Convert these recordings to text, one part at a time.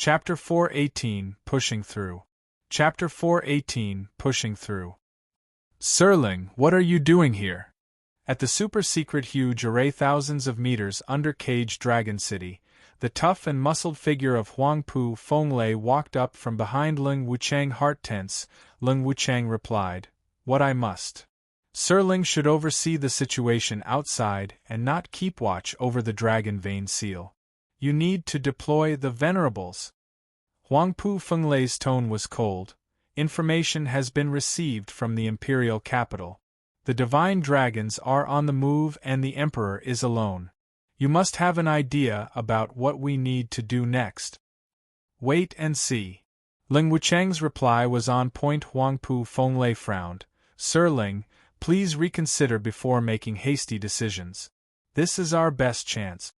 Chapter 418, Pushing Through. Chapter 418, Pushing Through. Sirling, what are you doing here? At the super-secret huge array thousands of meters under Cage Dragon City, the tough and muscled figure of Huangpu Fenglei walked up from behind Ling Wuchang. Heart tense, Ling Wuchang replied, "What I must. Sirling should oversee the situation outside and not keep watch over the Dragon Vein Seal. You need to deploy the Venerables." Huangpu Fenglei's tone was cold. Information has been received from the Imperial capital. The Divine Dragons are on the move and the Emperor is alone. You must have an idea about what we need to do next. Wait and see. Ling Wuchang's reply was on point. Huangpu Fenglei frowned. Sirling, please reconsider before making hasty decisions. This is our best chance.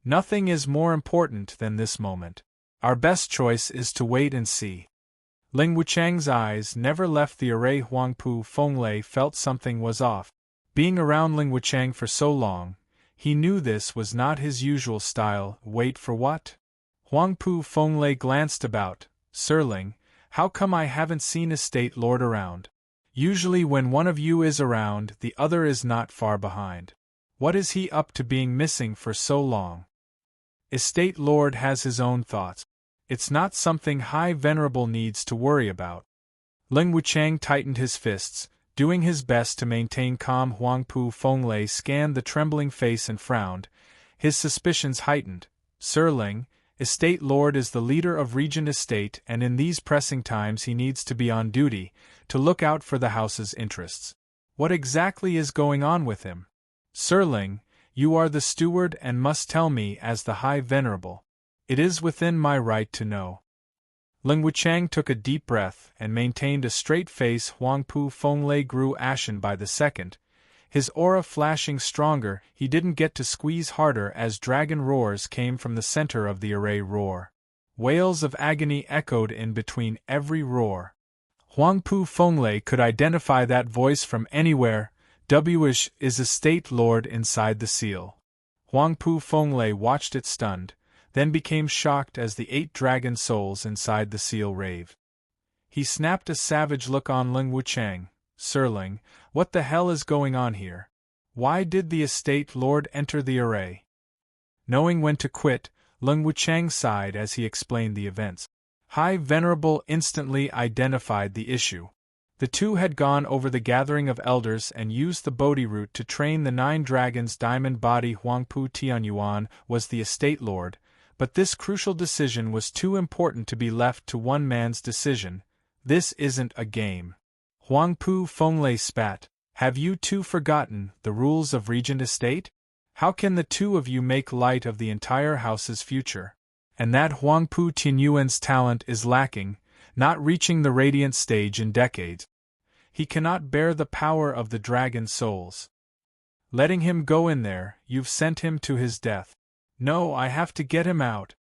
Nothing is more important than this moment. Our best choice is to wait and see. Ling Wuchang's eyes never left the array. Huangpu Fenglei felt something was off. Being around Ling Wuchang for so long, he knew this was not his usual style. Wait for what? Huangpu Fenglei glanced about. Sirling, how come I haven't seen Estate Lord around? Usually when one of you is around, the other is not far behind. What is he up to being missing for so long? Estate Lord has his own thoughts. It's not something High Venerable needs to worry about. Ling Wuchang tightened his fists, doing his best to maintain calm. Huangpu Fenglei scanned the trembling face and frowned. His suspicions heightened. Sirling, Estate Lord is the leader of Regent Estate, and in these pressing times he needs to be on duty, to look out for the house's interests. What exactly is going on with him? Sirling, you are the steward and must tell me as the High Venerable. It is within my right to know. Ling Wuchang took a deep breath and maintained a straight face. Huangpu Fenglei grew ashen by the second, his aura flashing stronger. He didn't get to squeeze harder as dragon roars came from the center of the array. Roar. Wails of agony echoed in between every roar. Huangpu Fenglei could identify that voice from anywhere. Wish is Estate Lord inside the seal. Huangpu Fenglei watched it stunned, then became shocked as the 8 dragon souls inside the seal raved. He snapped a savage look on Ling Wuchang. Sirling, what the hell is going on here? Why did the Estate Lord enter the array? Knowing when to quit, Ling Wuchang sighed as he explained the events. High Venerable instantly identified the issue. The two had gone over the gathering of elders and used the Bodhi route to train the 9 dragons. Diamond Body Huangpu Tianyuan was the Estate Lord, but this crucial decision was too important to be left to one man's decision. This isn't a game. Huangpu Fenglei spat. Have you two forgotten the rules of Regent Estate? How can the two of you make light of the entire house's future? And that Huangpu Tianyuan's talent is lacking, not reaching the radiant stage in decades. He cannot bear the power of the dragon souls. Letting him go in there, you've sent him to his death. No, I have to get him out.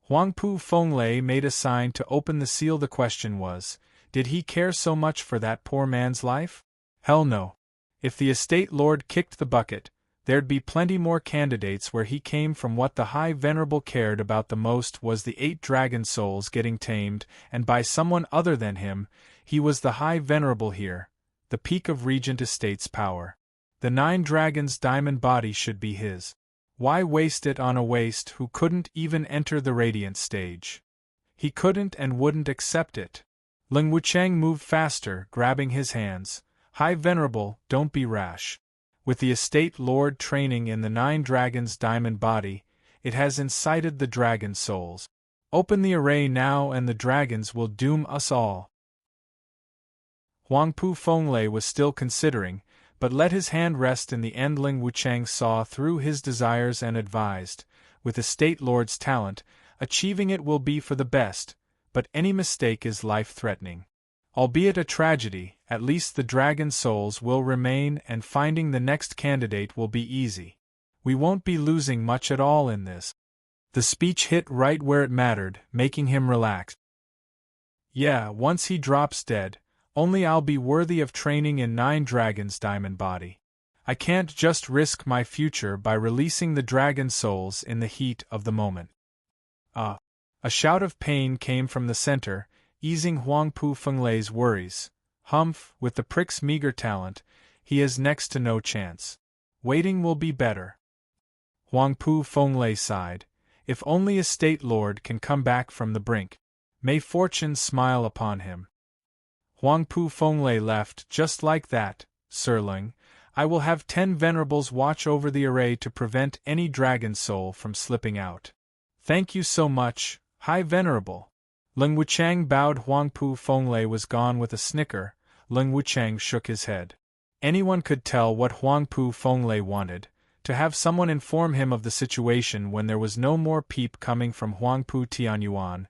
Huangpu Fenglei made a sign to open the seal. The question was, did he care so much for that poor man's life? Hell no. If the Estate Lord kicked the bucket, there'd be plenty more candidates where he came from. What the High Venerable cared about the most was the 8 dragon souls getting tamed, and by someone other than him. He was the High Venerable here, the peak of Regent Estate's power. The 9 dragons' diamond body should be his. Why waste it on a waste who couldn't even enter the radiant stage? He couldn't and wouldn't accept it. Ling Wuchang moved faster, grabbing his hands. High Venerable, don't be rash. With the Estate Lord training in the 9 dragons' diamond body, it has incited the dragon souls. Open the array now and the dragons will doom us all. Huangpu Fenglei was still considering, but let his hand rest in the end. Ling Wuchang saw through his desires and advised, with Estate Lord's talent, achieving it will be for the best, but any mistake is life-threatening. Albeit a tragedy, at least the dragon souls will remain and finding the next candidate will be easy. We won't be losing much at all in this. The speech hit right where it mattered, making him relax. Yeah, once he drops dead, only I'll be worthy of training in 9 dragons' diamond body. I can't just risk my future by releasing the dragon souls in the heat of the moment. A shout of pain came from the center, easing Huangpu Fenglei's worries. Humph, with the prick's meager talent, he has next to no chance. Waiting will be better. Huangpu Fenglei sighed. If only a state lord can come back from the brink. May fortune smile upon him. Huangpu Fenglei left just like that. Sirling, I will have 10 Venerables watch over the array to prevent any dragon soul from slipping out. Thank you so much, High Venerable. Leng Wuchang bowed. Huangpu Fenglei was gone with a snicker. Leng Wuchang shook his head. Anyone could tell what Huangpu Fenglei wanted, to have someone inform him of the situation when there was no more peep coming from Huangpu Tianyuan.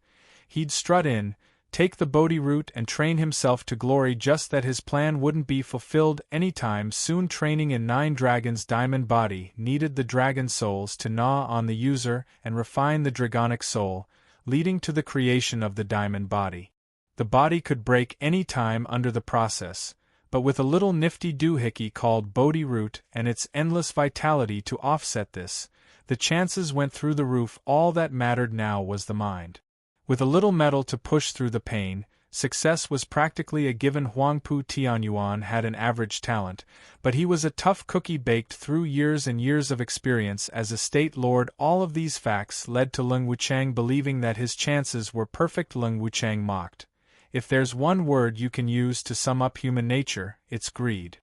He'd strut in, take the Bodhi route and train himself to glory, just that his plan wouldn't be fulfilled anytime soon. Training in 9 Dragons' diamond body needed the dragon souls to gnaw on the user and refine the dragonic soul, leading to the creation of the diamond body. The body could break any time under the process, but with a little nifty doohickey called Bodhi root and its endless vitality to offset this, the chances went through the roof. All that mattered now was the mind. With a little metal to push through the pain, success was practically a given. Huangpu Tianyuan had an average talent, but he was a tough cookie baked through years and years of experience as a state lord. All of these facts led to Leng Wuchang believing that his chances were perfect. Leng Wuchang mocked. If there's one word you can use to sum up human nature, it's greed.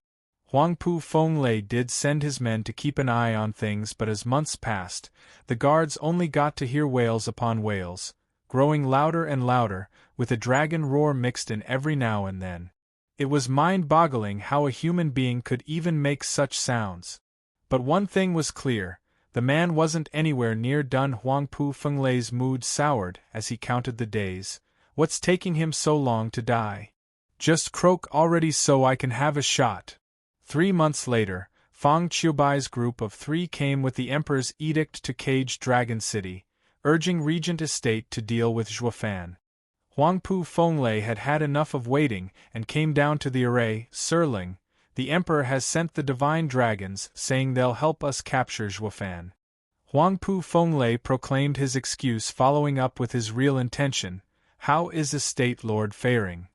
Huangpu Fenglei did send his men to keep an eye on things, but as months passed, the guards only got to hear wails upon wails, growing louder and louder, with a dragon roar mixed in every now and then. It was mind-boggling how a human being could even make such sounds. But one thing was clear, the man wasn't anywhere near done. Huangpu Fenglei's mood soured as he counted the days. What's taking him so long to die? Just croak already so I can have a shot. 3 months later, Fang Qiubai's group of 3 came with the emperor's edict to cage Dragon City, urging Regent Estate to deal with Zhuo. Huangpu Fenglei had had enough of waiting and came down to the array. Sirling, the emperor has sent the divine dragons, saying they'll help us capture Zhuo. Huangpu Fenglei proclaimed his excuse, following up with his real intention. How is Estate Lord faring?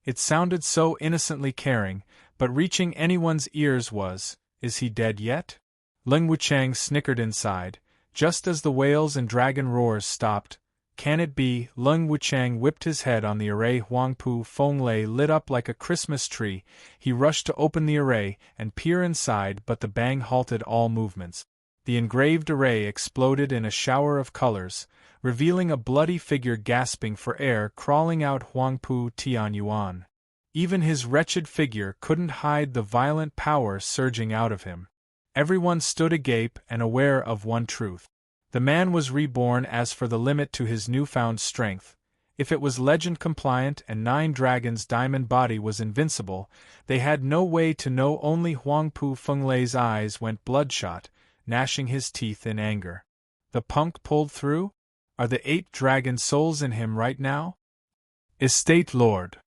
It sounded so innocently caring, but reaching anyone's ears was, is he dead yet? Leng Wuchang snickered inside, just as the wails and dragon roars stopped. Can it be? Leng Wuchang whipped his head on the array. Huangpu Fenglei lit up like a Christmas tree. He rushed to open the array and peer inside, but the bang halted all movements. The engraved array exploded in a shower of colors, revealing a bloody figure gasping for air crawling out. Huangpu Tianyuan. Even his wretched figure couldn't hide the violent power surging out of him. Everyone stood agape and aware of one truth. The man was reborn. As for the limit to his newfound strength, if it was legend compliant and 9 Dragons' diamond body was invincible, they had no way to know. Only Huangpu Fenglei's eyes went bloodshot, gnashing his teeth in anger. The punk pulled through? Are the 8 dragon souls in him right now? Estate Lord!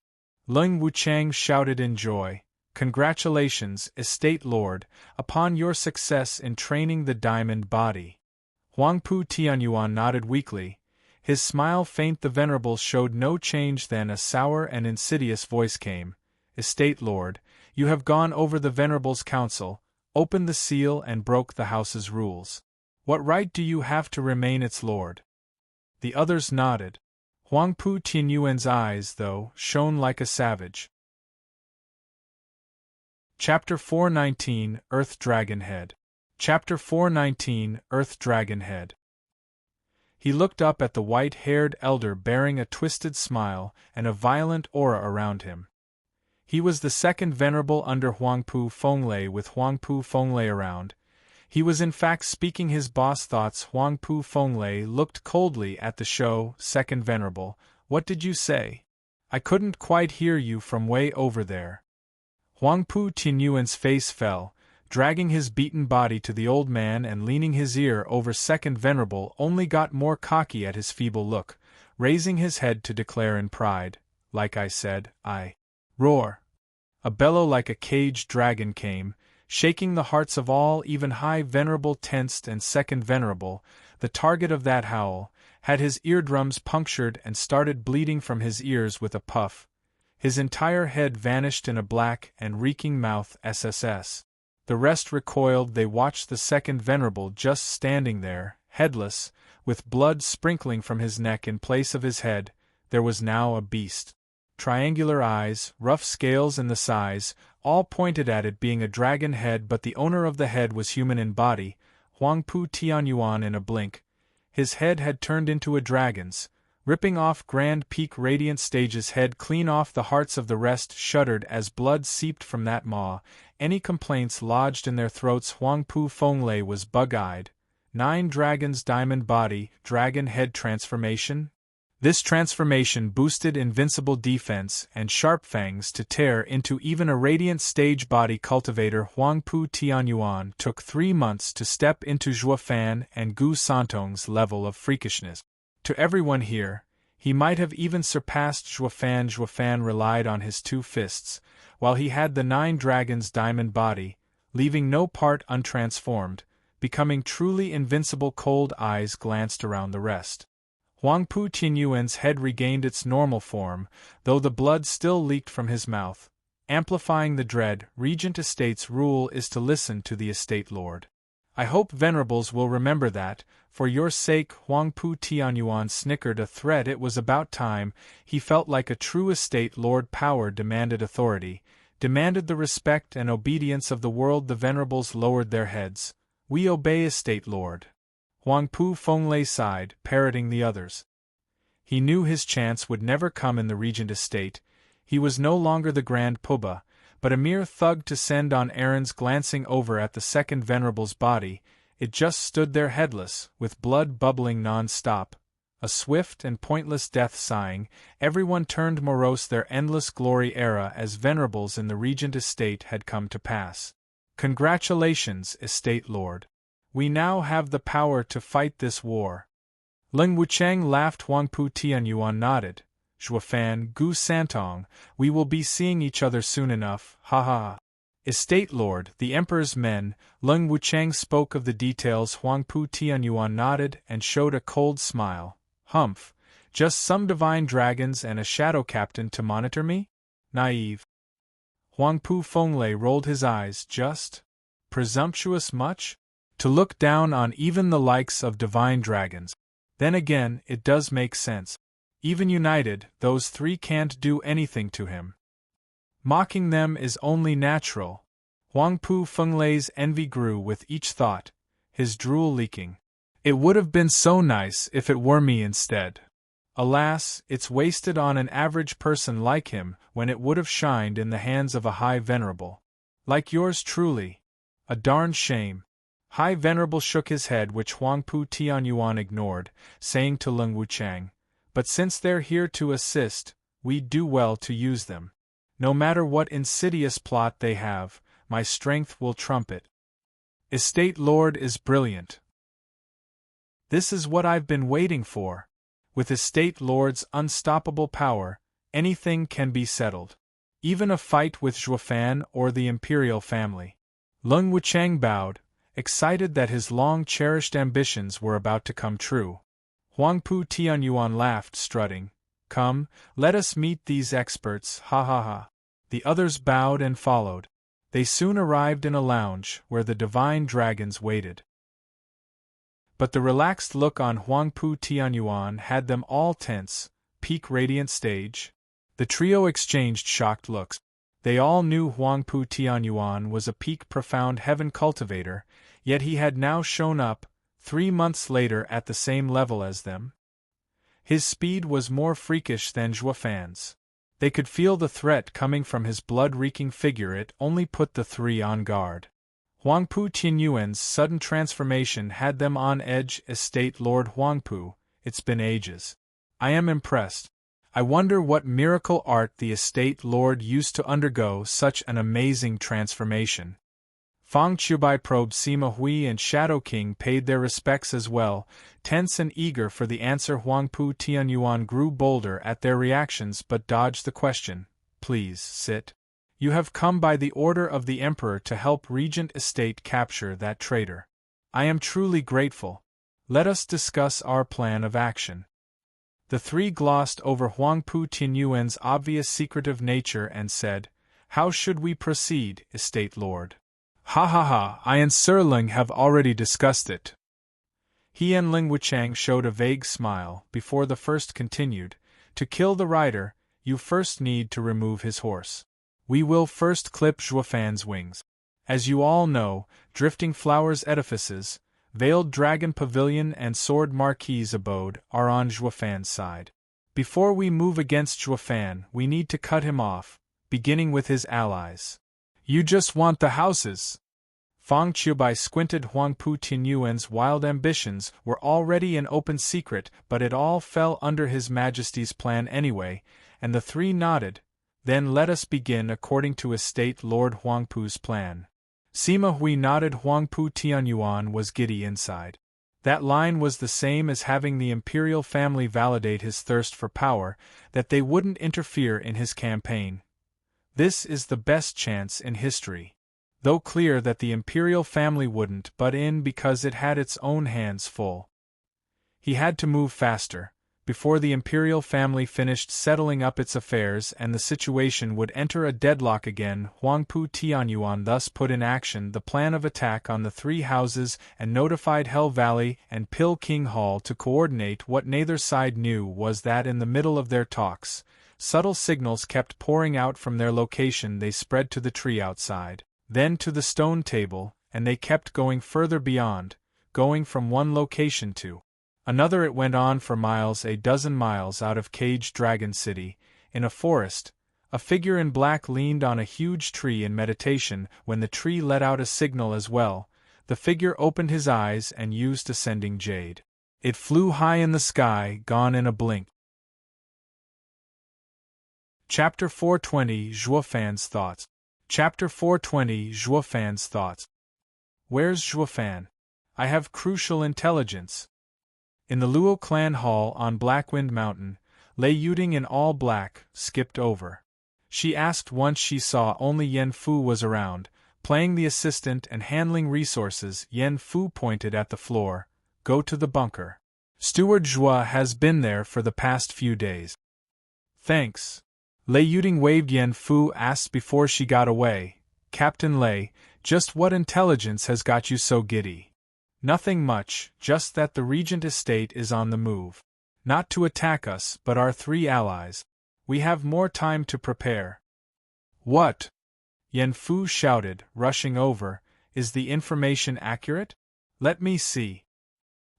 Leng Wuchang shouted in joy. Congratulations, Estate Lord, upon your success in training the diamond body. Huangpu Tianyuan nodded weakly, his smile faint. The Venerables showed no change. Then a sour and insidious voice came. Estate Lord, you have gone over the Venerables' council, opened the seal and broke the house's rules. What right do you have to remain its lord? The others nodded. Huangpu Tianyuan's eyes, though, shone like a savage. Chapter 419, Earth Dragon Head. Chapter 419, Earth Dragon Head. He looked up at the white-haired elder bearing a twisted smile and a violent aura around him. He was the second venerable under Huangpu Fenglei. With Huangpu Fenglei around, he was in fact speaking his boss thoughts. Huangpu Fenglei looked coldly at the show. Second venerable, what did you say? I couldn't quite hear you from way over there. Huangpu Tianyuan's face fell, dragging his beaten body to the old man and leaning his ear over. Second venerable only got more cocky at his feeble look, raising his head to declare in pride, like I said, I. Roar. A bellow like a caged dragon came, shaking the hearts of all. Even High Venerable tensed, and Second Venerable, the target of that howl, had his eardrums punctured and started bleeding from his ears with a puff. His entire head vanished in a black and reeking mouth. SSS. The rest recoiled. They watched the second venerable just standing there, headless, with blood sprinkling from his neck in place of his head. There was now a beast. Triangular eyes, rough scales in the size, all pointed at it being a dragon head, but the owner of the head was human in body, Huangpu Tianyuan. In a blink, his head had turned into a dragon's, ripping off Grand Peak Radiant Stage's head clean off. The hearts of the rest shuddered as blood seeped from that maw, any complaints lodged in their throats. Huangpu Fenglei was bug-eyed. 9 Dragon's diamond body, dragon head transformation? This transformation boosted invincible defense and sharp fangs to tear into even a radiant stage body. Cultivator Huangpu Tianyuan took 3 months to step into Zhuo Fan and Gu Santong's level of freakishness. To everyone here, he might have even surpassed Zhuo Fan. Zhuo Fan relied on his 2 fists, while he had the 9 Dragon's diamond body, leaving no part untransformed, becoming truly invincible. Cold eyes glanced around the rest. Huangpu Tianyuan's head regained its normal form, though the blood still leaked from his mouth, amplifying the dread. Regent Estate's rule is to listen to the estate lord. I hope Venerables will remember that, for your sake. Huangpu Tianyuan snickered. A threat. It was about time. He felt like a true estate lord. Power demanded authority, demanded the respect and obedience of the world. The Venerables lowered their heads. We obey, estate lord. Huangpu Fenglei sighed, parroting the others. He knew his chance would never come in the Regent Estate. He was no longer the Grand Poobah, but a mere thug to send on errands. Glancing over at the second Venerable's body, it just stood there headless, with blood bubbling non-stop. A swift and pointless death. Sighing, everyone turned morose. Their endless glory era as Venerables in the Regent Estate had come to pass. Congratulations, estate lord. We now have the power to fight this war. Leng Wuchang laughed. Huangpu Tianyuan nodded. Zhuo Fan, Gu Santong, we will be seeing each other soon enough, ha ha ha. Estate lord, the emperor's men. Leng Wuchang spoke of the details. Huangpu Tianyuan nodded and showed a cold smile. Humph, just some divine dragons and a shadow captain to monitor me? Naive. Huangpu Fenglei rolled his eyes. Just presumptuous much? To look down on even the likes of divine dragons. Then again, it does make sense. Even united, those 3 can't do anything to him. Mocking them is only natural. Huangpu Fenglei's envy grew with each thought, his drool leaking. It would have been so nice if it were me instead. Alas, it's wasted on an average person like him when it would have shined in the hands of a high venerable. Like yours truly. A darn shame. High Venerable shook his head, which Huangpu Tianyuan ignored, saying to Leng Wuchang, but since they're here to assist, we do well to use them. No matter what insidious plot they have, my strength will trump it. Estate lord is brilliant. This is what I've been waiting for. With estate lord's unstoppable power, anything can be settled. Even a fight with Zhuo Fan or the imperial family. Leng Wuchang bowed, excited that his long-cherished ambitions were about to come true. Huangpu Tianyuan laughed, strutting. Come, let us meet these experts, ha ha ha. The others bowed and followed. They soon arrived in a lounge where the divine dragons waited. But the relaxed look on Huangpu Tianyuan had them all tense. Peak Radiant Stage? The trio exchanged shocked looks. They all knew Huangpu Tianyuan was a peak profound heaven cultivator, yet he had now shown up, 3 months later, at the same level as them. His speed was more freakish than Zhuo Fan's. They could feel the threat coming from his blood-reeking figure. It only put the 3 on guard. Huangpu Tianyuan's sudden transformation had them on edge. Estate Lord Huangpu, it's been ages. I am impressed. I wonder what miracle art the estate lord used to undergo such an amazing transformation. Fang Chubai probed. Sima Hui and Shadow King paid their respects as well, tense and eager for the answer. Huangpu Tianyuan grew bolder at their reactions but dodged the question. Please, sit. You have come by the order of the Emperor to help Regent Estate capture that traitor. I am truly grateful. Let us discuss our plan of action. The three glossed over Huangpu Tianyuan's obvious secretive nature and said, "How should we proceed, estate lord?" "Ha ha ha, I and Sirling have already discussed it." He and Ling Wuchang showed a vague smile before the first continued, "To kill the rider, you first need to remove his horse. We will first clip Zhuofan's wings. As you all know, Drifting Flowers Edifices, Veiled Dragon Pavilion and Sword Marquis Abode are on Zhuofan's side. Before we move against Zhuofan, we need to cut him off, beginning with his allies." "You just want the houses." Fang Qiubai squinted. Huangpu Tianyuan's wild ambitions were already an open secret, but it all fell under His Majesty's plan anyway, and the three nodded. "Then let us begin according to Estate Lord Huangpu's plan." Sima Hui nodded. Huangpu Tianyuan was giddy inside. That line was the same as having the imperial family validate his thirst for power, that they wouldn't interfere in his campaign. This is the best chance in history. Though clear that the imperial family wouldn't butt in because it had its own hands full. He had to move faster, before the imperial family finished settling up its affairs and the situation would enter a deadlock again. Huangpu Tianyuan thus put in action the plan of attack on the three houses and notified Hell Valley and Pill King Hall to coordinate. What neither side knew was that in the middle of their talks, subtle signals kept pouring out from their location. They spread to the tree outside, then to the stone table, and they kept going further beyond, going from one location to another. It went on for miles, a dozen miles out of Caged Dragon City. In a forest, a figure in black leaned on a huge tree in meditation. When the tree let out a signal as well, the figure opened his eyes and used ascending jade. It flew high in the sky, gone in a blink. Chapter 420 Zhuofan's Thoughts. Chapter 420 Zhuofan's Thoughts. Where's Zhuofan? I have crucial intelligence. In the Luo clan hall on Blackwind Mountain, Lei Yuding in all black skipped over. She asked once she saw only Yen Fu was around, playing the assistant and handling resources. Yen Fu pointed at the floor. "Go to the bunker. Steward Zhuo has been there for the past few days." "Thanks." Lei Yuding waved. Yen Fu asked before she got away, "Captain Lei, just what intelligence has got you so giddy?" "Nothing much, just that the Regent estate is on the move. Not to attack us, but our three allies. We have more time to prepare." "What?" Yen Fu shouted, rushing over. "Is the information accurate? Let me see."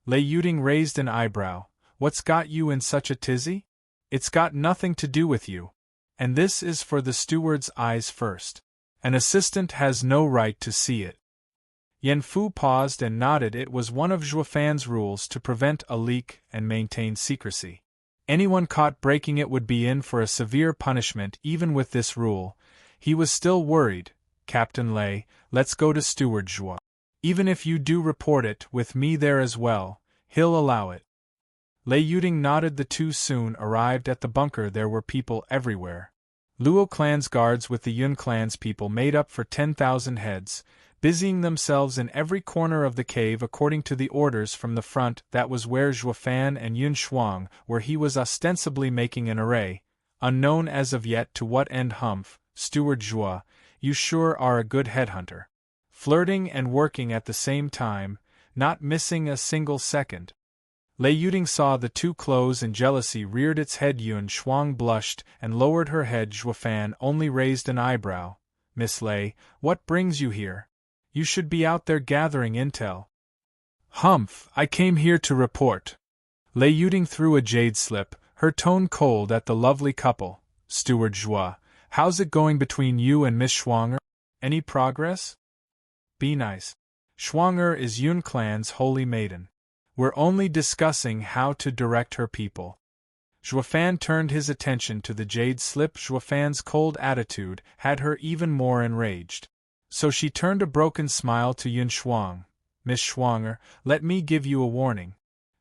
Lei Yuding raised an eyebrow. "What's got you in such a tizzy?" "It's got nothing to do with you. And this is for the steward's eyes first. An assistant has no right to see it." Yen Fu paused and nodded. It was one of Zhuofan's rules to prevent a leak and maintain secrecy. Anyone caught breaking it would be in for a severe punishment. Even with this rule, he was still worried. "Captain Lei, let's go to Steward Zhuo. Even if you do report it, with me there as well, he'll allow it." Lei Yuding nodded. The two soon arrived at the bunker. There were people everywhere. Luo clan's guards with the Yun clan's people made up for 10,000 heads, busying themselves in every corner of the cave according to the orders from the front. That was where Zhuofan and Yun Shuang, where he was ostensibly making an array, unknown as of yet to what end. "Humph, Steward Zhuo, you sure are a good headhunter. Flirting and working at the same time, not missing a single second." Lei Yuding saw the two close and jealousy reared its head. Yun Shuang blushed and lowered her head. Zhuofan only raised an eyebrow. "Miss Lei, what brings you here? You should be out there gathering intel." "Humph, I came here to report." Lei Yuding threw a jade slip, her tone cold at the lovely couple. "Steward Zhuo, how's it going between you and Miss Shuanger? Any progress?" "Be nice. Shuanger is Yun clan's holy maiden. We're only discussing how to direct her people." Zhuofan turned his attention to the jade slip. Zhuofan's cold attitude had her even more enraged. So she turned a broken smile to Yun Shuang. "Miss Shuanger, let me give you a warning.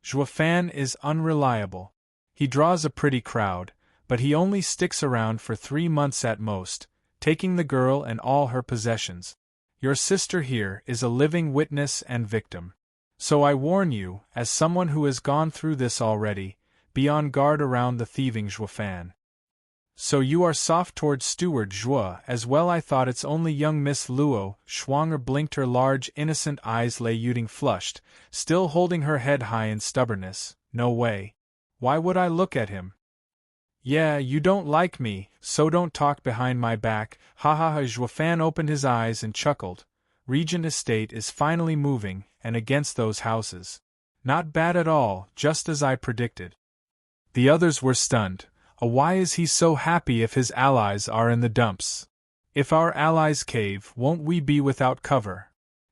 Zhuofan is unreliable. He draws a pretty crowd, but he only sticks around for 3 months at most, taking the girl and all her possessions. Your sister here is a living witness and victim. So I warn you, as someone who has gone through this already, be on guard around the thieving Zhuo. So you are soft towards Steward Zhuo as well. I thought it's only young Miss Luo. Schwanger blinked her large innocent eyes. Lei Yuding flushed, still holding her head high in stubbornness. No way. Why would I look at him? Yeah, you don't like me, so don't talk behind my back. Ha ha ha. Zhuo opened his eyes and chuckled. Regent Estate is finally moving, and against those houses. Not bad at all, just as I predicted. The others were stunned. Why is he so happy if his allies are in the dumps? If our allies cave, won't we be without cover?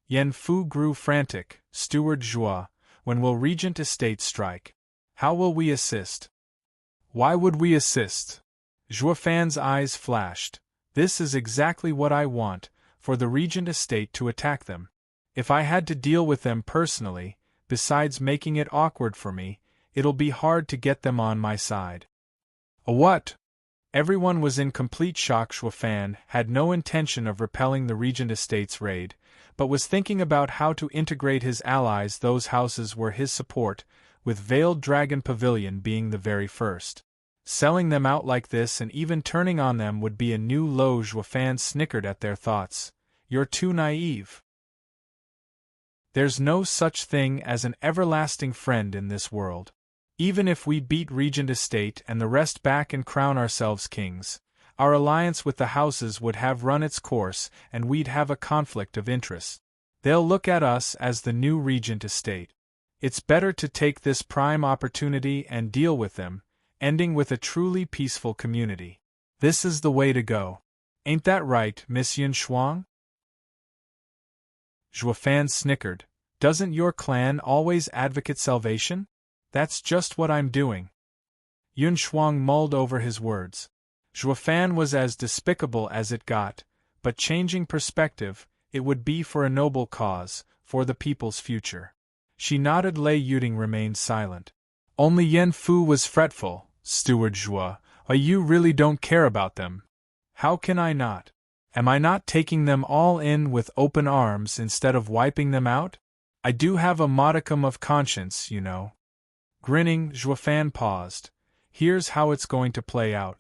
Yan Fu grew frantic. Steward Zhuo, when will Regent Estate strike? How will we assist? Why would we assist? Zhuofan's eyes flashed. This is exactly what I want, for the Regent Estate to attack them. If I had to deal with them personally, besides making it awkward for me, it'll be hard to get them on my side. What? Everyone was in complete shock. Zhuo had no intention of repelling the Regent Estate's raid, but was thinking about how to integrate his allies. Those houses were his support, with Veiled Dragon Pavilion being the very first. Selling them out like this and even turning on them would be a new low. Zhuo snickered at their thoughts. You're too naive. There's no such thing as an everlasting friend in this world. Even if we beat Regent Estate and the rest back and crown ourselves kings, our alliance with the houses would have run its course and we'd have a conflict of interest. They'll look at us as the new Regent Estate. It's better to take this prime opportunity and deal with them, ending with a truly peaceful community. This is the way to go. Ain't that right, Miss Yun Shuang? Zhuo snickered. Doesn't your clan always advocate salvation? That's just what I'm doing. Yun Shuang mulled over his words. Zhuo was as despicable as it got, but changing perspective, it would be for a noble cause, for the people's future. She nodded. Lei Yuding remained silent. Only Yan Fu was fretful. Steward Zhuo, you really don't care about them. How can I not? Am I not taking them all in with open arms instead of wiping them out? I do have a modicum of conscience, you know. Grinning, Zhuo paused. Here's how it's going to play out.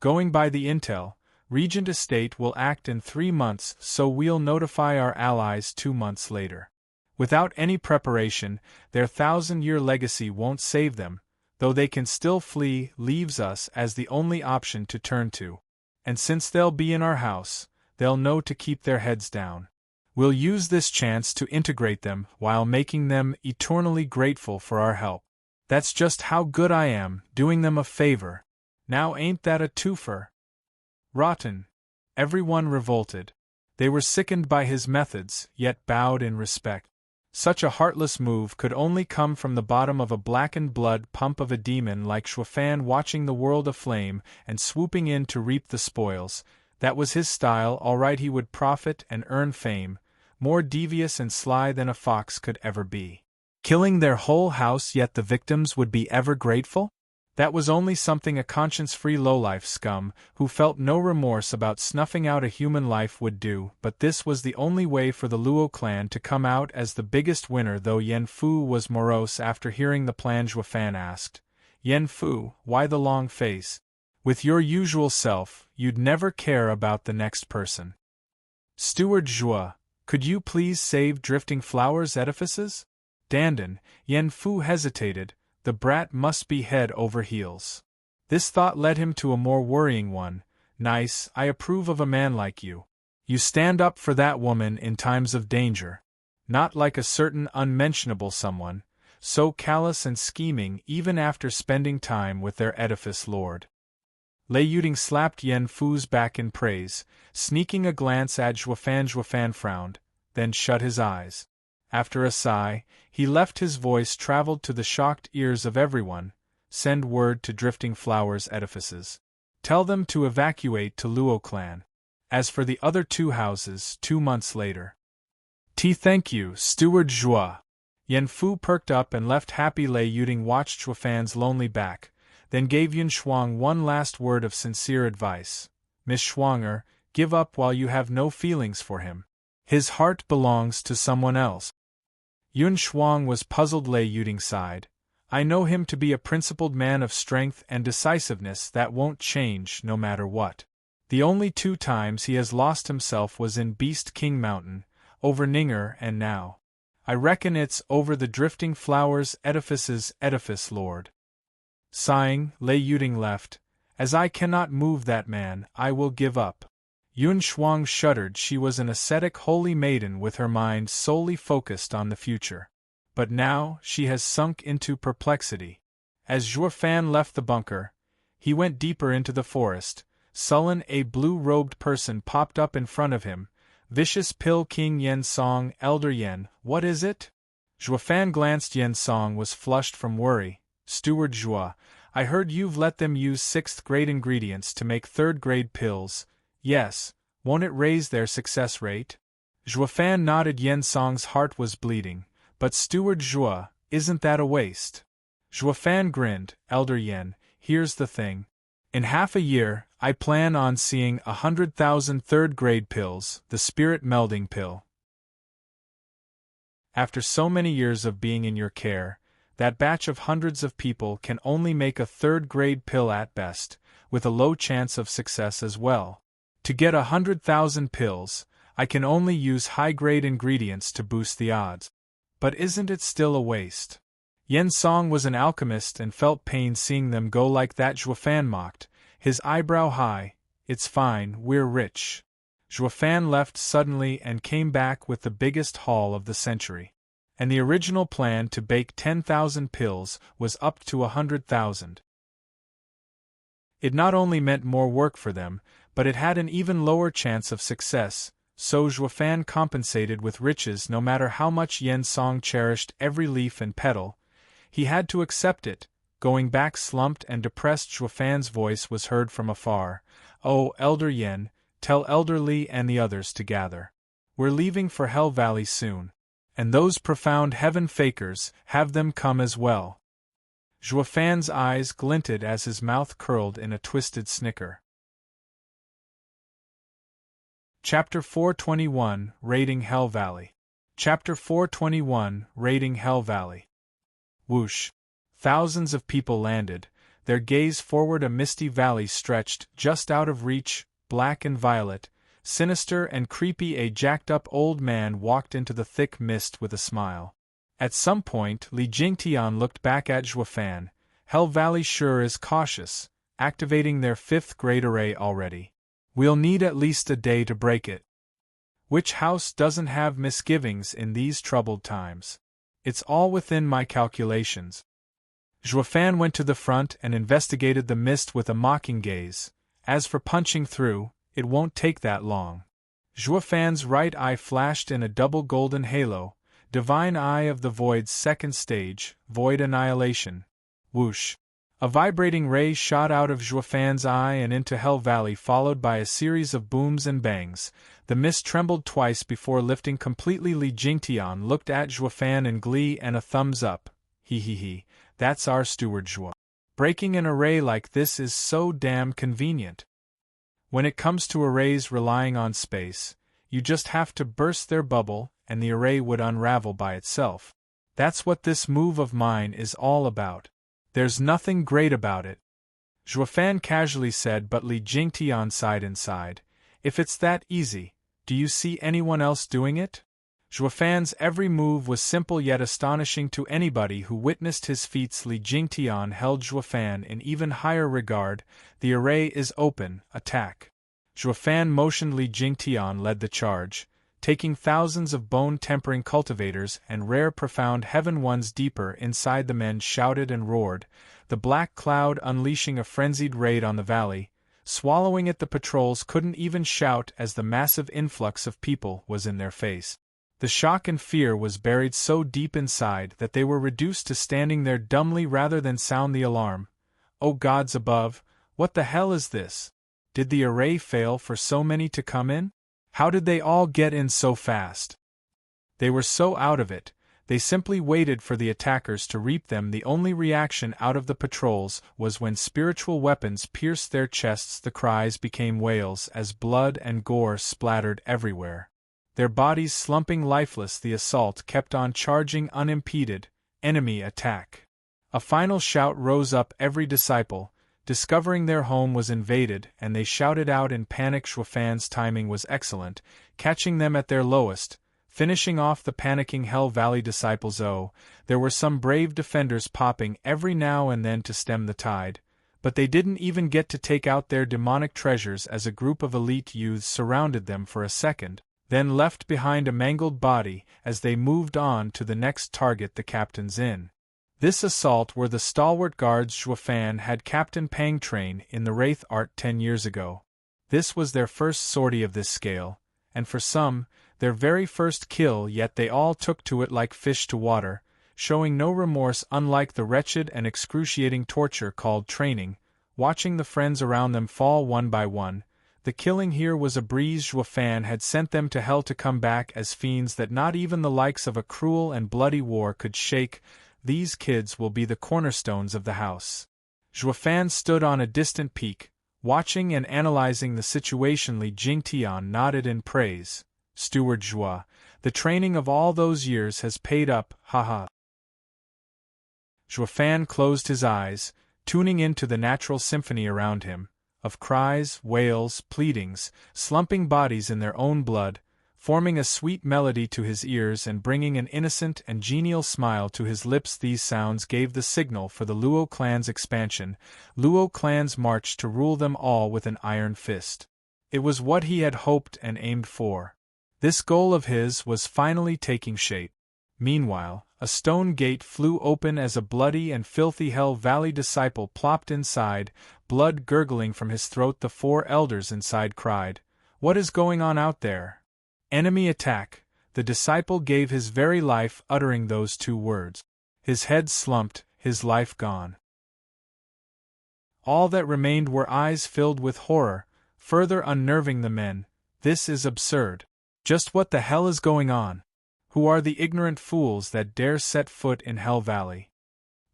Going by the intel, Regent Estate will act in 3 months, so we'll notify our allies 2 months later. Without any preparation, their 1,000-year legacy won't save them, though they can still flee. Leaves us as the only option to turn to. And since they'll be in our house, they'll know to keep their heads down. We'll use this chance to integrate them while making them eternally grateful for our help. That's just how good I am, doing them a favor. Now ain't that a twofer? Rotten. Everyone revolted. They were sickened by his methods, yet bowed in respect. Such a heartless move could only come from the bottom of a blackened blood pump of a demon like Zhuo watching the world aflame and swooping in to reap the spoils. That was his style. All right, he would profit and earn fame, more devious and sly than a fox could ever be. Killing their whole house, yet the victims would be ever grateful? That was only something a conscience-free lowlife scum, who felt no remorse about snuffing out a human life, would do, but this was the only way for the Luo clan to come out as the biggest winner. Though Yan Fu was morose after hearing the plan, Zhuo asked, Yan Fu, why the long face? With your usual self, you'd never care about the next person. Steward Zhuo, could you please save Drifting Flowers Edifices? Dandan, Yan Fu hesitated. The brat must be head over heels. This thought led him to a more worrying one. Nice, I approve of a man like you. You stand up for that woman in times of danger. Not like a certain unmentionable someone, so callous and scheming even after spending time with their edifice lord. Lei Yuding slapped Yan Fu's back in praise, sneaking a glance at Zhuo. Zhuo frowned, then shut his eyes. After a sigh, he left. His voice traveled to the shocked ears of everyone. Send word to Drifting Flowers Edifices. Tell them to evacuate to Luo clan. As for the other 2 houses, 2 months later. Thank you, Steward Zhuo. Yan Fu perked up and left happy. Lei Yuding watched Zhuo's lonely back, then gave Yun Shuang one last word of sincere advice. Miss Shuanger, give up while you have no feelings for him. His heart belongs to someone else. Yun Shuang was puzzled. Lei Yuding sighed. I know him to be a principled man of strength and decisiveness that won't change no matter what. The only 2 times he has lost himself was in Beast King Mountain, over Ninger, and now. I reckon it's over the Drifting Flowers Edifices. Edifice Lord. Sighing, Lei Yuding left. As I cannot move that man, I will give up. Yun Shuang shuddered. She was an ascetic holy maiden with her mind solely focused on the future. But now, she has sunk into perplexity. As Zhuo Fan left the bunker, he went deeper into the forest. Sullen, a blue-robed person popped up in front of him. Vicious Pill King Yen Song. Elder Yen, what is it? Zhuo Fan glanced. Yen Song was flushed from worry. Steward Zhuo, I heard you've let them use 6th-grade ingredients to make 3rd-grade pills. Yes, won't it raise their success rate? Zhuo Fan nodded. Yen Song's heart was bleeding. But Steward Zhuo, isn't that a waste? Zhuo Fan grinned. Elder Yen, here's the thing. In half a year, I plan on seeing 100,000 3rd-grade pills, the spirit melding pill. After so many years of being in your care, that batch of hundreds of people can only make a 3rd-grade pill at best, with a low chance of success as well. To get 100,000 pills, I can only use high-grade ingredients to boost the odds. But isn't it still a waste? Yen Song was an alchemist and felt pain seeing them go like that. Zhuo Fan mocked, his eyebrow high. It's fine, we're rich. Zhuo Fan left suddenly and came back with the biggest haul of the century. And the original plan to bake 10,000 pills was upped to 100,000. It not only meant more work for them, but it had an even lower chance of success, so Zhuo Fan compensated with riches. No matter how much Yen Song cherished every leaf and petal, he had to accept it. Going back slumped and depressed, Zhuo Fan's voice was heard from afar. Oh, Elder Yen, tell Elder Li and the others to gather. We're leaving for Hell Valley soon. And those profound heaven fakers, have them come as well. Zhuo Fan's eyes glinted as his mouth curled in a twisted snicker. Chapter 421, Raiding Hell Valley. Chapter 421, Raiding Hell Valley. Whoosh. Thousands of people landed, their gaze forward. A misty valley stretched, just out of reach, black and violet, sinister and creepy. A jacked-up old man walked into the thick mist with a smile. At some point, Li Jingtian looked back at Zhuo Fan. Hell Valley sure is cautious, activating their 5th-grade array already. We'll need at least a day to break it. Which house doesn't have misgivings in these troubled times? It's all within my calculations. Zhuo Fan went to the front and investigated the mist with a mocking gaze. As for punching through, it won't take that long. Zhuo Fan's right eye flashed in a double golden halo, Divine Eye of the Void's 2nd stage, Void Annihilation. Whoosh. A vibrating ray shot out of Zhuo Fan's eye and into Hell Valley, followed by a series of booms and bangs. The mist trembled twice before lifting completely. Li Jingtian looked at Zhuo Fan in glee and a thumbs up. He, that's our steward Zhuo. Breaking an array like this is so damn convenient. When it comes to arrays relying on space, you just have to burst their bubble, and the array would unravel by itself. That's what this move of mine is all about. There's nothing great about it. Zhuo Fan casually said, but Li Jingtian sighed inside. If it's that easy, do you see anyone else doing it? Zhuo Fan's every move was simple yet astonishing to anybody who witnessed his feats. Li Jingtian held Zhuo Fan in even higher regard. The array is open, attack. Zhuo Fan motioned. Li Jingtian led the charge, taking thousands of bone-tempering cultivators and rare profound heaven ones deeper inside. The men shouted and roared, the black cloud unleashing a frenzied raid on the valley, swallowing it. The patrols couldn't even shout as the massive influx of people was in their face. The shock and fear was buried so deep inside that they were reduced to standing there dumbly rather than sound the alarm. Oh gods above, what the hell is this? Did the array fail for so many to come in? How did they all get in so fast? They were so out of it, they simply waited for the attackers to reap them. The only reaction out of the patrols was when spiritual weapons pierced their chests. The cries became wails as blood and gore splattered everywhere. Their bodies slumping lifeless, the assault kept on charging unimpeded. Enemy attack. A final shout rose up every disciple, discovering their home was invaded, and they shouted out in panic. Zhuofan's timing was excellent, catching them at their lowest, finishing off the panicking Hell Valley disciples. Oh, there were some brave defenders popping every now and then to stem the tide, but they didn't even get to take out their demonic treasures as a group of elite youths surrounded them for a second, then left behind a mangled body as they moved on to the next target, the captain's inn. This assault were the stalwart guards Zhuofan had Captain Pang train in the Wraith art 10 years ago. This was their first sortie of this scale, and for some, their very first kill, yet they all took to it like fish to water, showing no remorse, unlike the wretched and excruciating torture called training, watching the friends around them fall one by one. The killing here was a breeze. Zhuofan had sent them to hell to come back as fiends that not even the likes of a cruel and bloody war could shake. These kids will be the cornerstones of the house. Zhuofan stood on a distant peak, watching and analyzing the situation. Li Jingtian nodded in praise. Steward Zhuo, the training of all those years has paid up, haha. Zhuofan closed his eyes, tuning into the natural symphony around him, of cries, wails, pleadings, slumping bodies in their own blood, forming a sweet melody to his ears and bringing an innocent and genial smile to his lips. These sounds gave the signal for the Luo clan's expansion, Luo clan's march to rule them all with an iron fist. It was what he had hoped and aimed for. This goal of his was finally taking shape. Meanwhile, a stone gate flew open as a bloody and filthy Hell Valley disciple plopped inside, blood gurgling from his throat. The 4 elders inside cried, "What is going on out there?" "Enemy attack." The disciple gave his very life uttering those 2 words. His head slumped, his life gone. All that remained were eyes filled with horror, further unnerving the men. This is absurd. Just what the hell is going on? Who are the ignorant fools that dare set foot in Hell Valley?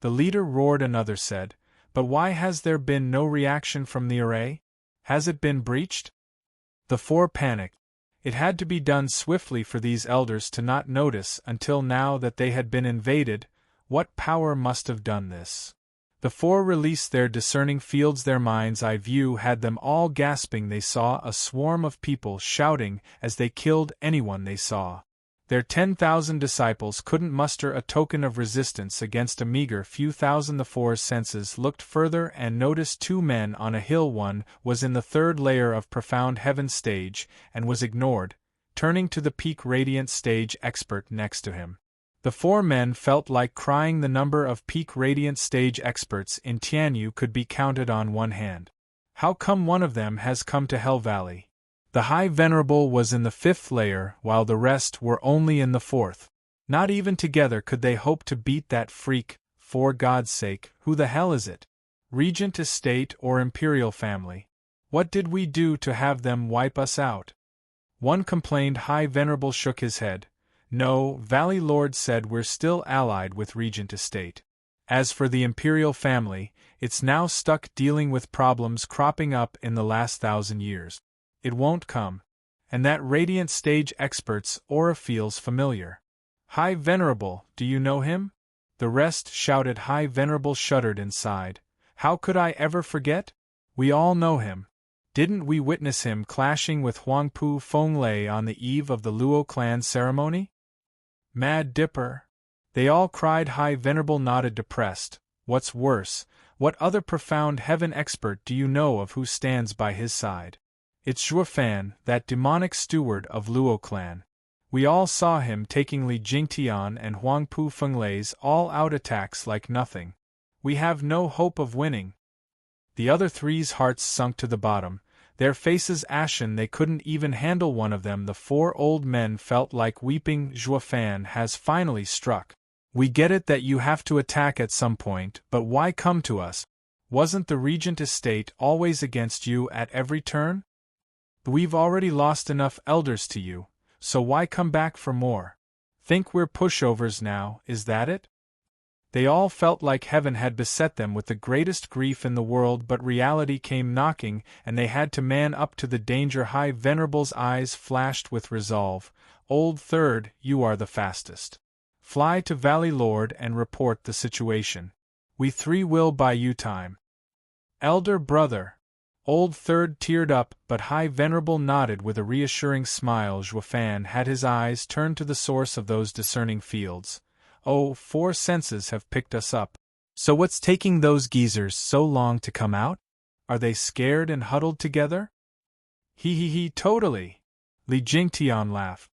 The leader roared. Another said, "But why has there been no reaction from the array? Has it been breached?" The 4 panicked. It had to be done swiftly for these elders to not notice until now that they had been invaded. What power must have done this? The 4 released their discerning fields. Their mind's eye view had them all gasping. They saw a swarm of people shouting as they killed anyone they saw. Their 10,000 disciples couldn't muster a token of resistance against a meager few thousand. The 4's senses looked further and noticed 2 men on a hill. One was in the 3rd layer of Profound Heaven stage and was ignored, turning to the Peak Radiant stage expert next to him. The 4 men felt like crying. The number of Peak Radiant stage experts in Tianyu could be counted on one hand. How come one of them has come to Hell Valley? The High Venerable was in the 5th layer, while the rest were only in the 4th. Not even together could they hope to beat that freak. For God's sake, who the hell is it? Regent estate or imperial family? What did we do to have them wipe us out? One complained. High Venerable shook his head. No, Valley Lord said, we're still allied with Regent estate. As for the imperial family, it's now stuck dealing with problems cropping up in the last 1,000 years. It won't come. And that Radiant stage expert's aura feels familiar. High Venerable, do you know him? The rest shouted. High Venerable shuddered inside. How could I ever forget? We all know him. Didn't we witness him clashing with Huangpu Fenglei on the eve of the Luo clan ceremony? Mad Dipper. They all cried. High Venerable nodded, depressed. What's worse, what other Profound Heaven expert do you know of who stands by his side? It's Zhuofan, that demonic steward of Luo clan. We all saw him taking Li Jingtian and Huangpu Fenglei's all-out attacks like nothing. We have no hope of winning. The other 3's hearts sunk to the bottom, their faces ashen. They couldn't even handle one of them. The 4 old men felt like weeping. Zhuofan has finally struck. We get it that you have to attack at some point, but why come to us? Wasn't the Regent estate always against you at every turn? We've already lost enough elders to you, so why come back for more? Think we're pushovers now, is that it? They all felt like heaven had beset them with the greatest grief in the world, but reality came knocking, and they had to man up to the danger. High Venerable's eyes flashed with resolve. Old Third, you are the fastest. Fly to Valley Lord and report the situation. We three will buy you time. Elder brother. Old Third teared up, but High Venerable nodded with a reassuring smile. Zhuo had his eyes turned to the source of those discerning fields. Oh, 4 senses have picked us up. So what's taking those geezers so long to come out? Are they scared and huddled together? He, totally. Li Jingtian laughed.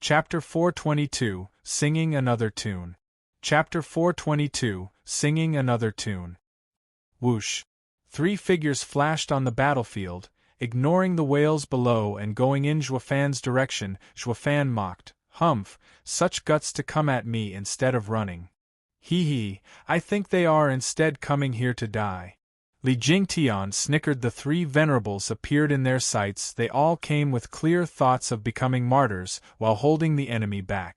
Chapter 422, Singing Another Tune. Chapter 422, Singing Another Tune. Whoosh! 3 figures flashed on the battlefield, ignoring the whales below and going in Zhuofan's direction. Zhuofan mocked, "Humph, such guts to come at me instead of running. I think they are instead coming here to die." Li Jingtian snickered. The 3 venerables appeared in their sights. They all came with clear thoughts of becoming martyrs while holding the enemy back.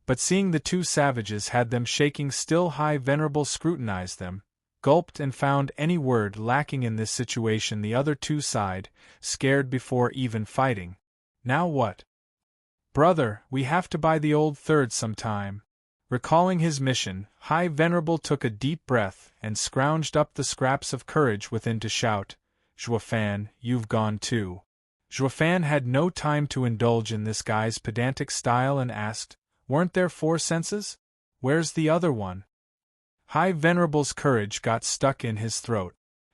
But seeing the 2 savages had them shaking. Still High Venerable scrutinized them, gulped and found any word lacking in this situation. The other 2 sighed, scared before even fighting. Now what? Brother, we have to buy the Old Third some time. Recalling his mission, High Venerable took a deep breath and scrounged up the scraps of courage within to shout, "Zhuofan, you've gone too." Zhuofan had no time to indulge in this guy's pedantic style and asked, "Weren't there 4 senses? Where's the other one?" High Venerable's courage got stuck in his throat.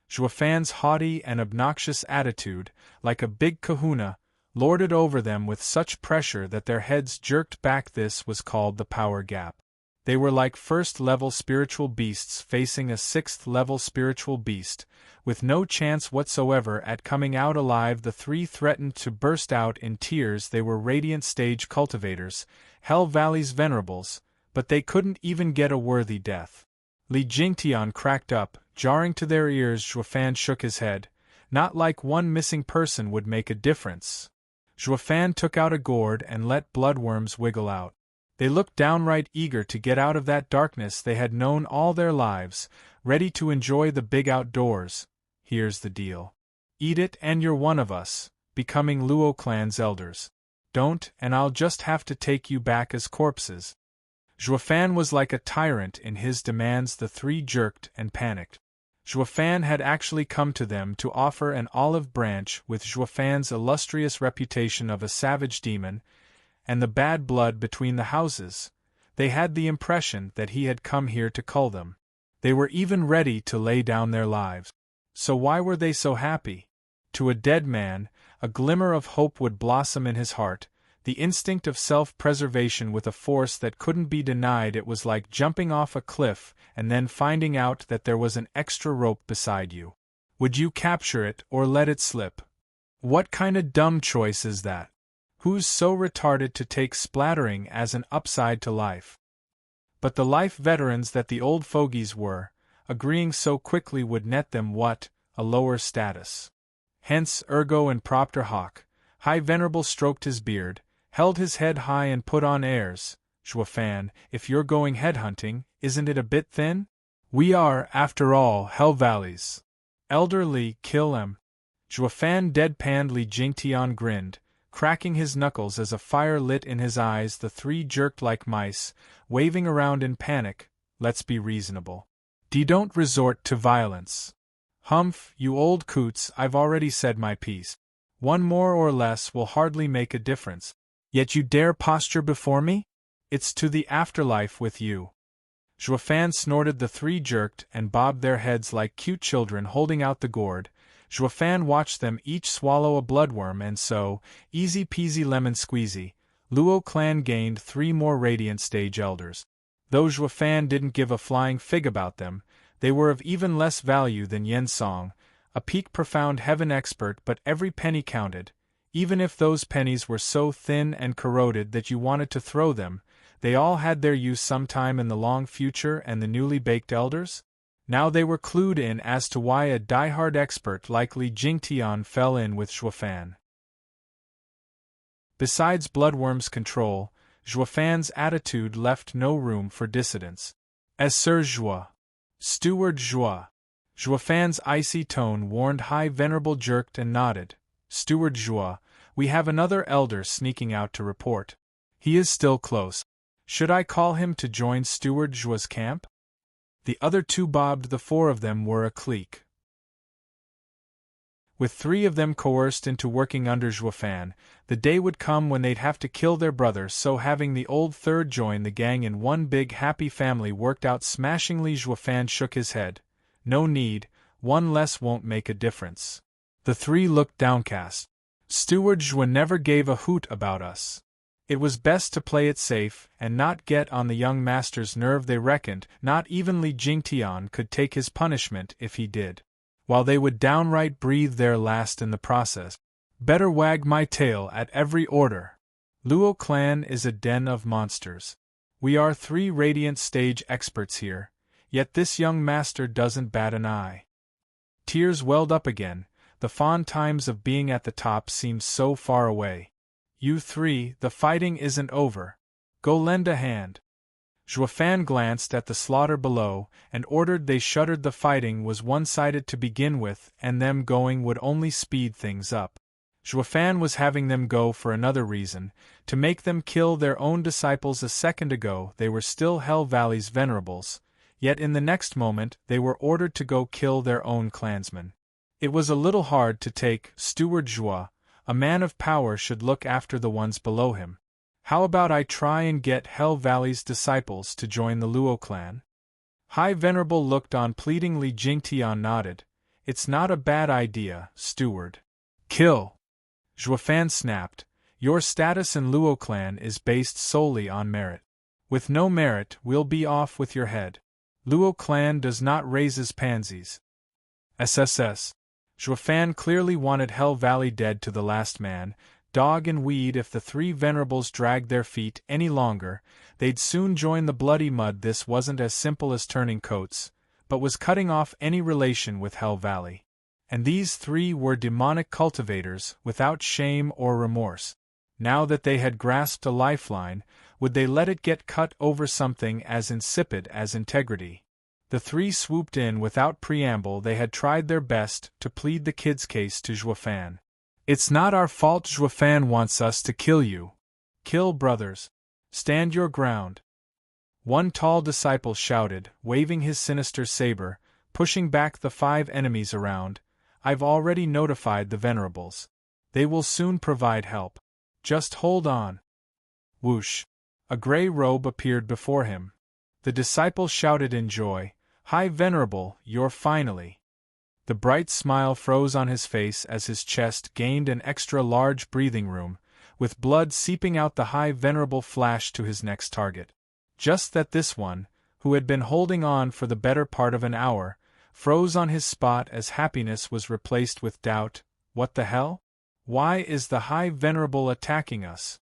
Zhuofan's haughty and obnoxious attitude, like a big kahuna, lorded over them with such pressure that their heads jerked back. This was called the power gap. They were like 1st-level spiritual beasts facing a 6th-level spiritual beast, with no chance whatsoever at coming out alive. The 3 threatened to burst out in tears. They were Radiant Stage cultivators, Hell Valley's Venerables, but they couldn't even get a worthy death. Li Jingtian cracked up, jarring to their ears. Zhuofan shook his head. Not like one missing person would make a difference. Zhuofan took out a gourd and let bloodworms wiggle out. They looked downright eager to get out of that darkness they had known all their lives, ready to enjoy the big outdoors. Here's the deal. Eat it and you're one of us, becoming Luo clan's elders. Don't, and I'll just have to take you back as corpses. Zhuofan was like a tyrant in his demands. The 3 jerked and panicked. Zhuofan had actually come to them to offer an olive branch. With Zhuofan's illustrious reputation of a savage demon, and the bad blood between the houses, they had the impression that he had come here to cull them. They were even ready to lay down their lives. So why were they so happy? To a dead man, a glimmer of hope would blossom in his heart, the instinct of self-preservation with a force that couldn't be denied. It was like jumping off a cliff and then finding out that there was an extra rope beside you. Would you capture it or let it slip? What kind of dumb choice is that? Who's so retarded to take splattering as an upside to life? But the life veterans that the old fogies were, agreeing so quickly would net them what? A lower status. Hence, ergo and propter hoc, High Venerable stroked his beard, held his head high and put on airs. Zhuofan, if you're going headhunting, isn't it a bit thin? We are, after all, Hell Valleys. Elder Li, kill him. Zhuofan deadpanned. Li Jingtian grinned, cracking his knuckles as a fire lit in his eyes. The 3 jerked like mice, waving around in panic. Let's be reasonable. Don't resort to violence. Humph, you old coots, I've already said my piece. One more or less will hardly make a difference. Yet you dare posture before me? It's to the afterlife with you. Zhuofan snorted. The 3 jerked and bobbed their heads like cute children holding out the gourd. Zhuofan watched them each swallow a bloodworm, and so, easy peasy lemon squeezy, Luo clan gained 3 more Radiant Stage elders. Though Zhuofan didn't give a flying fig about them, they were of even less value than Yen Song, a peak profound heaven expert, but every penny counted. Even if those pennies were so thin and corroded that you wanted to throw them, they all had their use sometime in the long future. And the newly baked elders? Now they were clued in as to why a die-hard expert like Li Jingtian fell in with Zhuofan. Besides bloodworms control, Zhuofan's attitude left no room for dissidence. As Sir Zhuo. Steward Zhuo. Zhuofan's icy tone warned High Venerable jerked and nodded. Steward Zhuo, we have another elder sneaking out to report. He is still close. Should I call him to join Steward Zhuo's camp? The other two bobbed. The four of them were a clique. With three of them coerced into working under Zhuofan, the day would come when they'd have to kill their brother, so having the old third join the gang in one big happy family worked out smashingly. Zhuofan shook his head. No need, one less won't make a difference. The three looked downcast. Steward Zhuo never gave a hoot about us. It was best to play it safe and not get on the young master's nerve. They reckoned not even Li Jingtian could take his punishment if he did, while they would downright breathe their last in the process. Better wag my tail at every order. Luo clan is a den of monsters. We are three radiant stage experts here, yet this young master doesn't bat an eye. Tears welled up again. The fond times of being at the top seemed so far away. You three, the fighting isn't over. Go lend a hand. Zhuofan glanced at the slaughter below and ordered they shuttered. The fighting was one-sided to begin with, and them going would only speed things up. Zhuofan was having them go for another reason, to make them kill their own disciples. A second ago they were still Hell Valley's Venerables, yet in the next moment they were ordered to go kill their own clansmen. It was a little hard to take. Steward Zhuo, a man of power, should look after the ones below him. How about I try and get Hell Valley's disciples to join the Luo clan? High Venerable looked on pleadingly. Jingtian nodded. It's not a bad idea, Steward. Kill! Zhuofan snapped. Your status in Luo clan is based solely on merit. With no merit, we'll be off with your head. Luo clan does not raises pansies. SSS. Zhuofan clearly wanted Hell Valley dead to the last man, dog and weed. If the three Venerables dragged their feet any longer, they'd soon join the bloody mud. This wasn't as simple as turning coats, but was cutting off any relation with Hell Valley. And these three were demonic cultivators, without shame or remorse. Now that they had grasped a lifeline, would they let it get cut over something as insipid as integrity? The three swooped in without preamble. They had tried their best to plead the kid's case to Zhuofan. It's not our fault. Zhuofan wants us to kill you. Kill brothers. Stand your ground. One tall disciple shouted, waving his sinister saber, pushing back the five enemies around. I've already notified the Venerables. They will soon provide help. Just hold on. Whoosh. A gray robe appeared before him. The disciple shouted in joy, High Venerable, you're finally. The bright smile froze on his face as his chest gained an extra large breathing room, with blood seeping out. The High Venerable flashed to his next target. Just that this one, who had been holding on for the better part of an hour, froze on his spot as happiness was replaced with doubt. What the hell? Why is the High Venerable attacking us?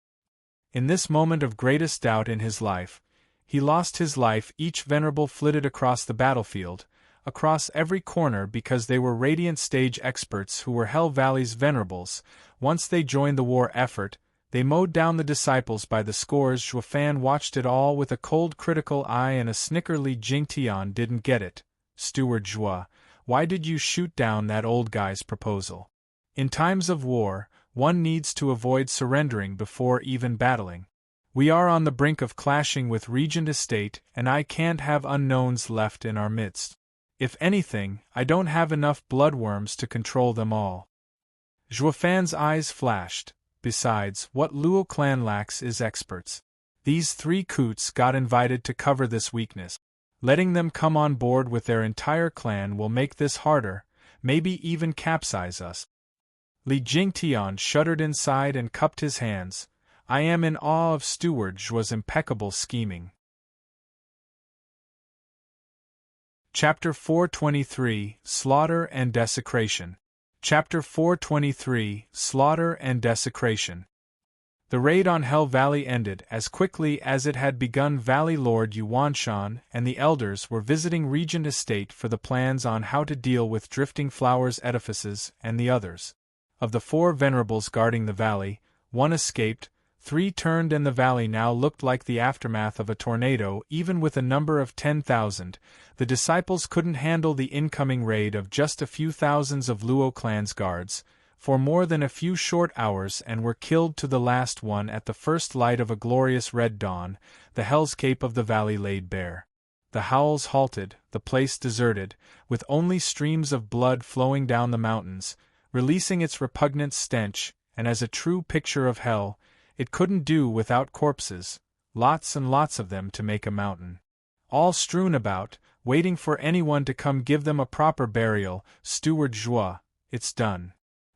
In this moment of greatest doubt in his life, he lost his life. Each Venerable flitted across the battlefield, across every corner, because they were Radiant stage experts who were Hell Valley's Venerables. Once they joined the war effort, they mowed down the disciples by the scores. Zhuofan watched it all with a cold critical eye and a snicker. Li Jingtian didn't get it. Steward Zhuo, why did you shoot down that old guy's proposal? In times of war, one needs to avoid surrendering before even battling. We are on the brink of clashing with Regent Estate, and I can't have unknowns left in our midst. If anything, I don't have enough bloodworms to control them all. Zhuofan's eyes flashed. Besides, what Luo clan lacks is experts. These three coots got invited to cover this weakness. Letting them come on board with their entire clan will make this harder, maybe even capsize us. Li Jingtian shuddered inside and cupped his hands. I am in awe of Steward Zhuo's impeccable scheming. Chapter 423, Slaughter and Desecration. Chapter 423, Slaughter and Desecration. The raid on Hell Valley ended as quickly as it had begun. Valley Lord Yuanshan and the elders were visiting Regent Estate for the plans on how to deal with Drifting Flowers, Edifices, and the others. Of the four Venerables guarding the valley, one escaped, 3 turned and the valley now looked like the aftermath of a tornado. Even with a number of 10,000, the disciples couldn't handle the incoming raid of just a few thousands of Luo clan's guards, for more than a few short hours, and were killed to the last one at the first light of a glorious red dawn. The hellscape of the valley laid bare. The howls halted, the place deserted, with only streams of blood flowing down the mountains, releasing its repugnant stench, and as a true picture of hell, it couldn't do without corpses, lots and lots of them to make a mountain. All strewn about, waiting for anyone to come give them a proper burial. Steward Zhuo, it's done.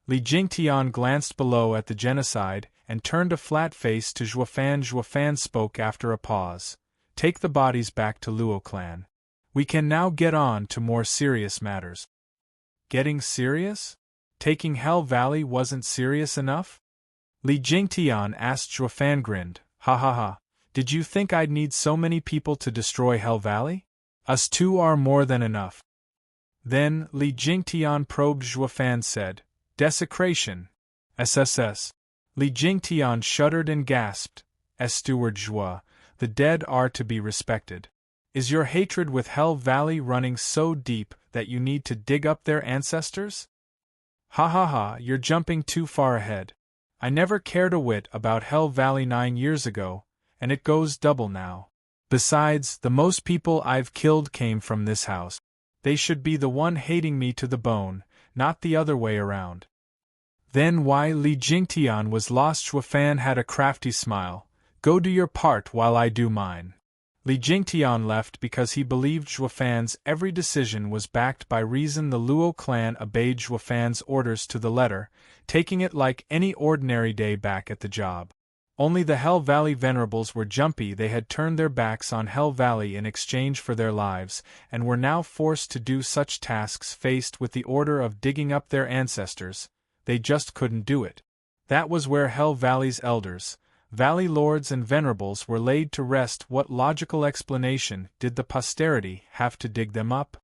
Li Jingtian glanced below at the genocide, and turned a flat face to Zhuofan. Zhuofan spoke after a pause. Take the bodies back to Luo clan. We can now get on to more serious matters. Getting serious? Taking Hell Valley wasn't serious enough? Li Jingtian asked. Zhuofan grinned. Ha ha ha. Did you think I'd need so many people to destroy Hell Valley? Us two are more than enough. Then, Li Jingtian probed. Zhuofan said, Desecration. SSS. Li Jingtian shuddered and gasped. As Steward Zhuo, the dead are to be respected. Is your hatred with Hell Valley running so deep that you need to dig up their ancestors? Ha ha ha, you're jumping too far ahead. I never cared a whit about Hell Valley 9 years ago, and it goes double now. Besides, the most people I've killed came from this house. They should be the one hating me to the bone, not the other way around. Then why? Li Jingtian was lost. Zhuofan had a crafty smile. Go do your part while I do mine. Li Jingtian left because he believed Zhuofan's every decision was backed by reason. The Luo clan obeyed Zhuofan's orders to the letter, taking it like any ordinary day back at the job. Only the Hell Valley Venerables were jumpy. They had turned their backs on Hell Valley in exchange for their lives, and were now forced to do such tasks. Faced with the order of digging up their ancestors, they just couldn't do it. That was where Hell Valley's elders, Valley Lords and Venerables were laid to rest. What logical explanation did the posterity have to dig them up?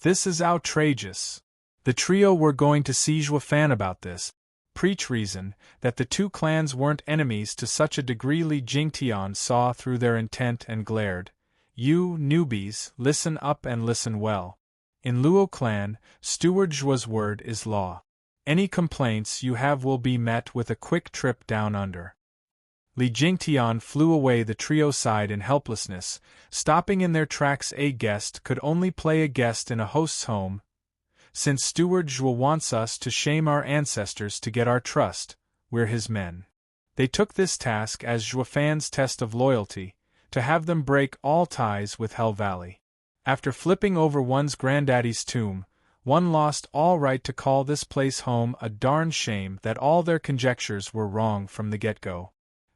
This is outrageous. The trio were going to see Zhuofan about this. Preach reason, that the two clans weren't enemies to such a degree. Li Jingtian saw through their intent and glared. You, newbies, listen up and listen well. In Luo clan, Steward Zhuo's word is law. Any complaints you have will be met with a quick trip down under. Li Jingtian flew away. The trio sighed in helplessness, stopping in their tracks. A guest could only play a guest in a host's home. Since Steward Zhuo wants us to shame our ancestors to get our trust, we're his men. They took this task as Zhuofan's test of loyalty, to have them break all ties with Hell Valley. After flipping over one's granddaddy's tomb, one lost all right to call this place home. A darn shame that all their conjectures were wrong from the get-go.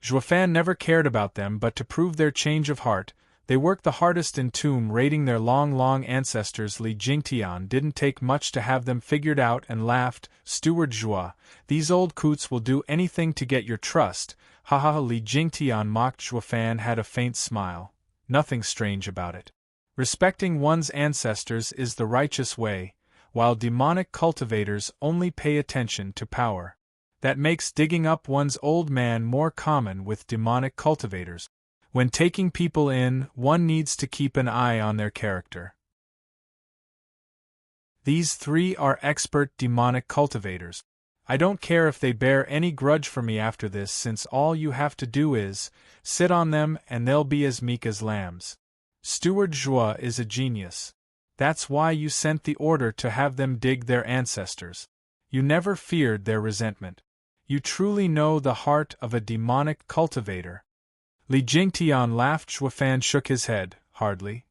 Zhuofan never cared about them, but to prove their change of heart, they worked the hardest in tomb raiding their long ancestors. Li Jingtian didn't take much to have them figured out and laughed. Steward Zhuo, these old coots will do anything to get your trust. Ha ha ha. Li Jingtian mocked. Zhuofan had a faint smile. Nothing strange about it. Respecting one's ancestors is the righteous way, while demonic cultivators only pay attention to power. That makes digging up one's old man more common with demonic cultivators. When taking people in, one needs to keep an eye on their character. These three are expert demonic cultivators. I don't care if they bear any grudge for me after this, since all you have to do is sit on them and they'll be as meek as lambs. Steward Zhuo is a genius. That's why you sent the order to have them dig their ancestors. You never feared their resentment. You truly know the heart of a demonic cultivator. Li Jingtian laughed. Zhuofan shook his head. Hardly.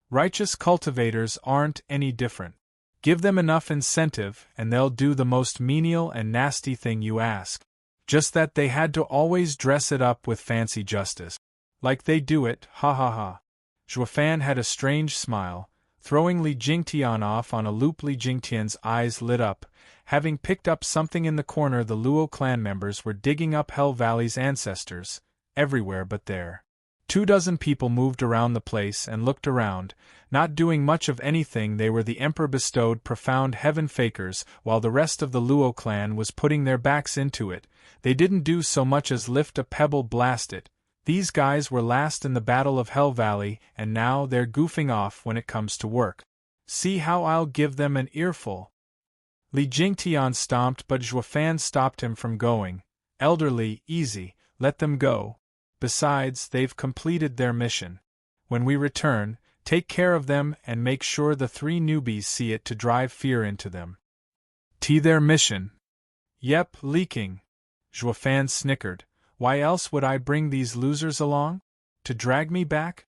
Righteous cultivators aren't any different. Give them enough incentive and they'll do the most menial and nasty thing you ask. Just that they had to always dress it up with fancy justice. Like they do it, ha ha ha. Zhuofan had a strange smile, throwing Li Jingtian off on a loop. Li Jingtian's eyes lit up. Having picked up something in the corner, the Luo clan members were digging up Hell Valley's ancestors, everywhere but there. 24 people moved around the place and looked around, not doing much of anything. They were the Emperor bestowed profound heaven fakers, while the rest of the Luo clan was putting their backs into it. They didn't do so much as lift a pebble, blast it. These guys were last in the Battle of Hell Valley, and now they're goofing off when it comes to work. See how I'll give them an earful. Li Jingtian stomped, but Zhuo Fan stopped him from going. Elderly, easy, let them go. Besides, they've completed their mission. When we return, take care of them and make sure the 3 newbies see it to drive fear into them. Their mission? Yep, leaking. Zhuo Fan snickered. Why else would I bring these losers along? To drag me back?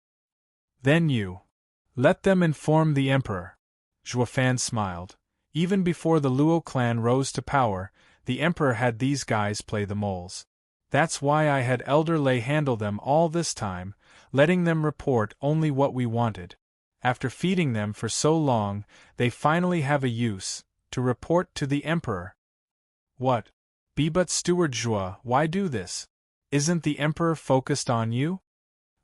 Then you. Let them inform the Emperor. Zhuo Fan smiled. Even before the Luo clan rose to power, the Emperor had these guys play the moles. That's why I had Elder Lei handle them all this time, letting them report only what we wanted. After feeding them for so long, they finally have a use, to report to the Emperor. What? Be but Steward Zhuo, why do this? Isn't the Emperor focused on you?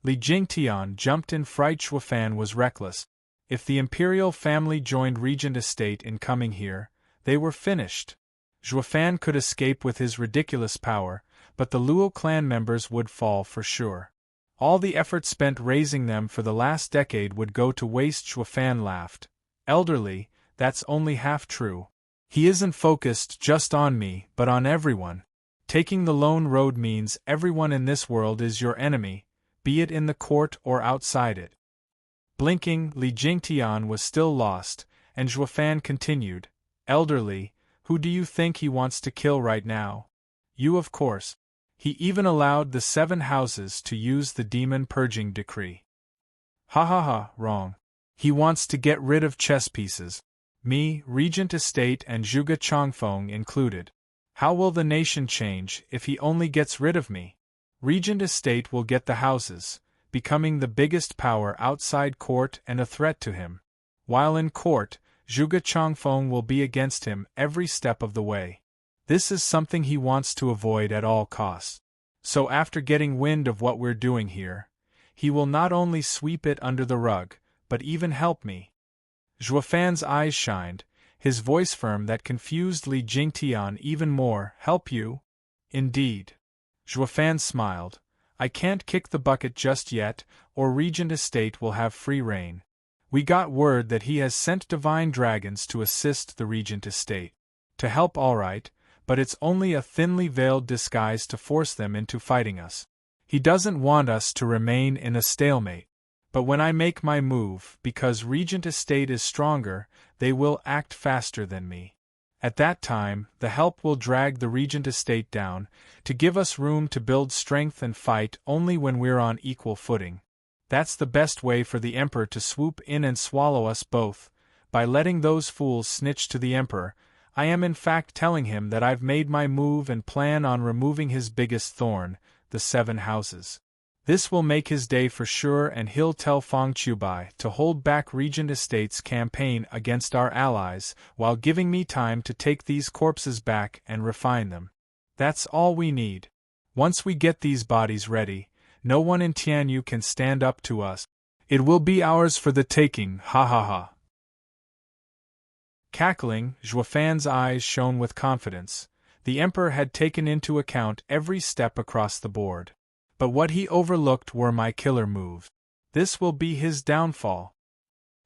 Li Jingtian jumped in fright. Zhuo Fan was reckless. If the imperial family joined Regent Estate in coming here, they were finished. Zhuo Fan could escape with his ridiculous power, but the Luo clan members would fall for sure. All the effort spent raising them for the last decade would go to waste. Zhuo Fan laughed. Elderly, that's only half true. He isn't focused just on me, but on everyone. Taking the lone road means everyone in this world is your enemy, be it in the court or outside it. Blinking, Li Jingtian was still lost, and Zhuo Fan continued, Elderly, who do you think he wants to kill right now? You, of course. He even allowed the 7 houses to use the demon purging decree. Ha ha ha, wrong. He wants to get rid of chess pieces. Me, Regent Estate and Zhuge Changfeng included. How will the nation change if he only gets rid of me? Regent Estate will get the houses, becoming the biggest power outside court and a threat to him. While in court, Zhuge Changfeng will be against him every step of the way. This is something he wants to avoid at all costs. So after getting wind of what we're doing here, he will not only sweep it under the rug, but even help me. Zhuo Fan's eyes shined, his voice firm that confused Li Jingtian even more. Help you? Indeed. Zhuo Fan smiled. I can't kick the bucket just yet, or Regent Estate will have free reign. We got word that he has sent divine dragons to assist the Regent Estate. To help, all right, but it's only a thinly veiled disguise to force them into fighting us. He doesn't want us to remain in a stalemate. But when I make my move, because Regent Estate is stronger, they will act faster than me. At that time, the help will drag the Regent Estate down, to give us room to build strength and fight only when we're on equal footing. That's the best way for the Emperor to swoop in and swallow us both, by letting those fools snitch to the Emperor. I am in fact telling him that I've made my move and plan on removing his biggest thorn, the 7 houses. This will make his day for sure, and he'll tell Feng Chubai to hold back Regent Estate's campaign against our allies, while giving me time to take these corpses back and refine them. That's all we need. Once we get these bodies ready, no one in Tianyu can stand up to us. It will be ours for the taking, ha ha ha. Cackling, Zhuo Fan's eyes shone with confidence. The Emperor had taken into account every step across the board. But what he overlooked were my killer moves. This will be his downfall.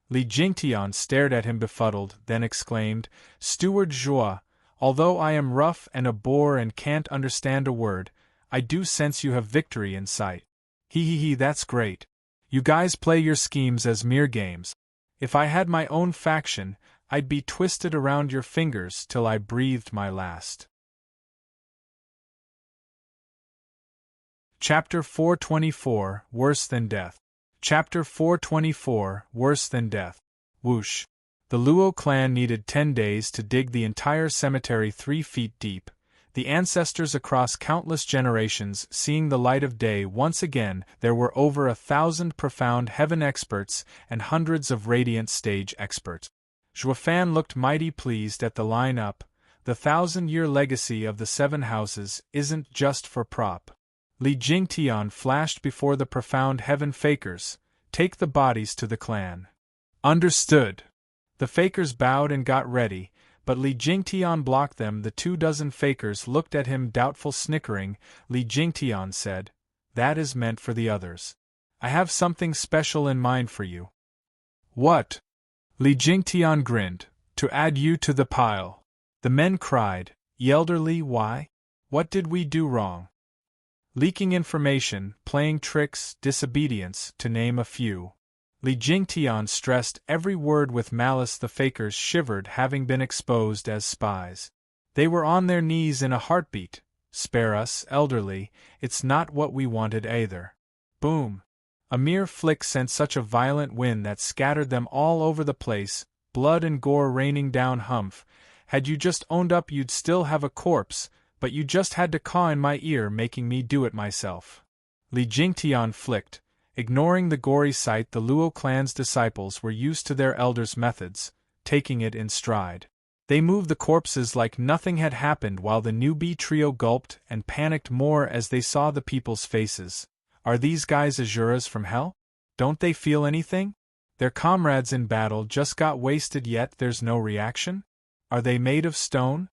Li Jingtian stared at him befuddled, then exclaimed, Steward Zhuo, although I am rough and a bore and can't understand a word, I do sense you have victory in sight. He, that's great. You guys play your schemes as mere games. If I had my own faction, I'd be twisted around your fingers till I breathed my last. Chapter 424, Worse Than Death. Chapter 424, Worse Than Death. Whoosh. The Luo clan needed 10 days to dig the entire cemetery 3 feet deep, the ancestors across countless generations seeing the light of day once again. There were over 1,000 profound heaven experts and hundreds of radiant stage experts. Zhuo Fan looked mighty pleased at the line-up. The 1,000-year legacy of the 7 houses isn't just for prop. Li Jingtian flashed before the profound heaven fakers. Take the bodies to the clan. Understood. The fakers bowed and got ready, but Li Jingtian blocked them. The 24 fakers looked at him, doubtful, snickering. Li Jingtian said, "That is meant for the others. I have something special in mind for you." "What?" Li Jingtian grinned. "To add you to the pile." The men cried, "Elderly, why? What did we do wrong?" Leaking information, playing tricks, disobedience, to name a few. Li Jingtian stressed every word with malice. The fakers shivered, having been exposed as spies. They were on their knees in a heartbeat. "Spare us, elderly, it's not what we wanted either." Boom! A mere flick sent such a violent wind that scattered them all over the place, blood and gore raining down. "Humph, had you just owned up you'd still have a corpse, but you just had to caw in my ear, making me do it myself." Li Jingtian flicked. Ignoring the gory sight, the Luo clan's disciples were used to their elders' methods, taking it in stride. They moved the corpses like nothing had happened, while the newbie trio gulped and panicked more as they saw the people's faces. Are these guys Azuras from hell? Don't they feel anything? Their comrades in battle just got wasted, yet there's no reaction? Are they made of stone?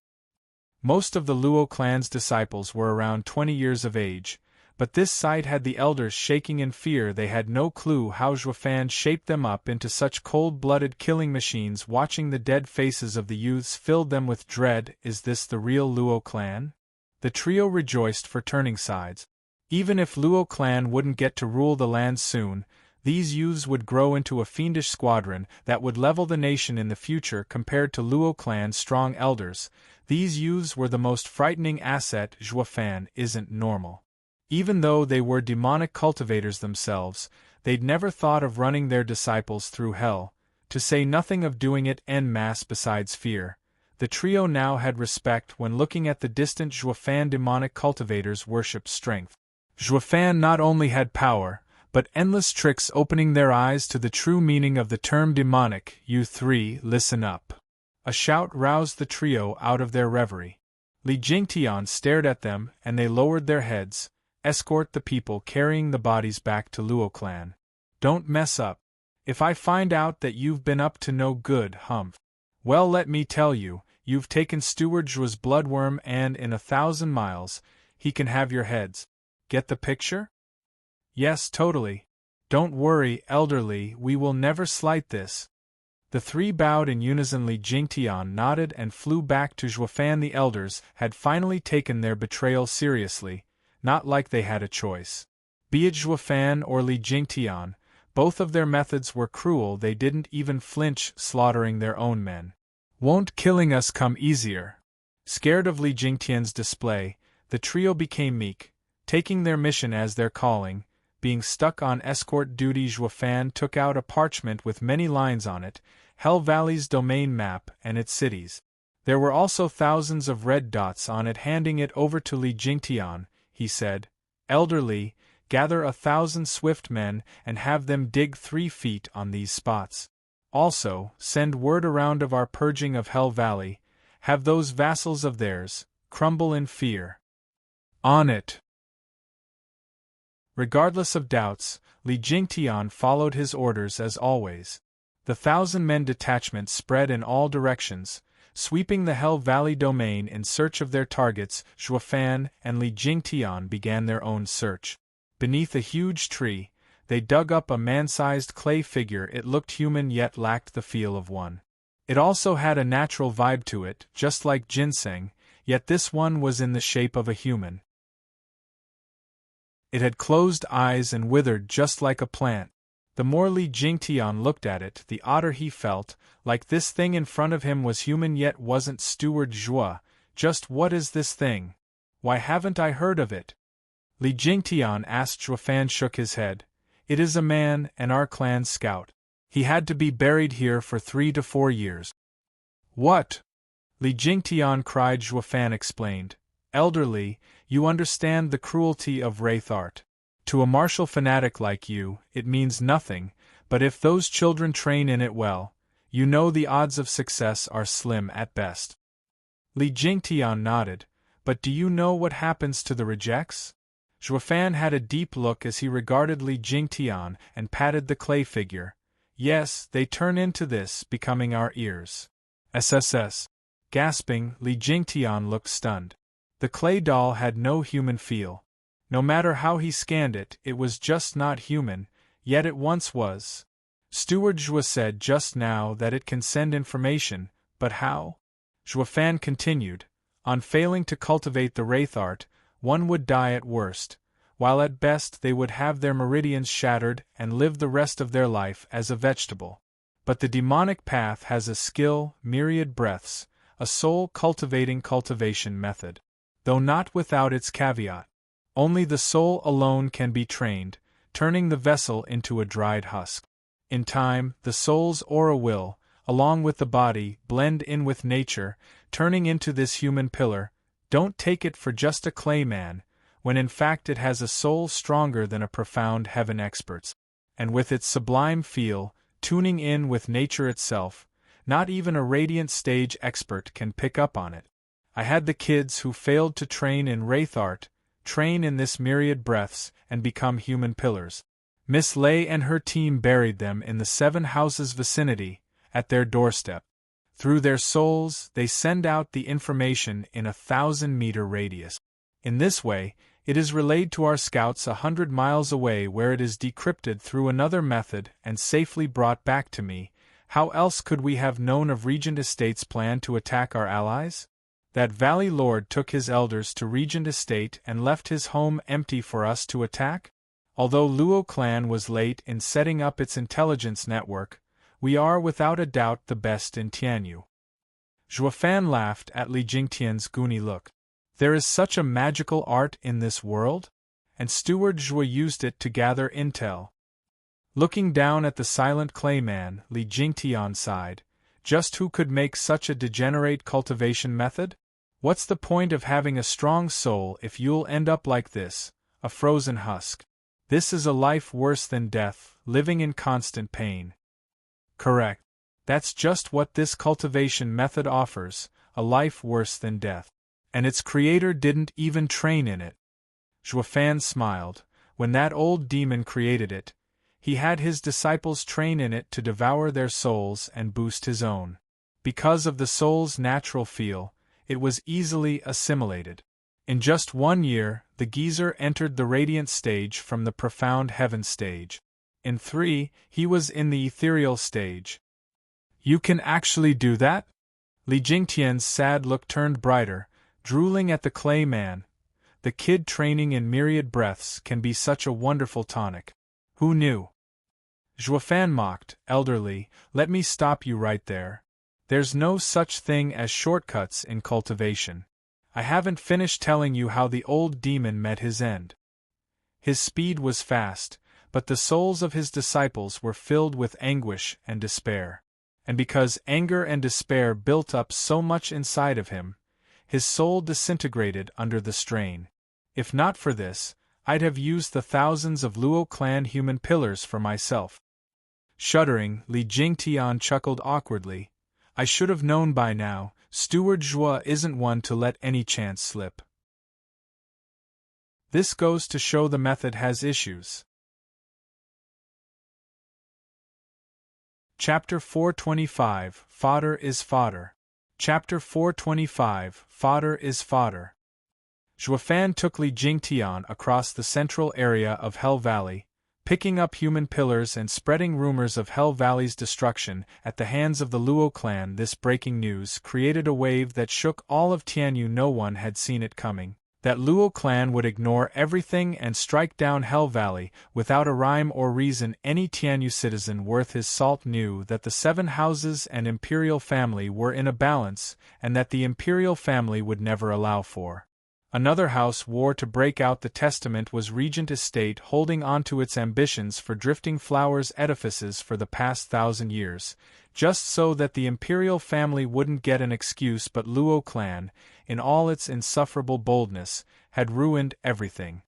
Most of the Luo clan's disciples were around 20 years of age, but this sight had the elders shaking in fear. They had no clue how Zhuo Fan shaped them up into such cold-blooded killing machines. Watching the dead faces of the youths filled them with dread. Is this the real Luo clan? The trio rejoiced for turning sides. Even if Luo clan wouldn't get to rule the land soon, these youths would grow into a fiendish squadron that would level the nation in the future. Compared to Luo clan's strong elders, these youths were the most frightening asset. Zhuo Fan isn't normal. Even though they were demonic cultivators themselves, they'd never thought of running their disciples through hell, to say nothing of doing it en masse. Besides fear, the trio now had respect. When looking at the distant Zhuo Fan, demonic cultivators worshipped strength. Zhuo Fan not only had power, but endless tricks, opening their eyes to the true meaning of the term demonic. "You three, listen up." A shout roused the trio out of their reverie. Li Jingtian stared at them, and they lowered their heads. "Escort the people carrying the bodies back to Luo clan. Don't mess up. If I find out that you've been up to no good, humph. Well, let me tell you, you've taken Steward Zhuo's bloodworm, and in 1,000 miles, he can have your heads. Get the picture?" "Yes, totally. Don't worry, elderly, we will never slight this." The three bowed in unison. Li Jingtian nodded and flew back to Zhuo Fan. The elders had finally taken their betrayal seriously, not like they had a choice. Be it Zhuo Fan or Li Jingtian, both of their methods were cruel. They didn't even flinch, slaughtering their own men. "Won't killing us come easier?" Scared of Li Jingtian's display, the trio became meek, taking their mission as their calling. Being stuck on escort duty, Zhuo Fan took out a parchment with many lines on it, Hell Valley's domain map and its cities. There were also thousands of red dots on it. Handing it over to Li Jingtian, he said, "Elderly, gather 1,000 swift men and have them dig 3 feet on these spots. Also, send word around of our purging of Hell Valley. Have those vassals of theirs crumble in fear." "On it." Regardless of doubts, Li Jingtian followed his orders as always. The 1,000-men detachment spread in all directions, sweeping the Hell Valley domain in search of their targets. Zhuo Fan and Li Jingtian began their own search. Beneath a huge tree, they dug up a man-sized clay figure. It looked human yet lacked the feel of one. It also had a natural vibe to it, just like ginseng, yet this one was in the shape of a human. It had closed eyes and withered just like a plant. The more Li Jingtian looked at it, the odder he felt, like this thing in front of him was human yet wasn't. Steward Zhuo, just what is this thing? Why haven't I heard of it? Li Jingtian asked. Zhuo Fan shook his head. It is a man and our clan's scout. He had to be buried here for 3 to 4 years. What? Li Jingtian cried. Zhuo Fan explained. Elderly, you understand the cruelty of wraith art. To a martial fanatic like you, it means nothing, but if those children train in it well, you know the odds of success are slim at best. Li Jingtian nodded. But do you know what happens to the rejects? Zhuo had a deep look as he regarded Li Jingtian and patted the clay figure. Yes, they turn into this, becoming our ears. SSS. Gasping, Li Jingtian looked stunned. The clay doll had no human feel. No matter how he scanned it, it was just not human, yet it once was. Steward Zhuo said just now that it can send information, but how? Zhuo continued. On failing to cultivate the wraith art, one would die at worst, while at best they would have their meridians shattered and live the rest of their life as a vegetable. But the demonic path has a skill, myriad breaths, a soul-cultivating cultivation method. Though not without its caveat. Only the soul alone can be trained, turning the vessel into a dried husk. In time, the soul's aura will, along with the body, blend in with nature, turning into this human pillar. Don't take it for just a clay man, when in fact it has a soul stronger than a profound heaven expert's. And with its sublime feel, tuning in with nature itself, not even a radiant stage expert can pick up on it. I had the kids who failed to train in wraith art, train in this myriad breaths, and become human pillars. Miss Lei and her team buried them in the 7 houses vicinity, at their doorstep. Through their souls, they send out the information in a 1,000-meter radius. In this way, it is relayed to our scouts 100 miles away, where it is decrypted through another method and safely brought back to me. How else could we have known of Regent Estate's plan to attack our allies? That Valley Lord took his elders to Regent Estate and left his home empty for us to attack? Although Luo clan was late in setting up its intelligence network, we are without a doubt the best in Tianyu. Zhuo laughed at Li Jingtian's goony look. There is such a magical art in this world? And Steward Zhuo used it to gather intel. Looking down at the silent clay man, Li Jingtian sighed. Just who could make such a degenerate cultivation method? What's the point of having a strong soul if you'll end up like this, a frozen husk? This is a life worse than death, living in constant pain. Correct. That's just what this cultivation method offers, a life worse than death. And its creator didn't even train in it. Zhuo smiled. When that old demon created it, he had his disciples train in it to devour their souls and boost his own. Because of the soul's natural feel, it was easily assimilated. In just 1 year, the geezer entered the radiant stage from the profound heaven stage. In 3, he was in the ethereal stage. You can actually do that? Li Jingtian's sad look turned brighter, drooling at the clay man. The kid training in myriad breaths can be such a wonderful tonic. Who knew? Zhuo mocked, elderly, let me stop you right there. There's no such thing as shortcuts in cultivation. I haven't finished telling you how the old demon met his end. His speed was fast, but the souls of his disciples were filled with anguish and despair. And because anger and despair built up so much inside of him, his soul disintegrated under the strain. If not for this, I'd have used the thousands of Luo clan human pillars for myself. Shuddering, Li Jingtian chuckled awkwardly. I should have known by now, Steward Zhuo isn't one to let any chance slip. This goes to show the method has issues. Chapter 425, Fodder is Fodder. Chapter 425, Fodder is Fodder. Zhuo took Li Jingtian across the central area of Hell Valley, picking up human pillars and spreading rumors of Hell Valley's destruction at the hands of the Luo clan. This breaking news created a wave that shook all of Tianyu. No one had seen it coming. That Luo clan would ignore everything and strike down Hell Valley without a rhyme or reason. Any Tianyu citizen worth his salt knew that the 7 houses and imperial family were in a balance, and that the imperial family would never allow for another house war to break out. The testament was Regent Estate holding on to its ambitions for drifting flowers edifices for the past 1,000 years, just so that the imperial family wouldn't get an excuse. But Luo clan, in all its insufferable boldness, had ruined everything.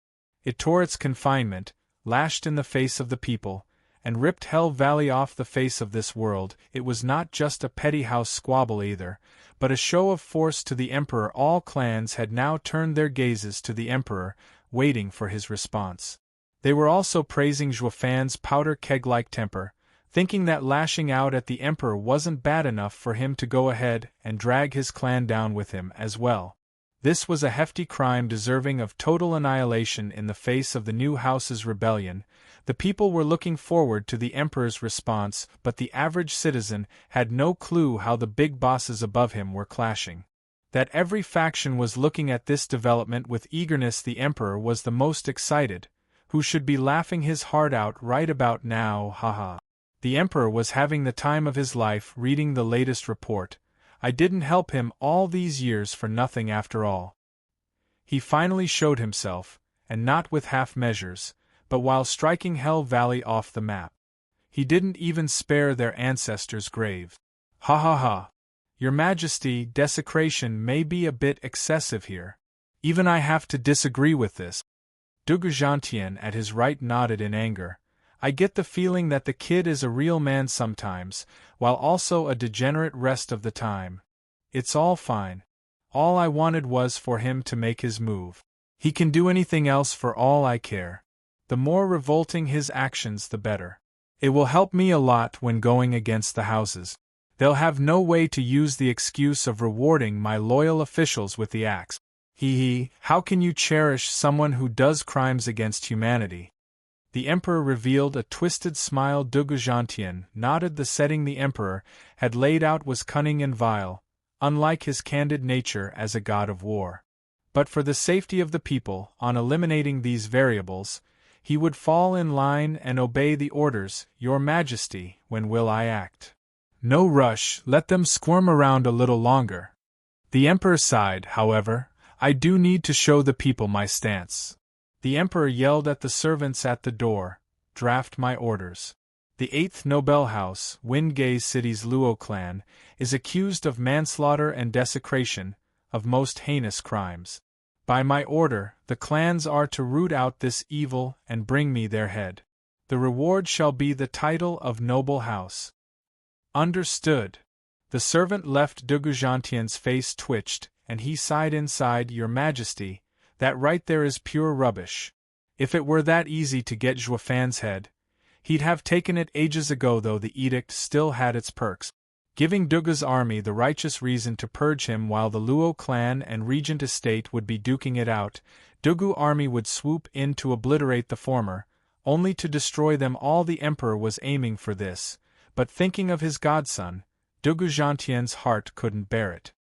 It tore its confinement, lashed in the face of the people, and ripped Hell Valley off the face of this world. It was not just a petty house squabble either, but a show of force to the emperor. All clans had now turned their gazes to the emperor, waiting for his response. They were also praising Zhuofan's powder keg-like temper, thinking that lashing out at the emperor wasn't bad enough for him to go ahead and drag his clan down with him as well. This was a hefty crime deserving of total annihilation in the face of the new house's rebellion. The people were looking forward to the emperor's response, but the average citizen had no clue how the big bosses above him were clashing. That every faction was looking at this development with eagerness. The emperor was the most excited, who should be laughing his heart out right about now, haha. The emperor was having the time of his life reading the latest report. I didn't help him all these years for nothing after all. He finally showed himself, and not with half measures, but while striking Hell Valley off the map. He didn't even spare their ancestors' graves. Ha ha ha. Your Majesty, desecration may be a bit excessive here. Even I have to disagree with this. Duguzhantian at his right nodded in anger. I get the feeling that the kid is a real man sometimes, while also a degenerate rest of the time. It's all fine. All I wanted was for him to make his move. He can do anything else for all I care. The more revolting his actions, the better. It will help me a lot when going against the houses. They'll have no way to use the excuse of rewarding my loyal officials with the axe. How can you cherish someone who does crimes against humanity? The emperor revealed a twisted smile. Duguzhantian nodded. The setting the emperor had laid out was cunning and vile, unlike his candid nature as a god of war. But for the safety of the people, on eliminating these variables, he would fall in line and obey the orders. Your Majesty, when will I act? No rush, let them squirm around a little longer. The emperor sighed, however. I do need to show the people my stance. The emperor yelled at the servants at the door, draft my orders. The 8th Nobel House, Wingay City's Luo clan, is accused of manslaughter and desecration, of most heinous crimes. By my order, the clans are to root out this evil and bring me their head. The reward shall be the title of noble house. Understood. The servant left. Duguzhantian's face twitched, and he sighed inside. Your Majesty, that right there is pure rubbish. If it were that easy to get Zhuofan's head, he'd have taken it ages ago. Though the edict still had its perks, giving Dugu's army the righteous reason to purge him while the Luo clan and regent estate would be duking it out. Dugu army would swoop in to obliterate the former, only to destroy them all. The emperor was aiming for this, but thinking of his godson, Duguzhantian's heart couldn't bear it.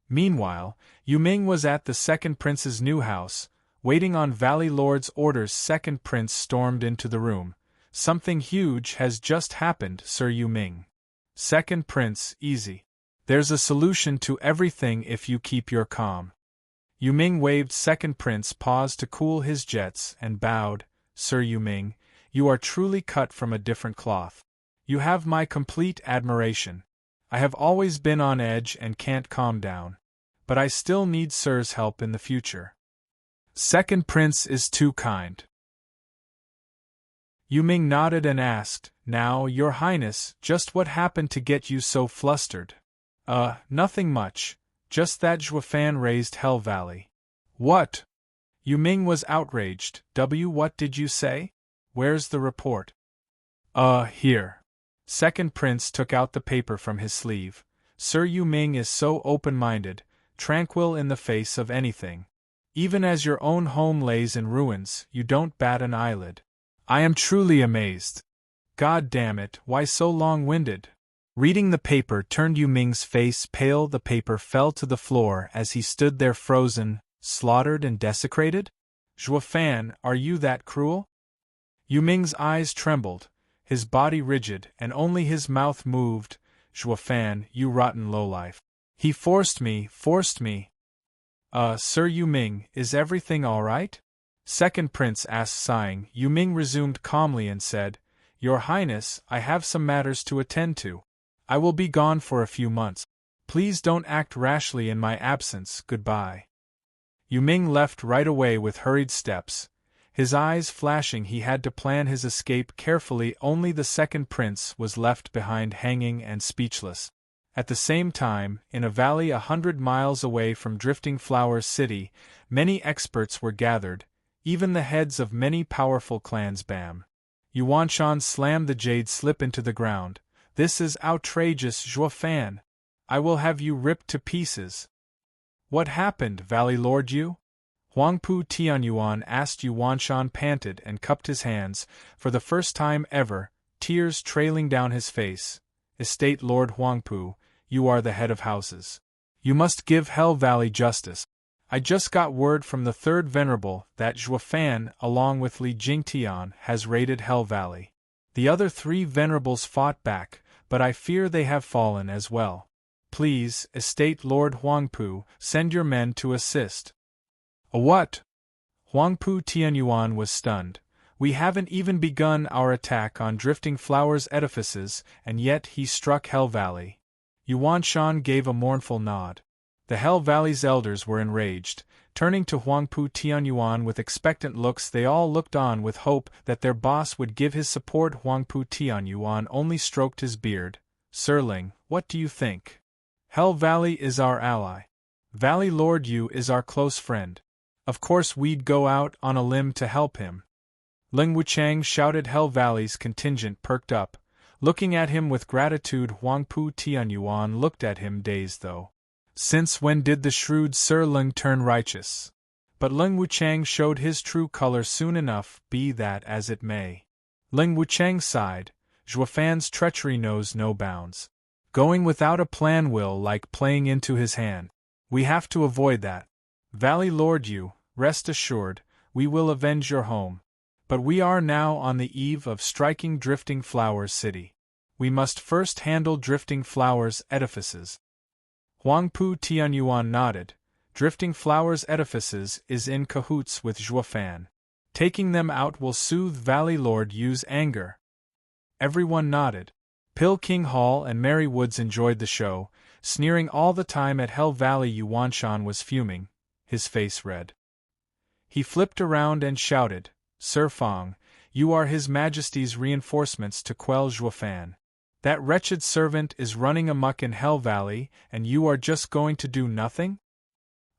Meanwhile, Yuming was at the second prince's new house, waiting on Valley Lord's orders. Second prince stormed into the room. Something huge has just happened, Sir Yuming. Second prince, easy. There's a solution to everything if you keep your calm. Yuming waved. Second prince paused to cool his jets and bowed. Sir Yuming, you are truly cut from a different cloth. You have my complete admiration. I have always been on edge and can't calm down. But I still need Sir's help in the future. Second prince is too kind. Yuming nodded and asked, Now, Your Highness, just what happened to get you so flustered? Nothing much. Just that Zhuofan raised Hell Valley. What? Yuming was outraged. What did you say? Where's the report? Here. Second prince took out the paper from his sleeve. Sir Yuming is so open-minded, tranquil in the face of anything. Even as your own home lays in ruins, you don't bat an eyelid. I am truly amazed. God damn it, why so long-winded? Reading the paper turned Yuming's face pale. The paper fell to the floor as he stood there frozen, slaughtered and desecrated. Zhuofan, are you that cruel? Yuming's eyes trembled, his body rigid, and only his mouth moved. Zhuofan, you rotten lowlife. He forced me. Sir Yuming, is everything all right? Second prince asked, sighing. Yuming resumed calmly and said, Your Highness, I have some matters to attend to. I will be gone for a few months. Please don't act rashly in my absence. Goodbye. Yuming left right away with hurried steps. His eyes flashing, he had to plan his escape carefully. Only the second prince was left behind, hanging and speechless. At the same time, in a valley 100 miles away from Drifting Flowers City, many experts were gathered, even the heads of many powerful clans. Bam! Yuanshan slammed the jade slip into the ground. This is outrageous, Zhuo Fan. I will have you ripped to pieces. What happened, Valley Lord Yu? Huangpu Tianyuan asked. Yuanshan panted and cupped his hands, for the first time ever, tears trailing down his face. Estate Lord Huangpu, you are the head of houses. You must give Hell Valley justice. I just got word from the third Venerable that Zhuo Fan, along with Li Jingtian, has raided Hell Valley. The other 3 Venerables fought back, but I fear they have fallen as well. Please, Estate Lord Huangpu, send your men to assist. A what? Huangpu Tianyuan was stunned. We haven't even begun our attack on Drifting Flowers Edifices, and yet he struck Hell Valley. Yuanshan gave a mournful nod. The Hell Valley's elders were enraged. Turning to Huangpu Tianyuan with expectant looks, they all looked on with hope that their boss would give his support. Huangpu Tianyuan only stroked his beard. Sirling, what do you think? Hell Valley is our ally. Valley Lord Yu is our close friend. Of course we'd go out on a limb to help him. Ling Wuchang shouted. Hell Valley's contingent perked up. Looking at him with gratitude, Huangpu Tianyuan looked at him dazed though. Since when did the shrewd Sir Ling turn righteous? But Ling Wuchang showed his true color soon enough, be that as it may. Ling Wuchang sighed. Zhuo Fan's treachery knows no bounds. Going without a plan will like playing into his hand. We have to avoid that. Valley Lord Yu, rest assured, we will avenge your home. But we are now on the eve of striking Drifting Flowers City. We must first handle Drifting Flowers Edifices. Huangpu Tianyuan nodded. Drifting Flowers Edifices is in cahoots with Zhuo Fan. Taking them out will soothe Valley Lord Yu's anger. Everyone nodded. Pill King Hall and Mary Woods enjoyed the show, sneering all the time at Hell Valley. Yuanshan was fuming, his face red. He flipped around and shouted, Sir Fang, you are His Majesty's reinforcements to quell Zhuo Fan. That wretched servant is running amok in Hell Valley, and you are just going to do nothing?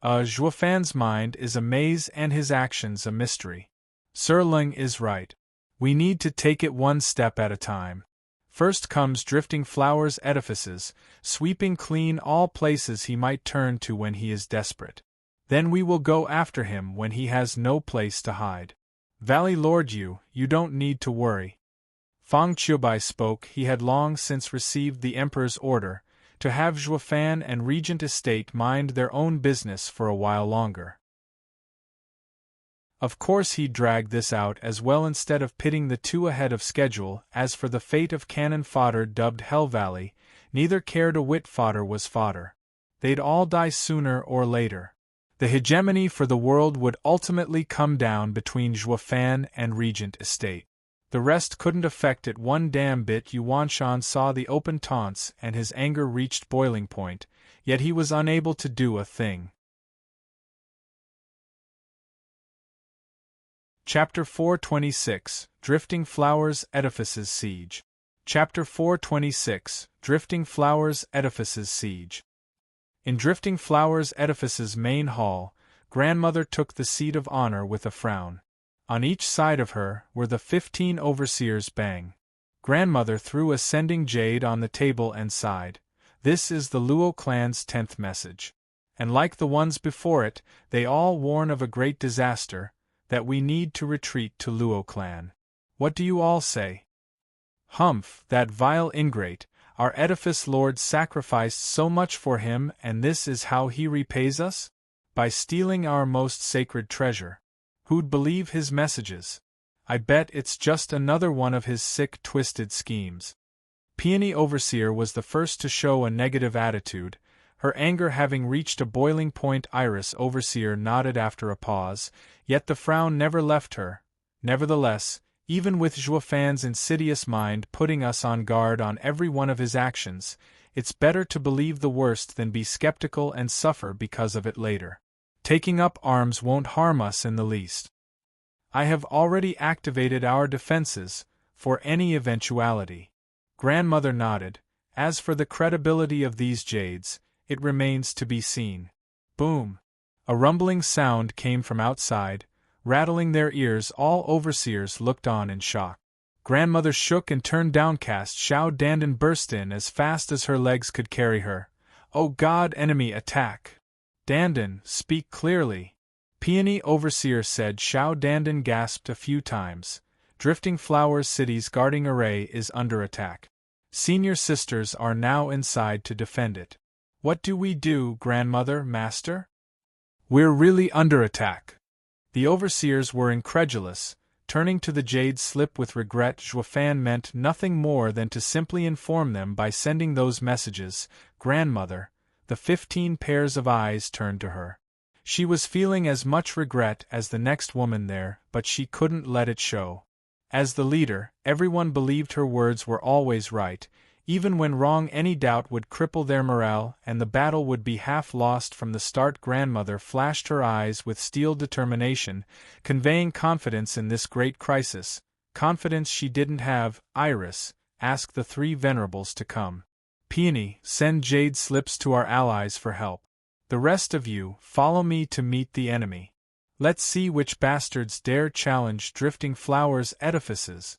Zhuo Fan's mind is a maze and his actions a mystery. Sir Ling is right. We need to take it one step at a time. First comes Drifting Flowers Edifices, sweeping clean all places he might turn to when he is desperate. Then we will go after him when he has no place to hide. Valley Lord Yu, you don't need to worry. Fang Qiubai spoke. He had long since received the Emperor's order to have Zhuo Fan and Regent Estate mind their own business for a while longer. Of course he'd drag this out as well instead of pitting the two ahead of schedule. As for the fate of Cannon Fodder dubbed Hell Valley, neither cared a whit. Fodder was fodder. They'd all die sooner or later. The hegemony for the world would ultimately come down between Zhuo Fan and Regent Estate. The rest couldn't affect it one damn bit. Yuanshan saw the open taunts and his anger reached boiling point, yet he was unable to do a thing. Chapter 426, Drifting Flowers Edifices Siege. Chapter 426, Drifting Flowers Edifices Siege. In Drifting Flowers Edifices' main hall, Grandmother took the seat of honor with a frown. On each side of her were the 15 overseers. Bang! Grandmother threw a sending jade on the table and sighed. This is the Luo clan's 10th message. And like the ones before it, they all warn of a great disaster, that we need to retreat to Luo clan. What do you all say? Humph, that vile ingrate, our edifice lord sacrificed so much for him, and this is how he repays us? By stealing our most sacred treasure. Who'd believe his messages? I bet it's just another one of his sick, twisted schemes. Peony Overseer was the first to show a negative attitude, her anger having reached a boiling point. Iris Overseer nodded after a pause, yet the frown never left her. Nevertheless, even with Zhuo Fan's insidious mind putting us on guard on every one of his actions, it's better to believe the worst than be skeptical and suffer because of it later. Taking up arms won't harm us in the least. I have already activated our defenses, for any eventuality. Grandmother nodded, As for the credibility of these jades, it remains to be seen. Boom! A rumbling sound came from outside, rattling their ears. All overseers looked on in shock. Grandmother shook and turned downcast. Xiao Dandan burst in as fast as her legs could carry her. "Oh God, enemy attack! Dandan, speak clearly!" Peony Overseer said. Xiao Dandan gasped a few times. "Drifting Flowers City's guarding array is under attack. Senior sisters are now inside to defend it." "What do we do, Grandmother, Master?" "We're really under attack." The overseers were incredulous, turning to the jade slip with regret. Zhuo meant nothing more than to simply inform them by sending those messages. "Grandmother," the 15 pairs of eyes turned to her. She was feeling as much regret as the next woman there, but she couldn't let it show. As the leader, everyone believed her words were always right. Even when wrong, any doubt would cripple their morale, and the battle would be half lost from the start. Grandmother flashed her eyes with steel determination, conveying confidence in this great crisis, confidence she didn't have. "Iris, ask the 3 Venerables to come. Peony, send jade slips to our allies for help. The rest of you, follow me to meet the enemy. Let's see which bastards dare challenge Drifting Flowers' edifices."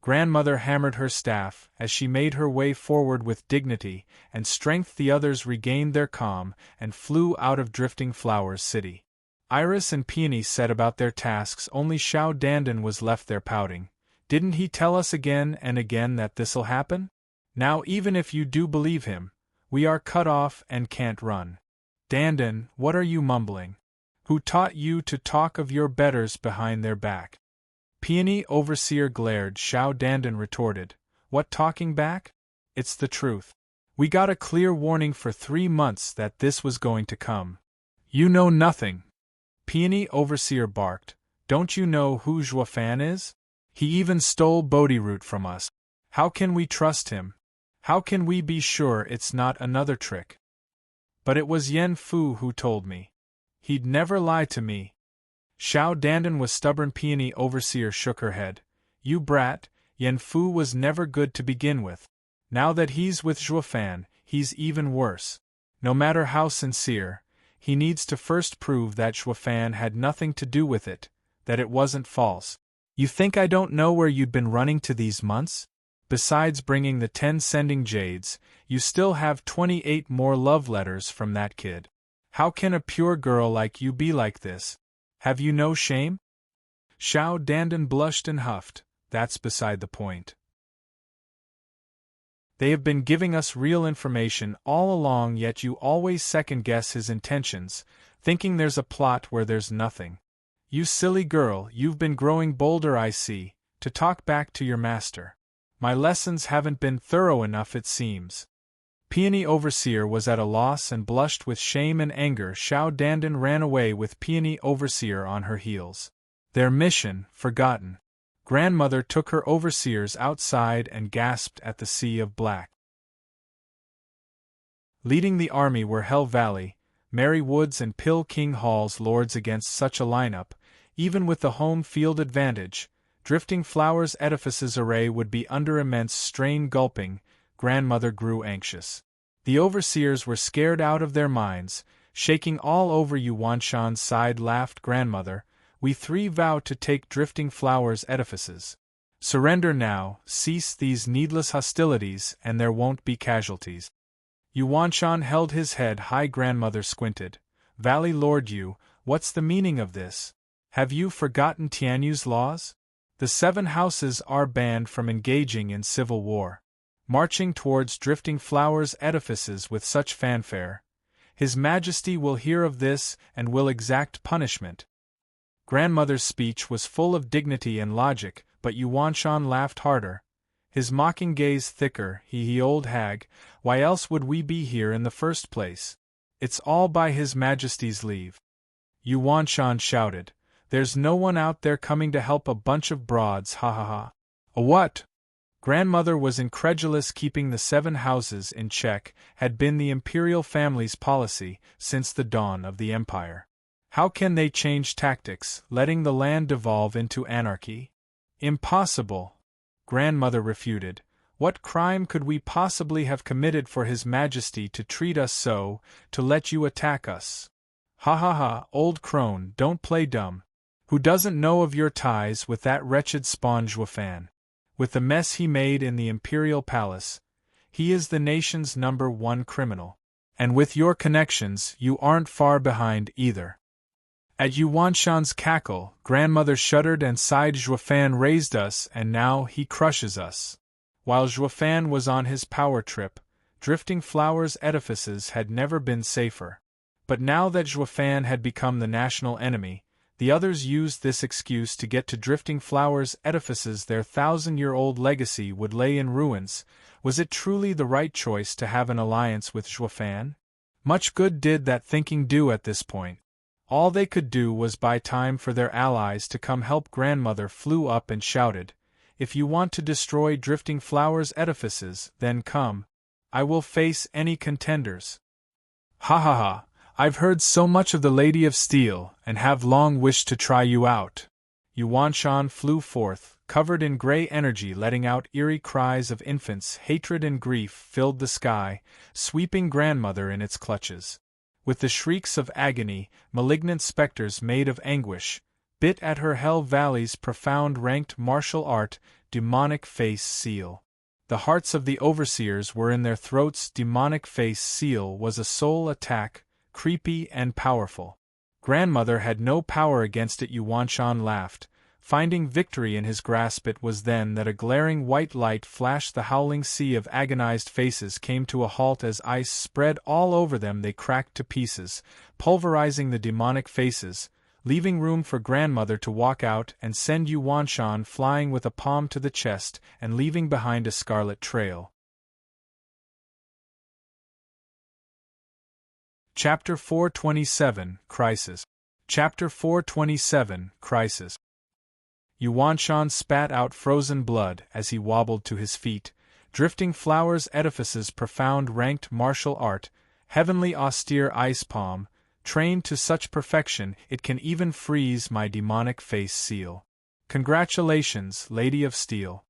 Grandmother hammered her staff as she made her way forward with dignity and strength. The others regained their calm and flew out of Drifting Flowers City. Iris and Peony set about their tasks. Only Xiao Dandan was left there pouting. "Didn't he tell us again and again that this'll happen? Now even if you do believe him, we are cut off and can't run." "Dandan, what are you mumbling? Who taught you to talk of your betters behind their back?" Peony Overseer glared. Xiao Dandan retorted, "What talking back? It's the truth. We got a clear warning for 3 months that this was going to come." "You know nothing," Peony Overseer barked. "Don't you know who Zhuo is? He even stole Bodhi root from us. How can we trust him? How can we be sure it's not another trick? But it was Yen Fu who told me. He'd never lie to me." Xiao Dandan was stubborn. Peony Overseer shook her head. "You brat, Yen Fu was never good to begin with. Now that he's with Zhuo, he's even worse. No matter how sincere, he needs to first prove that Zhuo had nothing to do with it, that it wasn't false. You think I don't know where you'd been running to these months? Besides bringing the 10 sending jades, you still have 28 more love letters from that kid. How can a pure girl like you be like this? Have you no shame?" Xiao Dandan blushed and huffed. "That's beside the point. They have been giving us real information all along, yet you always second-guess his intentions, thinking there's a plot where there's nothing. You silly girl, you've been growing bolder, I see, to talk back to your master. My lessons haven't been thorough enough, it seems." Peony Overseer was at a loss and blushed with shame and anger. Xiao Dandan ran away with Peony Overseer on her heels. Their mission forgotten. Grandmother took her overseers outside and gasped at the sea of black. Leading the army were Hell Valley, Mary Woods and Pill King Hall's lords. Against such a lineup, even with the home field advantage, Drifting Flowers' edifices array would be under immense strain. Gulping, Grandmother grew anxious. The overseers were scared out of their minds, shaking all over. Yuanshan sighed. Laughed Grandmother. "We 3 vow to take Drifting Flowers' edifices. Surrender now, cease these needless hostilities, and there won't be casualties." Yuanshan held his head high. Grandmother squinted. "Valley Lord Yu, what's the meaning of this? Have you forgotten Tianyu's laws? The 7 houses are banned from engaging in civil war. Marching towards Drifting Flowers' edifices with such fanfare. His Majesty will hear of this and will exact punishment." Grandmother's speech was full of dignity and logic, but Yuanshan laughed harder, his mocking gaze thicker. He old hag, why else would we be here in the first place? It's all by His Majesty's leave. Yuanshan shouted. "There's no one out there coming to help a bunch of broads, ha ha ha." "A what?" Grandmother was incredulous. Keeping the 7 houses in check had been the imperial family's policy since the dawn of the empire. How can they change tactics, letting the land devolve into anarchy? "Impossible," Grandmother refuted. What crime could we possibly have committed for His Majesty to treat us so, to let you attack us? Ha ha ha, old crone, don't play dumb. Who doesn't know of your ties with that wretched spawn Zhuo? With the mess he made in the imperial palace, he is the nation's #1 criminal. And with your connections, you aren't far behind either. At Yuanshan's cackle, grandmother shuddered and sighed. Zhuo raised us and now he crushes us. While Zhuo was on his power trip, Drifting Flowers Edifices had never been safer. But now that Zhuo had become the national enemy, the others used this excuse to get to Drifting Flowers Edifices. Their 1,000-year-old legacy would lay in ruins. Was it truly the right choice to have an alliance with Zhuo? Much good did that thinking do at this point. All they could do was buy time for their allies to come help. Grandmother flew up and shouted, "If you want to destroy Drifting Flowers Edifices, then come. I will face any contenders." Ha ha ha, I've heard so much of the Lady of Steel, and have long wished to try you out. Yuanshan flew forth, covered in gray energy, letting out eerie cries of infants. Hatred and grief filled the sky, sweeping grandmother in its clutches. With the shrieks of agony, malignant specters made of anguish bit at her. Hell Valley's profound ranked martial art, demonic face seal. The hearts of the overseers were in their throats. Demonic face seal was a soul attack, creepy and powerful. Grandmother had no power against it. Yuanshan laughed, finding victory in his grasp. It was then that a glaring white light flashed. The howling sea of agonized faces came to a halt as ice spread all over them. They cracked to pieces, pulverizing the demonic faces, leaving room for grandmother to walk out and send Yuanshan flying with a palm to the chest and leaving behind a scarlet trail. Chapter 427, Crisis. Chapter 427, Crisis. Yuanshan spat out frozen blood as he wobbled to his feet. Drifting Flowers Edifices profound ranked martial art, heavenly austere ice palm, trained to such perfection it can even freeze my demonic face seal. Congratulations, Lady of Steel.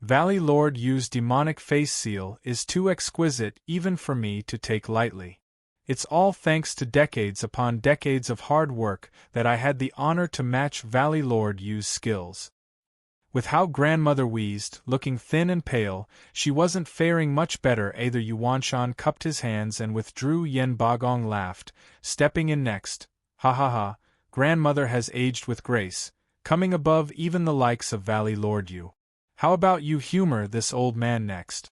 Valley Lord Yu's demonic face seal is too exquisite even for me to take lightly. It's all thanks to decades upon decades of hard work that I had the honor to match Valley Lord Yu's skills. With how grandmother wheezed, looking thin and pale, she wasn't faring much better either. Yuanshan cupped his hands and withdrew. Yen Bagong laughed, stepping in next. Ha ha ha, grandmother has aged with grace, coming above even the likes of Valley Lord Yu. How about you humor this old man next?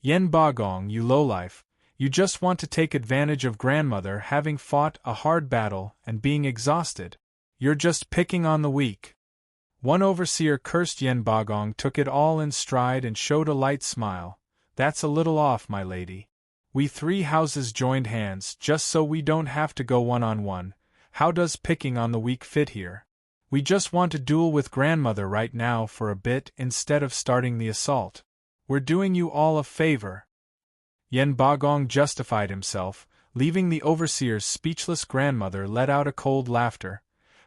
Yen Bagong, you lowlife, you just want to take advantage of grandmother having fought a hard battle and being exhausted. You're just picking on the weak. One overseer cursed. Yen Bagong took it all in stride and showed a light smile. That's a little off, my lady. We 3 houses joined hands just so we don't have to go one-on-one. How does picking on the weak fit here? We just want to duel with grandmother right now for a bit instead of starting the assault. We're doing you all a favor. Yen Bagong justified himself, leaving the overseer's speechless. Grandmother let out a cold laughter.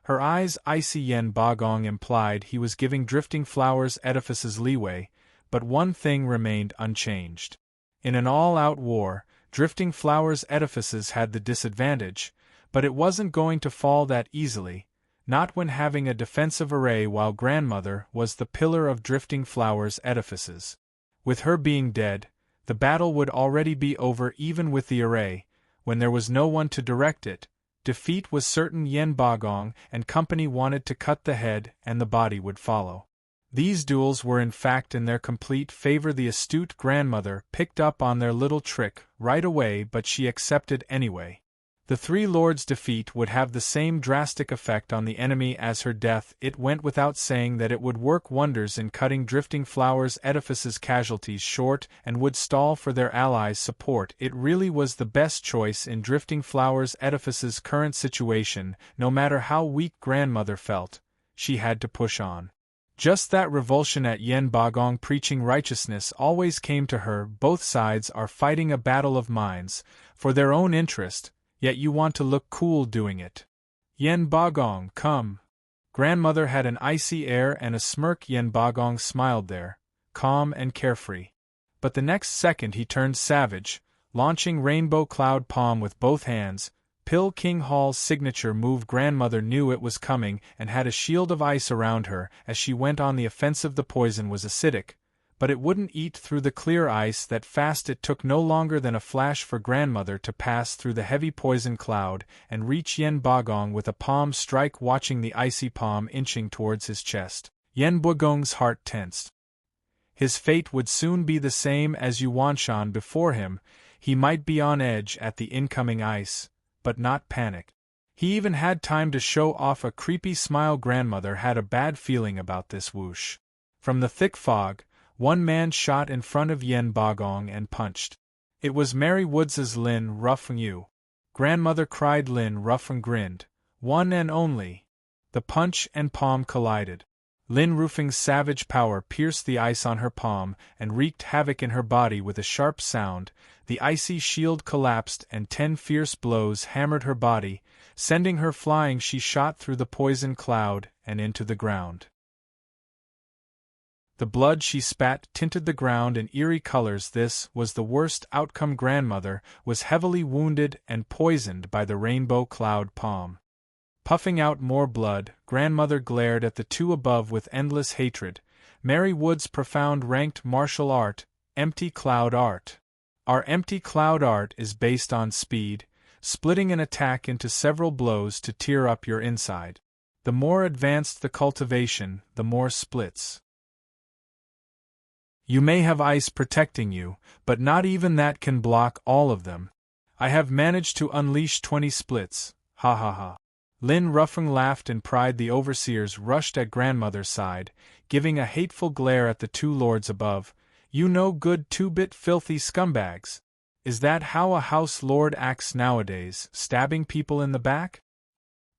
Her eyes icy. Yen Bagong implied he was giving Drifting Flowers Edifices leeway, but one thing remained unchanged. In an all-out war, Drifting Flowers Edifices had the disadvantage, but it wasn't going to fall that easily, not when having a defensive array while grandmother was the pillar of Drifting Flowers Edifices. With her being dead, the battle would already be over. Even with the array, when there was no one to direct it, defeat was certain. Yen Bagong and company wanted to cut the head and the body would follow. These duels were in fact in their complete favor. The astute grandmother picked up on their little trick right away, but she accepted anyway. The 3 lords' defeat would have the same drastic effect on the enemy as her death. It went without saying that it would work wonders in cutting Drifting Flowers Edifices' casualties short and would stall for their allies' support. It really was the best choice in Drifting Flowers Edifices' current situation. No matter how weak grandmother felt, she had to push on. Just that revulsion at Yen Bagong preaching righteousness always came to her. Both sides are fighting a battle of minds, for their own interest, yet you want to look cool doing it. Yen Bagong, come. Grandmother had an icy air and a smirk. Yen Bagong smiled there, calm and carefree. But the next second he turned savage, launching Rainbow Cloud Palm with both hands. Pill King Hall's signature move. Grandmother knew it was coming and had a shield of ice around her as she went on the offensive. The poison was acidic, but it wouldn't eat through the clear ice that fast. It took no longer than a flash for Grandmother to pass through the heavy poison cloud and reach Yen Bagong with a palm strike. Watching the icy palm inching towards his chest, Yen Bagong's heart tensed. His fate would soon be the same as Yuanshan before him. He might be on edge at the incoming ice, but not panic. He even had time to show off a creepy smile. Grandmother had a bad feeling about this. Whoosh! From the thick fog, one man shot in front of Yen Bagong and punched. It was Mary Woods's Lin Ruffin. You! Grandmother cried. Lin Ruffin grinned. One and only. The punch and palm collided. Lin Rufing's savage power pierced the ice on her palm and wreaked havoc in her body with a sharp sound. The icy shield collapsed and 10 fierce blows hammered her body, sending her flying. She shot through the poison cloud and into the ground. The blood she spat tinted the ground in eerie colors. This was the worst outcome. Grandmother was heavily wounded and poisoned by the Rainbow Cloud Palm. Puffing out more blood, Grandmother glared at the two above with endless hatred. Mary Wood's profound ranked martial art, Empty Cloud Art. Our Empty Cloud Art is based on speed, splitting an attack into several blows to tear up your inside. The more advanced the cultivation, the more splits. You may have ice protecting you, but not even that can block all of them. I have managed to unleash 20 splits, ha ha ha. Lin Ruffing laughed in pride. The overseers rushed at Grandmother's side, giving a hateful glare at the two lords above. You no good 2-bit filthy scumbags. Is that how a house lord acts nowadays, stabbing people in the back?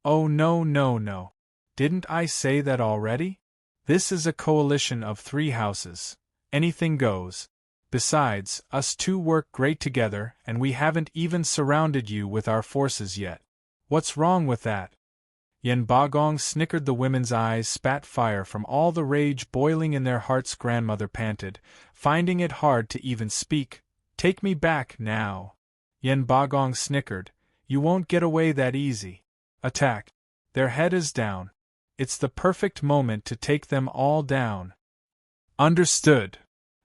Oh no no no. Didn't I say that already? This is a coalition of 3 houses. Anything goes. Besides, us two work great together and we haven't even surrounded you with our forces yet. What's wrong with that? Yen Bagong snickered. The women's eyes spat fire from all the rage boiling in their hearts. Grandmother panted, finding it hard to even speak. Take me back, now. Yen Bagong snickered. You won't get away that easy. Attack. Their head is down. It's the perfect moment to take them all down. Understood.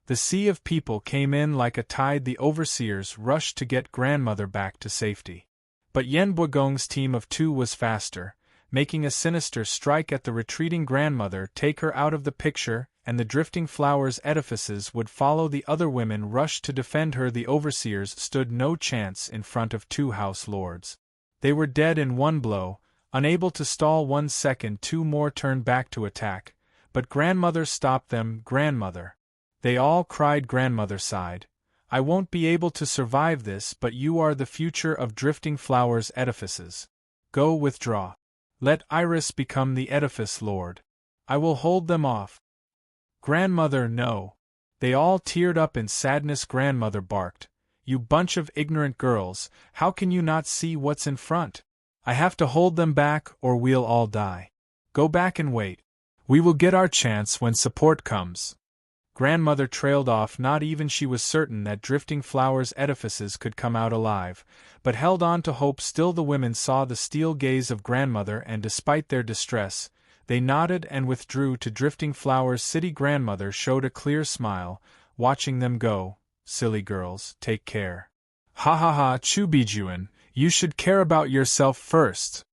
The sea of people came in like a tide. The overseers rushed to get Grandmother back to safety. But Yen Bagong's team of 2 was faster, making a sinister strike at the retreating Grandmother. Take her out of the picture, and the drifting flowers edifices would follow. The other women rushed to defend her. The overseers stood no chance in front of 2 house lords. They were dead in one blow, unable to stall 1 second. 2 more turned back to attack, but Grandmother stopped them. Grandmother. They all cried. Grandmother sighed. I won't be able to survive this, but you are the future of drifting flowers edifices. Go withdraw. Let Iris become the edifice lord. I will hold them off. Grandmother, no. They all teared up in sadness. Grandmother barked. You bunch of ignorant girls, how can you not see what's in front? I have to hold them back or we'll all die. Go back and wait. We will get our chance when support comes. Grandmother trailed off. Not even she was certain that drifting flowers edifices could come out alive, but held on to hope. Still the women saw the steel gaze of Grandmother, and despite their distress, they nodded and withdrew to drifting flowers city. Grandmother showed a clear smile, watching them go. Silly girls, take care. Ha ha ha, Chubijuan, you should care about yourself first.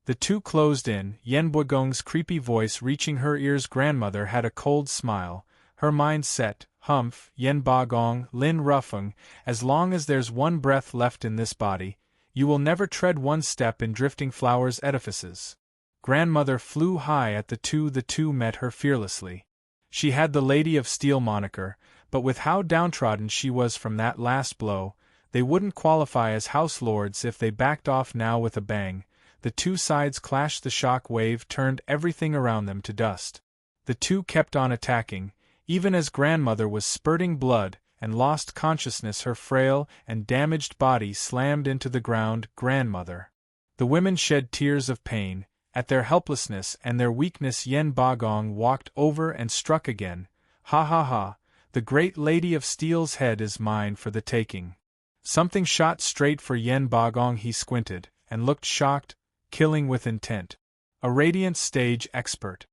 The 2 closed in, Yen Bagong's creepy voice reaching her ears. Grandmother had a cold smile. Her mind set. Humph, Yen Bagong, Lin Ruffing, as long as there's 1 breath left in this body, you will never tread 1 step in drifting flowers edifices. Grandmother flew high at the 2. The 2 met her fearlessly. She had the Lady of Steel moniker, but with how downtrodden she was from that last blow, they wouldn't qualify as house lords if they backed off now. With a bang, the 2 sides clashed. The shock wave turned everything around them to dust. The 2 kept on attacking, even as Grandmother was spurting blood and lost consciousness. Her frail and damaged body slammed into the ground. Grandmother. The women shed tears of pain. At their helplessness and their weakness, Yen Bagong walked over and struck again. Ha ha ha, The great Lady of Steel's head is mine for the taking. Something shot straight for Yen Bagong. He squinted, and looked shocked, killing with intent. A radiant stage expert.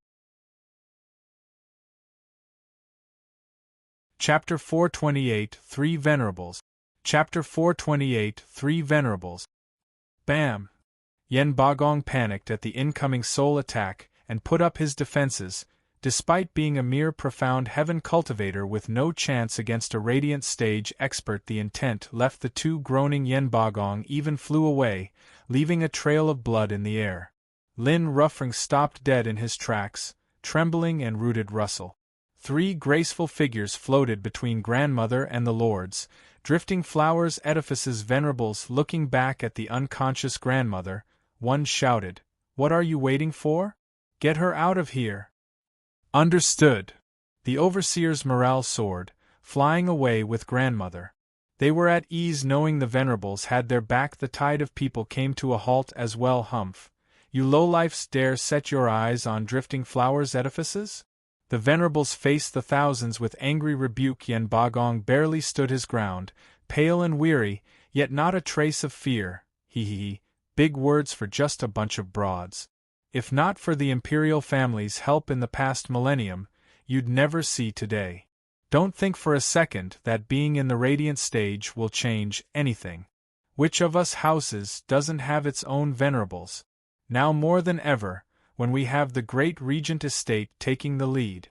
Chapter 428 3 Venerables. Chapter 428 3 Venerables. Bam! Yen Bagong panicked at the incoming soul attack and put up his defenses. Despite being a mere profound heaven cultivator with no chance against a radiant stage expert, the intent left the two groaning. Yen Bagong even flew away, leaving a trail of blood in the air. Lin Ruffring stopped dead in his tracks, trembling and rooted Russell. 3 graceful figures floated between grandmother and the lords, drifting flowers. Edifices. Venerables. Looking back at the unconscious grandmother, one shouted, "What are you waiting for? Get her out of here!" Understood. The overseer's morale soared, flying away with grandmother. They were at ease knowing the Venerables had their back. The tide of people came to a halt as well. Humph! You lowlifes dare set your eyes on drifting flowers. Edifices? The Venerables faced the thousands with angry rebuke. Yen Bagong barely stood his ground, pale and weary, yet not a trace of fear. He. Big words for just a bunch of broads. If not for the Imperial family's help in the past millennium, you'd never see today. Don't think for a second that being in the Radiant stage will change anything. Which of us houses doesn't have its own Venerables? Now more than ever, when we have the great Regent estate taking the lead.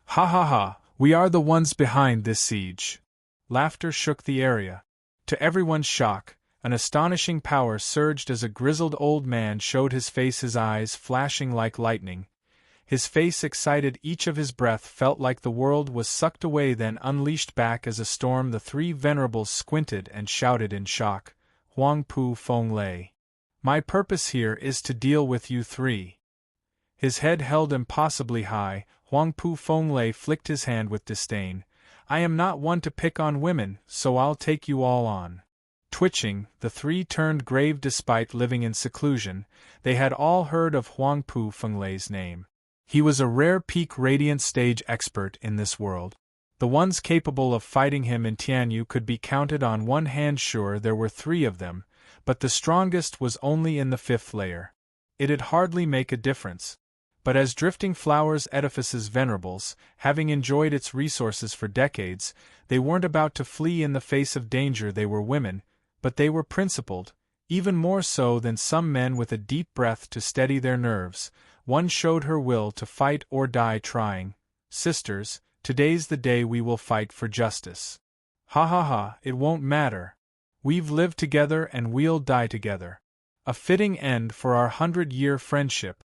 Ha ha ha, we are the ones behind this siege. Laughter shook the area. To everyone's shock, an astonishing power surged as a grizzled old man showed his face, his eyes flashing like lightning. His face excited, each of his breath felt like the world was sucked away then unleashed back as a storm. The 3 Venerables squinted and shouted in shock, "Huang Pu Feng Lei. My purpose here is to deal with you 3. His head held impossibly high, Huang Pu Feng Lei flicked his hand with disdain. "I am not one to pick on women, so I'll take you all on." Twitching, the 3 turned grave. Despite living in seclusion, they had all heard of Huang Pu Feng Lei's name. He was a rare peak Radiant stage expert in this world. The ones capable of fighting him in Tianyu could be counted on one hand. Sure, there were 3 of them, but the strongest was only in the 5th layer. It'd hardly make a difference. But as Drifting Flowers Edifices Venerables, having enjoyed its resources for decades, they weren't about to flee in the face of danger. They were women, but they were principled, even more so than some men. With a deep breath to steady their nerves, one showed her will to fight or die trying. "Sisters, today's the day we will fight for justice. Ha ha ha, it won't matter. We've lived together and we'll die together. A fitting end for our 100-year friendship."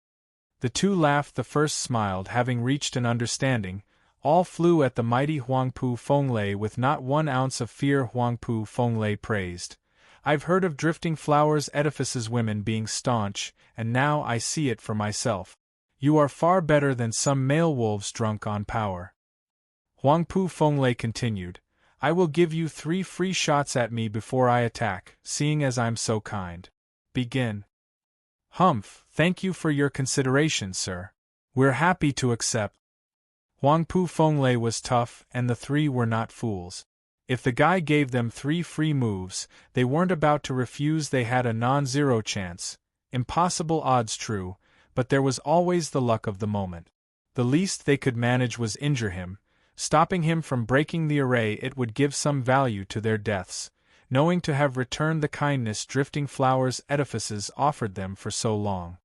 The 2 laughed. The first smiled, having reached an understanding. All flew at the mighty Huang Pu Feng Lei with not 1 ounce of fear. Huang Pu Feng Lei praised, "I've heard of Drifting Flowers Edifices women being staunch, and now I see it for myself. You are far better than some male wolves drunk on power." Huang Pu Feng Lei continued, "I will give you 3 free shots at me before I attack, seeing as I'm so kind. Begin." "Humph, thank you for your consideration, sir. We're happy to accept." Huang Pu Feng Lei was tough, and the 3 were not fools. If the guy gave them 3 free moves, they weren't about to refuse. They had a non-zero chance. Impossible odds, true, but there was always the luck of the moment. The least they could manage was injure him, stopping him from breaking the array. It would give some value to their deaths, knowing to have returned the kindness Drifting Flowers Edifices offered them for so long.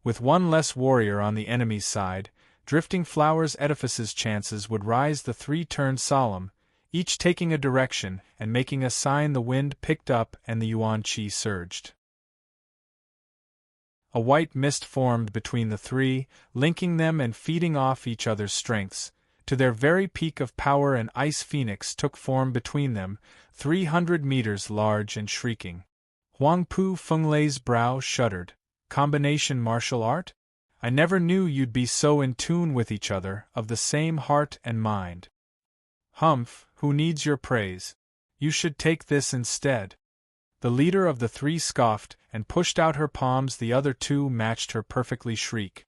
With 1 less warrior on the enemy's side, Drifting Flowers Edifices' chances would rise. The 3 turned solemn, each taking a direction and making a sign. The wind picked up and the yuan qi surged. A white mist formed between the 3, linking them and feeding off each other's strengths. To their very peak of power, an ice phoenix took form between them, 300 meters large and shrieking. Huang Pu Feng Lei's brow shuddered. "Combination martial art? I never knew you'd be so in tune with each other, of the same heart and mind." "Humph, who needs your praise? You should take this instead." The leader of the 3 scoffed and pushed out her palms. The other 2 matched her perfectly. Shriek.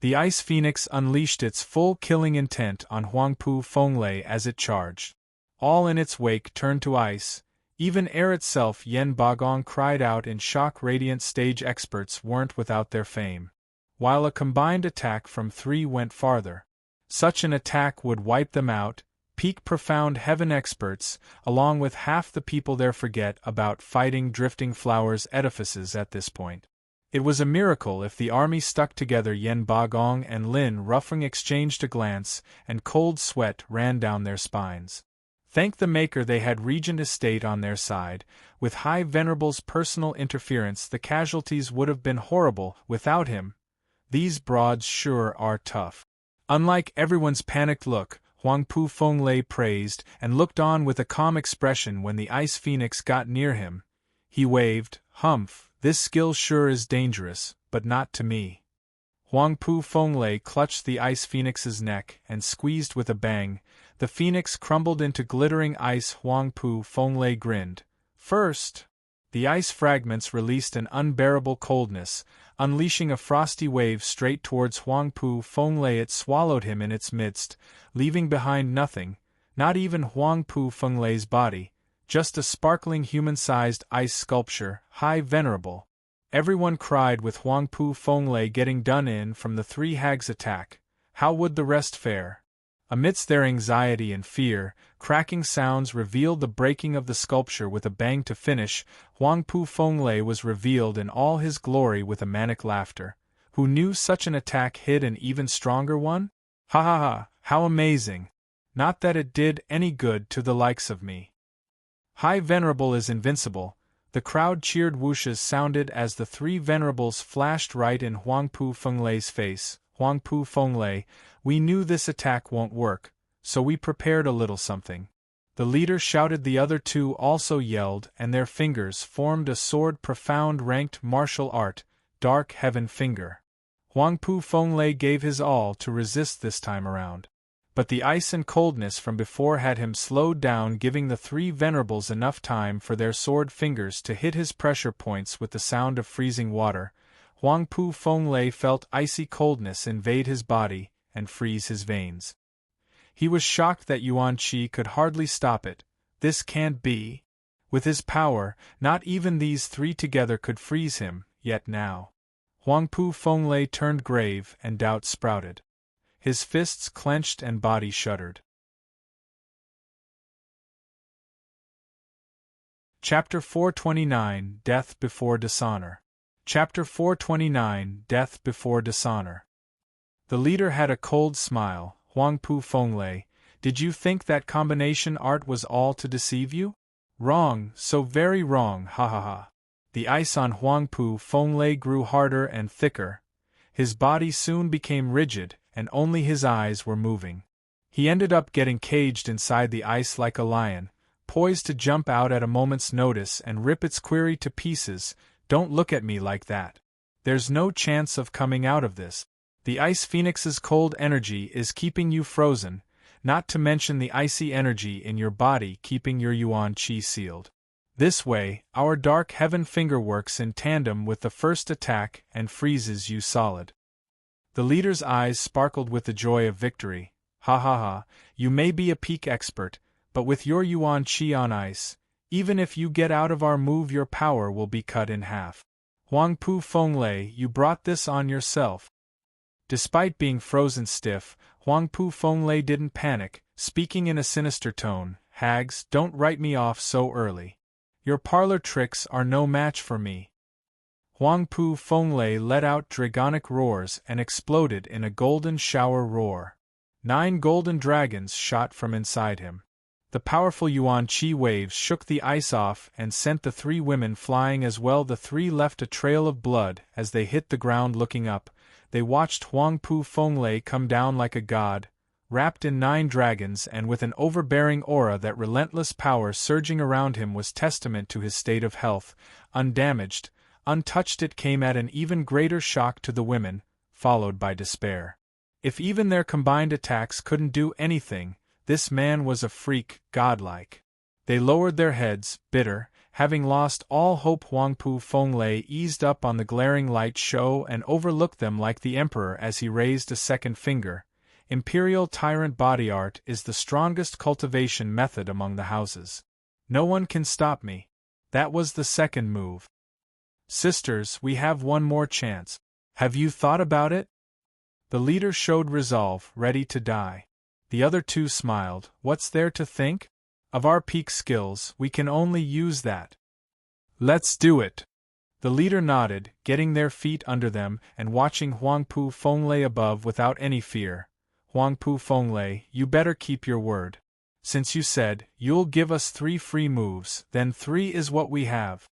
The Ice Phoenix unleashed its full killing intent on Huangpu Fenglei as it charged. All in its wake turned to ice. Even air itself. Yen Bagong cried out in shock. Radiant stage experts weren't without their fame. While a combined attack from 3 went farther. Such an attack would wipe them out. Peak Profound Heaven experts, along with half the people there, forget about fighting Drifting Flowers Edifices at this point. It was a miracle if the army stuck together. Yen Bagong and Lin Ruffing exchanged a glance, and cold sweat ran down their spines. Thank the Maker they had Regent Estate on their side. With High Venerable's personal interference, the casualties would have been horrible. Without him, these broads sure are tough. Unlike everyone's panicked look, Huangpu Fenglei praised and looked on with a calm expression when the Ice Phoenix got near him. He waved, "Humph, this skill sure is dangerous, but not to me." Huangpu Fenglei clutched the Ice Phoenix's neck and squeezed with a bang. The phoenix crumbled into glittering ice. Huangpu Fenglei grinned. First, the ice fragments released an unbearable coldness, unleashing a frosty wave straight towards Huangpu Fenglei. It swallowed him in its midst, leaving behind nothing, not even Huangpu Fenglei's body, just a sparkling human-sized ice sculpture. High Venerable. Everyone cried with Huangpu Fenglei getting done in from the 3 hags' attack. How would the rest fare? Amidst their anxiety and fear, cracking sounds revealed the breaking of the sculpture with a bang. To finish, Huangpu Fenglei was revealed in all his glory with a manic laughter. Who knew such an attack hid an even stronger one? Ha ha ha, how amazing! Not that it did any good to the likes of me. High Venerable is invincible. The crowd cheered. Whooshes sounded as the 3 Venerables flashed right in Huangpu Fenglei's face. Huangpu Fenglei, we knew this attack won't work, so we prepared a little something. The leader shouted. The other 2 also yelled, and their fingers formed a sword. Profound ranked martial art, Dark Heaven Finger. Huangpu Fenglei gave his all to resist this time around. But the ice and coldness from before had him slowed down, giving the 3 Venerables enough time for their sword fingers to hit his pressure points with the sound of freezing water. Huangpu Fenglei felt icy coldness invade his body and freeze his veins. He was shocked that Yuan Qi could hardly stop it. This can't be. With his power, not even these 3 together could freeze him, yet now. Huangpu Fenglei turned grave and doubt sprouted. His fists clenched and body shuddered. Chapter 429, Death Before Dishonor. Chapter 429, Death Before Dishonor. The leader had a cold smile. Huangpu Fenglei, did you think that combination art was all to deceive you? Wrong, so very wrong, ha ha ha. The ice on Huangpu Fenglei grew harder and thicker. His body soon became rigid, and only his eyes were moving. He ended up getting caged inside the ice like a lion, poised to jump out at a moment's notice and rip its quarry to pieces. Don't look at me like that. There's no chance of coming out of this. The Ice Phoenix's cold energy is keeping you frozen, not to mention the icy energy in your body keeping your Yuan Qi sealed. This way, our Dark Heaven Finger works in tandem with the first attack and freezes you solid. The leader's eyes sparkled with the joy of victory. Ha ha ha, you may be a peak expert, but with your Yuan Qi on ice, even if you get out of our move your power will be cut in half. Huangpu Fenglei, you brought this on yourself. Despite being frozen stiff, Huangpu Fenglei didn't panic, speaking in a sinister tone. Hags, don't write me off so early. Your parlor tricks are no match for me. Huangpu Fenglei let out dragonic roars and exploded in a golden shower roar. 9 golden dragons shot from inside him. The powerful Yuan Qi waves shook the ice off and sent the 3 women flying as well. The 3 left a trail of blood as they hit the ground. Looking up, they watched Huangpu Fenglei come down like a god, wrapped in 9 dragons and with an overbearing aura. That relentless power surging around him was testament to his state of health. Undamaged, untouched, it came at an even greater shock to the women, followed by despair. If even their combined attacks couldn't do anything, this man was a freak, godlike. They lowered their heads, bitter, Having lost all hope, Huangpu Fenglei eased up on the glaring light show and overlooked them like the emperor as he raised a second finger. Imperial tyrant body art is the strongest cultivation method among the houses. No one can stop me. That was the second move. Sisters, we have one more chance. Have you thought about it? The leader showed resolve, ready to die. The other two smiled. What's there to think? Of our peak skills, we can only use that. Let's do it. The leader nodded, getting their feet under them and watching Huangpu Fenglei above without any fear. Huangpu Fenglei, you better keep your word. Since you said, you'll give us 3 free moves, then 3 is what we have.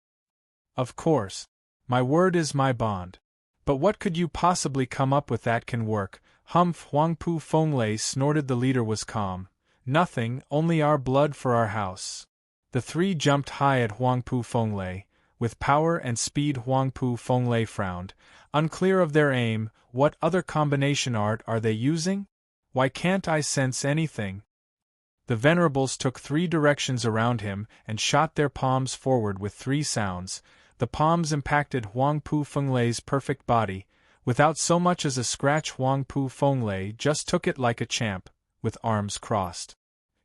Of course. My word is my bond. But what could you possibly come up with that can work? Humph! Huangpu Fenglei snorted. The leader was calm. Nothing, only our blood for our house. The 3 jumped high at Huangpu Fenglei. With power and speed, Huangpu Fenglei frowned. Unclear of their aim, what other combination art are they using? Why can't I sense anything? The Venerables took 3 directions around him and shot their palms forward with 3 sounds. The palms impacted Huangpu Fenglei's perfect body. Without so much as a scratch, Huangpu Fenglei just took it like a champ, with arms crossed.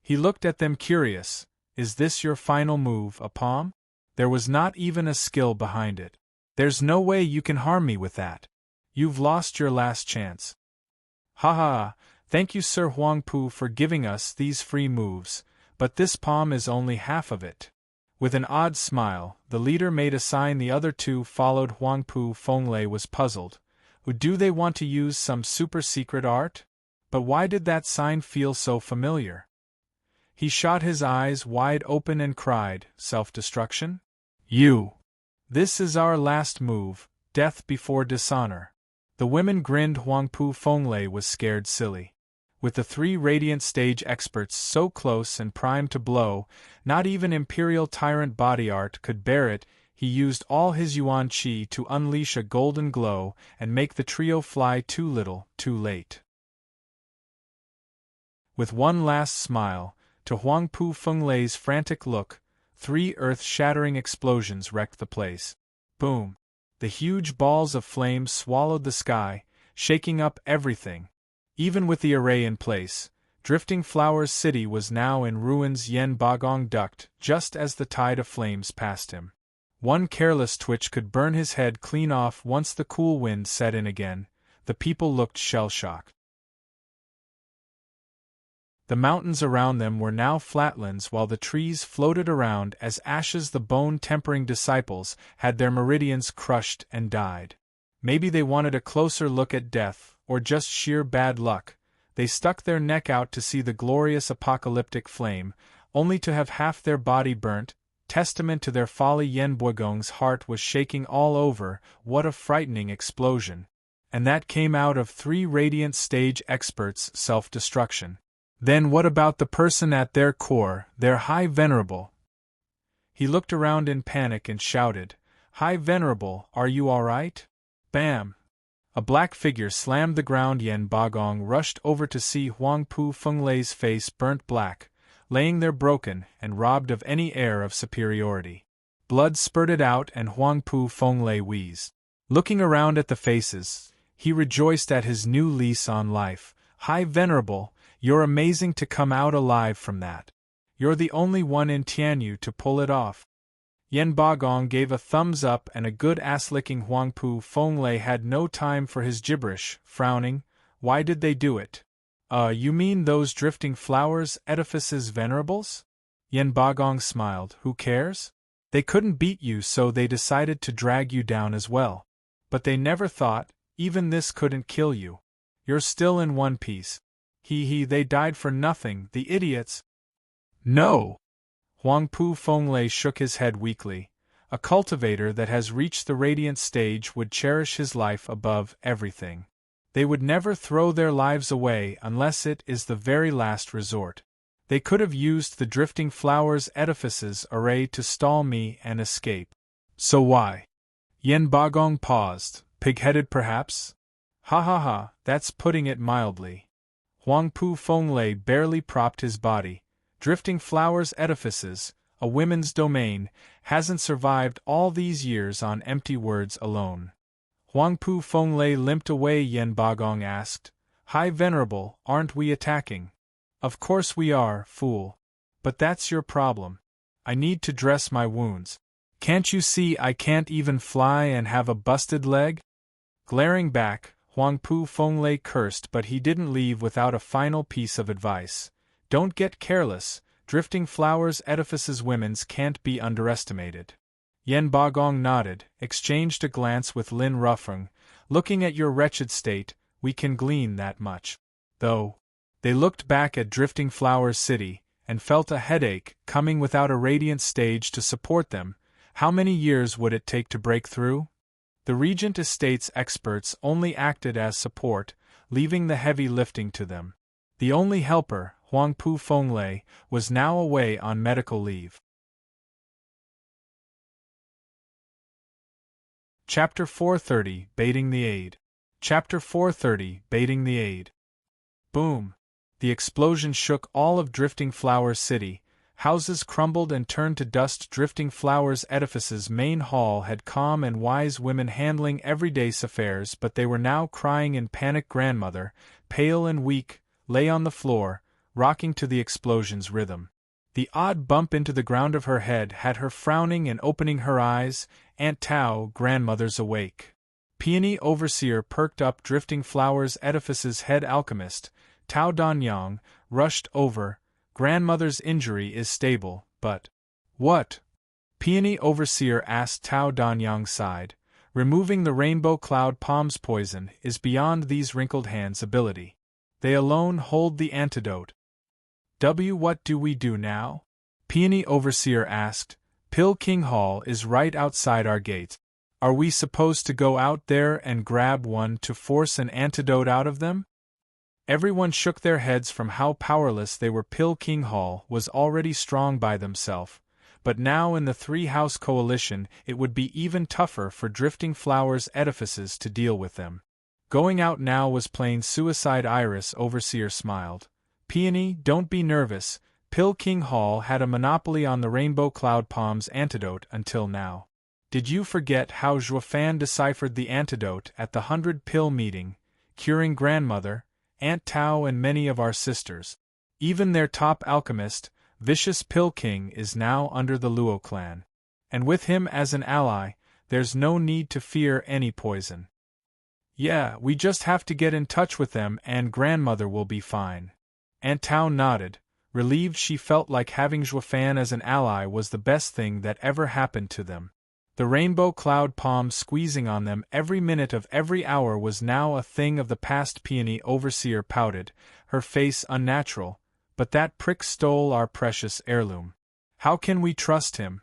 He looked at them curious. Is this your final move, a palm? There was not even a skill behind it. There's no way you can harm me with that. You've lost your last chance. Ha ha, thank you Sir Huangpu for giving us these free moves, but this palm is only half of it. With an odd smile, the leader made a sign. The other 2 followed. Huangpu Fenglei was puzzled. Do they want to use some super secret art? But why did that sign feel so familiar? He shot his eyes wide open and cried, self-destruction? You! This is our last move, death before dishonor. The women grinned. Huangpu Fenglei was scared silly. With the 3 radiant stage experts so close and primed to blow, not even Imperial Tyrant body art could bear it. He used all his Yuan Qi to unleash a golden glow and make the trio fly too little, too late. With one last smile, to Huangpu Fenglei's frantic look, 3 earth-shattering explosions wrecked the place. Boom! The huge balls of flame swallowed the sky, shaking up everything. Even with the array in place, Drifting Flowers City was now in ruins. Yen Bagong ducked just as the tide of flames passed him. One careless twitch could burn his head clean off. Once the cool wind set in again, the people looked shell-shocked. The mountains around them were now flatlands while the trees floated around as ashes. The bone-tempering disciples had their meridians crushed and died. Maybe they wanted a closer look at death, or just sheer bad luck. They stuck their neck out to see the glorious apocalyptic flame, only to have half their body burnt, testament to their folly. Yen Bagong's heart was shaking all over. What a frightening explosion! And that came out of 3 radiant stage experts' self-destruction. Then what about the person at their core, their High Venerable? He looked around in panic and shouted, High Venerable, are you all right? Bam! A black figure slammed the ground. Yen Bagong rushed over to see Huangpu Fenglei's face burnt black, laying there broken and robbed of any air of superiority. Blood spurted out and Huangpu Fenglei wheezed. Looking around at the faces, he rejoiced at his new lease on life. High Venerable, you're amazing to come out alive from that. You're the only one in Tianyu to pull it off. Yen Bagong gave a thumbs up and a good ass-licking. Huangpu Fenglei had no time for his gibberish, frowning. Why did they do it? You mean those Drifting Flowers Edifices Venerables? Yen Bagong smiled. Who cares? They couldn't beat you, so they decided to drag you down as well. But they never thought, even this couldn't kill you. You're still in one piece. They died for nothing, the idiots. No! Huangpu Fenglei shook his head weakly. A cultivator that has reached the radiant stage would cherish his life above everything. They would never throw their lives away unless it is the very last resort. They could have used the Drifting Flowers Edifices array to stall me and escape. So why? Yen Bagong paused. Pig-headed perhaps? Ha ha ha, that's putting it mildly. Huangpu Fenglei barely propped his body. Drifting Flowers Edifices, a women's domain, hasn't survived all these years on empty words alone. Huangpu Fenglei limped away. Yen Bagong asked, High Venerable, aren't we attacking? Of course we are, fool. But that's your problem. I need to dress my wounds. Can't you see I can't even fly and have a busted leg? Glaring back, Huangpu Fenglei cursed, but he didn't leave without a final piece of advice. Don't get careless. Drifting Flowers Edifices women's can't be underestimated. Yen Bagong nodded, exchanged a glance with Lin Ruffeng. Looking at your wretched state, we can glean that much. Though. They looked back at Drifting Flowers City, and felt a headache coming without a radiant stage to support them. How many years would it take to break through? The Regent Estate's experts only acted as support, leaving the heavy lifting to them. The only helper, Huangpu Fenglei, was now away on medical leave. Chapter 430, Baiting the Aid. Chapter 430, Baiting the Aid. Boom! The explosion shook all of Drifting Flowers City. Houses crumbled and turned to dust. Drifting Flowers Edifices' main hall had calm and wise women handling everyday affairs, but they were now crying in panic. Grandmother, pale and weak, lay on the floor, rocking to the explosion's rhythm. The odd bump into the ground of her head had her frowning and opening her eyes. Aunt Tao, grandmother's awake. Peony Overseer perked up. Drifting Flowers Edifices' head alchemist, Tao Danyang, rushed over. Grandmother's injury is stable, but… What? Peony Overseer asked. Tao Danyang sighed. Removing the rainbow cloud palm's poison is beyond these wrinkled hands' ability. They alone hold the antidote. What do we do now? Peony Overseer asked. Pill King Hall is right outside our gate. Are we supposed to go out there and grab one to force an antidote out of them? Everyone shook their heads from how powerless they were. Pill King Hall was already strong by themselves, but now in the three-house coalition it would be even tougher for Drifting Flowers Edifices to deal with them. Going out now was plain suicide. Iris Overseer smiled. Peony, don't be nervous. Pill King Hall had a monopoly on the Rainbow Cloud Palm's antidote until now. Did you forget how Zhuo deciphered the antidote at the 100-pill meeting, curing grandmother, Aunt Tao and many of our sisters? Even their top alchemist, Vicious Pill King, is now under the Luo clan. And with him as an ally, there's no need to fear any poison. Yeah, we just have to get in touch with them and grandmother will be fine. Aunt Tao nodded, relieved. She felt like having Zhuo as an ally was the best thing that ever happened to them. The Rainbow Cloud Palm squeezing on them every minute of every hour was now a thing of the past. Peony Overseer pouted, her face unnatural. But that prick stole our precious heirloom. How can we trust him?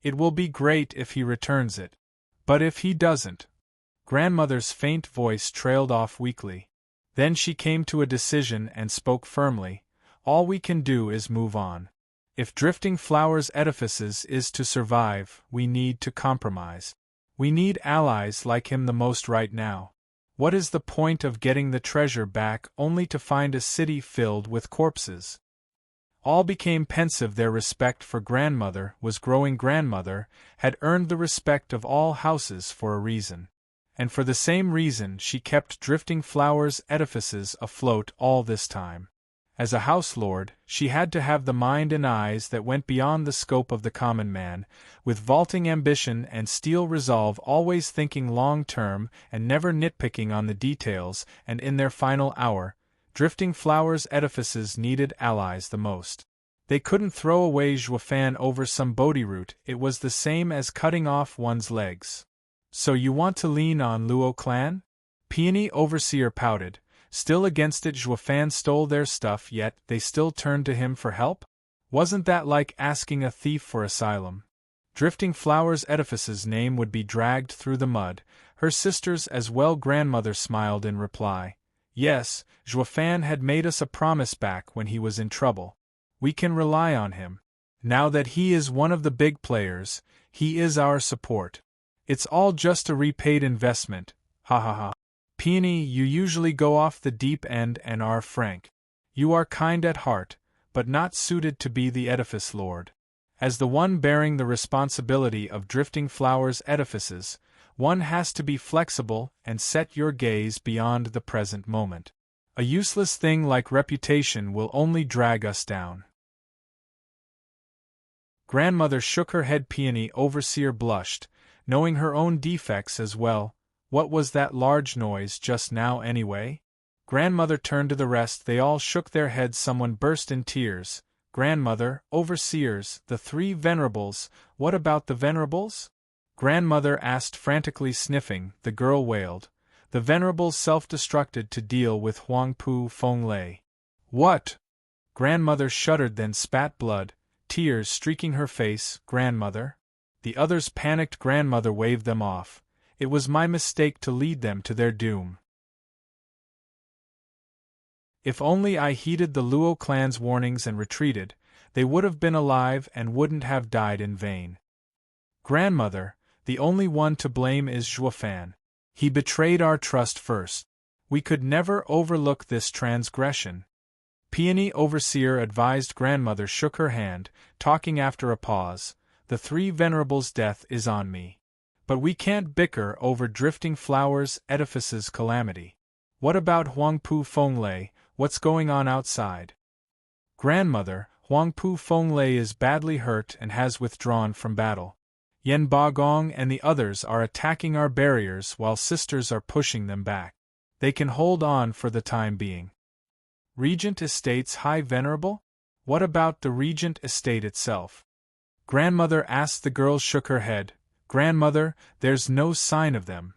It will be great if he returns it. But if he doesn't? Grandmother's faint voice trailed off weakly. Then she came to a decision and spoke firmly. All we can do is move on. If Drifting Flowers Edifices is to survive, we need to compromise. We need allies like him the most right now. What is the point of getting the treasure back only to find a city filled with corpses? All became pensive. Their respect for grandmother was growing. Grandmother had earned the respect of all houses for a reason. And for the same reason she kept Drifting Flowers Edifices afloat all this time. As a house lord, she had to have the mind and eyes that went beyond the scope of the common man, with vaulting ambition and steel resolve, always thinking long-term and never nitpicking on the details. And in their final hour, Drifting Flowers Edifices needed allies the most. They couldn't throw away Zhuo over some Bodhi root. It was the same as cutting off one's legs. So you want to lean on Luo clan? Peony Overseer pouted. Still against it. Zhuo stole their stuff, yet they still turned to him for help? Wasn't that like asking a thief for asylum? Drifting Flowers Edifices' name would be dragged through the mud, her sisters as well. Grandmother smiled in reply. Yes, Zhuo had made us a promise back when he was in trouble. We can rely on him. Now that he is one of the big players, he is our support. It's all just a repaid investment, ha ha ha. Peony, you usually go off the deep end and are frank. You are kind at heart, but not suited to be the edifice lord. As the one bearing the responsibility of Drifting Flowers Edifices, one has to be flexible and set your gaze beyond the present moment. A useless thing like reputation will only drag us down. Grandmother shook her head. Peony Overseer blushed, knowing her own defects as well. What was that large noise just now anyway? Grandmother turned to the rest. They all shook their heads. Someone burst in tears. Grandmother, Overseers, the 3 Venerables, what about the Venerables? Grandmother asked, frantically sniffing. The girl wailed. The Venerables self-destructed to deal with Huang Pu Feng Lei. What? Grandmother shuddered, then spat blood, tears streaking her face. Grandmother? The others panicked. Grandmother waved them off. It was my mistake to lead them to their doom. If only I heeded the Luo clan's warnings and retreated, they would have been alive and wouldn't have died in vain. Grandmother, the only one to blame is Zhuo. He betrayed our trust first. We could never overlook this transgression. Peony Overseer advised. Grandmother shook her hand, talking after a pause. The 3 Venerables' death is on me. But we can't bicker over Drifting Flowers Edifices' calamity. What about Huang Pu Feng Lei? What's going on outside? Grandmother, Huang Pu Feng Lei is badly hurt and has withdrawn from battle. Yen Bagong and the others are attacking our barriers while sisters are pushing them back. They can hold on for the time being. Regent Estate's High Venerable? What about the Regent Estate itself? Grandmother asked. The girl shook her head. Grandmother, there's no sign of them.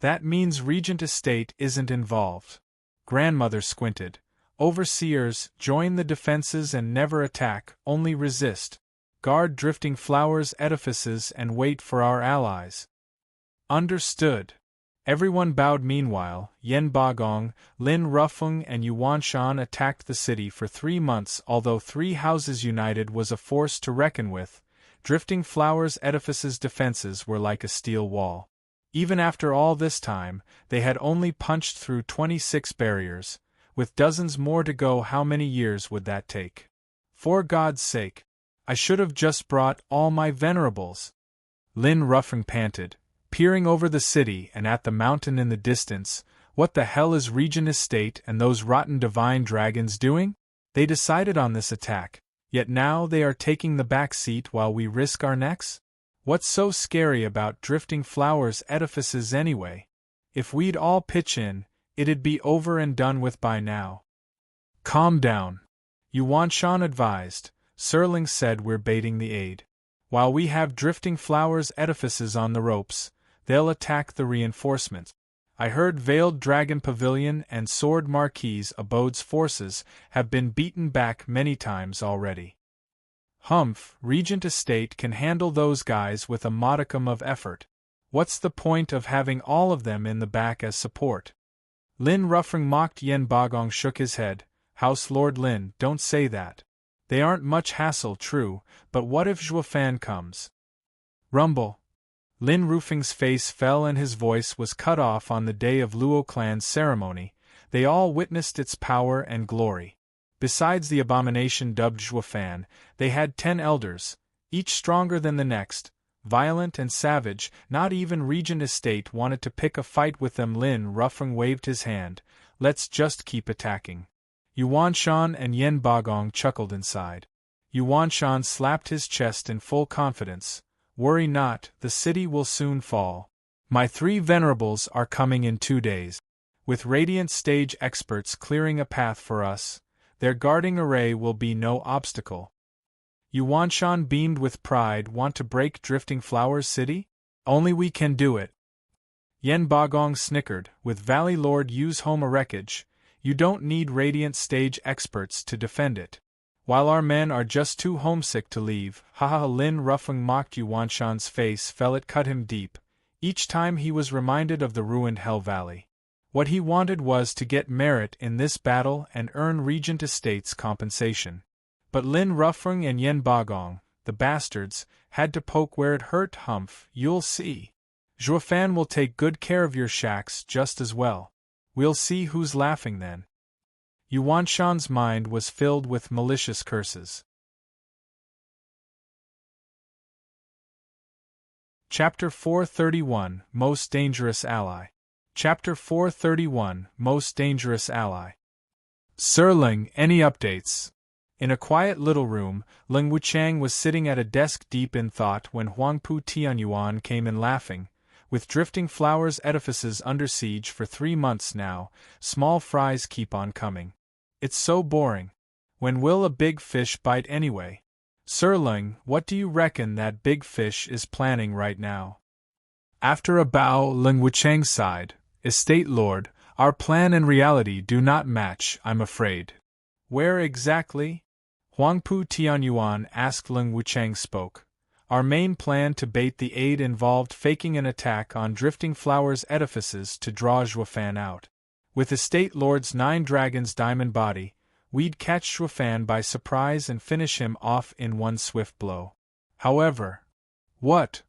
That means Regent Estate isn't involved. Grandmother squinted. Overseers, join the defenses and never attack, only resist. Guard Drifting Flowers Edifices and wait for our allies. Understood. Everyone bowed. Meanwhile, Yen Bagong, Lin Rufeng and Yuanshan attacked the city for 3 months. Although 3 houses united was a force to reckon with, Drifting Flowers Edifices' defenses were like a steel wall. Even after all this time, they had only punched through 26 barriers, with dozens more to go. How many years would that take? For God's sake, I should have just brought all my Venerables. Lin Rufeng panted, peering over the city and at the mountain in the distance. What the hell is Regent Estate and those rotten divine dragons doing? They decided on this attack, yet now they are taking the back seat while we risk our necks? What's so scary about Drifting Flowers Edifices anyway? If we'd all pitch in, it'd be over and done with by now. Calm down. Yuanshan advised. Serling said we're baiting the aid. While we have Drifting Flowers Edifices on the ropes, they'll attack the reinforcements. I heard Veiled Dragon Pavilion and Sword Marquise Abode's forces have been beaten back many times already. Humph, Regent Estate can handle those guys with a modicum of effort. What's the point of having all of them in the back as support? Lin Rufeng mocked. Yen Bagong shook his head. House Lord Lin, don't say that. They aren't much hassle, true, but what if Zhuo comes? Rumble. Lin Rufeng's face fell and his voice was cut off. On the day of Luo clan's ceremony, they all witnessed its power and glory. Besides the abomination dubbed Zhuo, they had 10 elders, each stronger than the next, violent and savage. Not even Regent Estate wanted to pick a fight with them. Lin Rufeng waved his hand. Let's just keep attacking. Yuanshan and Yen Bagong chuckled inside. Yuanshan slapped his chest in full confidence. Worry not, the city will soon fall. My 3 Venerables are coming in 2 days. With Radiant Stage experts clearing a path for us, their guarding array will be no obstacle. Yuanshan beamed with pride. Want to break Drifting Flowers City? Only we can do it. Yen Bagong snickered. With Valley Lord Yu's home a wreckage, you don't need Radiant Stage experts to defend it. While our men are just too homesick to leave. Haha. Lin Rufeng mocked. Yuanshan's face fell. It cut him deep. Each time he was reminded of the ruined Hell Valley. What he wanted was to get merit in this battle and earn Regent Estate's compensation. But Lin Rufeng and Yen Bagong, the bastards, had to poke where it hurt. Humph, you'll see. Zhuo will take good care of your shacks just as well. We'll see who's laughing then. Yuanshan's mind was filled with malicious curses. Chapter 431, Most Dangerous Ally. Chapter 431, Most Dangerous Ally. Sir Ling, any updates? In a quiet little room, Ling Wuchang was sitting at a desk deep in thought when Huangpu Tianyuan came in laughing. With drifting flowers edifices under siege for 3 months now, small fries keep on coming. It's so boring. When will a big fish bite anyway? Sir Ling, what do you reckon that big fish is planning right now? After a bow, Ling Wuchang sighed. Estate Lord, our plan and reality do not match, I'm afraid. Where exactly? Huangpu Tianyuan asked. Ling Wuchang spoke. Our main plan to bait the aid involved faking an attack on Drifting Flowers edifices to draw Zhuofan out. With Estate Lord's 9 dragons diamond body, we'd catch Zhuofan by surprise and finish him off in one swift blow. However, what?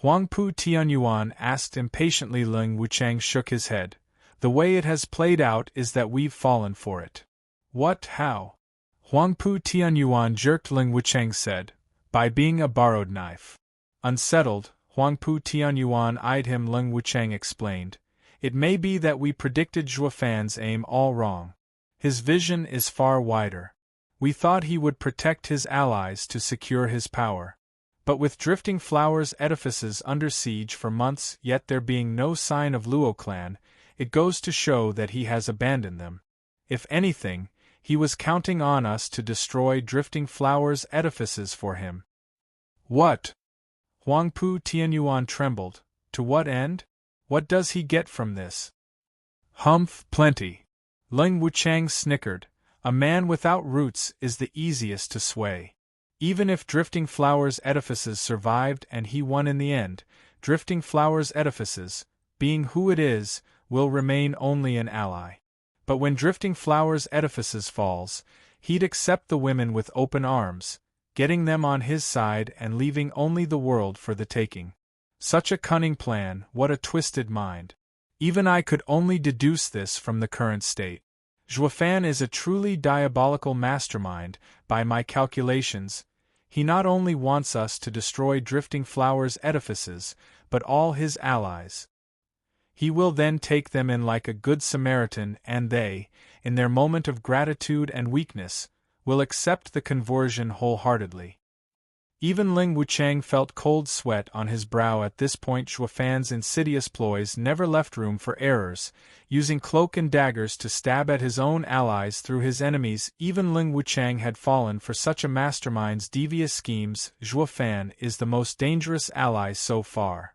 Huangpu Tianyuan asked impatiently. Ling Wuchang shook his head. The way it has played out is that we've fallen for it. What, how? Huangpu Tianyuan jerked. Ling Wuchang said. By being a borrowed knife. Unsettled, Huangpu Tianyuan eyed him. Ling Wuchang explained. It may be that we predicted Zhuofan's aim all wrong. His vision is far wider. We thought he would protect his allies to secure his power. But with Drifting Flowers edifices under siege for months, yet there being no sign of Luo clan, it goes to show that he has abandoned them. If anything, he was counting on us to destroy Drifting Flowers edifices for him. What? Huangpu Tianyuan trembled. To what end? What does he get from this? Humph, plenty. Ling Wuchang snickered. A man without roots is the easiest to sway. Even if Drifting Flowers edifices survived and he won in the end, Drifting Flowers edifices, being who it is, will remain only an ally. But when Drifting Flowers edifices falls, he'd accept the women with open arms, getting them on his side and leaving only the world for the taking. Such a cunning plan, what a twisted mind. Even I could only deduce this from the current state. Zhuofan is a truly diabolical mastermind, by my calculations. He not only wants us to destroy Drifting Flowers edifices, but all his allies. He will then take them in like a good Samaritan, and they, in their moment of gratitude and weakness, will accept the conversion wholeheartedly. Even Ling Wuchang felt cold sweat on his brow at this point. Zhuofan's insidious ploys never left room for errors, using cloak and daggers to stab at his own allies through his enemies. Even Ling Wuchang had fallen for such a mastermind's devious schemes. Zhuofan is the most dangerous ally so far.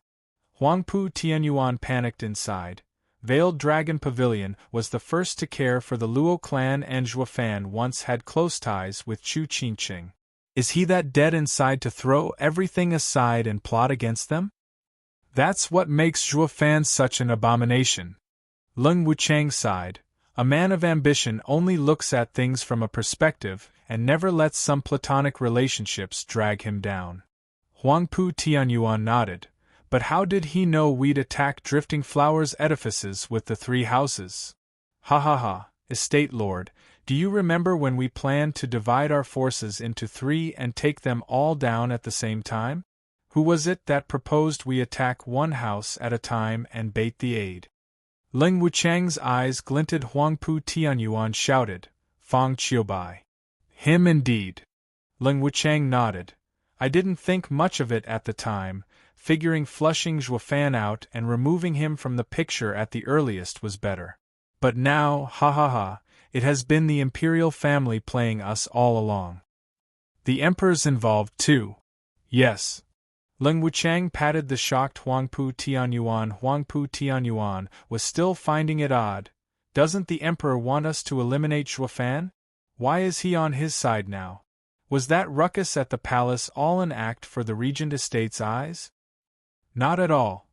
Huangpu Tianyuan panicked inside. Veiled Dragon Pavilion was the first to care for the Luo clan, and Zhuofan once had close ties with Chu Qingqing. Is he that dead inside to throw everything aside and plot against them? That's what makes Zhuofan such an abomination. Ling Wuchang sighed. A man of ambition only looks at things from a perspective and never lets some platonic relationships drag him down. Huangpu Tianyuan nodded. But how did he know we'd attack Drifting Flowers edifices with the 3 houses? Ha ha ha, Estate Lord, do you remember when we planned to divide our forces into 3 and take them all down at the same time? Who was it that proposed we attack one house at a time and bait the aid? Ling Wuchang's eyes glinted. Huangpu Tianyuan shouted, Fang Qiubai. Him indeed. Ling Wuchang nodded. I didn't think much of it at the time, figuring flushing Zhuofan out and removing him from the picture at the earliest was better. But now, ha ha ha, it has been the imperial family playing us all along. The emperor's involved too. Yes. Ling Wuchang patted the shocked Huangpu Tianyuan. Huangpu Tianyuan was still finding it odd. Doesn't the emperor want us to eliminate Zhuofan? Why is he on his side now? Was that ruckus at the palace all an act for the regent estate's eyes? Not at all.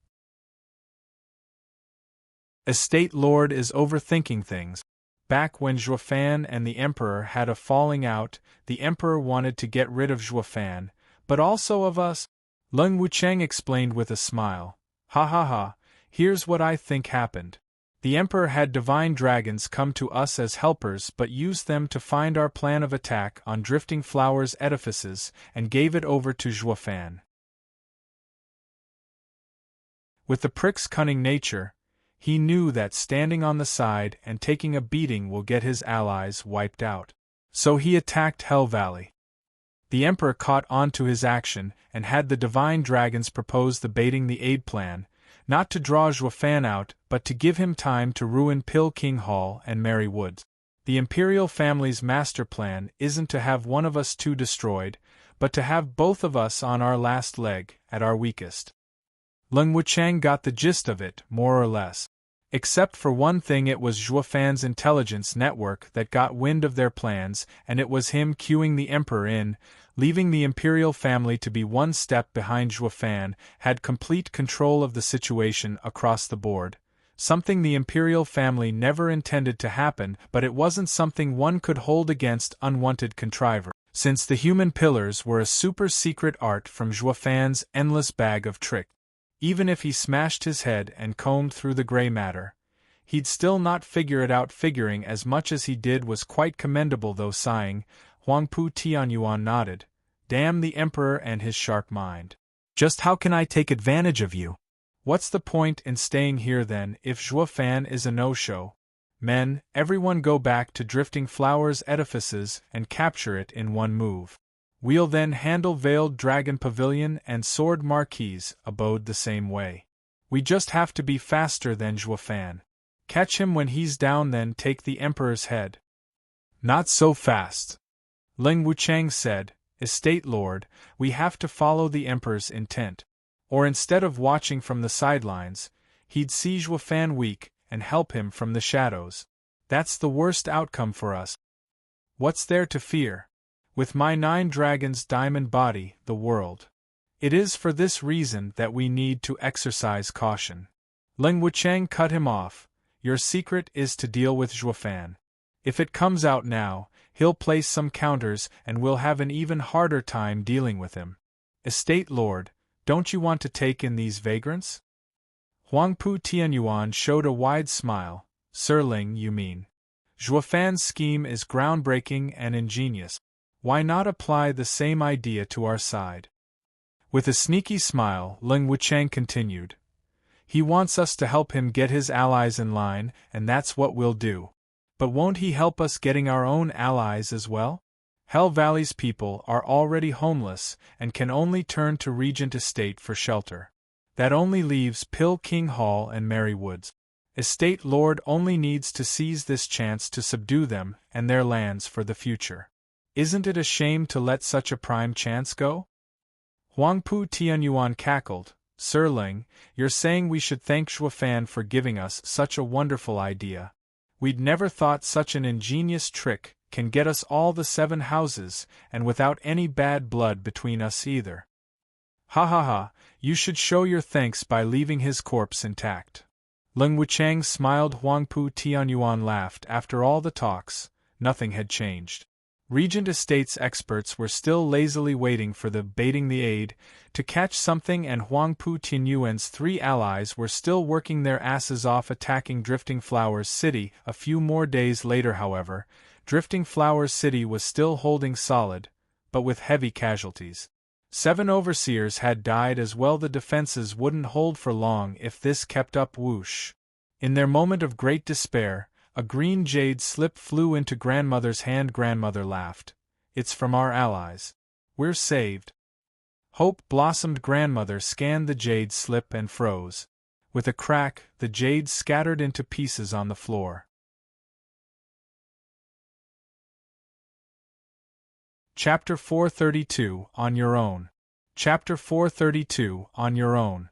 Estate Lord is overthinking things. Back when Zhuofan and the emperor had a falling out, the emperor wanted to get rid of Zhuofan, but also of us. Ling Wuchang explained with a smile. Ha ha ha, here's what I think happened. The emperor had divine dragons come to us as helpers but used them to find our plan of attack on Drifting Flowers edifices and gave it over to Zhuofan. With the prick's cunning nature, he knew that standing on the side and taking a beating will get his allies wiped out. So he attacked Hell Valley. The Emperor caught on to his action and had the Divine Dragons propose the baiting the aid plan, not to draw Zhuo out but to give him time to ruin Pill King Hall and Merry Woods. The Imperial family's master plan isn't to have one of us two destroyed, but to have both of us on our last leg, at our weakest. Leng Wuchang got the gist of it, more or less. Except for one thing, it was Zhuo intelligence network that got wind of their plans, and it was him cueing the Emperor in, leaving the Imperial family to be one step behind Zhuo had complete control of the situation across the board. Something the Imperial family never intended to happen, but it wasn't something one could hold against unwanted contriver, since the human pillars were a super-secret art from Zhuo endless bag of tricks. Even if he smashed his head and combed through the gray matter, he'd still not figure it out. Figuring as much as he did was quite commendable, though. Sighing, Huangpu Tianyuan nodded. Damn the Emperor and his sharp mind. Just how can I take advantage of you? What's the point in staying here then, if Zhuo is a no-show? Men, everyone go back to Drifting Flowers Edifices and capture it in one move. We'll then handle Veiled Dragon Pavilion and Sword Marquise abode the same way. We just have to be faster than Zhuo. Catch him when he's down, then take the Emperor's head. Not so fast, Leng Wuchang said. Estate Lord, we have to follow the Emperor's intent. Or instead of watching from the sidelines, he'd see Zhuo weak and help him from the shadows. That's the worst outcome for us. What's there to fear? With my 9 dragons' diamond body, the world. It is for this reason that we need to exercise caution. Leng Wuchang cut him off. Your secret is to deal with Zhuo. If it comes out now, he'll place some counters and we'll have an even harder time dealing with him. Estate Lord, don't you want to take in these vagrants? Huangpu Tianyuan showed a wide smile. Sir Ling, you mean? Zhuo scheme is groundbreaking and ingenious. Why not apply the same idea to our side? With a sneaky smile, Leng Wuchang continued. He wants us to help him get his allies in line, and that's what we'll do. But won't he help us getting our own allies as well? Hell Valley's people are already homeless and can only turn to Regent Estate for shelter. That only leaves Pill King Hall and Merry Woods. Estate Lord only needs to seize this chance to subdue them and their lands for the future. Isn't it a shame to let such a prime chance go? Huangpu Tianyuan cackled. Sir Ling, you're saying we should thank Zhuo for giving us such a wonderful idea. We'd never thought such an ingenious trick can get us all the 7 houses, and without any bad blood between us either. Ha ha ha, you should show your thanks by leaving his corpse intact. Leng Wuchang smiled. Huangpu Tianyuan laughed. After all the talks, nothing had changed. Regent Estate's experts were still lazily waiting for the baiting the aid to catch something, and Huangpu Tianyuan's 3 allies were still working their asses off attacking Drifting Flowers City. A few more days later, however, Drifting Flowers City was still holding solid, but with heavy casualties. 7 overseers had died as well. The defenses wouldn't hold for long if this kept up. Whoosh! In their moment of great despair, a green jade slip flew into Grandmother's hand. Grandmother laughed. It's from our allies. We're saved. Hope blossomed. Grandmother scanned the jade slip and froze. With a crack, the jade scattered into pieces on the floor. Chapter 432, On Your Own. Chapter 432, On Your Own.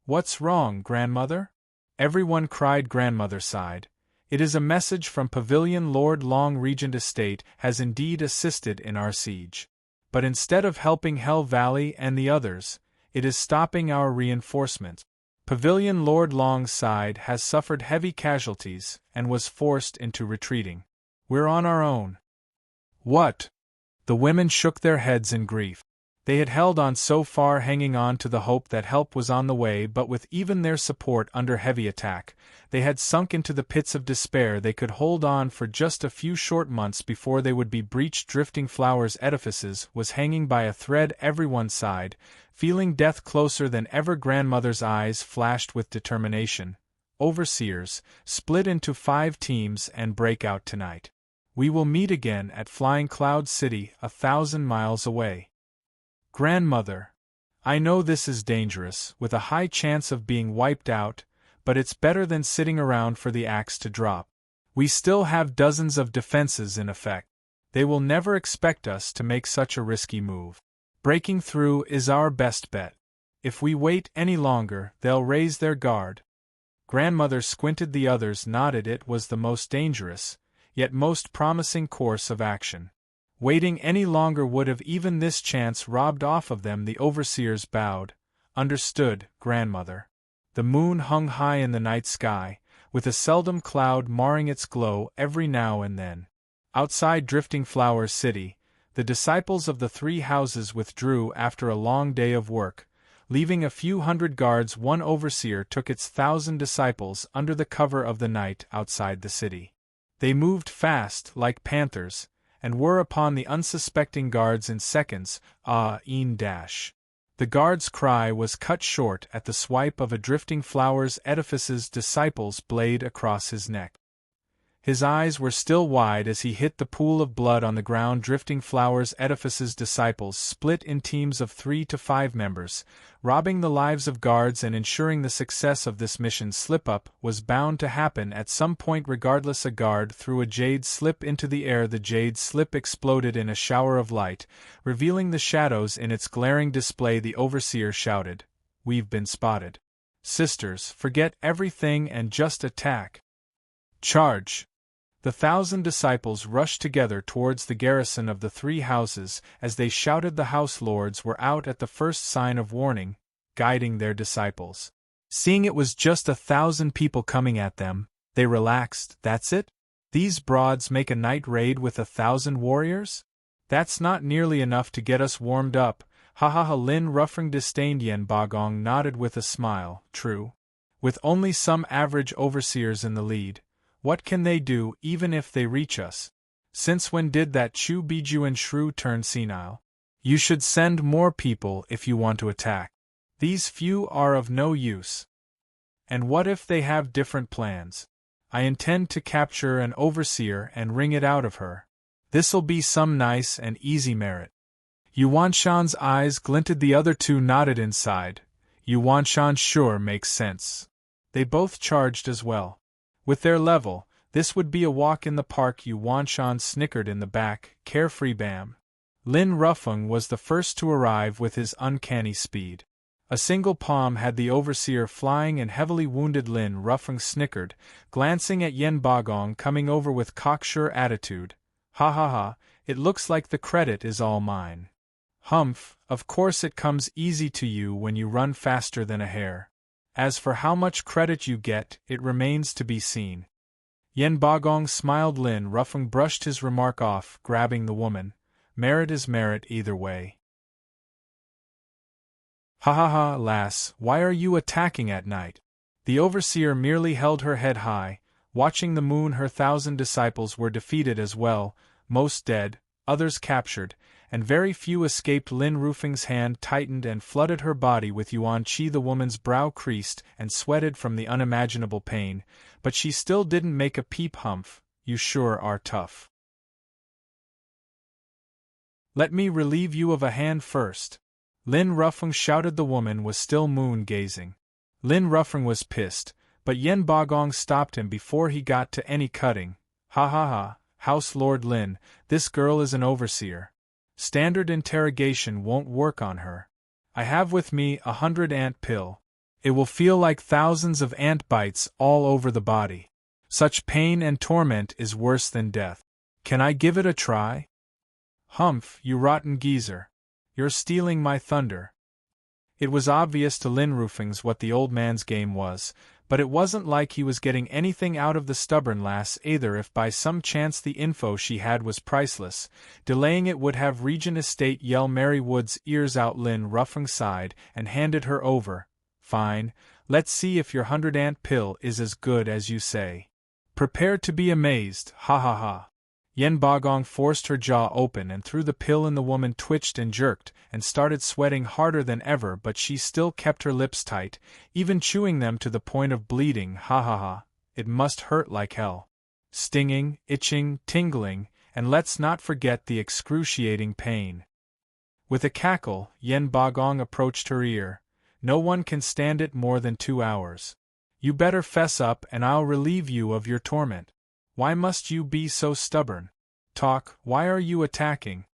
What's wrong, Grandmother? Everyone cried. Grandmother sighed. It is a message from Pavilion. Lord Long Regent Estate has indeed assisted in our siege. But instead of helping Hell Valley and the others, it is stopping our reinforcements. Pavilion Lord Long's side has suffered heavy casualties and was forced into retreating. We're on our own. What? The women shook their heads in grief. They had held on so far, hanging on to the hope that help was on the way, but with even their support under heavy attack, they had sunk into the pits of despair. They could hold on for just a few short months before they would be breached. Drifting Flowers Edifices was hanging by a thread. Everyone sighed, feeling death closer than ever. Grandmother's eyes flashed with determination. Overseers, split into 5 teams and break out tonight. We will meet again at Flying Cloud City, 1,000 miles away. Grandmother, I know this is dangerous, with a high chance of being wiped out, but it's better than sitting around for the axe to drop. We still have dozens of defenses in effect. They will never expect us to make such a risky move. Breaking through is our best bet. If we wait any longer, they'll raise their guard. Grandmother squinted. The others nodded. It was the most dangerous, yet most promising course of action. Waiting any longer would have even this chance robbed off of them. The overseers bowed. Understood, Grandmother. The moon hung high in the night sky, with a seldom cloud marring its glow every now and then. Outside Drifting Flower City, the disciples of the 3 houses withdrew after a long day of work, leaving a few hundred guards. One overseer took its 1,000 disciples under the cover of the night outside the city. They moved fast, like panthers, and were upon the unsuspecting guards in seconds. Dash. The guard's cry was cut short at the swipe of a Drifting Flowers Edifices disciple's blade across his neck. His eyes were still wide as he hit the pool of blood on the ground. Drifting Flowers Edifices disciples split in teams of 3 to 5 members, robbing the lives of guards and ensuring the success of this mission. Slip-up was bound to happen at some point regardless. A guard threw a jade slip into the air. The jade slip exploded in a shower of light, revealing the shadows in its glaring display. The overseer shouted, "We've been spotted. Sisters, forget everything and just attack. Charge!" The 1,000 disciples rushed together towards the garrison of the 3 houses. As they shouted, the house lords were out at the first sign of warning, guiding their disciples. Seeing it was just 1,000 people coming at them, they relaxed. That's it? These broads make a night raid with 1,000 warriors? That's not nearly enough to get us warmed up. Ha ha ha. Lin Ruffring disdained. Yen Bagong nodded with a smile. True. With only some average overseers in the lead, what can they do even if they reach us? Since when did that Chu Bijuan shrew turn senile? You should send more people if you want to attack. These few are of no use. And what if they have different plans? I intend to capture an overseer and wring it out of her. This'll be some nice and easy merit. Yuanshan's eyes glinted. The other 2 nodded inside. Yuanshan sure makes sense. They both charged as well. With their level, this would be a walk in the park. Yuanshan snickered in the back. Carefree. Bam. Lin Ruffung was the first to arrive with his uncanny speed. A single palm had the overseer flying and heavily wounded. Lin Ruffung snickered, glancing at Yen Bagong coming over with cocksure attitude. Ha ha ha, it looks like the credit is all mine. Humph, of course it comes easy to you when you run faster than a hare. As for how much credit you get, it remains to be seen. Yen Bagong smiled. Lin Ruffung brushed his remark off, grabbing the woman. Merit is merit either way. Ha ha ha, lass, why are you attacking at night? The overseer merely held her head high, watching the moon. Her 1,000 disciples were defeated as well, most dead, others captured, and very few escaped. Lin Ruffung's hand tightened and flooded her body with yuan qi. The woman's brow creased and sweated from the unimaginable pain, but she still didn't make a peep. Humph, you sure are tough. Let me relieve you of a hand first. Lin Ruffung shouted. The woman was still moon-gazing. Lin Ruffung was pissed, but Yen Bagong stopped him before he got to any cutting. Ha ha ha, House Lord Lin, this girl is an overseer. Standard interrogation won't work on her. I have with me 100 ant pill. It will feel like thousands of ant bites all over the body. Such pain and torment is worse than death. Can I give it a try? Humph, you rotten geezer. You're stealing my thunder. It was obvious to Lin Ruffings what the old man's game was, But it wasn't like he was getting anything out of the stubborn lass either. If by some chance the info she had was priceless, delaying it would have Regent Estate yell Mary Wood's ears out. Lynn Ruffing sighed and handed her over. Fine, let's see if your 100-ant pill is as good as you say. Prepare to be amazed, ha ha ha. Yen Bagong forced her jaw open and threw the pill in. The woman twitched and jerked and started sweating harder than ever, but she still kept her lips tight, even chewing them to the point of bleeding. Ha ha ha, it must hurt like hell. Stinging, itching, tingling, and let's not forget the excruciating pain. With a cackle, Yen Bagong approached her ear. No one can stand it more than 2 hours. You better fess up and I'll relieve you of your torment. Why must you be so stubborn? Talk, why are you attacking?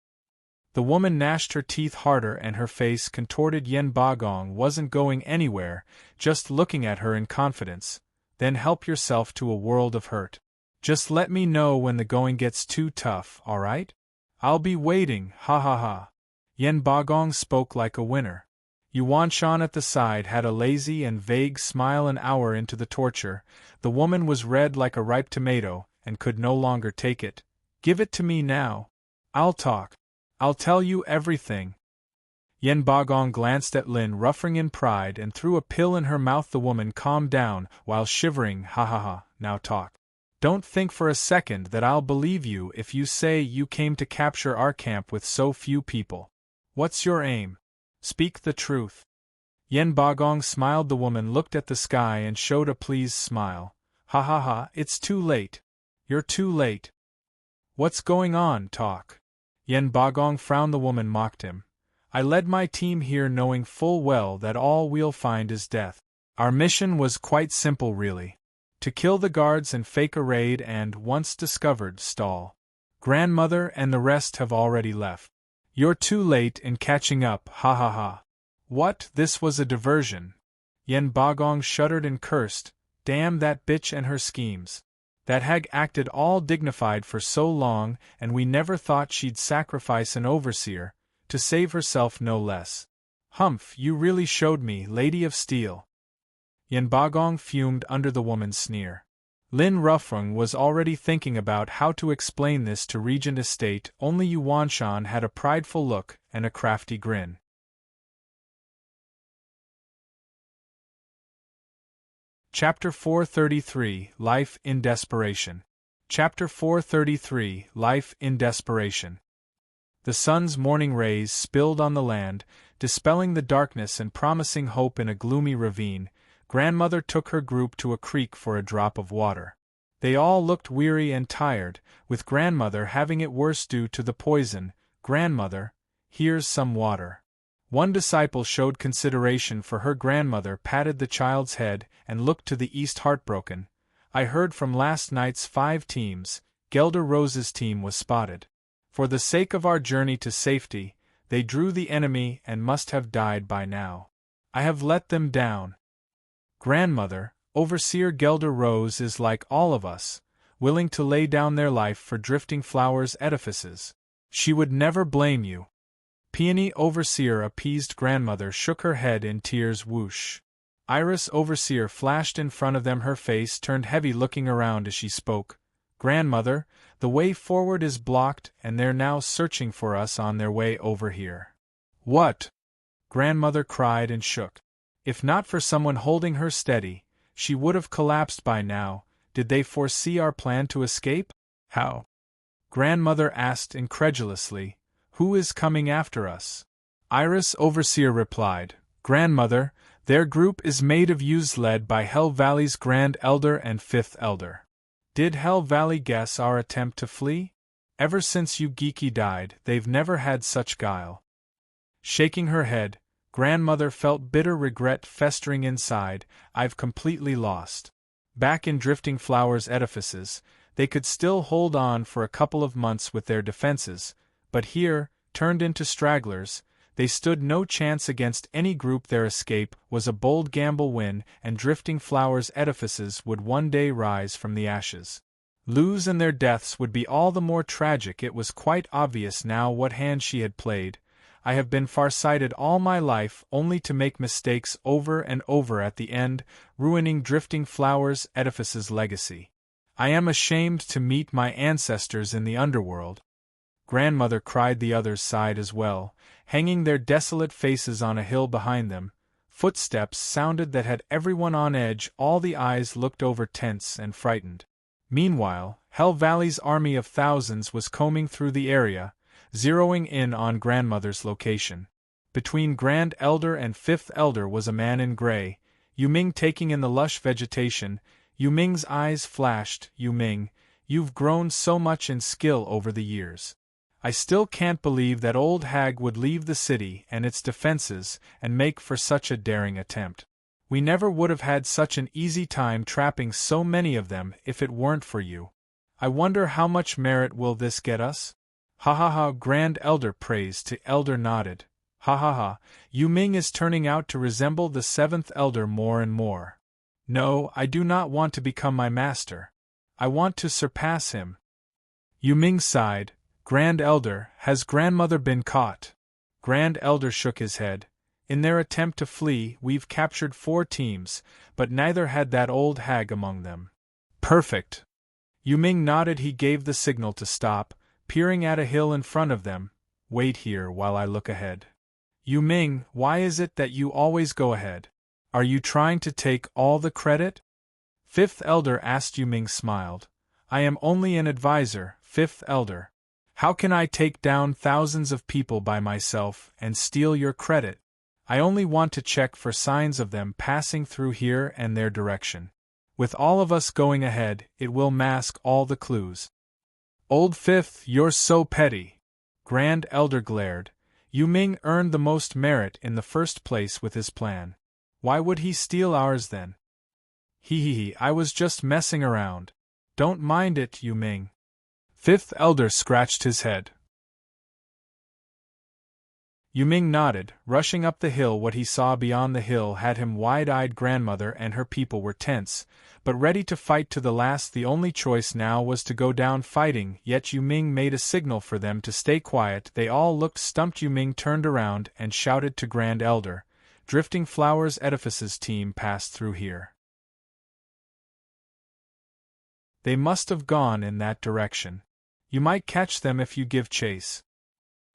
The woman gnashed her teeth harder and her face contorted. Yen Bagong wasn't going anywhere, just looking at her in confidence. Then help yourself to a world of hurt. Just let me know when the going gets too tough, alright? I'll be waiting, ha ha ha. Yen Bagong spoke like a winner. Yuan Shan at the side had a lazy and vague smile. An hour into the torture, the woman was red like a ripe tomato, and could no longer take it. Give it to me now. I'll talk. I'll tell you everything. Yen Bagong glanced at Lin Ruffing in pride and threw a pill in her mouth. The woman calmed down, while shivering. Ha ha ha, now talk. Don't think for a second that I'll believe you if you say you came to capture our camp with so few people. What's your aim? Speak the truth. Yen Bagong smiled. The woman looked at the sky and showed a pleased smile. Ha ha ha, it's too late. You're too late. What's going on? Talk. Yen Bagong frowned. The woman mocked him. I led my team here knowing full well that all we'll find is death. Our mission was quite simple really. To kill the guards and fake a raid and, once discovered, stall. Grandmother and the rest have already left. You're too late in catching up, ha ha ha. What, this was a diversion? Yen Bagong shuddered and cursed. Damn that bitch and her schemes. That hag acted all dignified for so long, and we never thought she'd sacrifice an overseer, to save herself no less. Humph, you really showed me, Lady of Steel. Yen Bagong fumed under the woman's sneer. Lin Ruffung was already thinking about how to explain this to Regent Estate. Only Yuan Shan had a prideful look and a crafty grin. Chapter 433, Life in Desperation. Chapter 433, Life in Desperation. The sun's morning rays spilled on the land, dispelling the darkness and promising hope in a gloomy ravine. Grandmother took her group to a creek for a drop of water. They all looked weary and tired, with Grandmother having it worse due to the poison. Grandmother, here's some water. One disciple showed consideration for her. Grandmother patted the child's head and looked to the east heartbroken. I heard from last night's 5 teams, Gelder Rose's team was spotted. For the sake of our journey to safety, they drew the enemy and must have died by now. I have let them down. Grandmother, Overseer Gelder Rose is like all of us, willing to lay down their life for Drifting Flowers' edifices. She would never blame you. Peony Overseer appeased. Grandmother shook her head in tears. Whoosh. Iris Overseer flashed in front of them. Her face turned heavy looking around as she spoke. Grandmother, the way forward is blocked and they're now searching for us on their way over here. What? Grandmother cried and shook. If not for someone holding her steady, she would have collapsed by now. Did they foresee our plan to escape? How? Grandmother asked incredulously. Who is coming after us? Iris Overseer replied. Grandmother, their group is made of youths led by Hell Valley's Grand Elder and 5th Elder. Did Hell Valley guess our attempt to flee? Ever since you geeky died, they've never had such guile. Shaking her head, Grandmother felt bitter regret festering inside. I've completely lost. Back in Drifting Flowers' edifices, they could still hold on for a couple of months with their defenses, but here, turned into stragglers, they stood no chance against any group. Their escape was a bold gamble win, and Drifting Flowers' edifices would one day rise from the ashes. Lose and their deaths would be all the more tragic. It was quite obvious now what hand she had played. I have been far-sighted all my life only to make mistakes over and over at the end, ruining Drifting Flowers' Edifices' legacy. I am ashamed to meet my ancestors in the underworld." "Grandmother," cried. The others sighed as well, hanging their desolate faces on a hill behind them. Footsteps sounded that had everyone on edge. All the eyes looked over tense and frightened. Meanwhile, Hell Valley's army of thousands was combing through the area, zeroing in on Grandmother's location. Between Grand Elder and Fifth Elder was a man in gray, Yu Ming, taking in the lush vegetation. Yu Ming's eyes flashed. "Yu Ming, you've grown so much in skill over the years. I still can't believe that old hag would leave the city and its defenses and make for such a daring attempt. We never would have had such an easy time trapping so many of them if it weren't for you. I wonder how much merit will this get us?" "Ha ha ha," Grand Elder praised to Elder nodded. "Ha ha ha, Yu Ming is turning out to resemble the Seventh Elder more and more. No, I do not want to become my master. I want to surpass him." Yu Ming sighed. "Grand Elder, has Grandmother been caught?" Grand Elder shook his head. "In their attempt to flee, we've captured 4 teams, but neither had that old hag among them." "Perfect." Yu Ming nodded. He gave the signal to stop, peering at a hill in front of them. "Wait here while I look ahead." "Yu Ming, why is it that you always go ahead? Are you trying to take all the credit?" Fifth Elder asked. Yu Ming smiled. "I am only an advisor, Fifth Elder. How can I take down thousands of people by myself and steal your credit? I only want to check for signs of them passing through here and their direction. With all of us going ahead, it will mask all the clues." "Old Fifth, you're so petty." Grand Elder glared. "Yu Ming earned the most merit in the first place with his plan. Why would he steal ours then?" He, I was just messing around. Don't mind it, Yu Ming." Fifth Elder scratched his head. Yu Ming nodded, rushing up the hill. What he saw beyond the hill had him wide-eyed. Grandmother and her people were tense, but ready to fight to the last. The only choice now was to go down fighting, yet Yu Ming made a signal for them to stay quiet. They all looked stumped. Yu Ming turned around and shouted to Grand Elder, "Drifting Flowers' Edifices team passed through here. They must have gone in that direction. You might catch them if you give chase."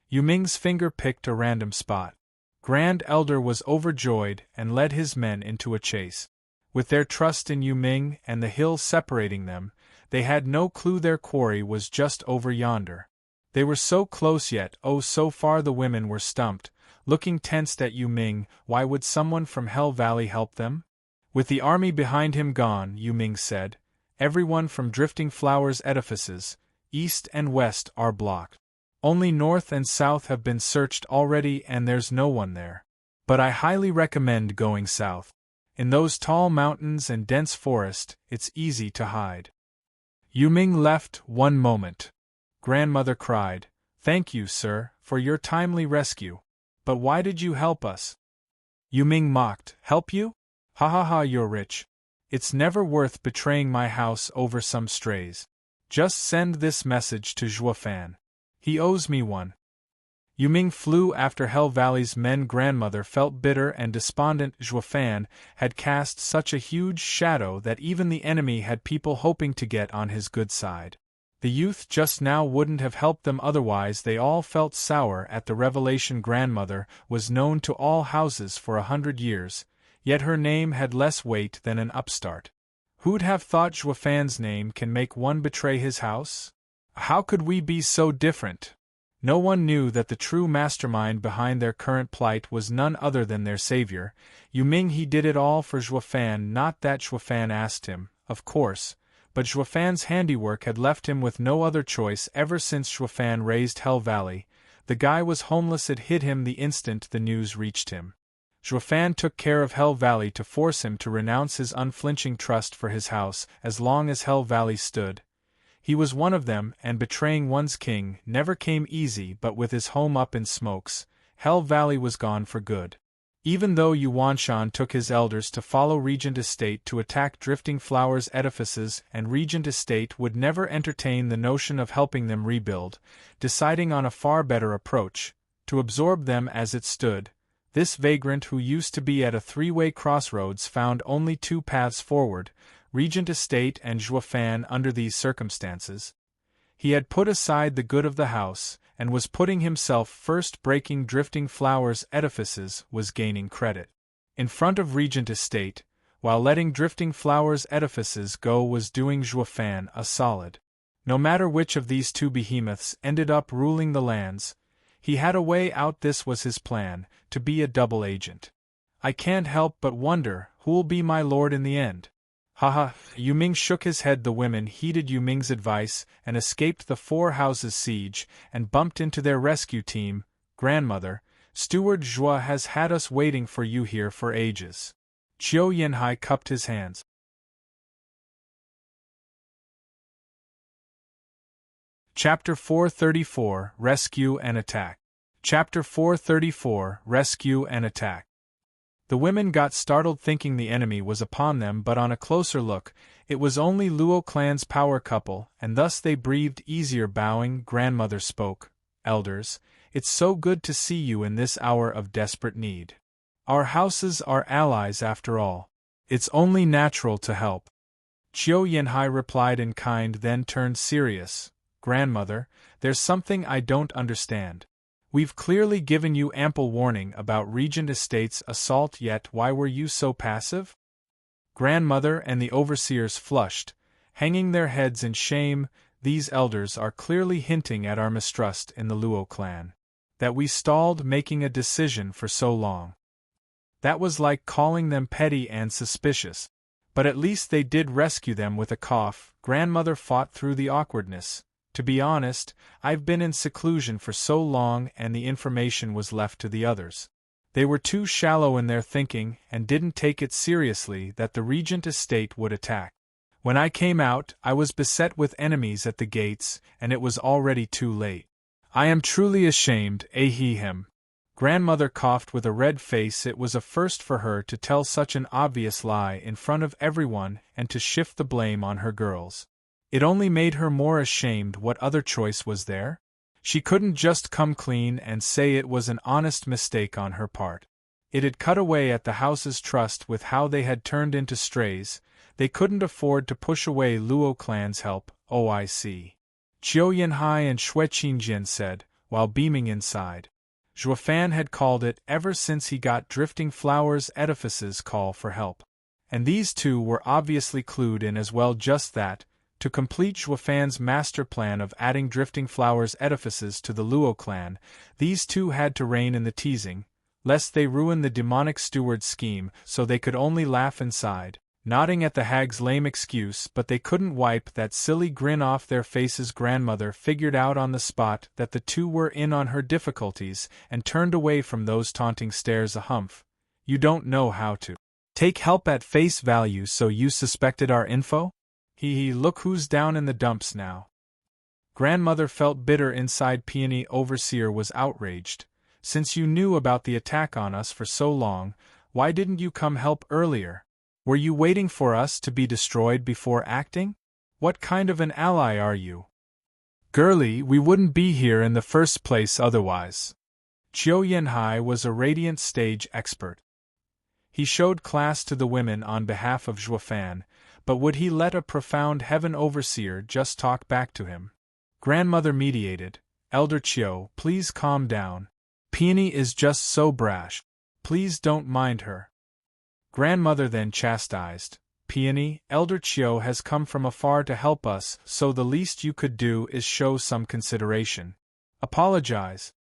Yu Ming's finger picked a random spot. Grand Elder was overjoyed and led his men into a chase. With their trust in Yu Ming and the hill separating them, they had no clue their quarry was just over yonder. They were so close yet oh so far. The women were stumped, looking tensed at Yu Ming. Why would someone from Hell Valley help them? With the army behind him gone, Yu Ming said, "Everyone from Drifting Flowers' Edifices, east and west, are blocked. Only north and south have been searched already and there's no one there. But I highly recommend going south. In those tall mountains and dense forest, it's easy to hide." Yu Ming left. "One moment." Grandmother cried. "Thank you, sir, for your timely rescue. But why did you help us?" Yu Ming mocked. "Help you? Ha ha ha, you're rich. It's never worth betraying my house over some strays. Just send this message to Zhuo Fan. He owes me one." Yu Ming flew after Hell Valley's men. Grandmother felt bitter and despondent. Zhuo Fan had cast such a huge shadow that even the enemy had people hoping to get on his good side. The youth just now wouldn't have helped them otherwise. They all felt sour at the revelation. Grandmother was known to all houses for 100 years, yet her name had less weight than an upstart. Who'd have thought Zhuo Fan's name can make one betray his house? How could we be so different? No one knew that the true mastermind behind their current plight was none other than their savior, Yu Ming. He did it all for Zhuo Fan, not that Zhuo Fan asked him, of course, but Zhuo Fan's handiwork had left him with no other choice. Ever since Zhuo Fan raised Hell Valley, the guy was homeless. It hit him the instant the news reached him. Zhuo Fan took care of Hell Valley to force him to renounce his unflinching trust for his house. As long as Hell Valley stood, he was one of them, and betraying one's king never came easy. But with his home up in smokes, Hell Valley was gone for good. Even though Yu Wanshan took his elders to follow Regent Estate to attack Drifting Flowers' Edifices, and Regent Estate would never entertain the notion of helping them rebuild, deciding on a far better approach, to absorb them as it stood. This vagrant who used to be at a three-way crossroads found only two paths forward, Regent Estate and Zhuo under these circumstances. He had put aside the good of the house, and was putting himself first. Breaking Drifting Flowers Edifices was gaining credit. In front of Regent Estate, while letting Drifting Flowers Edifices go was doing Zhuo a solid. No matter which of these two behemoths ended up ruling the lands, he had a way out. This was his plan, to be a double agent. I can't help but wonder who'll be my lord in the end. Haha, Yu Ming shook his head. The women heeded Yu Ming's advice and escaped the Four Houses siege and bumped into their rescue team. Grandmother, Steward Zhuo has had us waiting for you here for ages. Qiu Yanhai cupped his hands. Chapter 434, Rescue and Attack. Chapter 434, Rescue and Attack. The women got startled thinking the enemy was upon them, but on a closer look, it was only Luo clan's power couple, and thus they breathed easier. Bowing, grandmother spoke. Elders, it's so good to see you in this hour of desperate need. Our houses are allies after all. It's only natural to help. Qiu Yanhai replied in kind, then turned serious. Grandmother, there's something I don't understand. We've clearly given you ample warning about Regent Estate's assault, yet why were you so passive? Grandmother and the overseers flushed, hanging their heads in shame. These elders are clearly hinting at our mistrust in the Luo clan. That we stalled making a decision for so long. That was like calling them petty and suspicious. But at least they did rescue them. With a cough, grandmother fought through the awkwardness. To be honest, I've been in seclusion for so long and the information was left to the others. They were too shallow in their thinking and didn't take it seriously that the Regent Estate would attack. When I came out, I was beset with enemies at the gates, and it was already too late. I am truly ashamed, ahem. Grandmother coughed with a red face. It was a first for her to tell such an obvious lie in front of everyone and to shift the blame on her girls. It only made her more ashamed. What other choice was there? She couldn't just come clean and say it was an honest mistake on her part. It had cut away at the house's trust with how they had turned into strays. They couldn't afford to push away Luo clan's help. Oh, I see. Qiu Yanhai and Xue Qingjian said, while beaming inside. Zhuo had called it ever since he got Drifting Flowers Edifices' call for help. And these two were obviously clued in as well. Just that, to complete Zhuo master plan of adding Drifting Flowers Edifices to the Luo clan, these two had to rein in the teasing, lest they ruin the demonic steward scheme. So they could only laugh inside, nodding at the hag's lame excuse, but they couldn't wipe that silly grin off their faces. Grandmother figured out on the spot that the two were in on her difficulties and turned away from those taunting stares. A humph. You don't know how to take help at face value, so you suspected our info? Hee, look who's down in the dumps now. Grandmother felt bitter inside. Peony Overseer was outraged. Since you knew about the attack on us for so long, why didn't you come help earlier? Were you waiting for us to be destroyed before acting? What kind of an ally are you? Girlie, we wouldn't be here in the first place otherwise. Qiu Yanhai was a radiant stage expert. He showed class to the women on behalf of Zhuo, but would he let a profound heaven overseer just talk back to him? Grandmother mediated. Elder Qiu, please calm down. Peony is just so brash. Please don't mind her. Grandmother then chastised. Peony, Elder Qiu has come from afar to help us, so the least you could do is show some consideration. Apologize.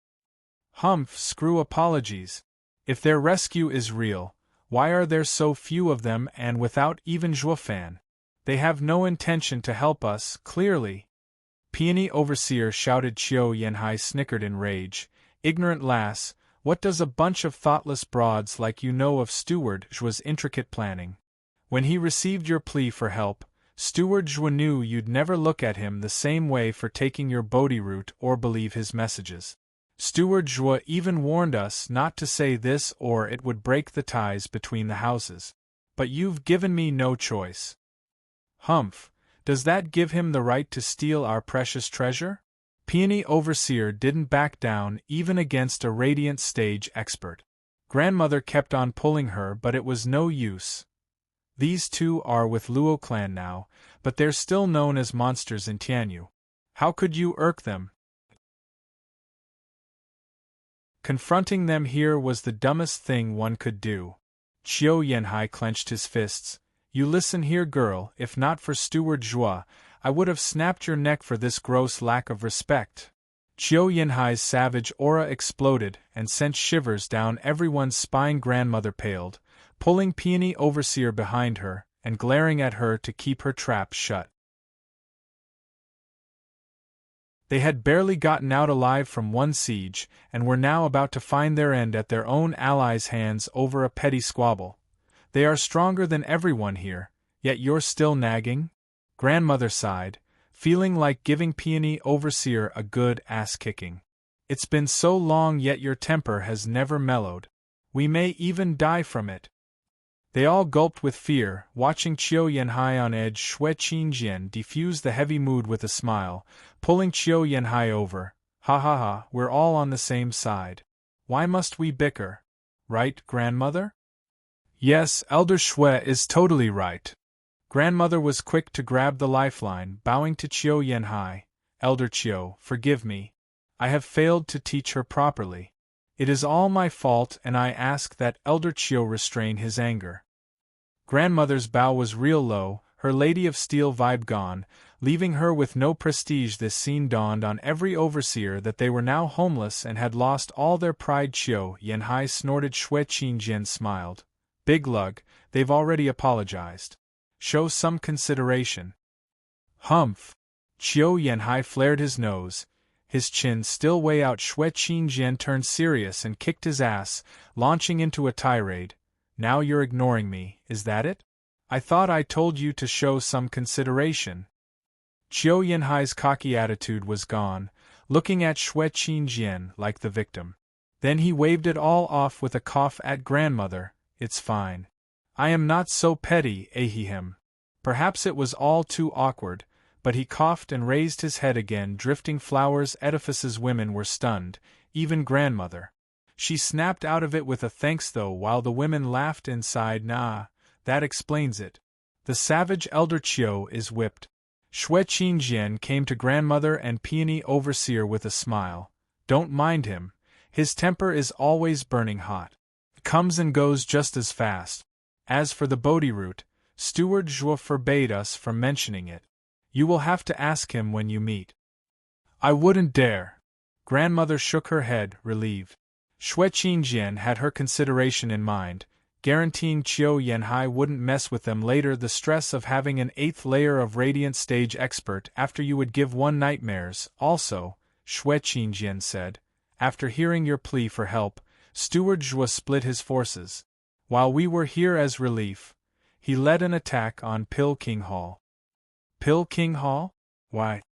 Humph, screw apologies. If their rescue is real, why are there so few of them and without even Zhuo? They have no intention to help us, clearly. Peony Overseer shouted. Qiu Yanhai snickered in rage. Ignorant lass, what does a bunch of thoughtless broads like you know of Steward Zhuo's intricate planning? When he received your plea for help, Steward Zhuo knew you'd never look at him the same way for taking your Bodhi route or believe his messages. Steward Zhuo even warned us not to say this or it would break the ties between the houses. But you've given me no choice. Humph, does that give him the right to steal our precious treasure? Peony Overseer didn't back down even against a Radiant stage expert. Grandmother kept on pulling her, but it was no use. These two are with Luo clan now, but they're still known as monsters in Tianyu. How could you irk them? Confronting them here was the dumbest thing one could do. Qiu Yanhai clenched his fists. You listen here, girl, if not for Steward Zhuo, I would have snapped your neck for this gross lack of respect. Qiu Yanhai's savage aura exploded and sent shivers down everyone's spine. Grandmother paled, pulling Peony Overseer behind her and glaring at her to keep her trap shut. They had barely gotten out alive from one siege, and were now about to find their end at their own allies' hands over a petty squabble. They are stronger than everyone here, yet you're still nagging? Grandmother sighed, feeling like giving Peony Overseer a good ass-kicking. It's been so long, yet your temper has never mellowed. We may even die from it. They all gulped with fear, watching Qiu Yanhai on edge. Xue Qingjian diffused the heavy mood with a smile, pulling Qiu Yanhai over. Ha ha ha, we're all on the same side. Why must we bicker? Right, Grandmother? Yes, Elder Xue is totally right. Grandmother was quick to grab the lifeline, bowing to Qiu Yanhai. Elder Qiu, forgive me. I have failed to teach her properly. It is all my fault, and I ask that Elder Qiu restrain his anger. Grandmother's bow was real low, her Lady of Steel vibe gone, leaving her with no prestige. This scene dawned on every overseer that they were now homeless and had lost all their pride. Qiu Yanhai snorted. Xue Qingjian smiled. Big lug, they've already apologized. Show some consideration. Humph. Qiu Yanhai flared his nose, his chin still way out. Xue Qingjian turned serious and kicked his ass, launching into a tirade. Now you're ignoring me, is that it? I thought I told you to show some consideration. Qiu Yanhai's cocky attitude was gone, looking at Xue Qingjian like the victim. Then he waved it all off with a cough at Grandmother. It's fine. I am not so petty, ahem. Perhaps it was all too awkward, but he coughed and raised his head again. Drifting Flowers Edifices women were stunned, even Grandmother. She snapped out of it with a thanks though, while the women laughed inside. Nah, that explains it. The savage Elder Qiu is whipped. Xue Qingjian came to Grandmother and Peony Overseer with a smile. Don't mind him. His temper is always burning hot. Comes and goes just as fast. As for the Bodhi root, Steward Zhuo forbade us from mentioning it. You will have to ask him when you meet. I wouldn't dare. Grandmother shook her head, relieved. Xue Qingjian had her consideration in mind, guaranteeing Qiu Yanhai wouldn't mess with them later. The stress of having an 8th layer of Radiant stage expert after you would give one nightmares. Also, Xue Qingjian said, after hearing your plea for help, Steward Zhuo split his forces. While we were here as relief, he led an attack on Pill King Hall. Pill King Hall? Why?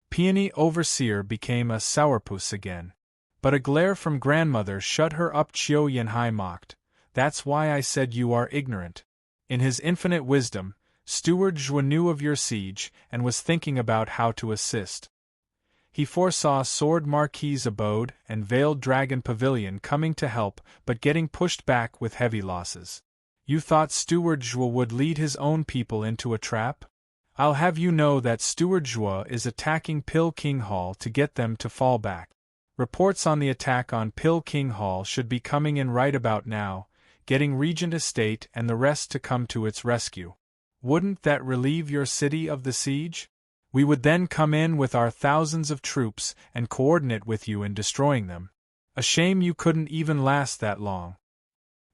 Peony Overseer became a sourpuss again. But a glare from Grandmother shut her up. Qiu Yanhai mocked. That's why I said you are ignorant. In his infinite wisdom, Steward Zhuo knew of your siege and was thinking about how to assist. He foresaw Sword Marquis's abode and Veiled Dragon Pavilion coming to help, but getting pushed back with heavy losses. You thought Steward Zhuo would lead his own people into a trap? I'll have you know that Steward Zhuo is attacking Pill King Hall to get them to fall back. Reports on the attack on Pill King Hall should be coming in right about now, getting Regent Estate and the rest to come to its rescue. Wouldn't that relieve your city of the siege? We would then come in with our thousands of troops and coordinate with you in destroying them. A shame you couldn't even last that long.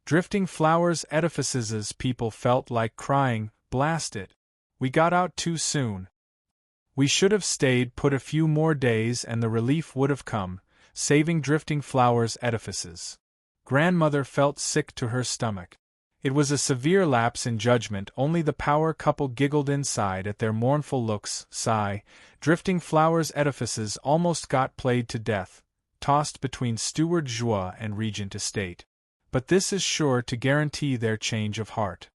Drifting Flowers Edifices' people felt like crying. Blast it. We got out too soon. We should have stayed put a few more days and the relief would have come, saving Drifting Flowers Edifices. Grandmother felt sick to her stomach. It was a severe lapse in judgment. Only the power couple giggled inside at their mournful looks. Sigh. Drifting Flowers Edifices almost got played to death, tossed between Steward Zhuo and Regent Estate. But this is sure to guarantee their change of heart.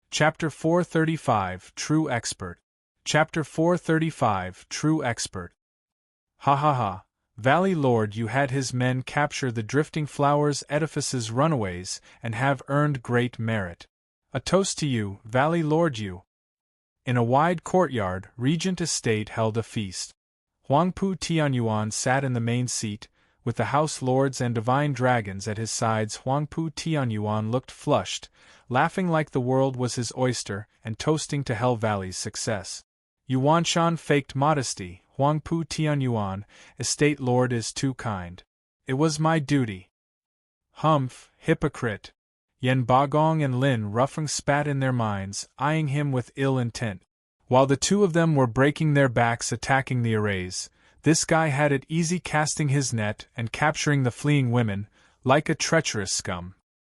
Chapter 435, True Expert. Chapter 435, True Expert. Ha ha ha. Valley Lord, you had his men capture the Drifting Flowers Edifices runaways and have earned great merit. A toast to you, Valley Lord you. In a wide courtyard, Regent Estate held a feast. Huangpu Tianyuan sat in the main seat, with the house lords and divine dragons at his sides. Huangpu Tianyuan looked flushed, laughing like the world was his oyster and toasting to Hell Valley's success. Yuanshan faked modesty. Huangpu Tianyuan, estate lord is too kind. It was my duty. Humph, hypocrite. Yen Bagong and Lin Rufeng spat in their minds, eyeing him with ill intent. While the two of them were breaking their backs attacking the arrays, this guy had it easy casting his net and capturing the fleeing women, like a treacherous scum.